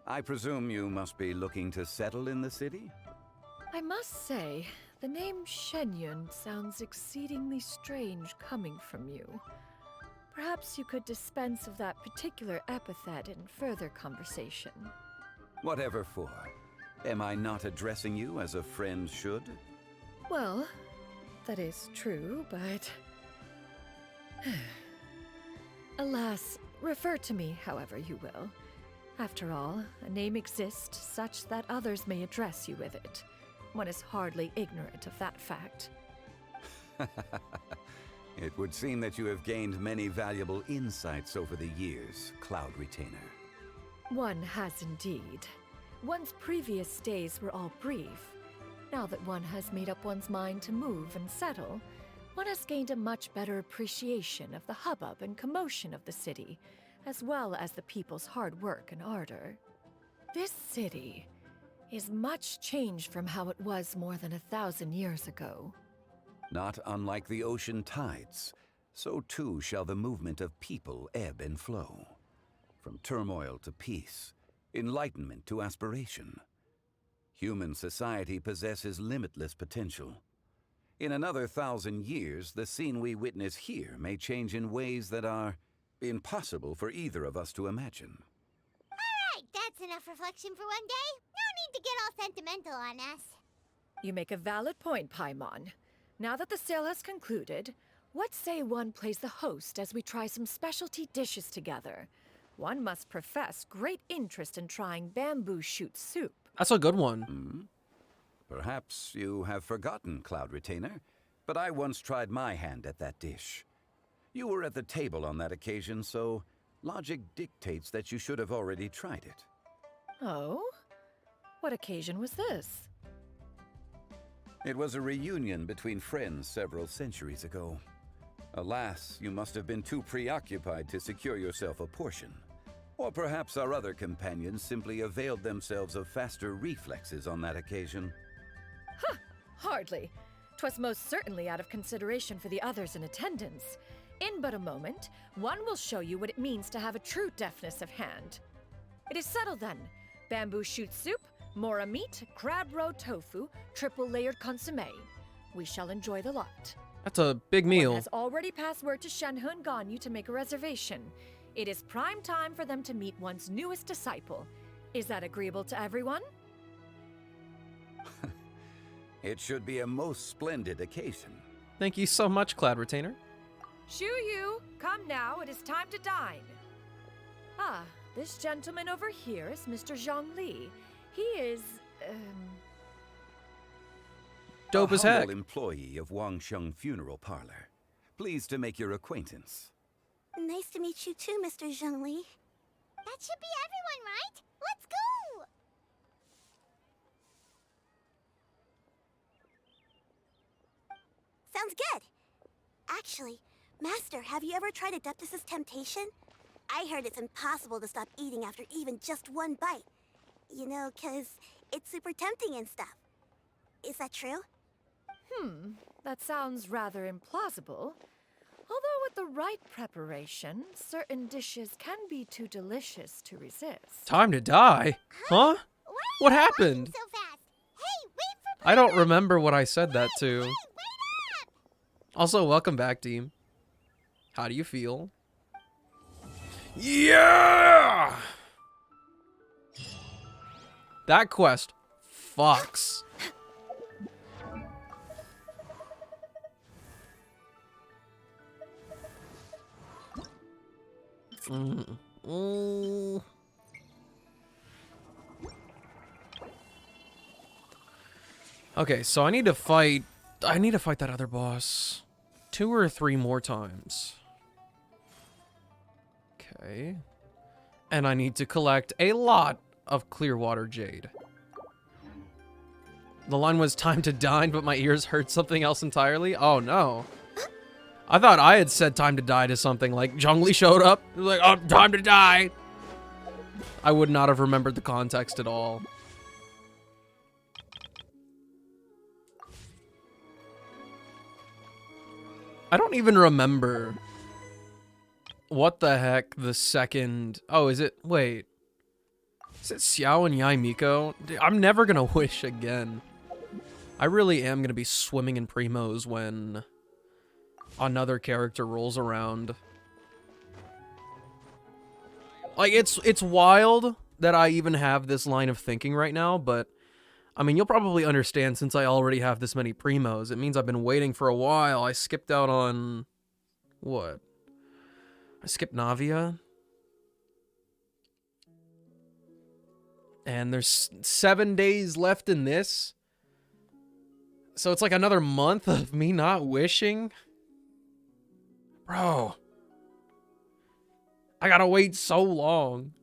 I presume you must be looking to settle in the city? I must say, the name Xianyun sounds exceedingly strange coming from you. Perhaps you could dispense of that particular epithet in further conversation. Whatever for. Am I not addressing you as a friend should? Well, that is true, but... Alas, refer to me however you will. After all, a name exists such that others may address you with it. One is hardly ignorant of that fact. It would seem that you have gained many valuable insights over the years, Cloud Retainer. One has indeed. One's previous days were all brief. Now that one has made up one's mind to move and settle, one has gained a much better appreciation of the hubbub and commotion of the city, as well as the people's hard work and ardor. This city is much changed from how it was more than 1,000 years ago. Not unlike the ocean tides, so too shall the movement of people ebb and flow. From turmoil to peace, enlightenment to aspiration. Human society possesses limitless potential. In another 1,000 years, the scene we witness here may change in ways that are impossible for either of us to imagine. Alright, that's enough reflection for one day. No need to get all sentimental on us. You make a valid point, Paimon. Now that the sale has concluded, what say one plays the host as we try some specialty dishes together? One must profess great interest in trying bamboo shoot soup. That's a good one. Perhaps you have forgotten, Cloud Retainer, but I once tried my hand at that dish. You were at the table on that occasion, so logic dictates that you should have already tried it. Oh? What occasion was this? It was a reunion between friends several centuries ago. Alas, you must have been too preoccupied to secure yourself a portion. Or perhaps our other companions simply availed themselves of faster reflexes on that occasion. Huh, hardly. 'Twas most certainly out of consideration for the others in attendance. In but a moment, one will show you what it means to have a true deftness of hand. It is settled then. Bamboo shoot soup, mora meat, crab roe tofu, triple-layered consommé. We shall enjoy the lot. That's a big meal. One has already passed word to Shenhe Ganyu to make a reservation. It is prime time for them to meet one's newest disciple. Is that agreeable to everyone? It should be a most splendid occasion. Thank you so much, Cloud Retainer. Shu Yu, come now, it is time to dine. Ah, this gentleman over here is Mr. Zhongli. He is, Dope as heck. Humble employee of Wangsheng Funeral Parlor. Pleased to make your acquaintance. Nice to meet you too, Mr. Zhongli. That should be everyone, right? Let's go! Sounds good. Actually, Master, have you ever tried Adeptus' temptation? I heard it's impossible to stop eating after even just one bite. You know, 'cause it's super tempting and stuff. Is that true? That sounds rather implausible. Although with the right preparation, certain dishes can be too delicious to resist. Time to die? Huh? What happened? So fast. Hey, wait for I don't remember what I said that to. Also, welcome back, team. How do you feel? Yeah! That quest fucks. Okay, so I need to fight that other boss 2 or 3 more times. Okay. And I need to collect a lot of Clearwater Jade. The line was time to dine, but my ears heard something else entirely. Oh no. I thought I had said time to die to something, like Zhongli showed up. It was like, oh, time to die. I would not have remembered the context at all. I don't even remember what the heck the second... Oh, is it... Wait. Is it Xiao and Yai Miko? Dude, I'm never gonna wish again. I really am gonna be swimming in primos when another character rolls around. Like, it's wild that I even have this line of thinking right now, but I mean, you'll probably understand since I already have this many primos. It means I've been waiting for a while. I skipped out on... What? I skipped Navia. And there's 7 days left in this. So it's like another month of me not wishing. Bro. I gotta wait so long.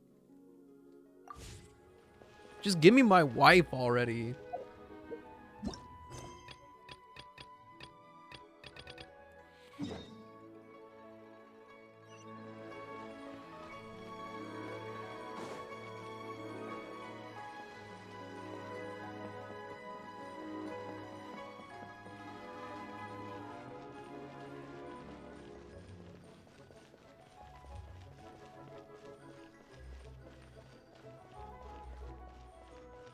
Just give me my wife already.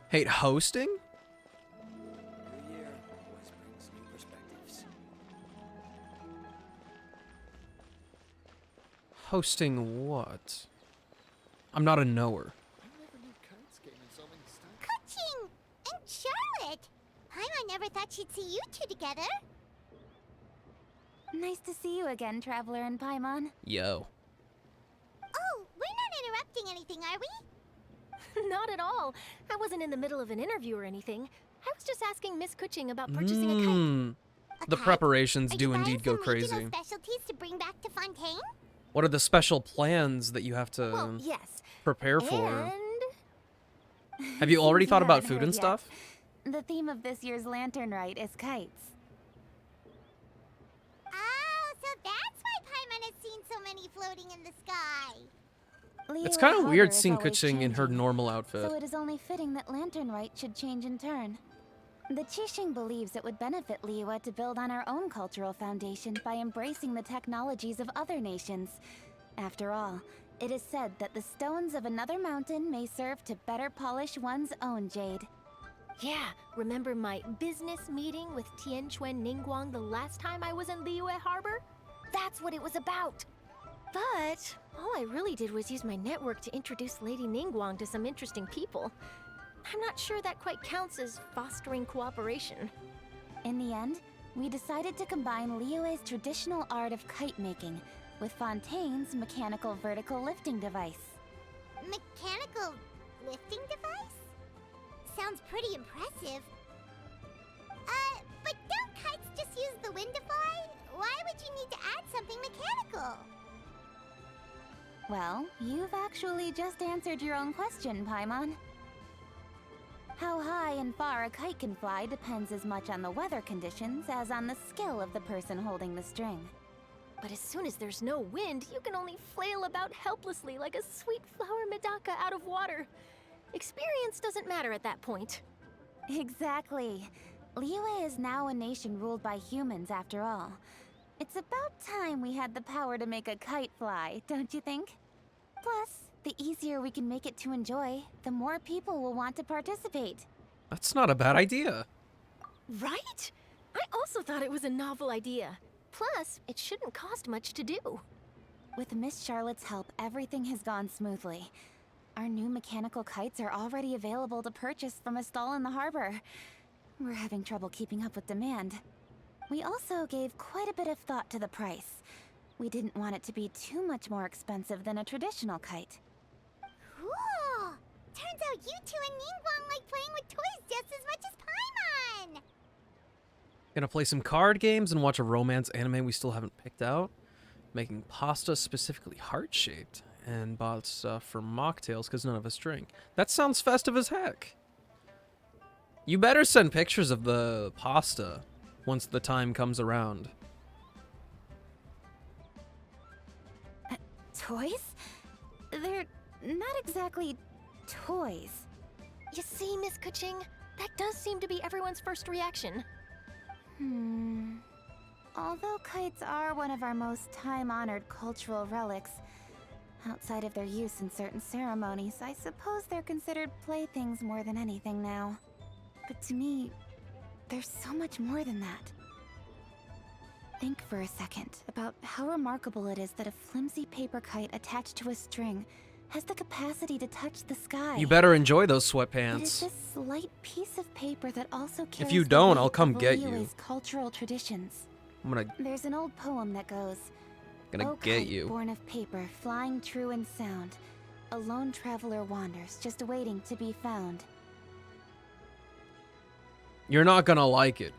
Hate hosting? Hosting what? I'm not a knower. Kuching and Charlotte. Paimon never thought she'd see you two together. Nice to see you again, Traveler and Paimon. Yo. Oh, we're not interrupting anything, are we? Not at all. I wasn't in the middle of an interview or anything. I was just asking Miss Kuching about purchasing a kite. The preparations do indeed go crazy. Specialties to bring back to Fontaine? What are the special plans that you have to Well, yes. prepare for? And... Have you already thought You about haven't food heard and yet. stuff? The theme of this year's Lantern Rite is kites. Oh, so that's why Paimon has seen so many floating in the sky. It's Liyue kind of Harbor weird is seeing always Kuching in her changing, normal outfit. so it is only fitting that Lantern Rite should change in turn. The Qixing believes it would benefit Liyue to build on our own cultural foundation by embracing the technologies of other nations. After all, it is said that the stones of another mountain may serve to better polish one's own jade. Yeah, remember my business meeting with Tianquan Ningguang the last time I was in Liyue Harbor? That's what it was about. But all I really did was use my network to introduce Lady Ningguang to some interesting people. I'm not sure that quite counts as fostering cooperation. In the end, we decided to combine Liyue's traditional art of kite making with Fontaine's mechanical vertical lifting device. Mechanical lifting device? Sounds pretty impressive. But don't kites just use the wind to fly? Why would you need to add something mechanical? Well, you've actually just answered your own question, Paimon. How high and far a kite can fly depends as much on the weather conditions as on the skill of the person holding the string. But as soon as there's no wind, you can only flail about helplessly like a sweet flower medaka out of water. Experience doesn't matter at that point. Exactly. Liyue is now a nation ruled by humans after all. It's about time we had the power to make a kite fly, don't you think? Plus, the easier we can make it to enjoy, the more people will want to participate. That's not a bad idea. Right? I also thought it was a novel idea. Plus, it shouldn't cost much to do. With Miss Charlotte's help, everything has gone smoothly. Our new mechanical kites are already available to purchase from a stall in the harbor. We're having trouble keeping up with demand. We also gave quite a bit of thought to the price. We didn't want it to be too much more expensive than a traditional kite. Cool! Turns out you two and Ningguang like playing with toys just as much as Paimon! Gonna play some card games and watch a romance anime we still haven't picked out. Making pasta specifically heart-shaped. And bought stuff for mocktails because none of us drink. That sounds festive as heck. You better send pictures of the pasta once the time comes around. Toys? They're not exactly toys. You see, Miss Kuching, that does seem to be everyone's first reaction. Although kites are one of our most time-honored cultural relics, outside of their use in certain ceremonies, I suppose they're considered playthings more than anything now. But to me, there's so much more than that. Think for a second about how remarkable it is that a flimsy paper kite attached to a string has the capacity to touch the sky. You better enjoy those It is sweatpants. this slight piece of paper that also carries If you the don't, weight I'll come of get you. Liyue's cultural traditions. I'm gonna There's an old poem that goes, "O get kite you. born of paper, flying true in sound, a lone traveler wanders, just waiting to be found." You're not gonna like it.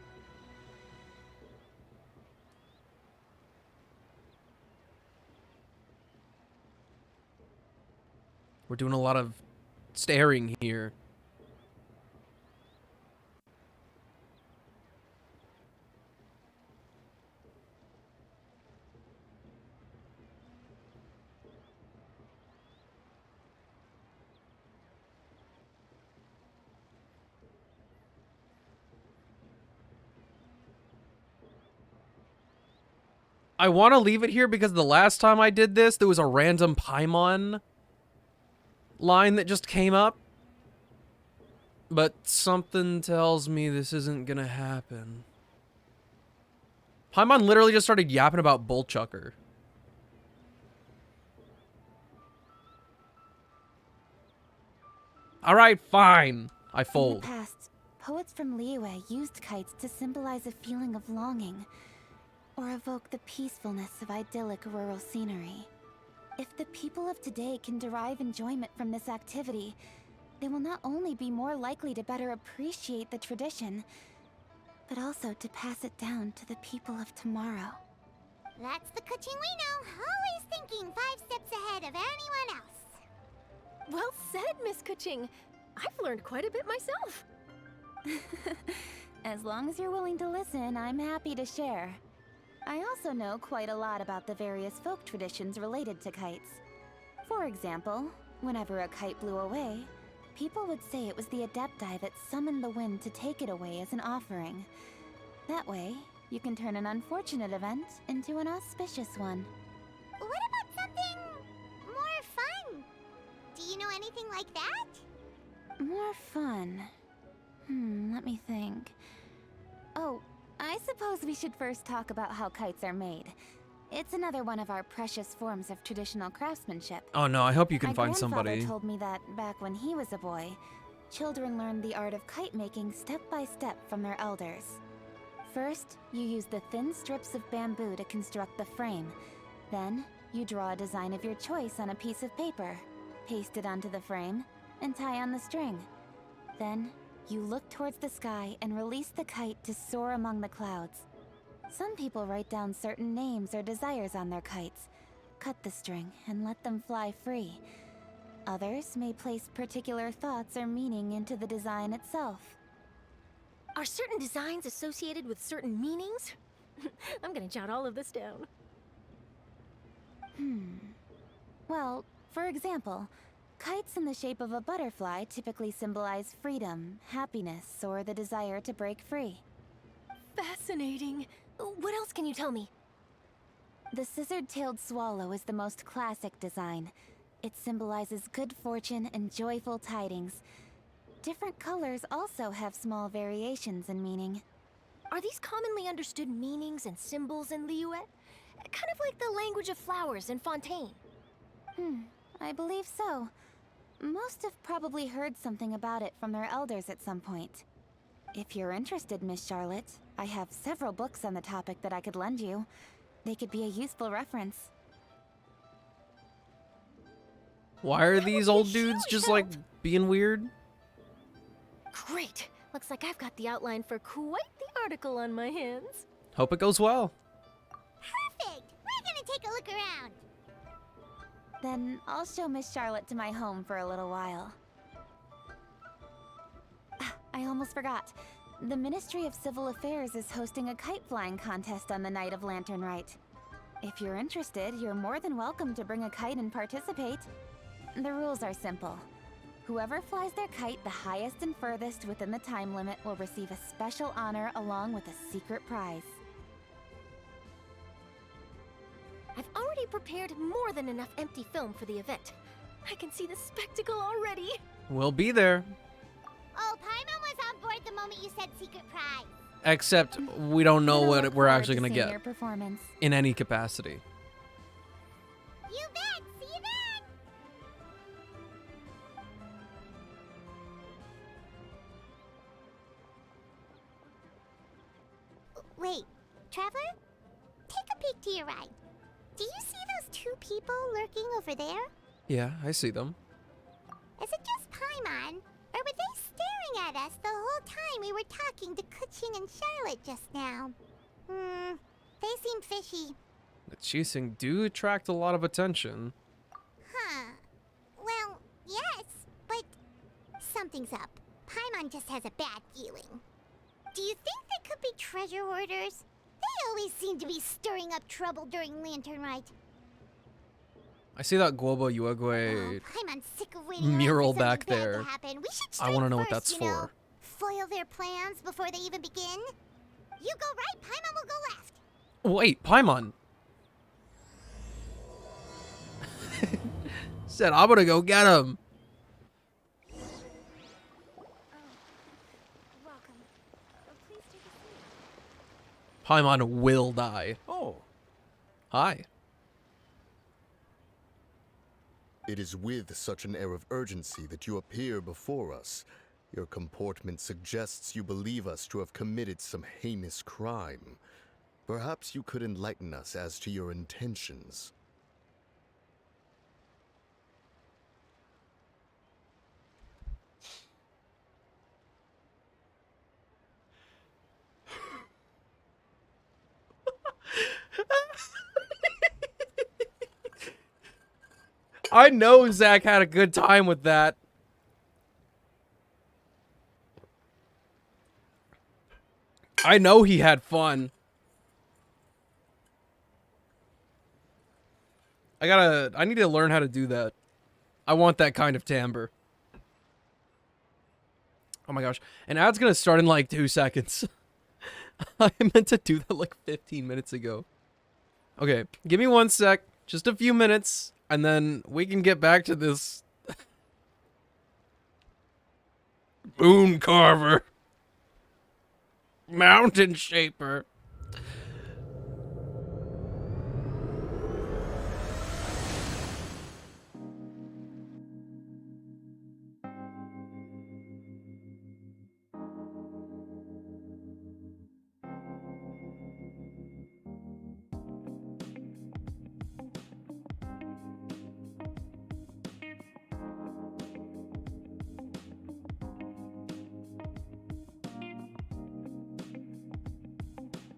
We're doing a lot of staring here. I want to leave it here because the last time I did this, there was a random Paimon line that just came up. But something tells me this isn't gonna happen. Paimon literally just started yapping about Bullchucker. Alright, fine. I In the fold. past, poets from Liyue used kites to symbolize a feeling of longing, or evoke the peacefulness of idyllic rural scenery. If the people of today can derive enjoyment from this activity, they will not only be more likely to better appreciate the tradition, but also to pass it down to the people of tomorrow. That's the Kuching we know, always thinking 5 steps ahead of anyone else. Well said, Miss Kuching. I've learned quite a bit myself. As long as you're willing to listen, I'm happy to share. I also know quite a lot about the various folk traditions related to kites. For example, whenever a kite blew away, people would say it was the Adepti that summoned the wind to take it away as an offering. That way, you can turn an unfortunate event into an auspicious one. What about something more fun? Do you know anything like that? More fun. Let me think. Oh, I suppose we should first talk about how kites are made. It's another one of our precious forms of traditional craftsmanship. Oh no, I hope you can My find grandfather somebody. told me that back when he was a boy, children learned the art of kite making step by step from their elders. First, you use the thin strips of bamboo to construct the frame. Then, you draw a design of your choice on a piece of paper, paste it onto the frame, and tie on the string. Then, you look towards the sky and release the kite to soar among the clouds. Some people write down certain names or desires on their kites, cut the string, and let them fly free. Others may place particular thoughts or meaning into the design itself. Are certain designs associated with certain meanings? I'm gonna jot all of this down. Well, for example, kites in the shape of a butterfly typically symbolize freedom, happiness, or the desire to break free. Fascinating. What else can you tell me? The scissored-tailed swallow is the most classic design. It symbolizes good fortune and joyful tidings. Different colors also have small variations in meaning. Are these commonly understood meanings and symbols in Liyue? Kind of like the language of flowers in Fontaine. I believe so. Most have probably heard something about it from their elders at some point. If you're interested, Miss Charlotte, I have several books on the topic that I could lend you. They could be a useful reference. Why are these old dudes just like being weird? Great. Looks like I've got the outline for quite the article on my hands. Hope it goes well. Perfect! We're gonna take a look around. Then I'll show Miss Charlotte to my home for a little while. I almost forgot. The Ministry of Civil Affairs is hosting a kite flying contest on the night of Lantern Rite. If you're interested, you're more than welcome to bring a kite and participate. The rules are simple. Whoever flies their kite the highest and furthest within the time limit will receive a special honor along with a secret prize. I've already prepared more than enough empty film for the event. I can see the spectacle already. We'll be there. Oh, Paimon was on board the moment you said secret prize. Except we don't know what we're actually gonna Seeing get your performance. in any capacity. You bet! See you then! Wait, Traveler? Take a peek to your right. Do you see those two people lurking over there? Yeah, I see them. Is it just Paimon? Or were they staring at us the whole time we were talking to Kuching and Charlotte just now? They seem fishy. The Chising do attract a lot of attention. Huh. Well, yes, but something's up. Paimon just has a bad feeling. Do you think they could be treasure hoarders? They always seem to be stirring up trouble during Lantern Rite. I see that Guoba Yuegui Paimon's sick of waiting mural around for back something bad there. to happen. We should I want to know what strike that's first, you know? for. Foil their plans before they even begin. You go right, Paimon will go left. Wait, Paimon. Said I'm gonna go get him. Paimon will die. Oh. Hi. It is with such an air of urgency that you appear before us. Your comportment suggests you believe us to have committed some heinous crime. Perhaps you could enlighten us as to your intentions. I know Zach had a good time with that. I know he had fun. I need to learn how to do that. I want that kind of timbre. Oh my gosh. And ad's gonna start in like 2 seconds. I meant to do that like 15 minutes ago. Okay, give me 1 sec. Just a few minutes. And then we can get back to this. Moon Carver. Mountain Shaper. Thank you. 「 「 」「」 「」 「」 「」 「」 「」 「」 「」 「」 「」 「」 「」 「」 「」 「」 「」 「」 「」 「」 「」 「」 「」 「」 「」 「」 「」 「」 「」 「」 「」 「」 「」 「」 「」 「」 「」 「」 「」 「」 "」 "」 "」 "」 "」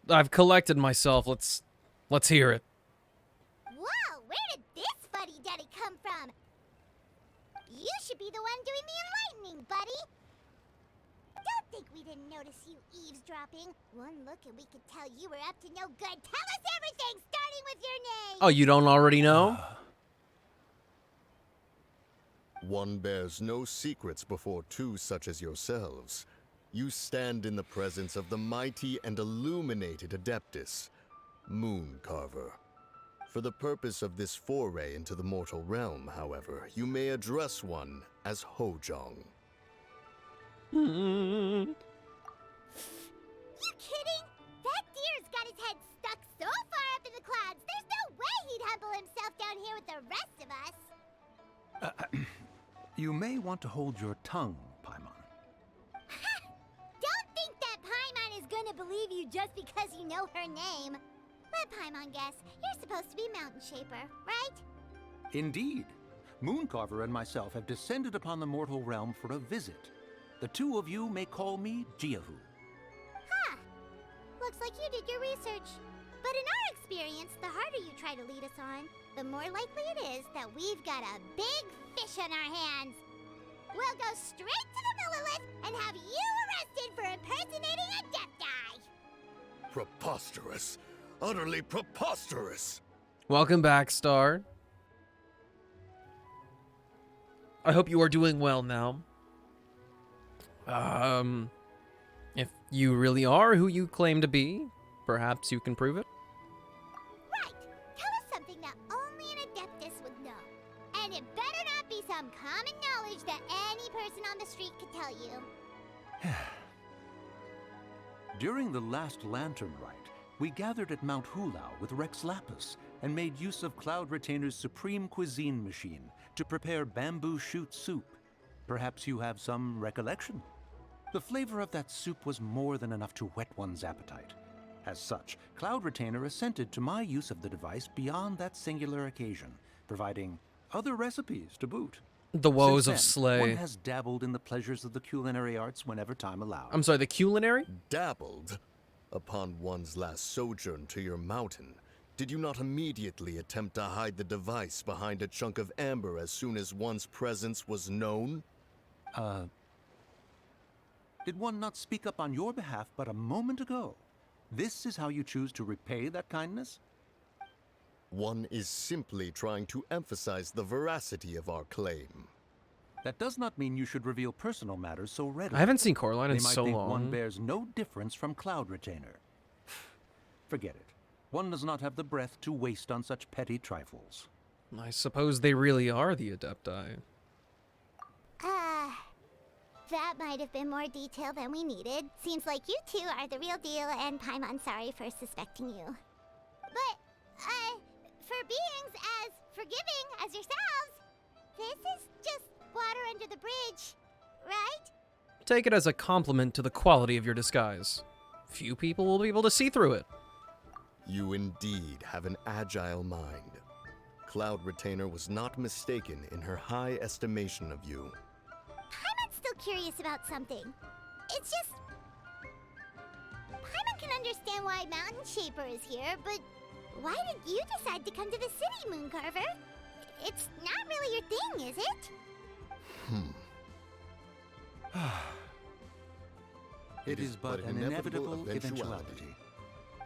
I've collected myself. Let's hear it. Whoa, where did this fuddy-duddy come from? You should be the one doing the enlightening, buddy. Don't think we didn't notice you eavesdropping. One look and we could tell you were up to no good. Tell us everything, starting with your name. Oh, you don't already know? One bears no secrets before two such as yourselves. You stand in the presence of the mighty and illuminated Adeptus, Mooncarver. For the purpose of this foray into the mortal realm, however, you may address one as Hojong. You kidding? That deer's got his head stuck so far up in the clouds, there's no way he'd humble himself down here with the rest of us. You may want to hold your tongue, Paimon. Don't think that Paimon is gonna believe you just because you know her name. Let Paimon guess. You're supposed to be Mountain Shaper, right? Indeed. Mooncarver and myself have descended upon the mortal realm for a visit. The two of you may call me Jiahu. Huh. Looks like you did your research. But in our experience, the harder you try to lead us on, the more likely it is that we've got a big fish on our hands. We'll go straight to the Millilith and have you arrested for impersonating a Adepti. Preposterous. Utterly preposterous. Welcome back, Star. I hope you are doing well now. If you really are who you claim to be, perhaps you can prove it. Right. Tell us something that only an Adeptus would know. And it better not be some common knowledge that any person on the street could tell you. During the last Lantern Rite, we gathered at Mount Hulau with Rex Lapis and made use of Cloud Retainer's supreme cuisine machine to prepare bamboo shoot soup. Perhaps you have some recollection? The flavor of that soup was more than enough to whet one's appetite. As such, Cloud Retainer assented to my use of the device beyond that singular occasion, providing other recipes to boot. The woes Since of then, Slay. One has dabbled in the pleasures of the culinary arts whenever time allows. I'm sorry, the culinary? Dabbled? Upon one's last sojourn to your mountain, did you not immediately attempt to hide the device behind a chunk of amber as soon as one's presence was known? Did one not speak up on your behalf but a moment ago? This is how you choose to repay that kindness? One is simply trying to emphasize the veracity of our claim. That does not mean you should reveal personal matters so readily. I haven't seen Coraline in They might so think long. one bears no difference from Cloud Retainer. Forget it. One does not have the breath to waste on such petty trifles. I suppose they really are the Adepti. That might have been more detail than we needed. Seems like you two are the real deal, and Paimon sorry for suspecting you. But, for beings as forgiving as yourselves, this is just water under the bridge, right? Take it as a compliment to the quality of your disguise. Few people will be able to see through it. You indeed have an agile mind. Cloud Retainer was not mistaken in her high estimation of you. Paimon's still curious about something. It's just... Paimon can understand why Mountain Shaper is here, but why did you decide to come to the city, Mooncarver? It's not really your thing, is it? It is but an inevitable eventuality.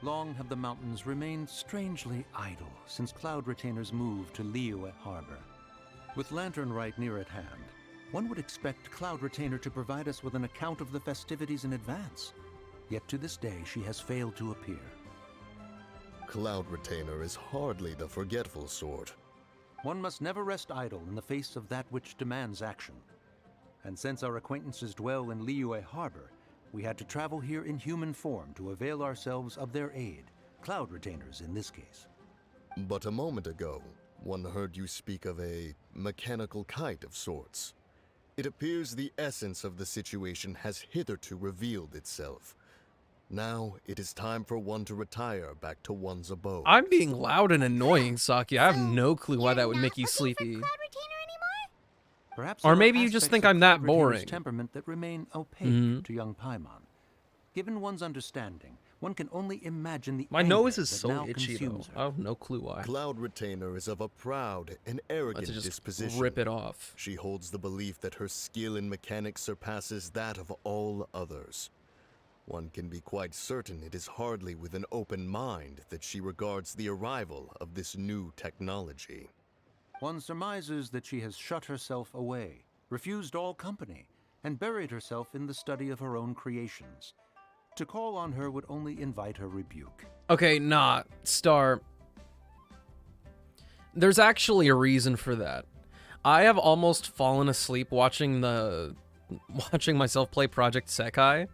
Long have the mountains remained strangely idle since Cloud Retainer's move to Liyue Harbor. With Lantern Rite near at hand, one would expect Cloud Retainer to provide us with an account of the festivities in advance. Yet to this day, she has failed to appear. Cloud Retainer is hardly the forgetful sort. One must never rest idle in the face of that which demands action. And since our acquaintances dwell in Liyue Harbor, we had to travel here in human form to avail ourselves of their aid, Cloud Retainers in this case. But a moment ago, one heard you speak of a mechanical kite of sorts. It appears the essence of the situation has hitherto revealed itself. Now, it is time for one to retire back to one's abode. I'm being loud and annoying, Saki. I have no clue why that would make you sleepy. Perhaps Or there are maybe you just aspects think of I'm that Cloud Retainer's boring. temperament that remain opaque Mhm. to young Paimon. Given one's understanding, One can only imagine the My anger nose is that so now itchy, though. consumes her. I have no clue why. Cloud Retainer is of a proud and arrogant just disposition. rip it off. She holds the belief that her skill in mechanics surpasses that of all others. One can be quite certain it is hardly with an open mind that she regards the arrival of this new technology. One surmises that she has shut herself away, refused all company, and buried herself in the study of her own creations. To call on her would only invite her rebuke. Okay, nah, Star. There's actually a reason for that. I have almost fallen asleep watching myself play Project Sekai.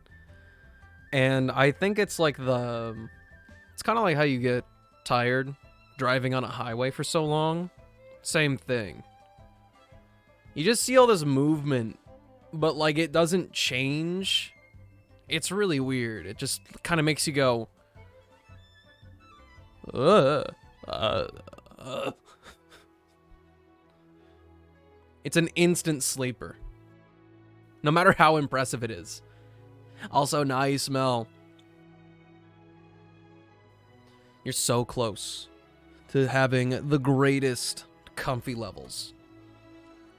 And I think it's like it's kind of like how you get tired driving on a highway for so long. Same thing. You just see all this movement, but like it doesn't change. It's really weird. It just kind of makes you go, It's an instant sleeper. No matter how impressive it is. Also, now you smell. You're so close to having the greatest comfy levels.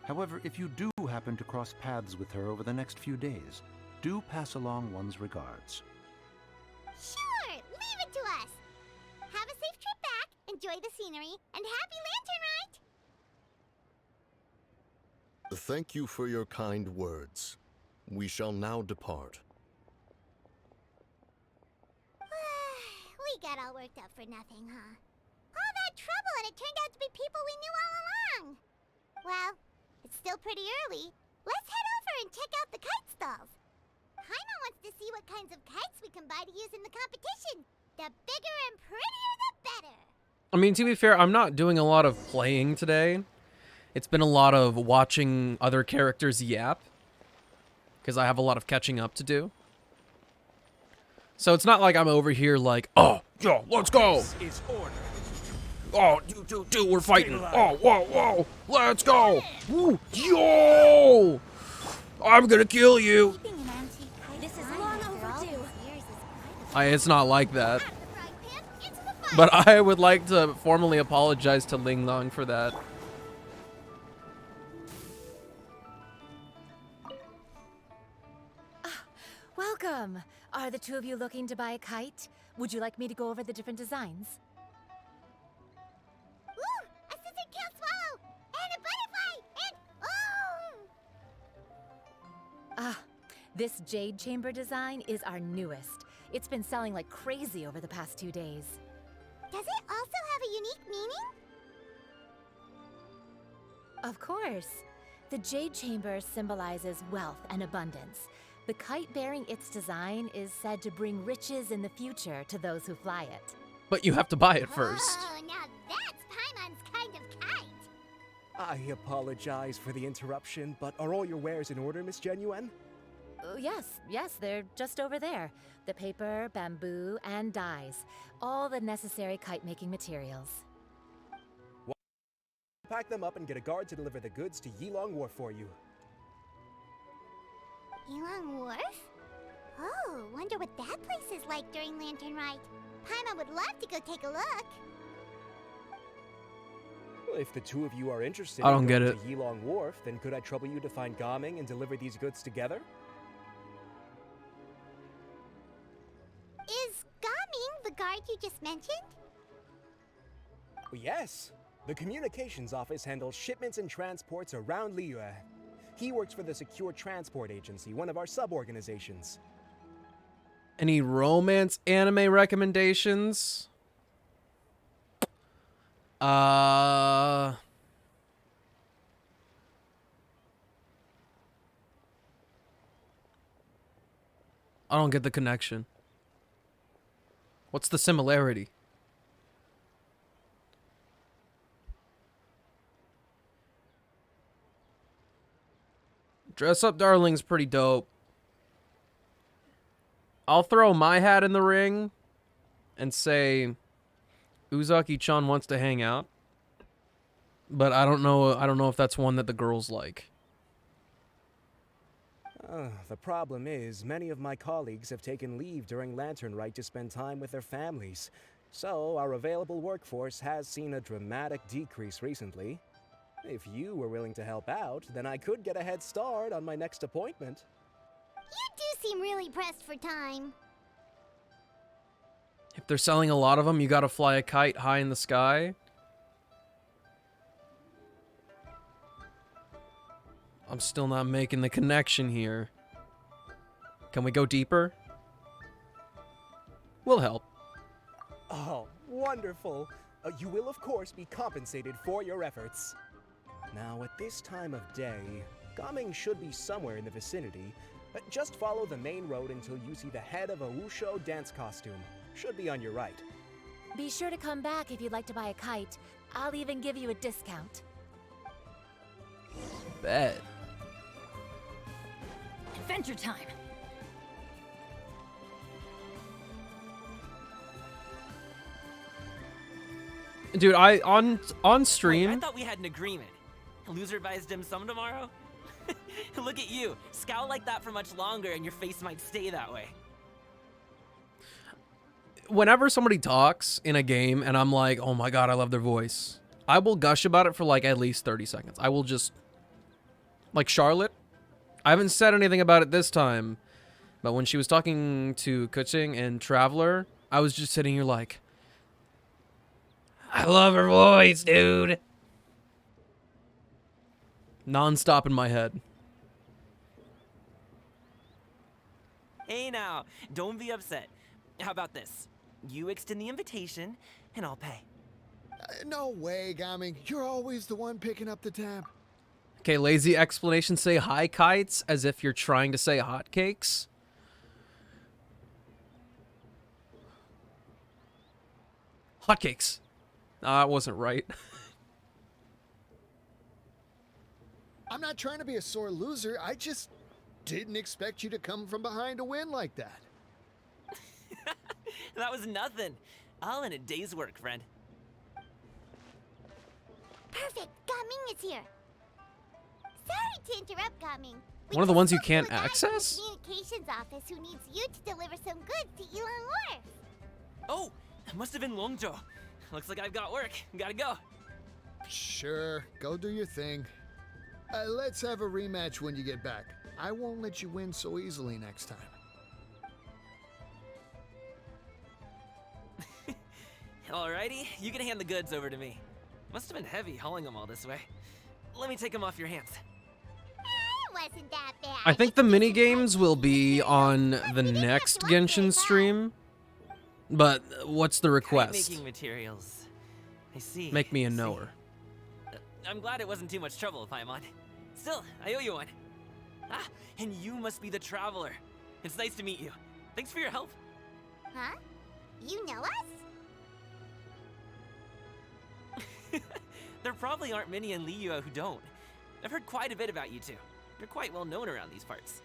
However, if you do happen to cross paths with her over the next few days, do pass along one's regards. Sure, leave it to us. Have a safe trip back, enjoy the scenery, and happy Lantern Rite! Thank you for your kind words. We shall now depart. We got all worked up for nothing, huh? All that trouble and it turned out to be people we knew all along. Well, it's still pretty early. Let's head over and check out the kite stalls. Paimon wants to see what kinds of kites we can buy to use in the competition. The bigger and prettier, the better. I mean, to be fair, I'm not doing a lot of playing today. It's been a lot of watching other characters yap. Because I have a lot of catching up to do. So it's not like I'm over here like, oh, yo, let's go. Is order. Oh, we're fighting. Oh, whoa, let's go. Woo, yo, I'm gonna kill you. This is long overdue. It's not like that. But I would like to formally apologize to Ling Long for that. Welcome. Are the two of you looking to buy a kite? Would you like me to go over the different designs? Ooh, a scissor kill swallow! And a butterfly! And This jade chamber design is our newest. It's been selling like crazy over the past 2 days. Does it also have a unique meaning? Of course. The jade chamber symbolizes wealth and abundance. The kite bearing its design is said to bring riches in the future to those who fly it. But you have to buy it first. Oh, now that's Paimon's kind of kite. I apologize for the interruption, but are all your wares in order, Miss Xianyun? Yes, they're just over there. The paper, bamboo, and dyes. All the necessary kite-making materials. Pack them up and get a guard to deliver the goods to Yilong Wharf for you. Yilong Wharf? Oh, wonder what that place is like during Lantern Rite. Paimon would love to go take a look. Well, if the two of you are interested I don't in get going it. to Yilong Wharf, then could I trouble you to find Gaming and deliver these goods together? Is Gaming the guard you just mentioned? Well, yes. The communications office handles shipments and transports around Liyue. He works for the Secure Transport Agency, one of our sub-organizations. Any romance anime recommendations? I don't get the connection. What's the similarity? Dress Up Darling's pretty dope. I'll throw my hat in the ring and say Uzaki-chan wants to hang out. But I don't know if that's one that the girls like. The problem is, many of my colleagues have taken leave during Lantern Rite to spend time with their families. So, our available workforce has seen a dramatic decrease recently. If you were willing to help out, then I could get a head start on my next appointment. You do seem really pressed for time. If they're selling a lot of them, you gotta fly a kite high in the sky. I'm still not making the connection here. Can we go deeper? We'll help. Oh, wonderful. You will, of course, be compensated for your efforts. Now, at this time of day, Gaming should be somewhere in the vicinity. Just follow the main road until you see the head of a Wusho dance costume. Should be on your right. Be sure to come back if you'd like to buy a kite. I'll even give you a discount. Bet. Adventure time! Dude, on stream. Wait, I thought we had an agreement. Loser buys dim sum tomorrow? Look at you. Scowl like that for much longer and your face might stay that way. Whenever somebody talks in a game and I'm like, oh my god, I love their voice, I will gush about it for like at least 30 seconds. I will just... Like Charlotte, I haven't said anything about it this time, but when she was talking to Kuching and Traveler, I was just sitting here like, I love her voice, dude. Non-stop in my head. Hey now, don't be upset. How about this? You extend the invitation, and I'll pay. No way, Gaming. You're always the one picking up the tab. Okay, lazy explanation, say hi kites as if you're trying to say hotcakes. Hotcakes. It wasn't right. I'm not trying to be a sore loser. I just didn't expect you to come from behind to win like that. That was nothing. All in a day's work, friend. Perfect. Gaming is here. Sorry to interrupt, Gaming. One of the ones you can't access? Communications office who needs you to deliver some goods to Ilan Wharf. Oh, it must have been Longzhou. Looks like I've got work. Gotta go. Sure, go do your thing. Let's have a rematch when you get back. I won't let you win so easily next time. Alrighty, you can hand the goods over to me. Must have been heavy hauling them all this way. Let me take them off your hands. It wasn't that bad. I think the mini games will be on the next Genshin stream. But what's the request? Making materials. I see. Make me a knower. I'm glad it wasn't too much trouble, Paimon. Still, I owe you one. Ah, and you must be the Traveler. It's nice to meet you. Thanks for your help. Huh? You know us? There probably aren't many in Liyue who don't. I've heard quite a bit about you two. You're quite well known around these parts.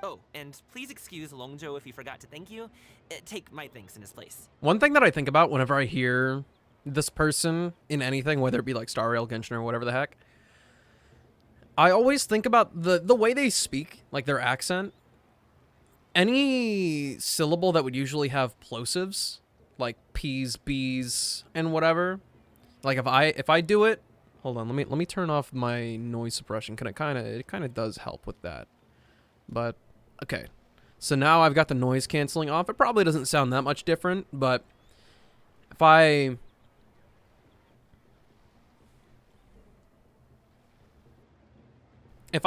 Oh, and please excuse Longzhou if he forgot to thank you. Take my thanks in his place. One thing that I think about whenever I hear this person in anything, whether it be like Star Rail, Genshin, or whatever the heck, I always think about the way they speak, like their accent. Any syllable that would usually have plosives, like P's, B's, and whatever. Like if I do it, hold on, let me turn off my noise suppression, cause it kind of does help with that. But okay, so now I've got the noise canceling off. It probably doesn't sound that much different, but if I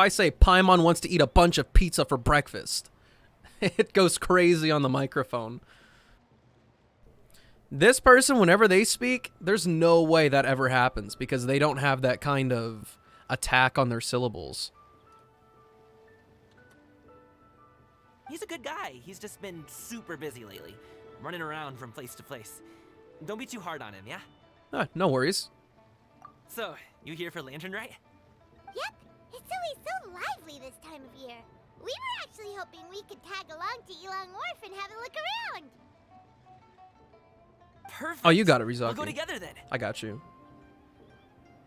say Paimon wants to eat a bunch of pizza for breakfast, it goes crazy on the microphone. This person, whenever they speak, there's no way that ever happens because they don't have that kind of attack on their syllables. He's a good guy. He's just been super busy lately, running around from place to place. Don't be too hard on him, yeah? No worries. So, you here for Lantern Rite? Yep. It's always so lively this time of year. We were actually hoping we could tag along to Ilan Wharf and have a look around. Perfect. Oh, you got it, Rizaki. We'll go together then. I got you.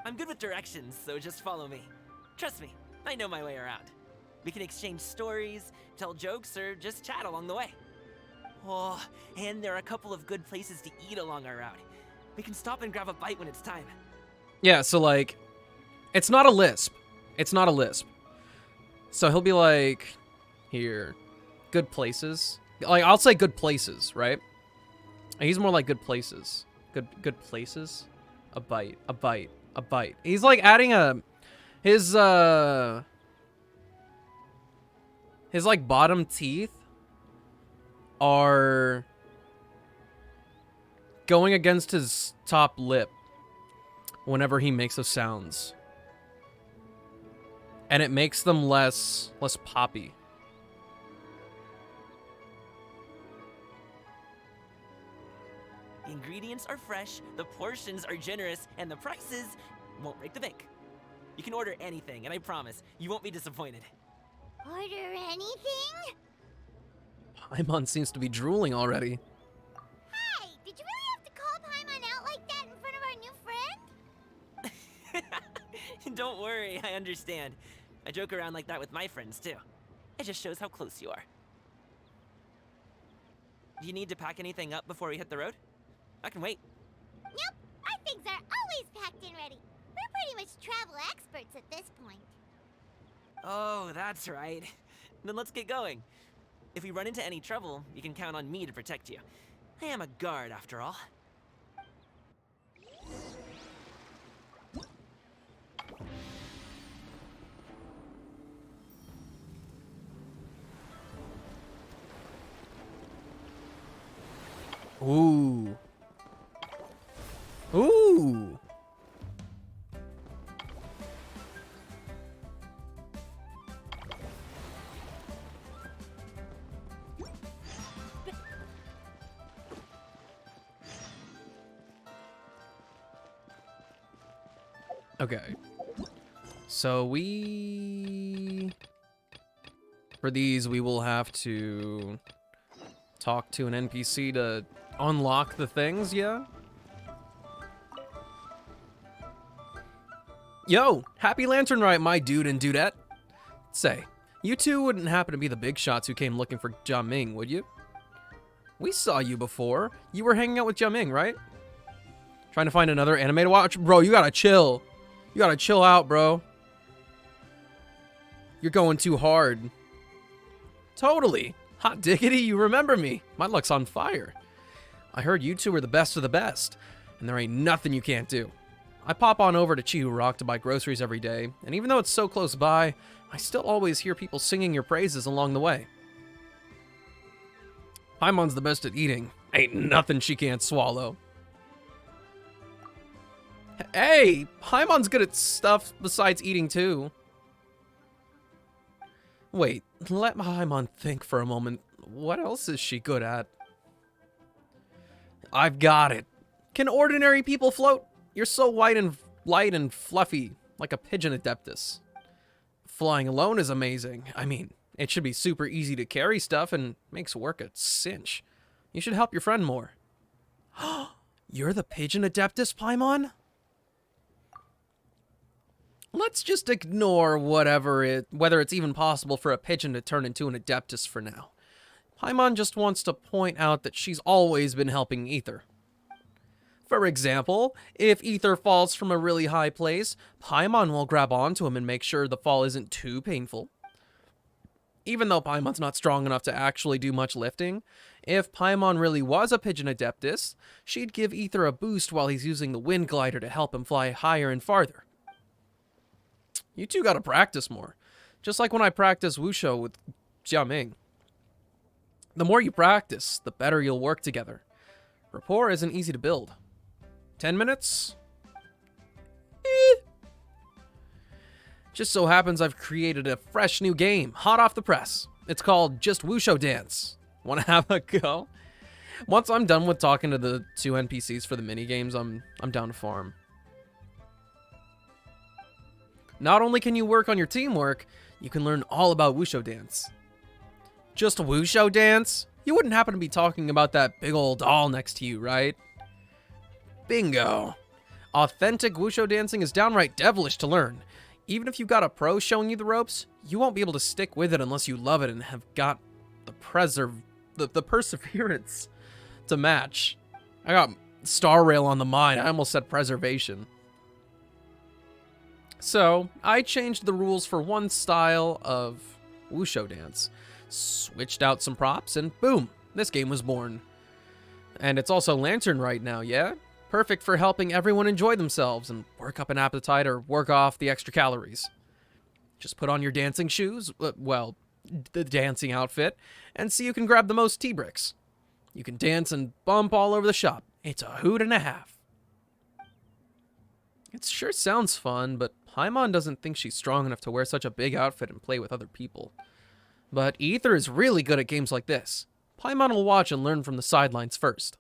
I'm good with directions, so just follow me. Trust me, I know my way around. We can exchange stories, tell jokes, or just chat along the way. Oh, and there are a couple of good places to eat along our route. We can stop and grab a bite when it's time. Yeah, so like, it's not a lisp. It's not a lisp. So he'll be like, here, good places. Like, I'll say good places, right? And he's more like good places. Good places? A bite, a bite, a bite. He's like adding his like bottom teeth are going against his top lip whenever he makes those sounds. And it makes them less poppy. The ingredients are fresh, the portions are generous, and the prices won't break the bank. You can order anything, and I promise, you won't be disappointed. Order anything? Paimon seems to be drooling already. Hey, did you really have to call Paimon out like that in front of our new friend? Don't worry, I understand. I joke around like that with my friends, too. It just shows how close you are. Do you need to pack anything up before we hit the road? I can wait. Nope, our things are always packed and ready. We're pretty much travel experts at this point. Oh, that's right. Then let's get going. If we run into any trouble, you can count on me to protect you. I am a guard, after all. Ooh. Ooh. Okay. So for these, we will have to talk to an NPC to unlock the things, yeah? Yo, happy Lantern Rite, my dude and dudette. Say, you two wouldn't happen to be the big shots who came looking for Jiaming, would you? We saw you before. You were hanging out with Jiaming, right? Trying to find another anime to watch? Bro, you gotta chill. You gotta chill out, bro. You're going too hard. Totally. Hot diggity, you remember me. My luck's on fire. I heard you two are the best of the best, and there ain't nothing you can't do. I pop on over to Chihu Rock to buy groceries every day, and even though it's so close by, I still always hear people singing your praises along the way. Paimon's the best at eating. Ain't nothing she can't swallow. Hey, Paimon's good at stuff besides eating too. Wait, let Paimon think for a moment. What else is she good at? I've got it. Can ordinary people float? You're so white and light and fluffy, like a pigeon adeptus. Flying alone is amazing. I mean, it should be super easy to carry stuff and makes work a cinch. You should help your friend more. You're the pigeon adeptus, Paimon? Let's just ignore whether it's even possible for a pigeon to turn into an adeptus for now. Paimon just wants to point out that she's always been helping Ether. For example, if Ether falls from a really high place, Paimon will grab onto him and make sure the fall isn't too painful. Even though Paimon's not strong enough to actually do much lifting, if Paimon really was a pigeon adeptus, she'd give Ether a boost while he's using the wind glider to help him fly higher and farther. You two gotta practice more. Just like when I practice Wushu with Jiaming. The more you practice, the better you'll work together. Rapport isn't easy to build. 10 minutes? Just so happens I've created a fresh new game, hot off the press. It's called Just Wushu Dance. Wanna have a go? Once I'm done with talking to the two NPCs for the minigames, I'm down to farm. Not only can you work on your teamwork, you can learn all about Wushu Dance. Just Wushu Dance? You wouldn't happen to be talking about that big old doll next to you, right? Bingo. Authentic Wushu dancing is downright devilish to learn. Even if you got a pro showing you the ropes, you won't be able to stick with it unless you love it and have got the perseverance to match. I got Star Rail on the mind. I almost said preservation. So, I changed the rules for one style of wushu dance, switched out some props, and boom, this game was born. And it's also Lantern right now, yeah? Perfect for helping everyone enjoy themselves and work up an appetite or work off the extra calories. Just put on your dancing shoes, well, the dancing outfit, and see who can grab the most T-bricks. You can dance and bump all over the shop. It's a hoot and a half. It sure sounds fun, but Paimon doesn't think she's strong enough to wear such a big outfit and play with other people. But Ether is really good at games like this. Paimon will watch and learn from the sidelines first.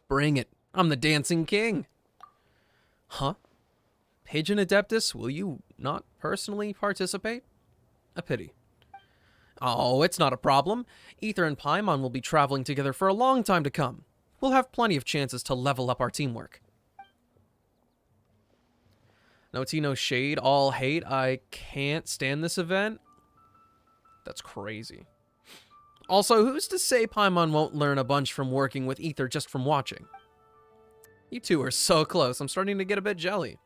Bring it. I'm the dancing king. Huh? Pigeon Adeptus, will you not personally participate? A pity. Oh, it's not a problem. Ether and Paimon will be traveling together for a long time to come. We'll have plenty of chances to level up our teamwork. No tea, no shade, all hate. I can't stand this event. That's crazy. Also, who's to say Paimon won't learn a bunch from working with Ether just from watching? You two are so close, I'm starting to get a bit jelly.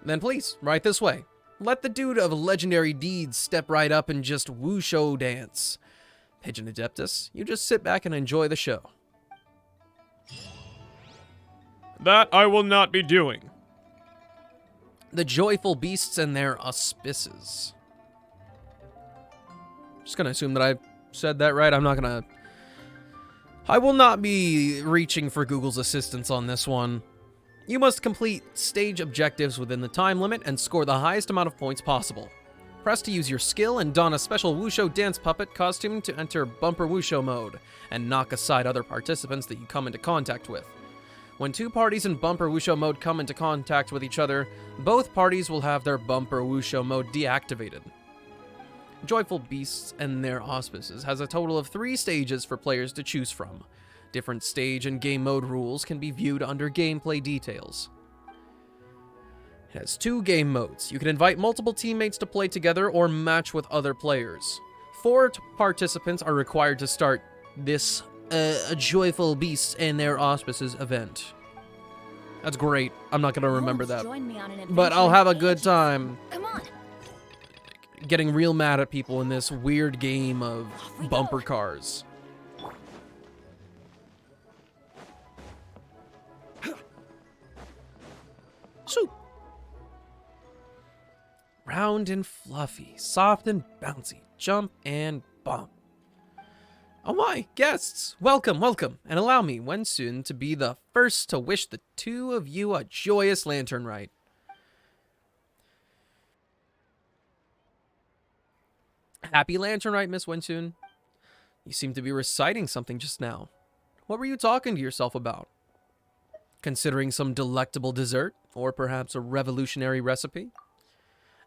Then please, right this way. Let the dude of legendary deeds step right up and just wushu dance. Pigeon Adeptus, you just sit back and enjoy the show. That I will not be doing. The joyful beasts and their auspices. Just gonna assume that I said that right. I will not be reaching for Google's assistance on this one. You must complete stage objectives within the time limit and score the highest amount of points possible. Press to use your skill and don a special wushu dance puppet costume to enter bumper wushu mode and knock aside other participants that you come into contact with. When two parties in bumper wushu mode come into contact with each other, both parties will have their bumper wushu mode deactivated. Joyful Beasts and Their Auspices has a total of 3 stages for players to choose from. Different stage and game mode rules can be viewed under gameplay details. It has 2 game modes. You can invite multiple teammates to play together or match with other players. 4 participants are required to start this Joyful Beasts and Their Auspices event. That's great. I'm not going to remember that. But I'll have a good time. Come on. Getting real mad at people in this weird game of bumper cars. So, round and fluffy, soft and bouncy, jump and bump. Oh my, guests! Welcome, welcome, and allow me, when soon, to be the first to wish the two of you a joyous lantern ride. Happy lantern ride, Miss Winsoon. You seem to be reciting something just now. What were you talking to yourself about? Considering some delectable dessert, or perhaps a revolutionary recipe?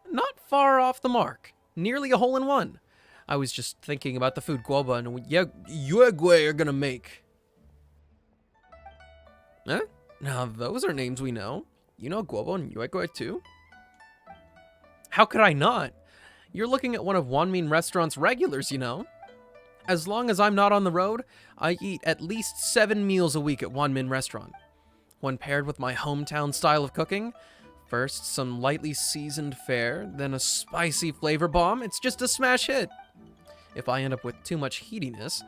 Not far off the mark. Nearly a hole-in-one. I was just thinking about the food Guoba and Yuegui are gonna make. Eh? Now those are names we know. You know Guoba and Yuegui too? How could I not? You're looking at one of Wanmin Restaurant's regulars, you know. As long as I'm not on the road, I eat at least 7 meals a week at Wanmin Restaurant. When paired with my hometown style of cooking, first some lightly seasoned fare, then a spicy flavor bomb, it's just a smash hit. If I end up with too much heatiness,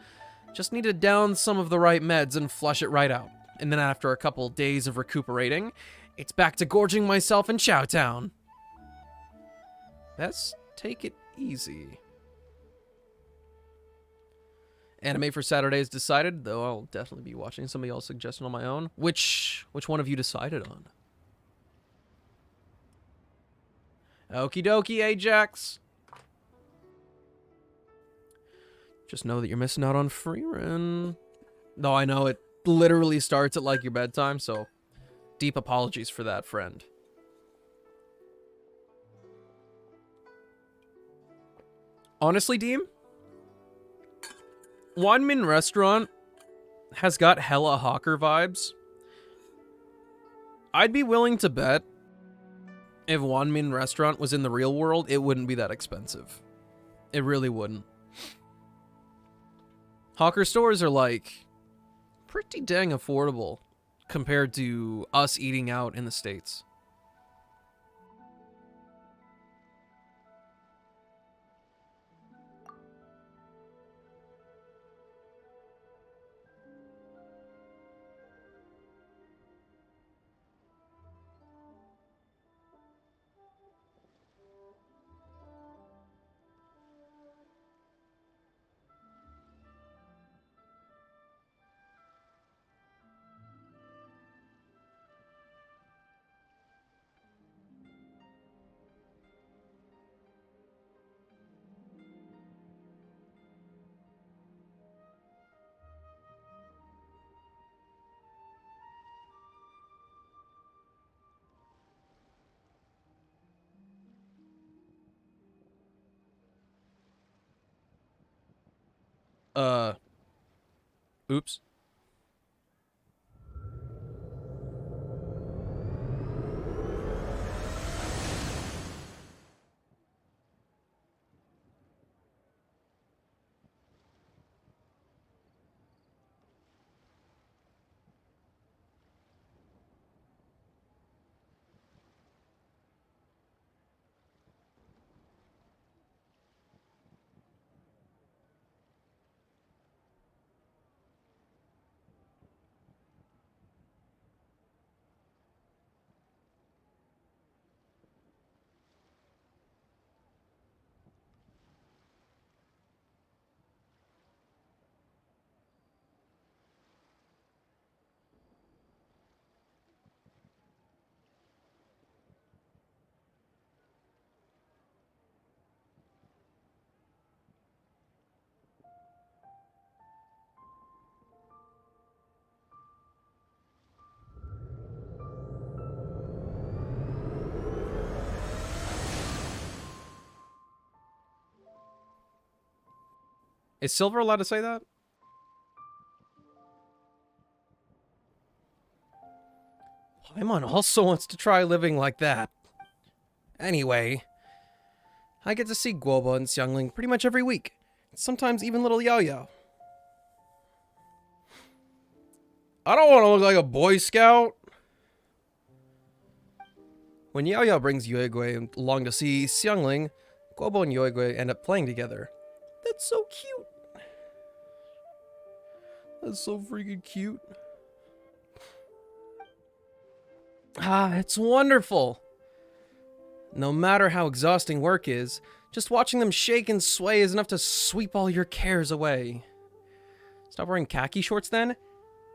just need to down some of the right meds and flush it right out. And then after a couple days of recuperating, it's back to gorging myself in Chowtown. Best take it easy. Anime for Saturday is decided, though I'll definitely be watching some of y'all's suggestion on my own. Which one of you decided on? Okie dokie, Ajax. Just know that you're missing out on Freerin. Though I know it literally starts at like your bedtime, so deep apologies for that, friend. Honestly, Deem, Wanmin Restaurant has got hella hawker vibes. I'd be willing to bet if Wanmin Restaurant was in the real world, it wouldn't be that expensive. It really wouldn't. Hawker stores are like pretty dang affordable compared to us eating out in the States. Oops. Is Silver allowed to say that? Paimon also wants to try living like that. Anyway, I get to see Guoba and Xiangling pretty much every week. Sometimes even little Yao Yao. I don't want to look like a Boy Scout. When Yao Yao brings Yuegui along to see Xiangling, Guoba and Yuegui end up playing together. That's so cute. That's so freaking cute. Ah, it's wonderful. No matter how exhausting work is, just watching them shake and sway is enough to sweep all your cares away. Stop wearing khaki shorts then?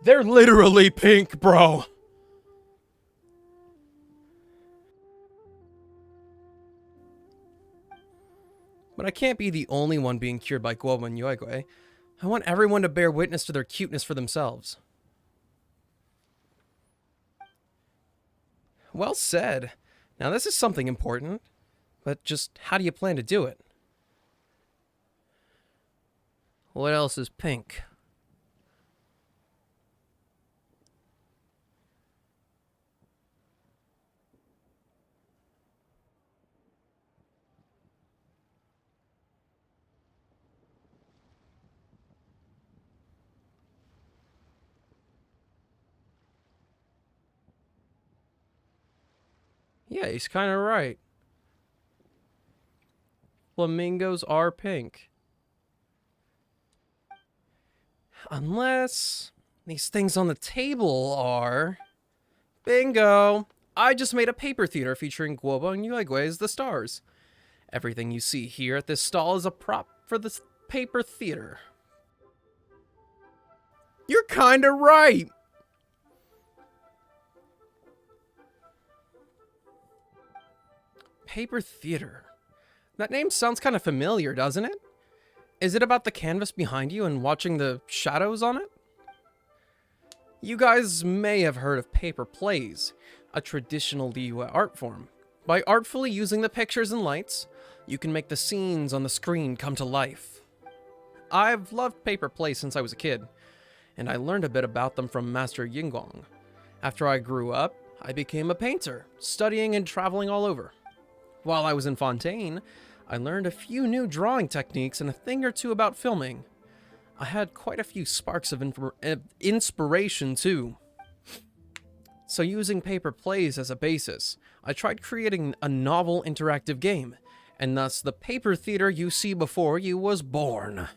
They're literally pink, bro. But I can't be the only one being cured by Guoba and Yuegui. I want everyone to bear witness to their cuteness for themselves. Well said. Now this is something important, but just how do you plan to do it? What else is pink? Yeah, he's kind of right. Flamingos are pink. Unless these things on the table are... Bingo! I just made a paper theater featuring Guoba and Yuegui as the stars. Everything you see here at this stall is a prop for this paper theater. You're kinda right! Paper theater. That name sounds kind of familiar, doesn't it? Is it about the canvas behind you and watching the shadows on it? You guys may have heard of paper plays, a traditional Liyue art form. By artfully using the pictures and lights, you can make the scenes on the screen come to life. I've loved paper plays since I was a kid, and I learned a bit about them from Master Yingguang. After I grew up, I became a painter, studying and traveling all over. While I was in Fontaine, I learned a few new drawing techniques and a thing or two about filming. I had quite a few sparks of inspiration too. So using paper plays as a basis, I tried creating a novel interactive game, and thus the paper theater you see before you was born.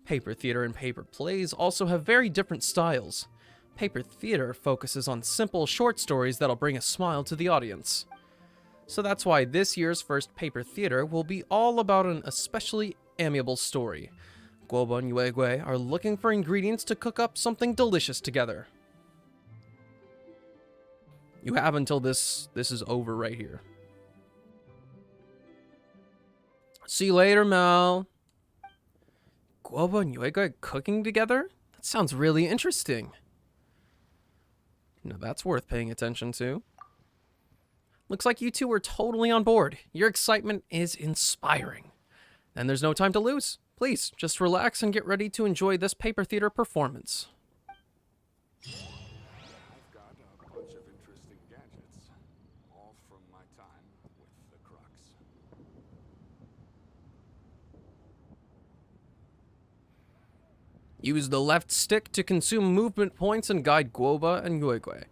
Paper theater and paper plays also have very different styles. Paper theater focuses on simple short stories that'll bring a smile to the audience. So that's why this year's first paper theater will be all about an especially amiable story. Guoba and Yuegui are looking for ingredients to cook up something delicious together. You have until this is over right here. See you later, Mel. Guoba and Yuegui cooking together? That sounds really interesting. Now that's worth paying attention to. Looks like you two are totally on board. Your excitement is inspiring. And there's no time to lose. Please, just relax and get ready to enjoy this paper theater performance. I've got a bunch of interesting gadgets, all from my time with the Crux. Use the left stick to consume movement points and guide Guoba and Yuegui.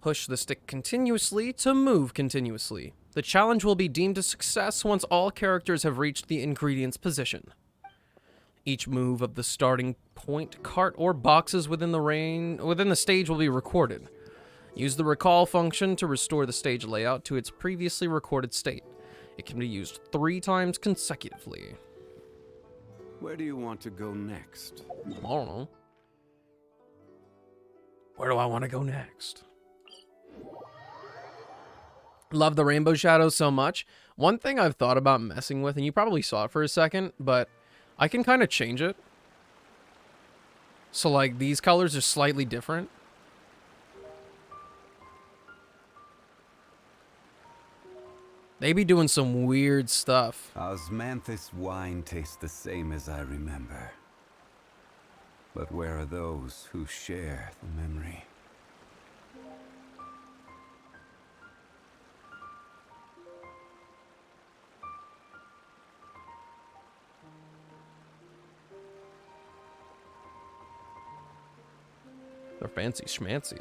Push the stick continuously to move continuously. The challenge will be deemed a success once all characters have reached the ingredient's position. Each move of the starting point, cart, or boxes within the stage will be recorded. Use the recall function to restore the stage layout to its previously recorded state. It can be used 3 times consecutively. Where do you want to go next? I don't know. Where do I want to go next? Love the rainbow shadows so much. One thing I've thought about messing with, and you probably saw it for a second, but I can kind of change it. So like these colors are slightly different. They be doing some weird stuff. Osmanthus wine tastes the same as I remember. But where are those who share the memory? They're fancy schmancy.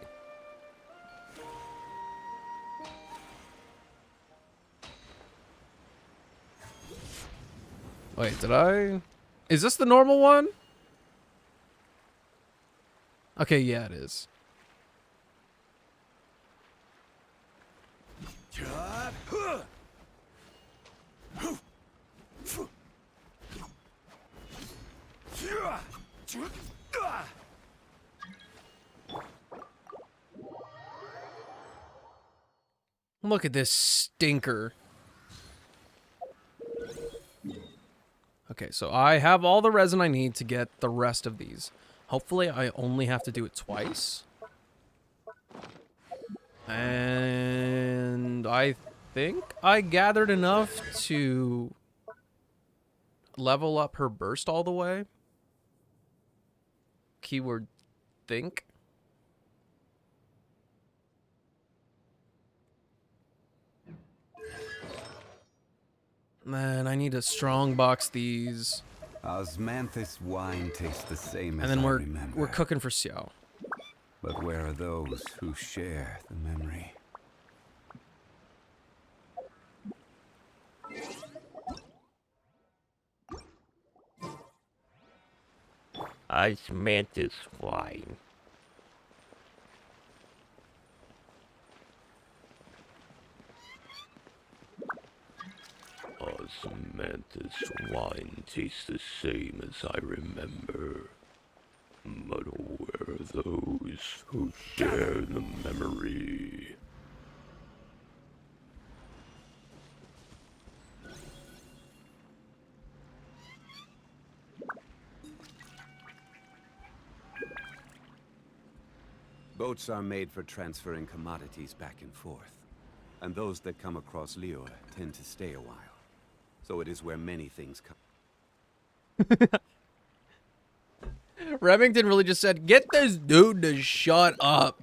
Wait, did I? Is this the normal one? Okay, yeah, it is. Look at this stinker. Okay, so I have all the resin I need to get the rest of these. Hopefully I only have to do it twice. And I think I gathered enough to level up her burst all the way. Keyword think. Man, I need to strong box these. Osmanthus wine tastes the same and as then I we're remember. cooking for Xiao. But where are those who share the memory? Osmanthus wine. Osmanthus wine tastes the same as I remember. But where are those who share the memory? Boats are made for transferring commodities back and forth. And those that come across Liyue tend to stay a while. So it is where many things come. Remington really just said, get this dude to shut up.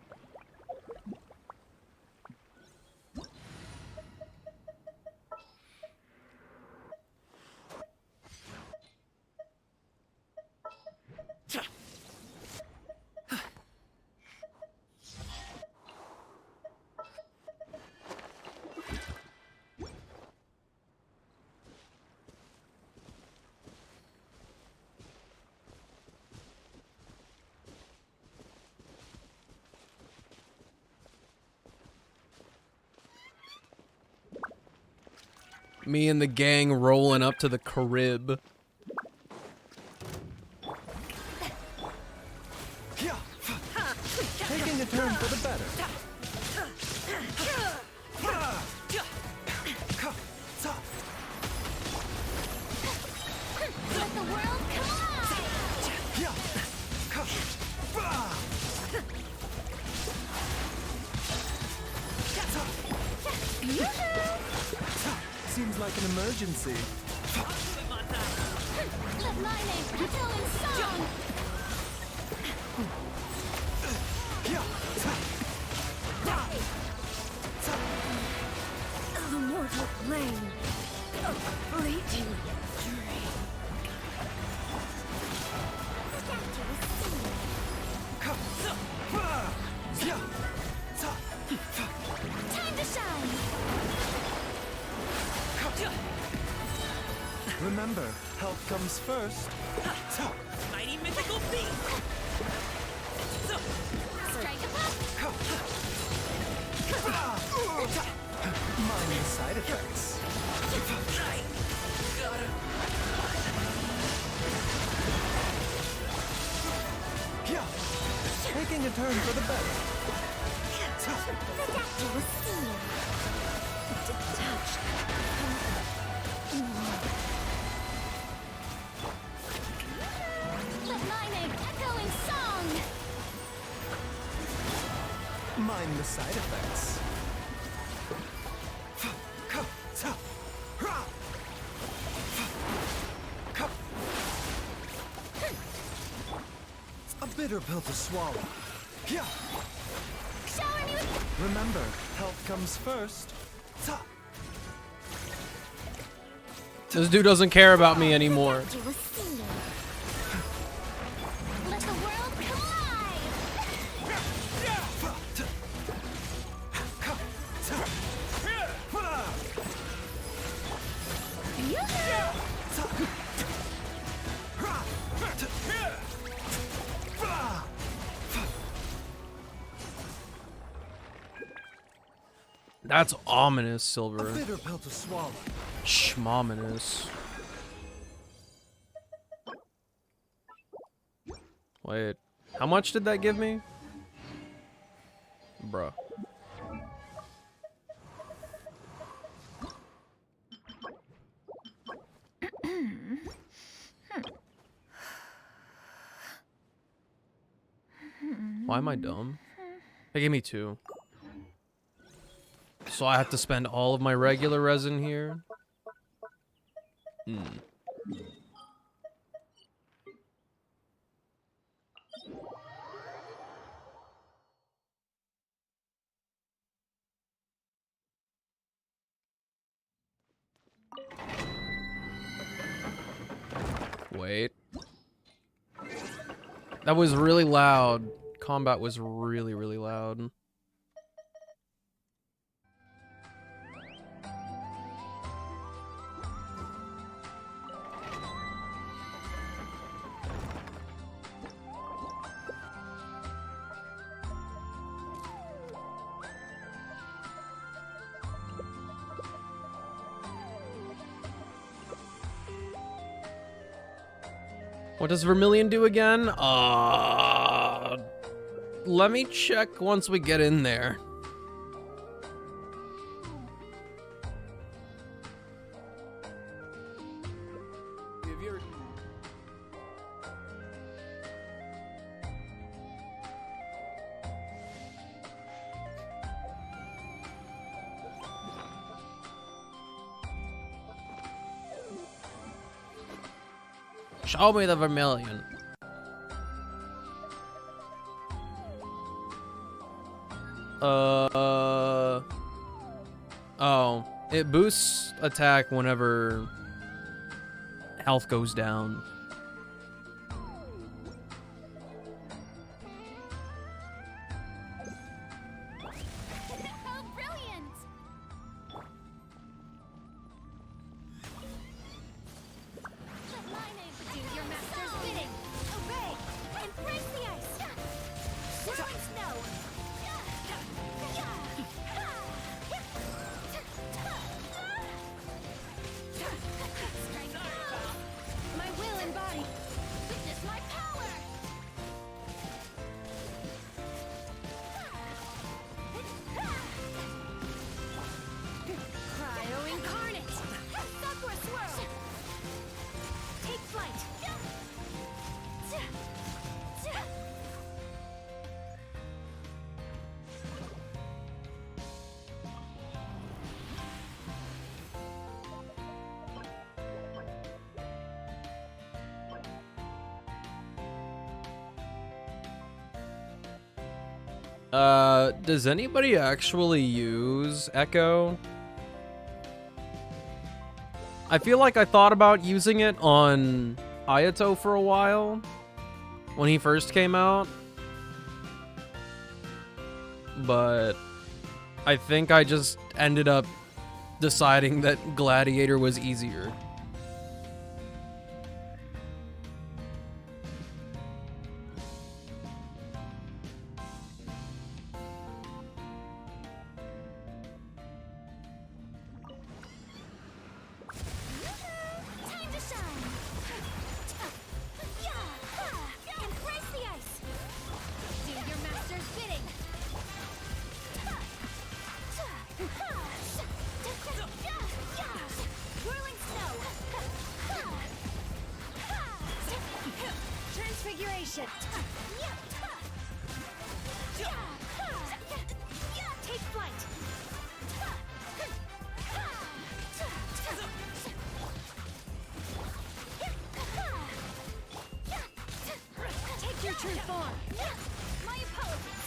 Me and the gang rolling up to the crib. Taking a turn for the better. Let the world Seems like an emergency. Let my name echo in song. The mortal plane of fleeting dream. Time to shine. Remember, health comes first. Mighty mythical beast! Strike a pop. Mind the side effects. Taking a turn for the better. The doctor was seen. Detached. Let my name echo in song. Mind the side effects. A bitter pill to swallow. Shower me with... Remember, health comes first. This dude doesn't care about me anymore. Let the world collide. That's ominous, A Silver. bitter pill to swallow. Schmominous. Wait, how much did that give me? Bruh. Why am I dumb? They gave me 2. So I have to spend all of my regular resin here? Wait. That was really loud. Combat was really, really loud. What does Vermilion do again? Let me check once we get in there. Show me the Vermilion. Oh, it boosts attack whenever health goes down. How brilliant! Let my name do your master's bidding. Obey! Embrace the ice! Ruin snow! Does anybody actually use Echo? I feel like I thought about using it on Ayato for a while when he first came out, but I think I just ended up deciding that Gladiator was easier. Time to shine! Embrace the ice! Do your master's bidding! Whirling snow! Transfiguration! Take flight! Take your true form! My apologies!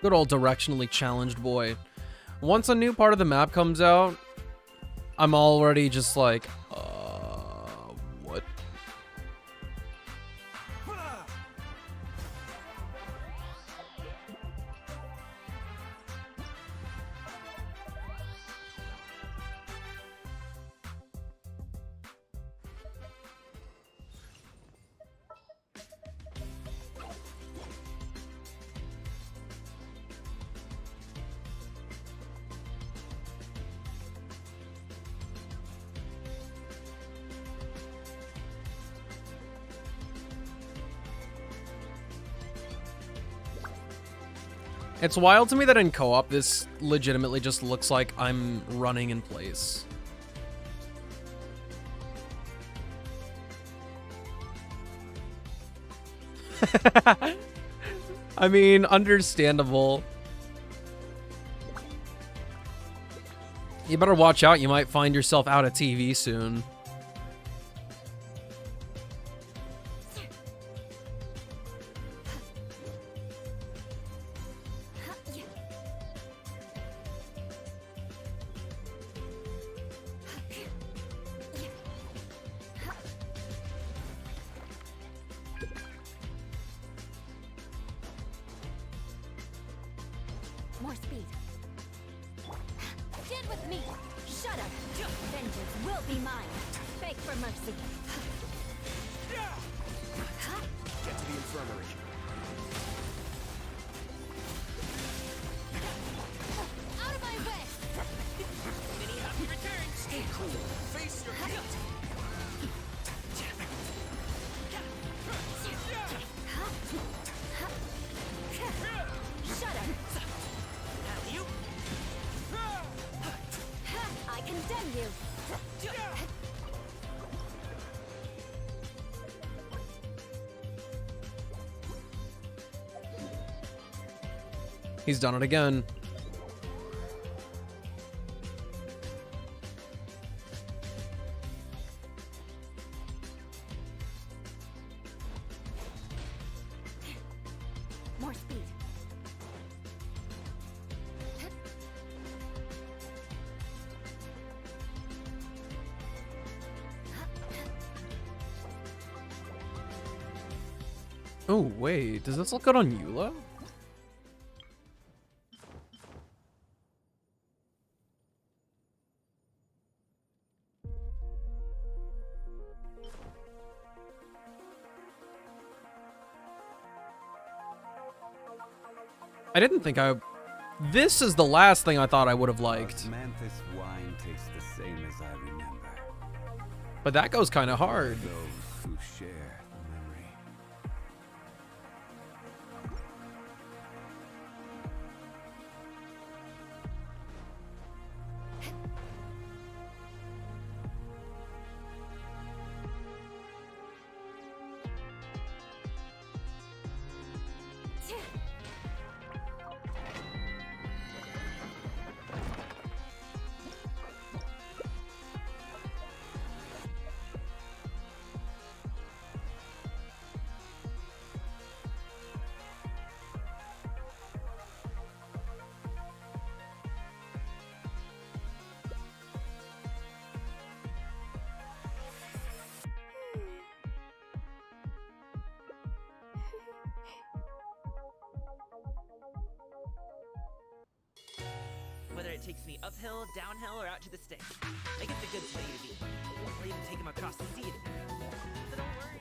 Good old directionally challenged boy. Once a new part of the map comes out, I'm already just like, what? It's wild to me that in co-op, this legitimately just looks like I'm running in place. I mean, understandable. You better watch out, you might find yourself out of TV soon. More speed. Stand with me. Shut up. Vengeance will be mine. Beg for mercy. Get to the infirmary. Out of my way. Mini happy returns. Stay cool. Face your guilt. Shut up. You? I condemn you. He's done it again. More speed. Oh, wait, does this look good on Eula? I didn't think I... This is the last thing I thought I would have liked. Manthus wine tastes the same as I remember. But that goes kind of hard. Those who share the memory. it takes me uphill, downhill, or out to the stage. I get the goods for you to be. I'll even take him across the sea. So don't worry.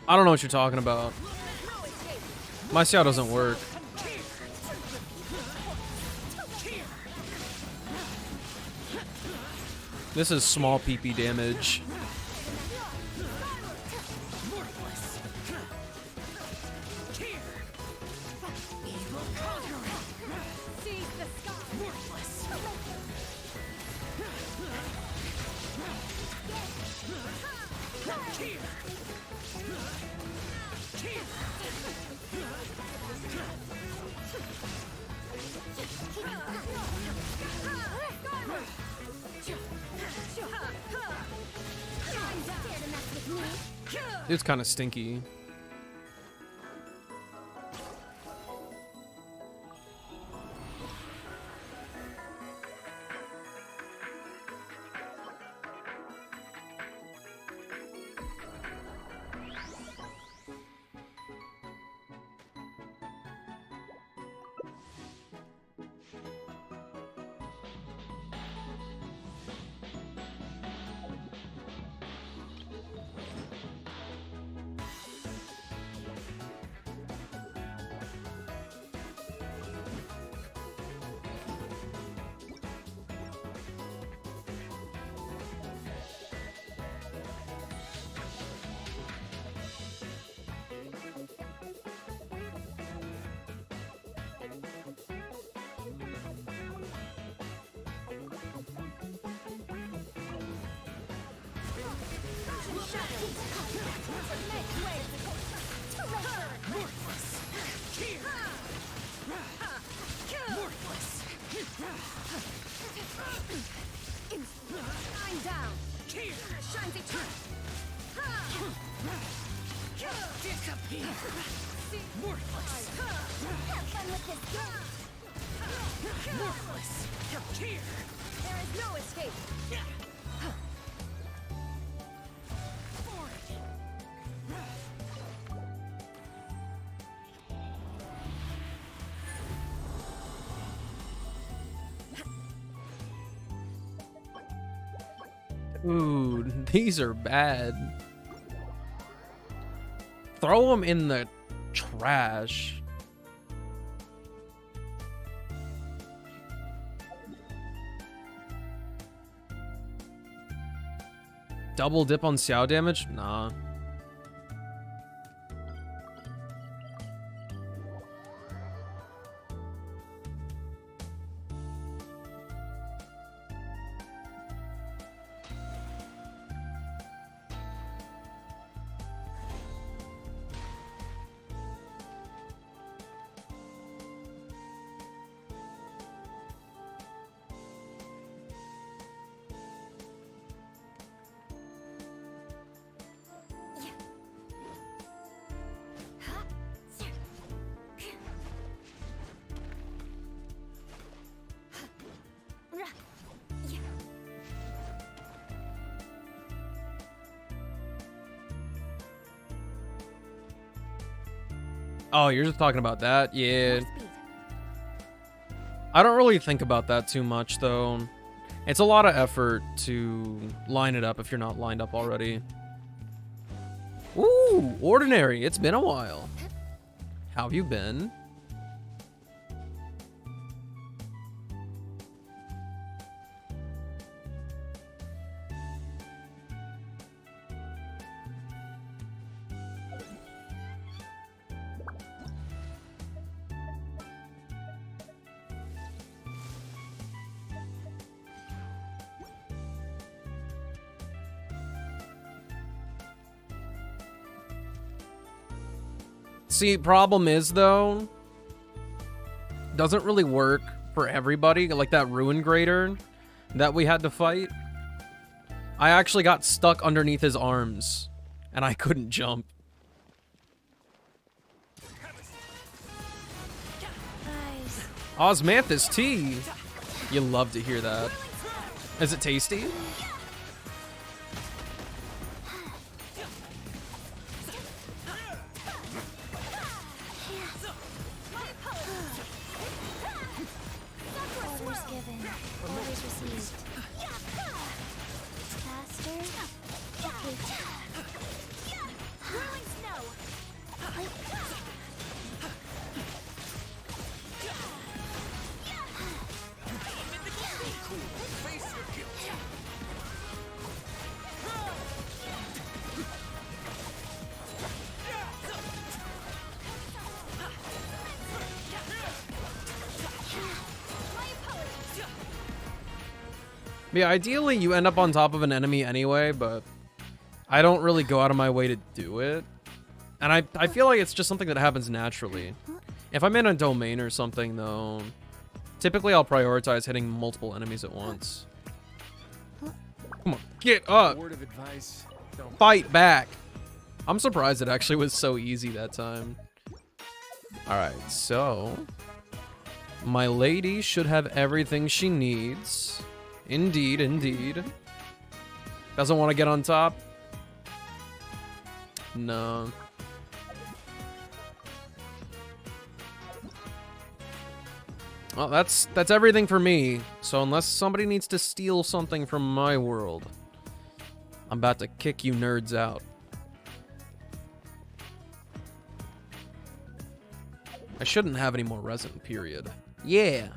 I don't know what you're talking about. My Xiao doesn't work. This is small PP damage. It's kind of stinky. Ooh, these are bad. Throw them in the trash. Double dip on Xiao damage? Nah. Oh, you're just talking about that? Yeah. I don't really think about that too much, though. It's a lot of effort to line it up if you're not lined up already. Ooh, Ordinary. It's been a while. How have you been? See, problem is though, doesn't really work for everybody. Like that ruin grader that we had to fight. I actually got stuck underneath his arms and I couldn't jump. Osmanthus tea. You love to hear that. Is it tasty? Orders given. Orders received. Faster. Whirling snow. Yeah, ideally you end up on top of an enemy anyway, but I don't really go out of my way to do it. And I feel like it's just something that happens naturally. If I'm in a domain or something, though, typically I'll prioritize hitting multiple enemies at once. Come on, get up! Word of advice, don't Fight back! I'm surprised it actually was so easy that time. Alright, so... my lady should have everything she needs. Indeed, indeed. Doesn't want to get on top? No. Well, that's everything for me. So unless somebody needs to steal something from my world, I'm about to kick you nerds out. I shouldn't have any more resin, period. Yeah.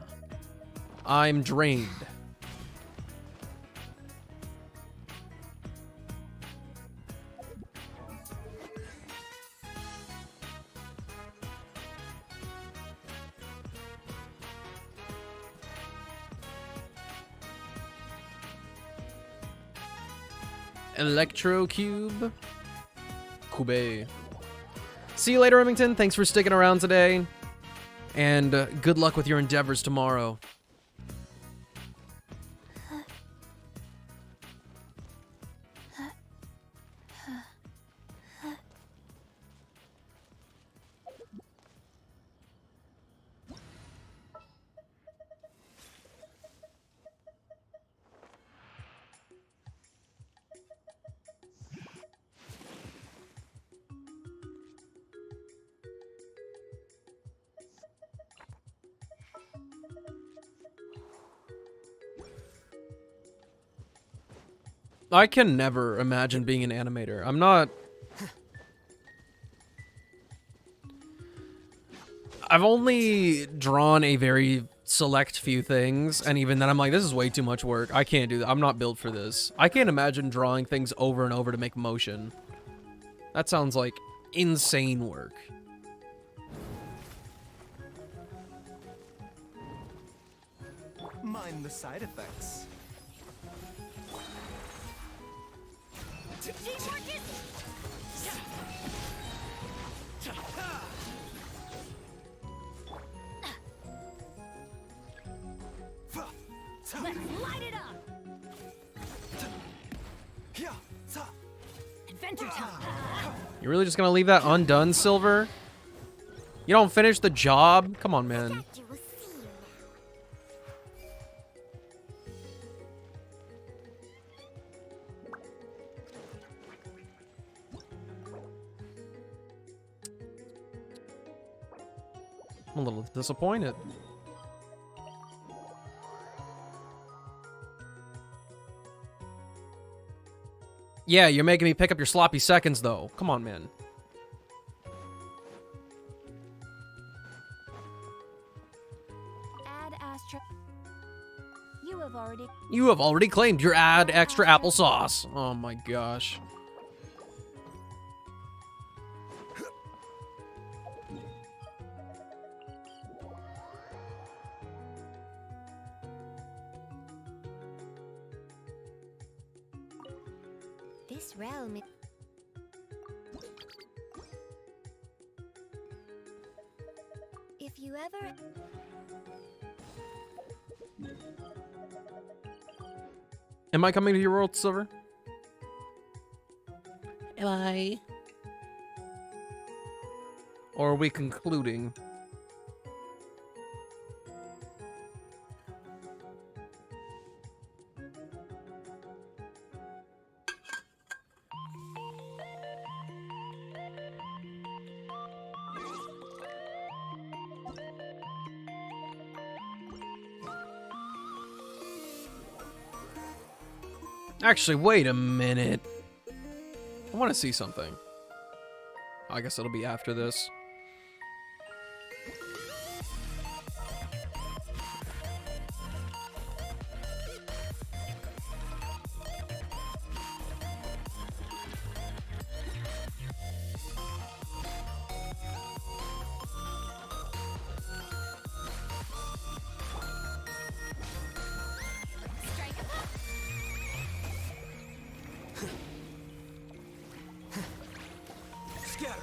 I'm drained. Electro Cube. Kube. See you later, Remington. Thanks for sticking around today. And good luck with your endeavors tomorrow. I can never imagine being an animator. I'm not... I've only drawn a very select few things, and even then I'm like, this is way too much work. I can't do that. I'm not built for this. I can't imagine drawing things over and over to make motion. That sounds like insane work. mind the side effects. Let's light it up! Adventure time! You really just gonna leave that undone, Silver? You don't finish the job? Come on, man. I'm a little disappointed. Yeah, you're making me pick up your sloppy seconds, though. Come on, man. Add Astra. You have already claimed your add extra applesauce. Oh my gosh. This realm. you ever... Am I coming to your world, Silver? Am I? Or are we concluding? Actually, wait a minute. I want to see something. I guess it'll be after this. Scatter.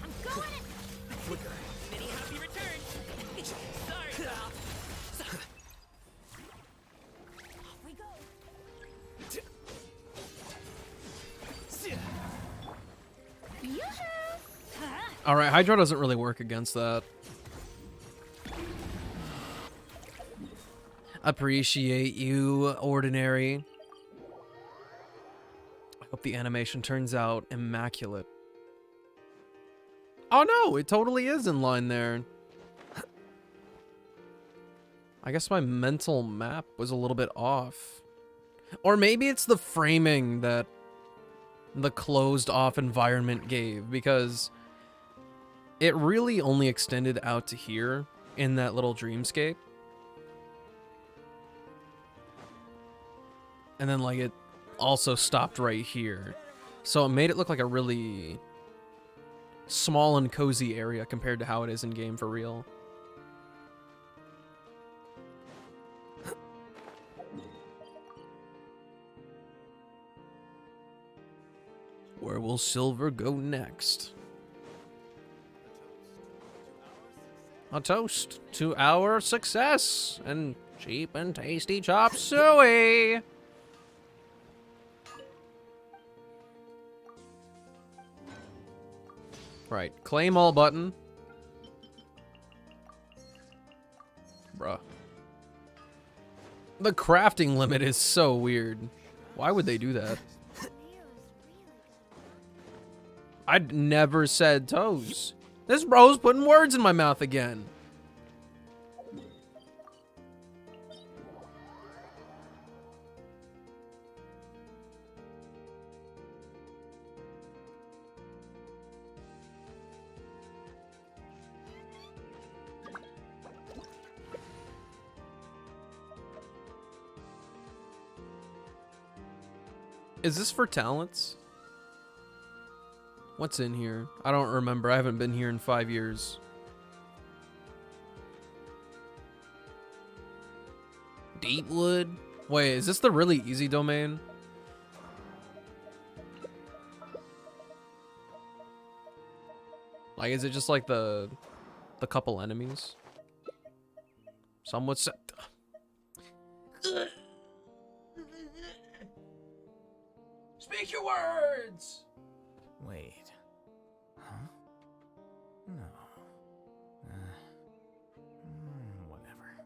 I'm going it. Flicker. Many happy returns. Sorry, pal. Off we go. All right, Hydro doesn't really work against that. Appreciate you, Ordinary. I hope the animation turns out immaculate. Oh no, it totally is in line there. I guess my mental map was a little bit off. Or maybe it's the framing that the closed off environment gave, because it really only extended out to here in that little dreamscape. And then like it also stopped right here. So it made it look like a really small and cozy area compared to how it is in game for real. Where will Silver go next? A toast to our success and cheap and tasty chop suey. Right, claim all button. Bruh. The crafting limit is so weird. Why would they do that? I'd never said toes. This bro's putting words in my mouth again. Is this for talents? What's in here? I don't remember. I haven't been here in 5 years. Deepwood? Wait, is this the really easy domain? Like, is it just like the couple enemies? Some would say. Speak your words! Wait. Huh? No. Whatever.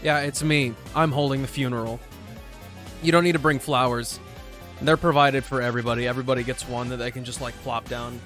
Yeah, it's me. I'm holding the funeral. You don't need to bring flowers. They're provided for everybody. Everybody gets one that they can just, like, plop down.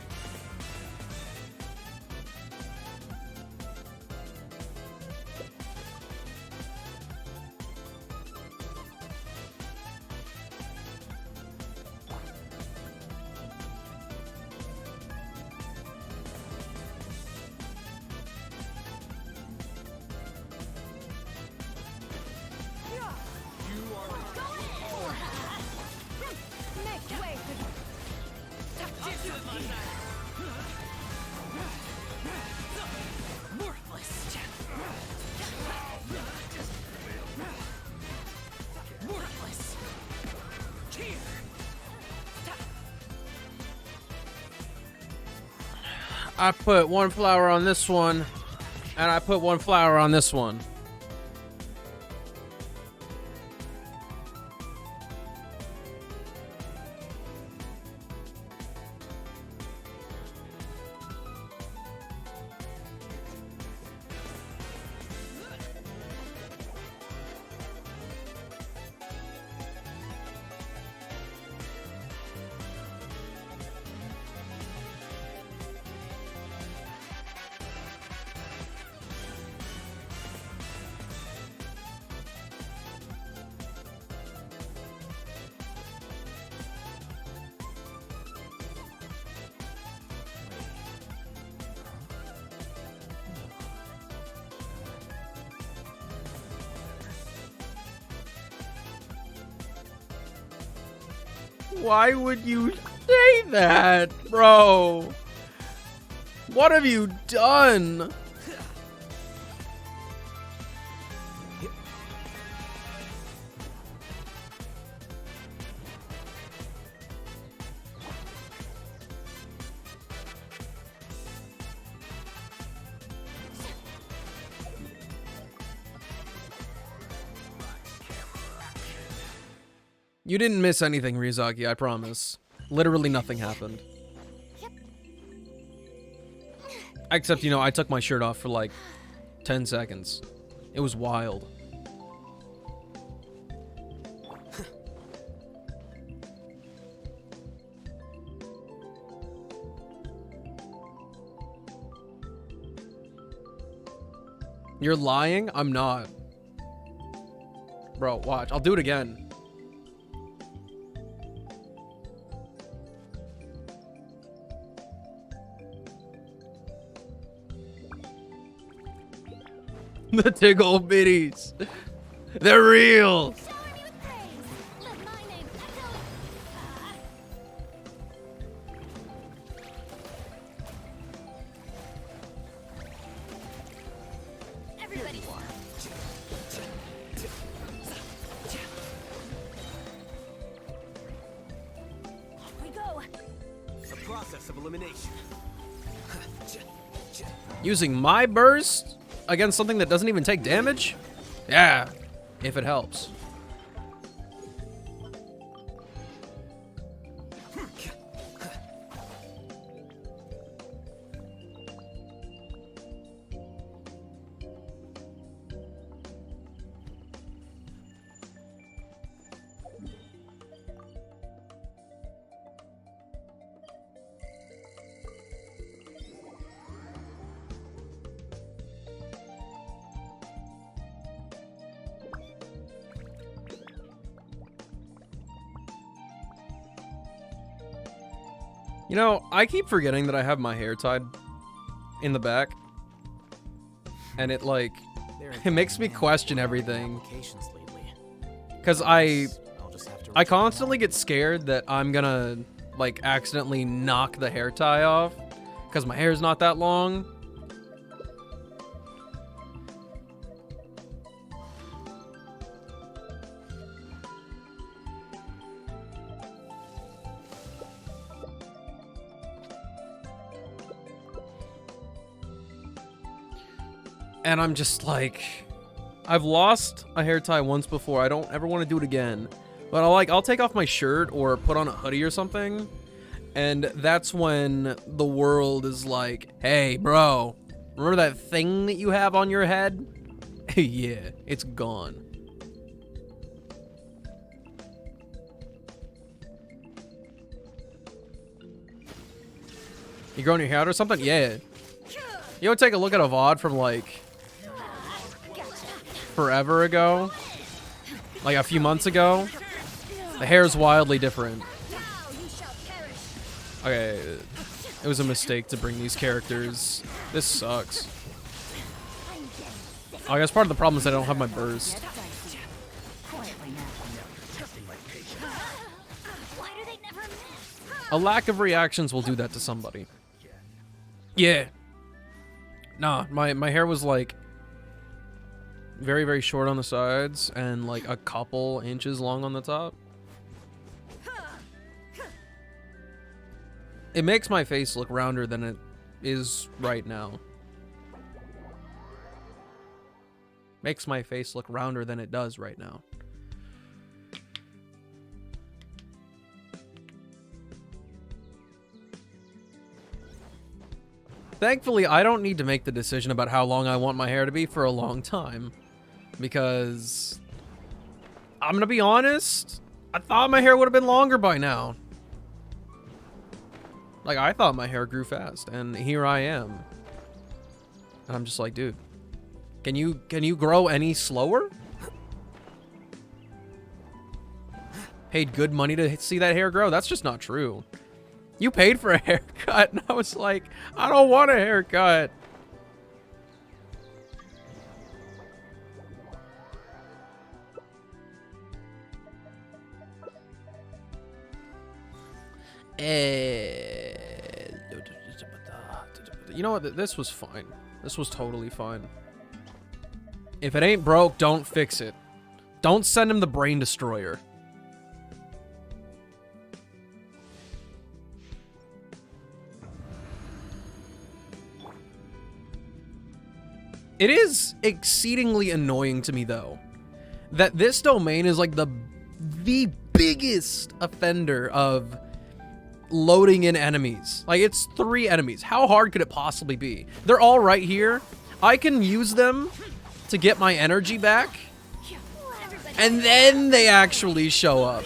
I put one flower on this one, and I put one flower on this one. Why would you say that, bro? What have you done? You didn't miss anything, Ryuzaki, I promise. Literally nothing happened. Except, you know, I took my shirt off for like 10 seconds. It was wild. You're lying? I'm not. Bro, watch. I'll do it again. The tickle bitties. They're real. Using my burst against something that doesn't even take damage? Yeah, if it helps. You know, I keep forgetting that I have my hair tied in the back. And it, like, it makes me question everything. Because I constantly get scared that I'm gonna, like, accidentally knock the hair tie off. Because my hair's not that long. And I'm just like, I've lost a hair tie once before. I don't ever want to do it again. But I'll take off my shirt or put on a hoodie or something. And that's when the world is like, hey, bro, remember that thing that you have on your head? Yeah, it's gone. You growing your hair out or something? Yeah. You would take a look at a VOD from like forever ago, like a few months ago. The hair is wildly different. Okay, it was a mistake to bring these characters. This sucks. Oh, I guess part of the problem is I don't have my burst. A lack of reactions will do that to somebody. Yeah. Nah, my hair was like very, very short on the sides and like a couple inches long on the top. It makes my face look rounder than it is right now. Makes my face look rounder than it does right now. Thankfully, I don't need to make the decision about how long I want my hair to be for a long time. Because I'm gonna be honest, I thought my hair would have been longer by now. Like, I thought my hair grew fast, and here I am. And I'm just like, dude, can you grow any slower? Paid good money to see that hair grow? That's just not true. You paid for a haircut, and I was like, I don't want a haircut. You know what? This was fine. This was totally fine. If it ain't broke, don't fix it. Don't send him the brain destroyer. It is exceedingly annoying to me, though, that this domain is like the biggest offender of loading in enemies. Like, it's 3 enemies. How hard could it possibly be? They're all right here. I can use them to get my energy back, and then they actually show up.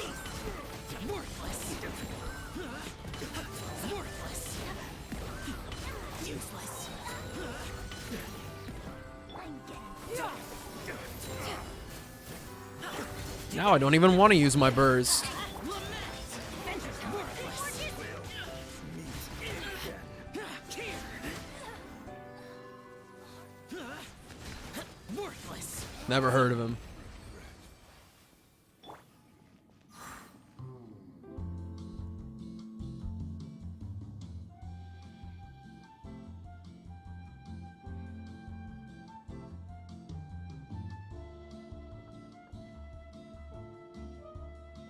Now I don't even want to use my burst. Never heard of him.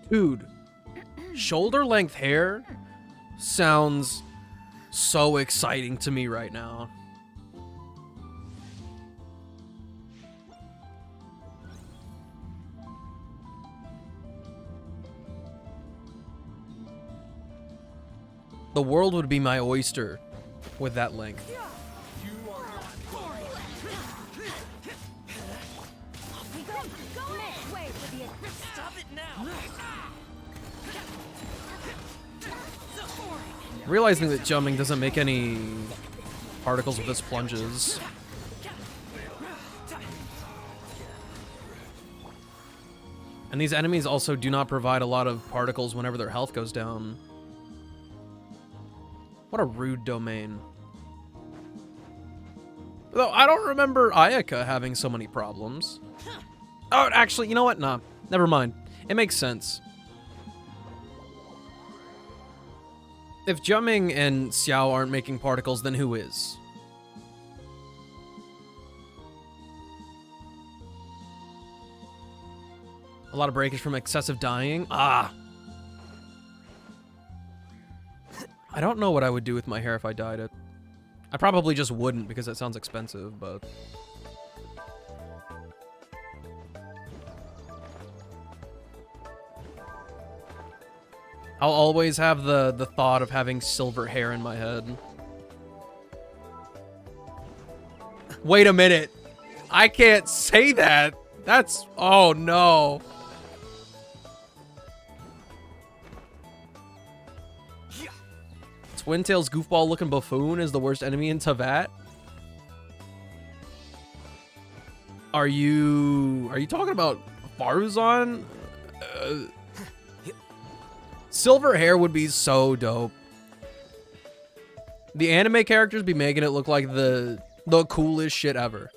Dude, shoulder length hair sounds so exciting to me right now. The world would be my oyster with that length. Realizing that jumping doesn't make any particles with its plunges. And these enemies also do not provide a lot of particles whenever their health goes down. What a rude domain. Though I don't remember Ayaka having so many problems. Oh, actually, you know what? Nah, never mind. It makes sense. If Jumming and Xiao aren't making particles, then who is? A lot of breakage from excessive dying? Ah! I don't know what I would do with my hair if I dyed it. I probably just wouldn't because that sounds expensive, but... I'll always have the thought of having silver hair in my head. Wait a minute. I can't say that. That's... Oh, no. Twin-Tails goofball-looking buffoon is the worst enemy in Tavat? Are you talking about Faruzan? Silver hair would be so dope. The anime characters be making it look like the coolest shit ever.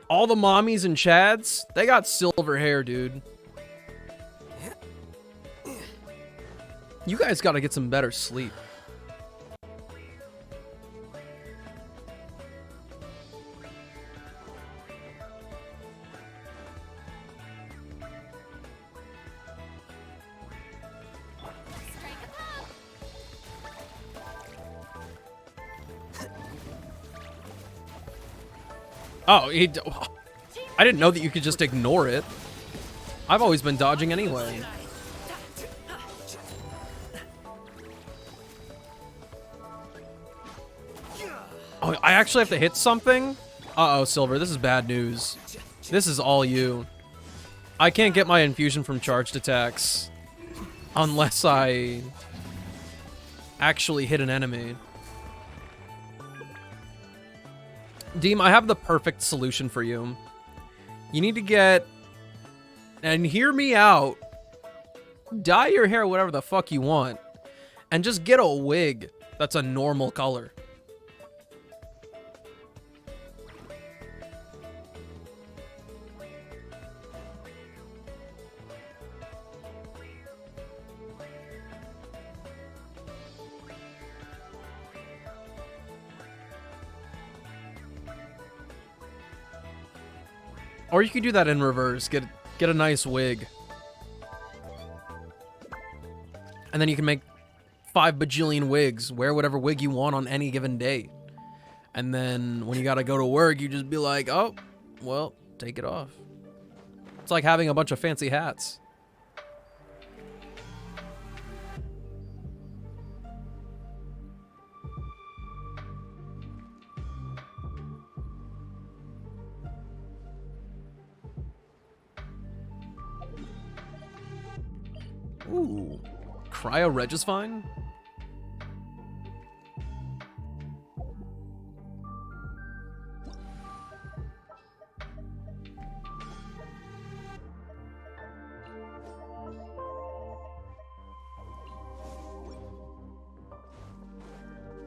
All the mommies and chads, they got silver hair, dude. You guys gotta get some better sleep. Oh, I didn't know that you could just ignore it. I've always been dodging anyway. Oh, I actually have to hit something? Uh-oh, Silver, this is bad news. This is all you. I can't get my infusion from charged attacks unless I actually hit an enemy. Deem, I have the perfect solution for you. You need to get, and hear me out, dye your hair whatever the fuck you want, and just get a wig that's a normal color. Or you could do that in reverse. Get a nice wig. And then you can make 5 bajillion wigs. Wear whatever wig you want on any given day. And then when you gotta go to work, you just be like, oh, well, take it off. It's like having a bunch of fancy hats. Ooh, Cryo Regisfine?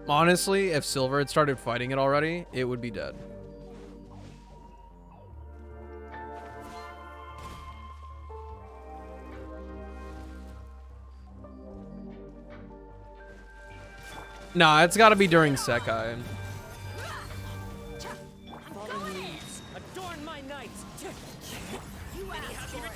Honestly, if Silver had started fighting it already, it would be dead. Nah, it's gotta be during Sekai. Fallen leaves, adorn my night. You asked for it.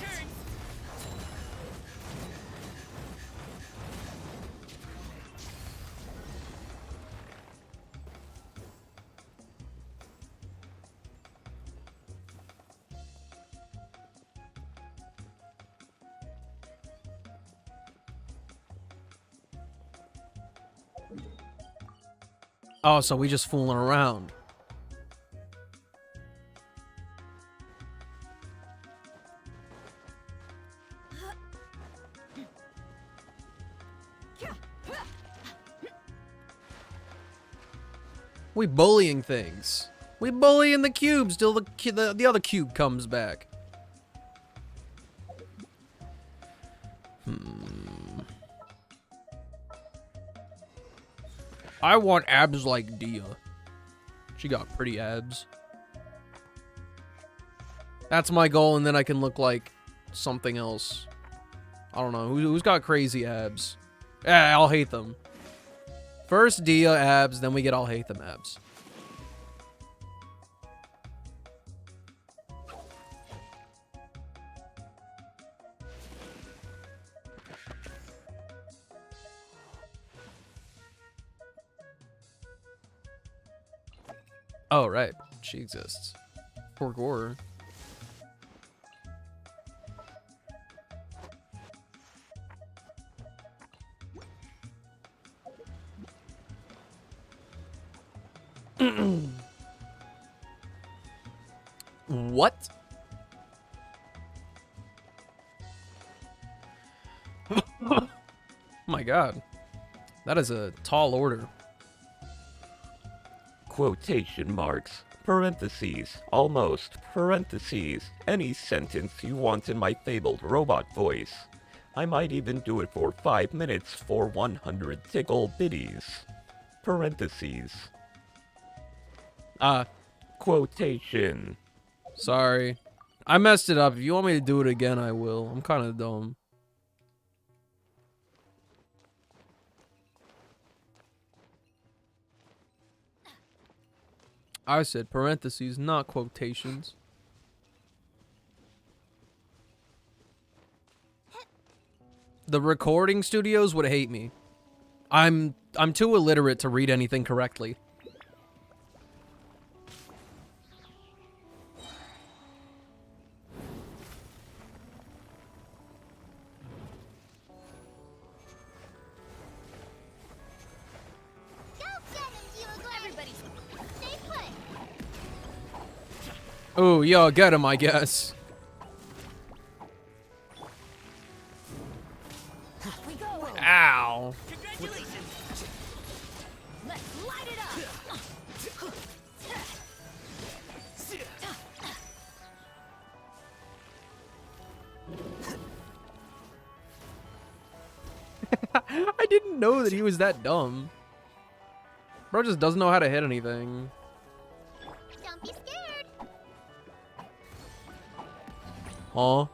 Oh, so we just fooling around. We bullying things. We bullying the cubes till the other cube comes back. I want abs like Dia. She got pretty abs. That's my goal, and then I can look like something else. I don't know. Who's got crazy abs? Yeah, I'll hate them. First Dia abs, then we get I'll hate them abs. Oh, right. She exists. Poor Gore. What? My god. That is a tall order. Quotation marks, parentheses, almost, parentheses, any sentence you want in my fabled robot voice. I might even do it for 5 minutes for 100 tickle biddies. Parentheses. Quotation. Sorry. I messed it up. If you want me to do it again, I will. I'm kind of dumb. I said parentheses, not quotations. The recording studios would hate me. I'm too illiterate to read anything correctly. Oh, yo, get him, I guess. Ow. Congratulations. Let's light it up. I didn't know that he was that dumb. Bro just doesn't know how to hit anything. Don't be scared. Huh?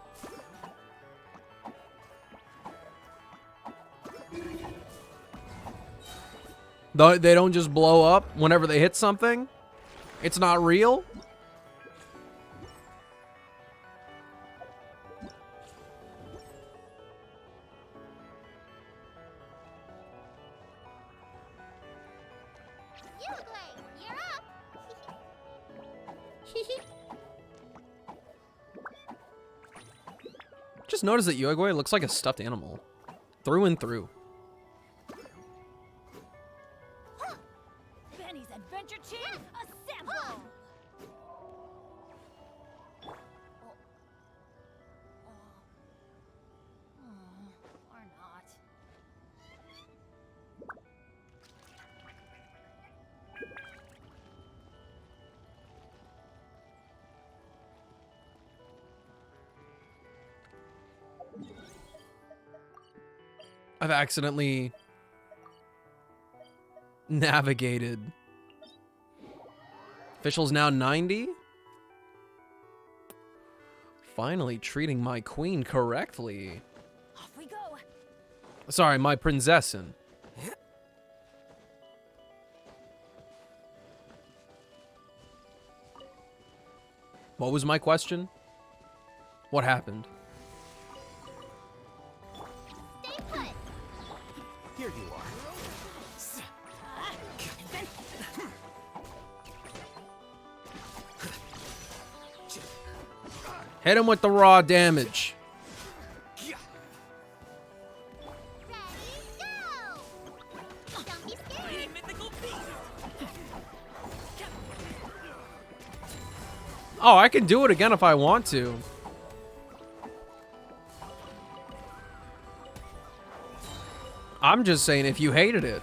They don't just blow up whenever they hit something? It's not real? You're up. Just noticed that Uruguay looks like a stuffed animal. Through and through. Benny's Adventure Chain, assemble! Or not. I've accidentally navigated. Official's now 90. Finally treating my queen correctly. Off we go. Sorry, my prinzessin. What was my question? What happened? Stay put. Here you are. Hit him with the raw damage. Oh, I can do it again if I want to. I'm just saying if you hated it.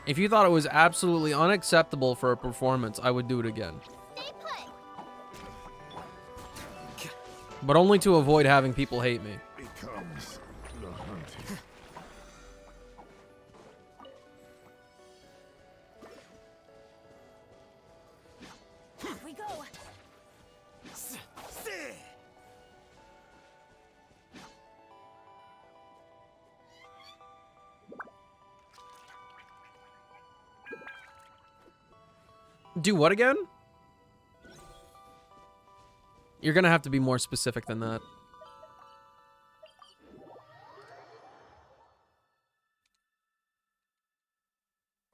If you thought it was absolutely unacceptable for a performance, I would do it again. But only to avoid having people hate me. Becomes the hunting. Here we go. Do what again? You're gonna have to be more specific than that.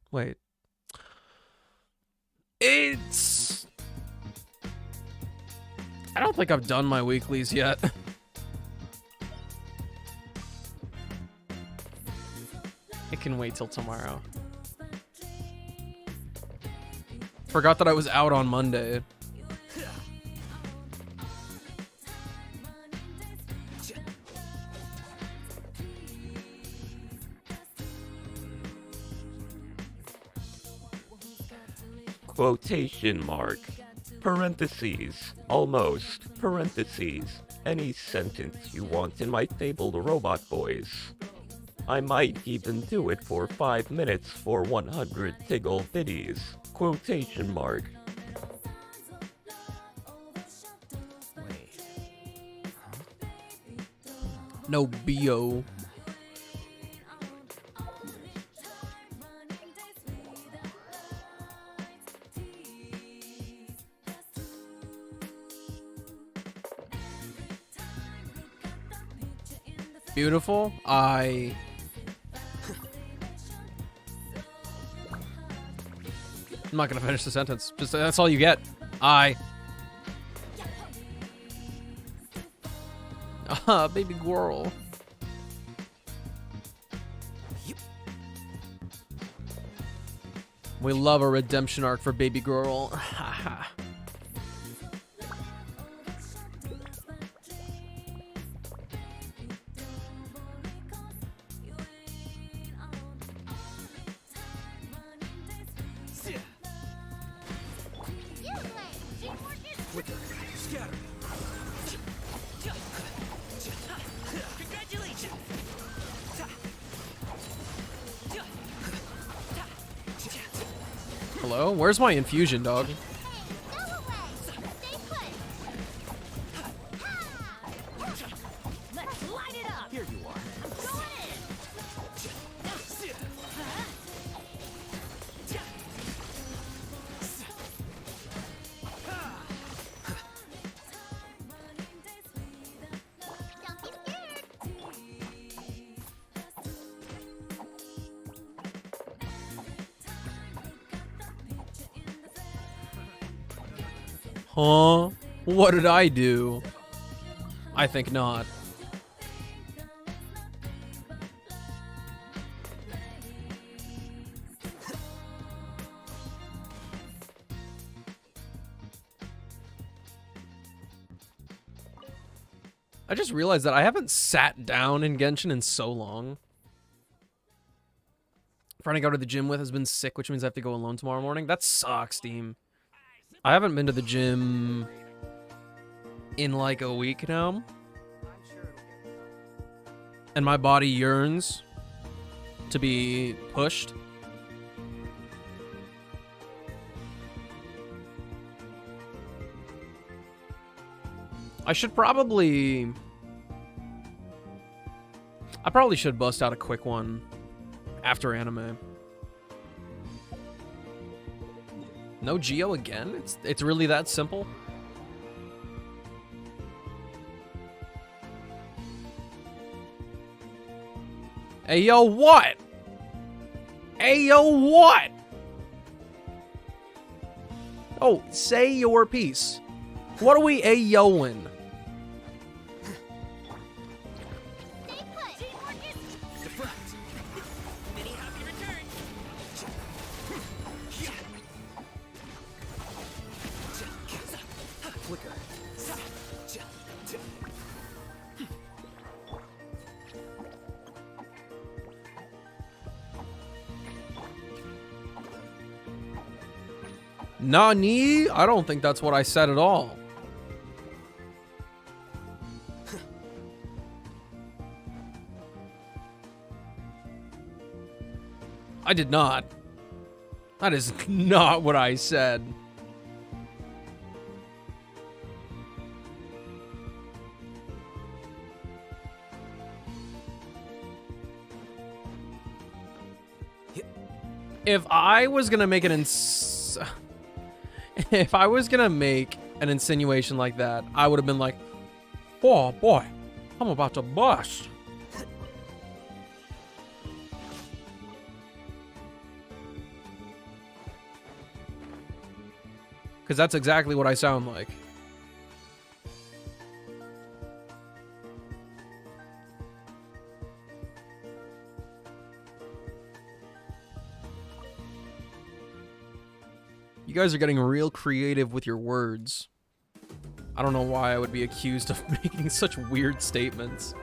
Wait. It's... I don't think I've done my weeklies yet. It can wait till tomorrow. Forgot that I was out on Monday. quotation mark, parentheses, almost, parentheses, any sentence you want in my fabled robot voice. I might even do it for 5 minutes for 100 Tiggle biddies, quotation mark. No BO. Beautiful. I'm not gonna finish the sentence. Just that's all you get. Baby girl. We love a redemption arc for baby girl. Hello? Where's my infusion, dog? Let's light it up. Here you are. Huh? What did I do? I think not. I just realized that I haven't sat down in Genshin in so long. Friend I go to the gym with has been sick, which means I have to go alone tomorrow morning. That sucks, team. I haven't been to the gym in like a week now. And my body yearns to be pushed. I probably should bust out a quick one after anime. No Geo again? It's really that simple? Hey, yo, what? Hey, yo, what? Oh, say your piece. What are we ayoing? Nani? I don't think that's what I said at all. I did not. That is not what I said. If I was gonna make if I was gonna make an insinuation like that, I would have been like, "Oh boy, I'm about to bust." Because that's exactly what I sound like. You guys are getting real creative with your words. I don't know why I would be accused of making such weird statements.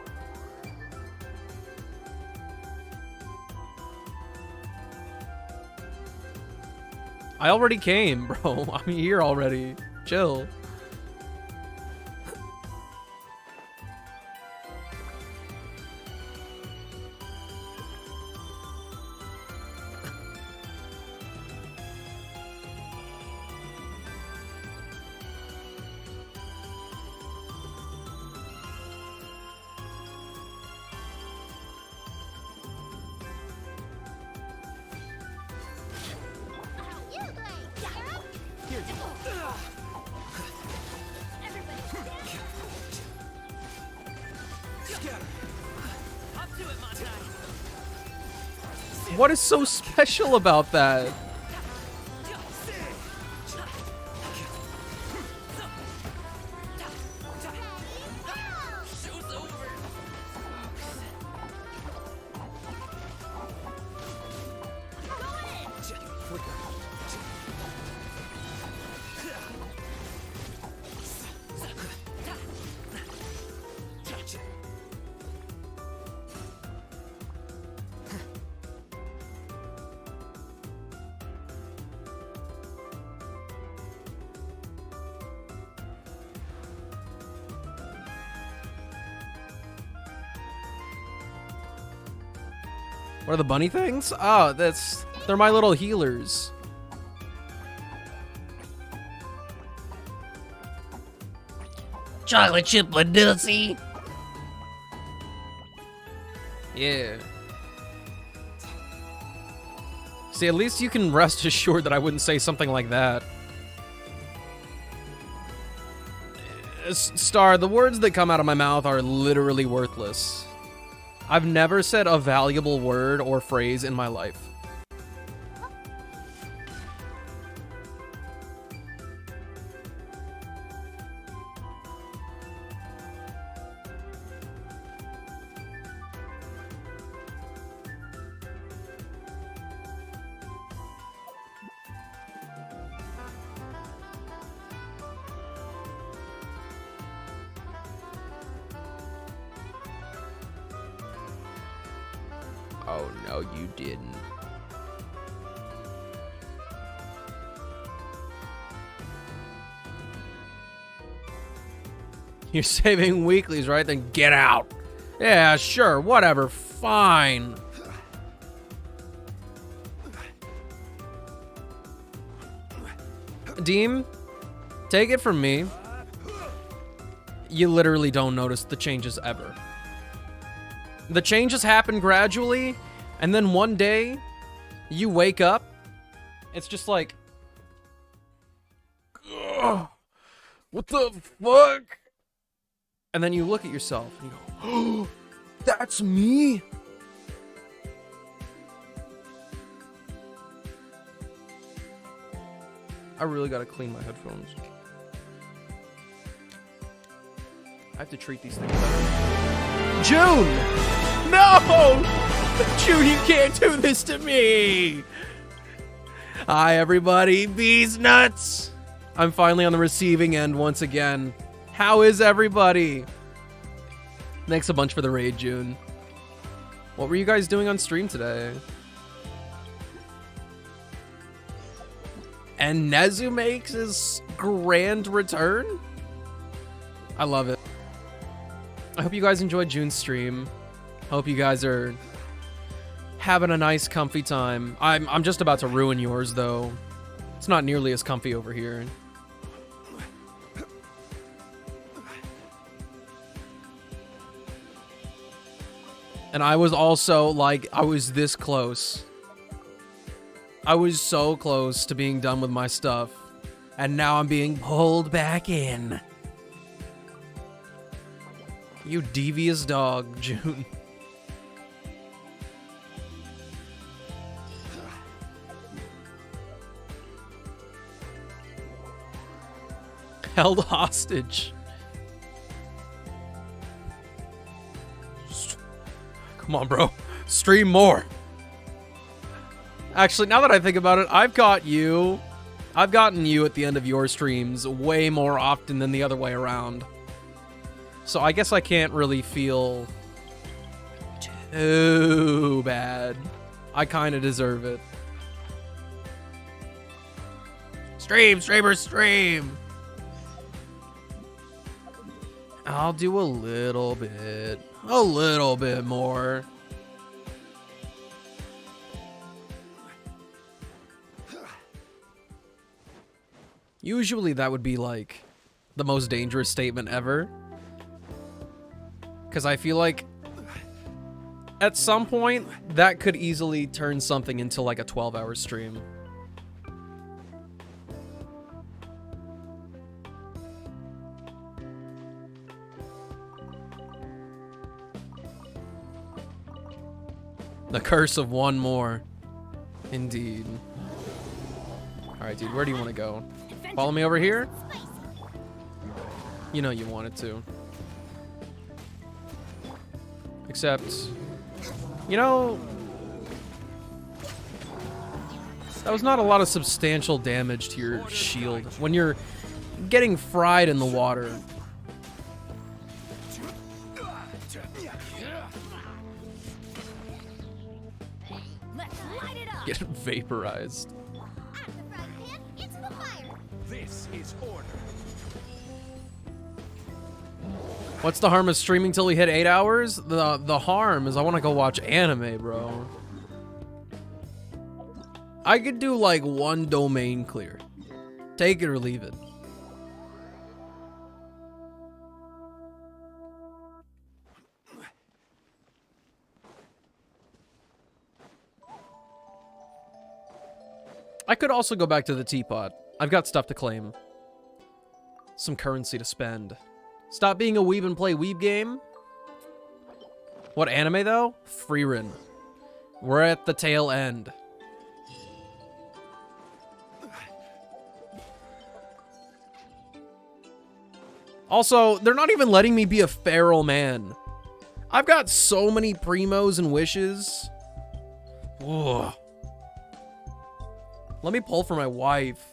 I already came, bro. I'm here already. Chill. What is so special about that? What are the bunny things? Oh, they're my little healers. Chocolate chip Dulce. Yeah. See, at least you can rest assured that I wouldn't say something like that. Star, the words that come out of my mouth are literally worthless. I've never said a valuable word or phrase in my life. Oh, no, you didn't. You're saving weeklies, right? Then get out. Yeah, sure, whatever, fine. Deem, take it from me. You literally don't notice the changes ever. The changes happen gradually, and then one day, you wake up, it's just like, ugh, what the fuck? And then you look at yourself and you go, oh, that's me? I really gotta clean my headphones. I have to treat these things better. June! No! June, you can't do this to me! Hi, everybody. Bees nuts! I'm finally on the receiving end once again. How is everybody? Thanks a bunch for the raid, June. What were you guys doing on stream today? And Nezu makes his grand return? I love it. I hope you guys enjoyed June's stream. Hope you guys are having a nice, comfy time. I'm just about to ruin yours, though. It's not nearly as comfy over here. And I was also, like, I was this close. I was so close to being done with my stuff. And now I'm being pulled back in. You devious dog, June. Held hostage. Come on, bro. Stream more. Actually, now that I think about it, I've gotten you at the end of your streams way more often than the other way around. So I guess I can't really feel too bad. I kind of deserve it. Stream, streamer, stream. I'll do a little bit more. Usually that would be like the most dangerous statement ever. Because I feel like at some point that could easily turn something into like a 12-hour stream. The curse of one more. Indeed. Alright, dude, where do you want to go? Follow me over here? You know you wanted to. Except, you know, that was not a lot of substantial damage to your shield when you're getting fried in the water. Get vaporized. This is order. What's the harm of streaming till we hit 8 hours? The harm is I want to go watch anime, bro. I could do like one domain clear. Take it or leave it. I could also go back to the teapot. I've got stuff to claim. Some currency to spend. Stop being a weeb and play weeb game. What anime though? Freerin. We're at the tail end. Also, they're not even letting me be a feral man. I've got so many primos and wishes. Ugh. Let me pull for my wife.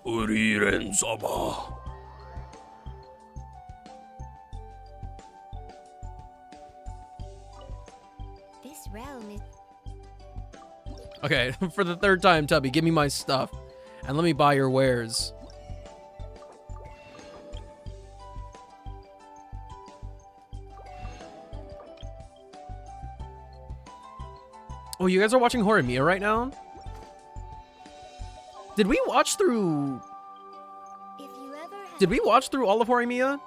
Uriren-sama. This realm is... Okay, for the third time, Tubby, give me my stuff. And let me buy your wares. Oh, you guys are watching Horimiya right now? Did we watch through... Did we watch through all of Horimiya?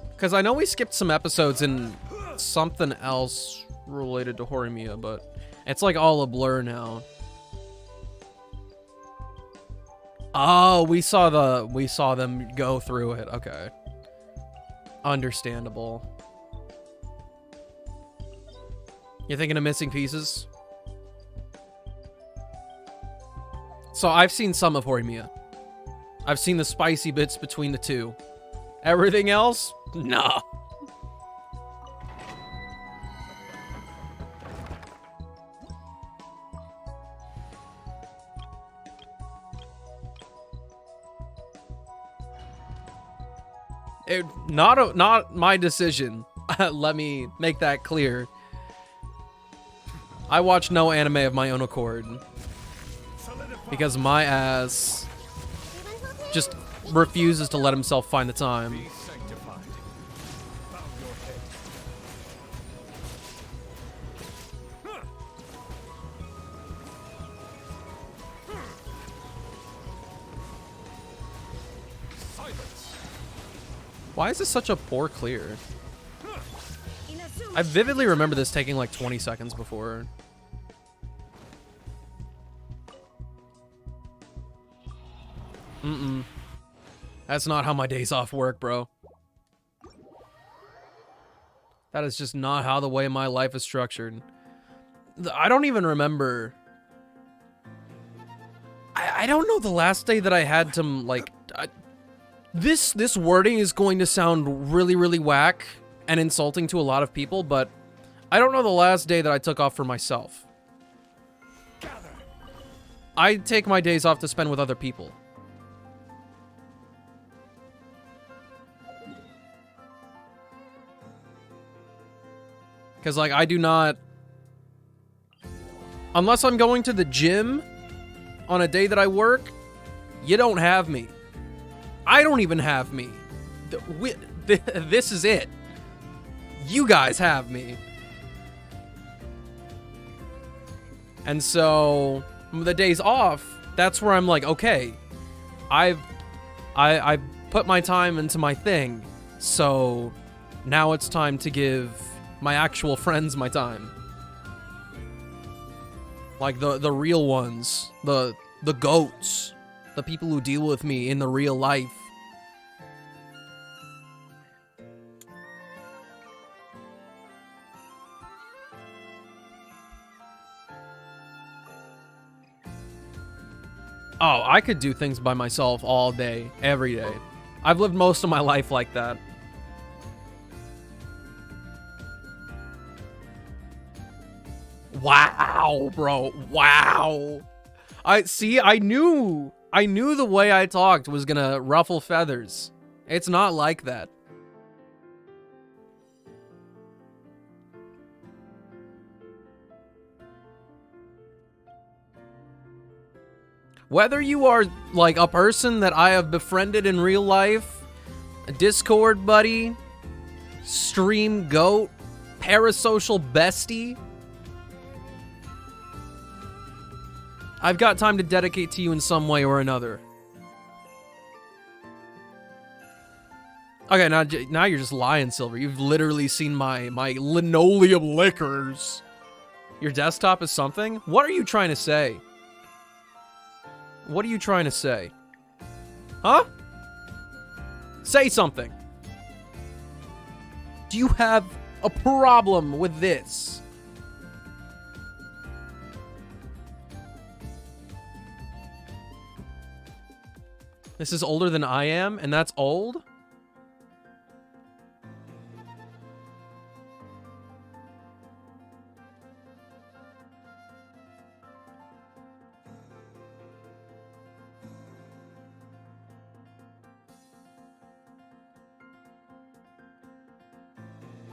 Because I know we skipped some episodes in something else related to Horimiya, but it's like all a blur now. Oh, we saw them go through it. Okay. Understandable. You thinking of missing pieces? So I've seen some of Horimiya. I've seen the spicy bits between the two. Everything else? Nah. Not my decision. Let me make that clear. I watch no anime of my own accord. Because my ass just refuses to let himself find the time. Why is this such a poor clear? I vividly remember this taking like 20 seconds before. That's not how my days off work, bro. That is just not how the way my life is structured. I don't even remember. I don't know the last day that I had to, like... This wording is going to sound really, really whack and insulting to a lot of people, but I don't know the last day that I took off for myself. I take my days off to spend with other people. Because, like, I do not... Unless I'm going to the gym on a day that I work, you don't have me. I don't even have me. This is it. You guys have me. And so, the days off, that's where I'm like, okay, I've put my time into my thing, so now it's time to give my actual friends my time. Like the real ones, the goats, the people who deal with me in the real life. Oh, I could do things by myself all day, every day. I've lived most of my life like that. Wow, bro. Wow. I knew the way I talked was gonna ruffle feathers. It's not like that. Whether you are, like, a person that I have befriended in real life, a Discord buddy, stream goat, parasocial bestie, I've got time to dedicate to you in some way or another. Okay, now you're just lying, Silver. You've literally seen my linoleum liquors. Your desktop is something? What are you trying to say? What are you trying to say? Huh? Say something. Do you have a problem with this? This is older than I am, and that's old?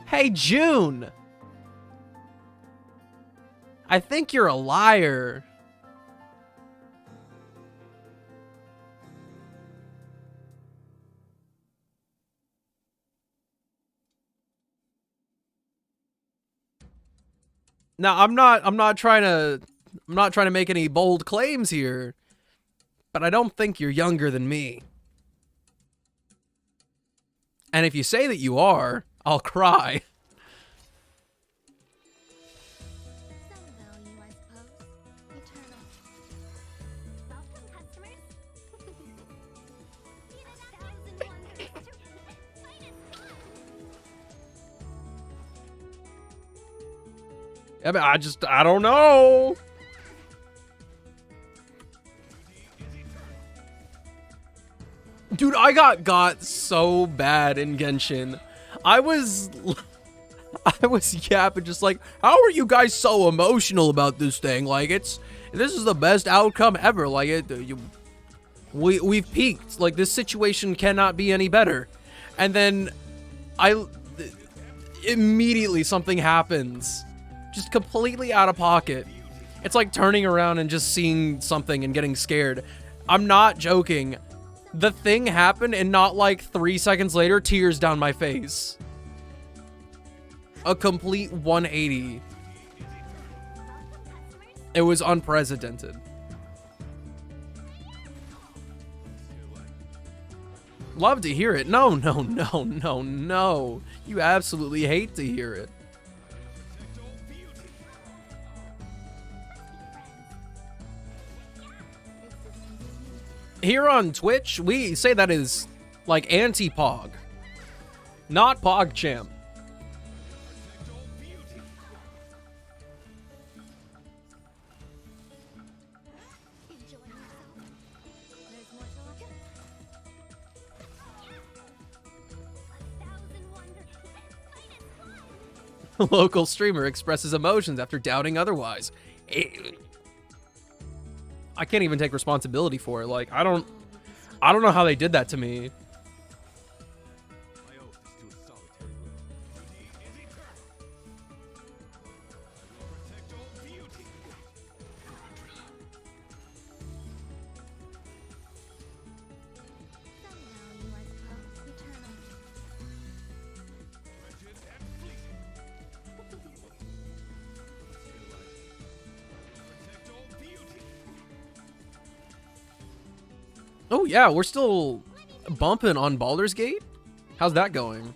Hey, June! I think you're a liar. Now, I'm not trying to make any bold claims here, but I don't think you're younger than me. And if you say that you are, I'll cry. I mean, I don't know. Dude, I got so bad in Genshin. I was yapping just like, how are you guys so emotional about this thing? Like, this is the best outcome ever. Like, we've peaked. Like, this situation cannot be any better. And then immediately something happens. Just completely out of pocket. It's like turning around and just seeing something and getting scared. I'm not joking. The thing happened and not like 3 seconds later, tears down my face. A complete 180. It was unprecedented. Love to hear it. No. You absolutely hate to hear it. Here on Twitch, we say that is like anti-Pog, not PogChamp. Local streamer expresses emotions after doubting otherwise. I can't even take responsibility for it. Like, I don't know how they did that to me. Oh yeah, we're still bumping on Baldur's Gate. How's that going?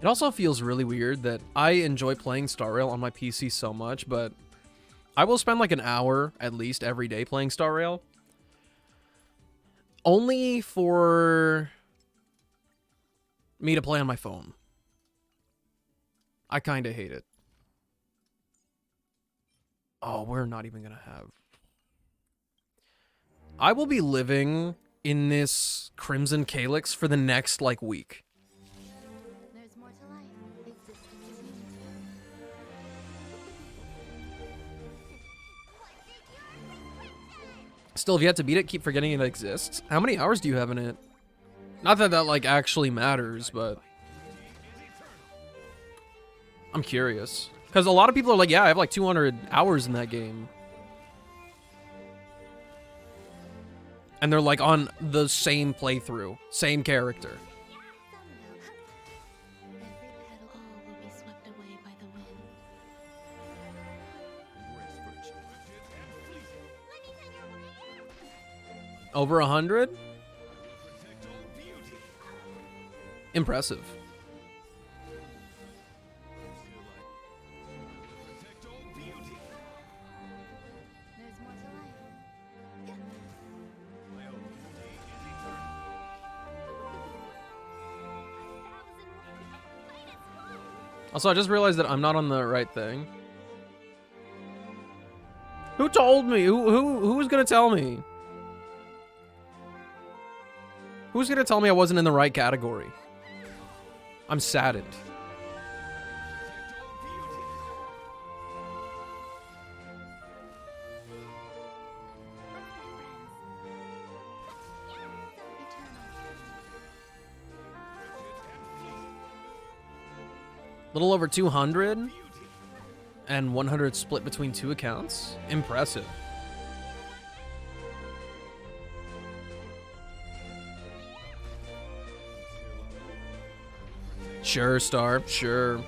It also feels really weird that I enjoy playing Star Rail on my PC so much, but I will spend like an hour at least every day playing Star Rail. Only for me to play on my phone. I kind of hate it. Oh, we're not even going to have... I will be living in this Crimson Calyx for the next, like, week. There's more to life. Still have yet to beat it, keep forgetting it exists. How many hours do you have in it? Not that that, like, actually matters, but... I'm curious. Because a lot of people are like, yeah, I have like 200 hours in that game. And they're like on the same playthrough, same character. Over 100? Impressive. Also, I just realized that I'm not on the right thing. Who told me? Who's gonna tell me? Who's gonna tell me I wasn't in the right category? I'm saddened. Little over 200 and 100 split between 2 accounts. Impressive. Sure, Star. Sure.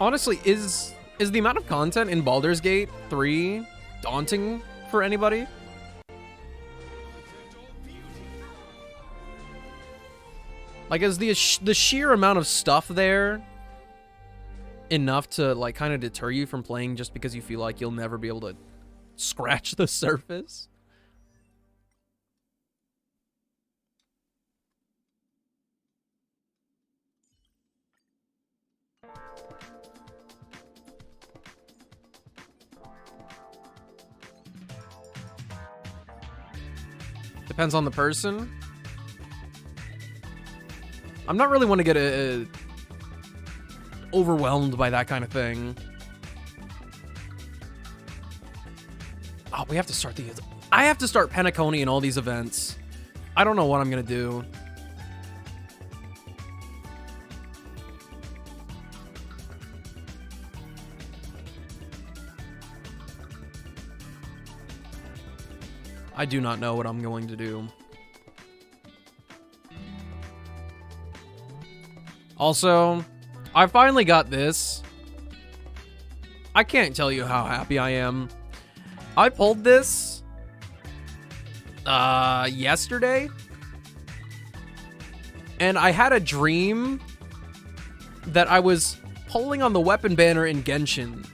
Honestly, is the amount of content in Baldur's Gate 3 daunting for anybody? Like, is the sheer amount of stuff there enough to, like, kind of deter you from playing just because you feel like you'll never be able to scratch the surface? Depends on the person. I'm not really want to get overwhelmed by that kind of thing. Oh, we have to start these. I have to start Penacony in all these events. I don't know what I'm gonna do. I do not know what I'm going to do. Also, I finally got this. I can't tell you how happy I am. I pulled this yesterday. And I had a dream that I was pulling on the weapon banner in Genshin.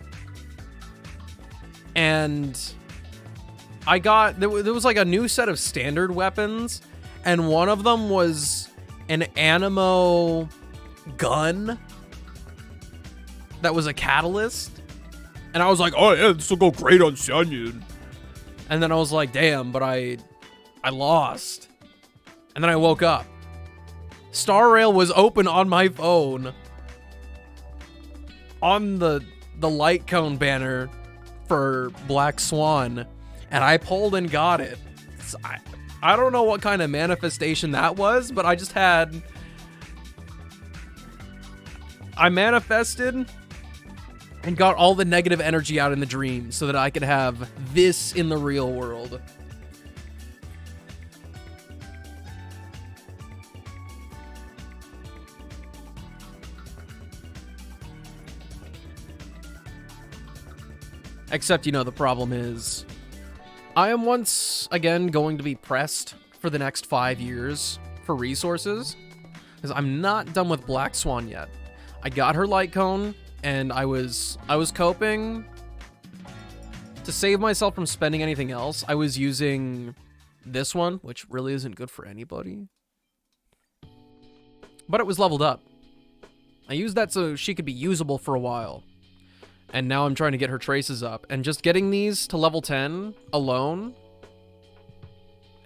And I got, there was like a new set of standard weapons, and one of them was an Anemo gun that was a catalyst. And I was like, oh yeah, this will go great on Xianyun. And then I was like, damn, but I lost. And then I woke up. Star Rail was open on my phone on the light cone banner for Black Swan. And I pulled and got it. I don't know what kind of manifestation that was, but I just had... I manifested and got all the negative energy out in the dream so that I could have this in the real world. Except, you know, the problem is I am once again going to be pressed for the next 5 years for resources because I'm not done with Black Swan yet. I got her light cone and I was coping to save myself from spending anything else. I was using this one, which really isn't good for anybody, but it was leveled up. I used that so she could be usable for a while. And now I'm trying to get her traces up. And just getting these to level 10 alone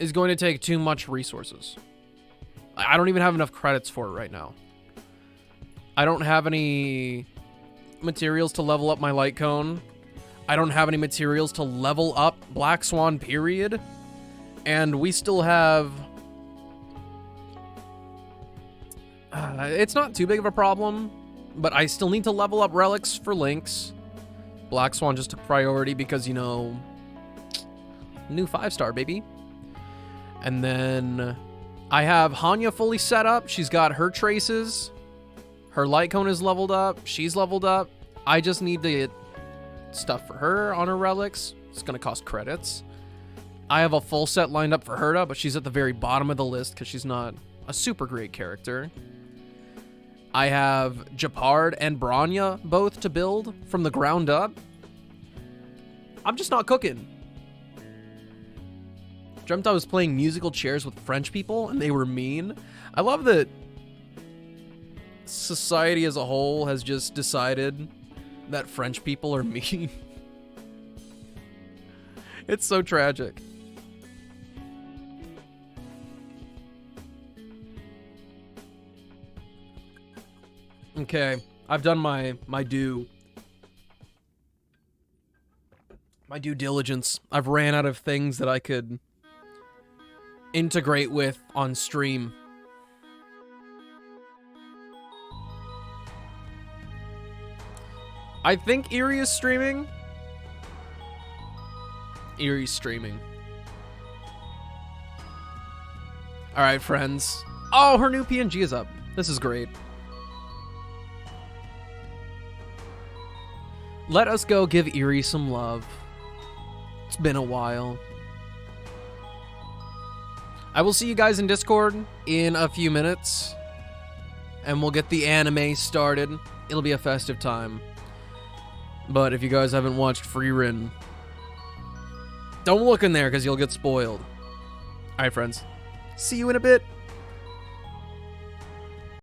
is going to take too much resources. I don't even have enough credits for it right now. I don't have any materials to level up my light cone. I don't have any materials to level up Black Swan, period. And we still have... it's not too big of a problem. But I still need to level up relics for Lynx. Black Swan just took priority because, you know, new 5-star, baby. And then I have Hanya fully set up. She's got her traces. Her light cone is leveled up. She's leveled up. I just need to get stuff for her on her relics. It's going to cost credits. I have a full set lined up for Herta, but she's at the very bottom of the list because she's not a super great character. I have Japard and Branya both to build from the ground up. I'm just not cooking. Dreamt I was playing musical chairs with French people and they were mean. I love that society as a whole has just decided that French people are mean. It's so tragic. Okay, I've done my due diligence. I've ran out of things that I could integrate with on stream. I think Eerie is streaming. Eerie's streaming. All right, friends. Oh, her new PNG is up. This is great. Let us go give Eerie some love. It's been a while. I will see you guys in Discord in a few minutes. And we'll get the anime started. It'll be a festive time. But if you guys haven't watched Frieren, don't look in there because you'll get spoiled. Alright, friends. See you in a bit.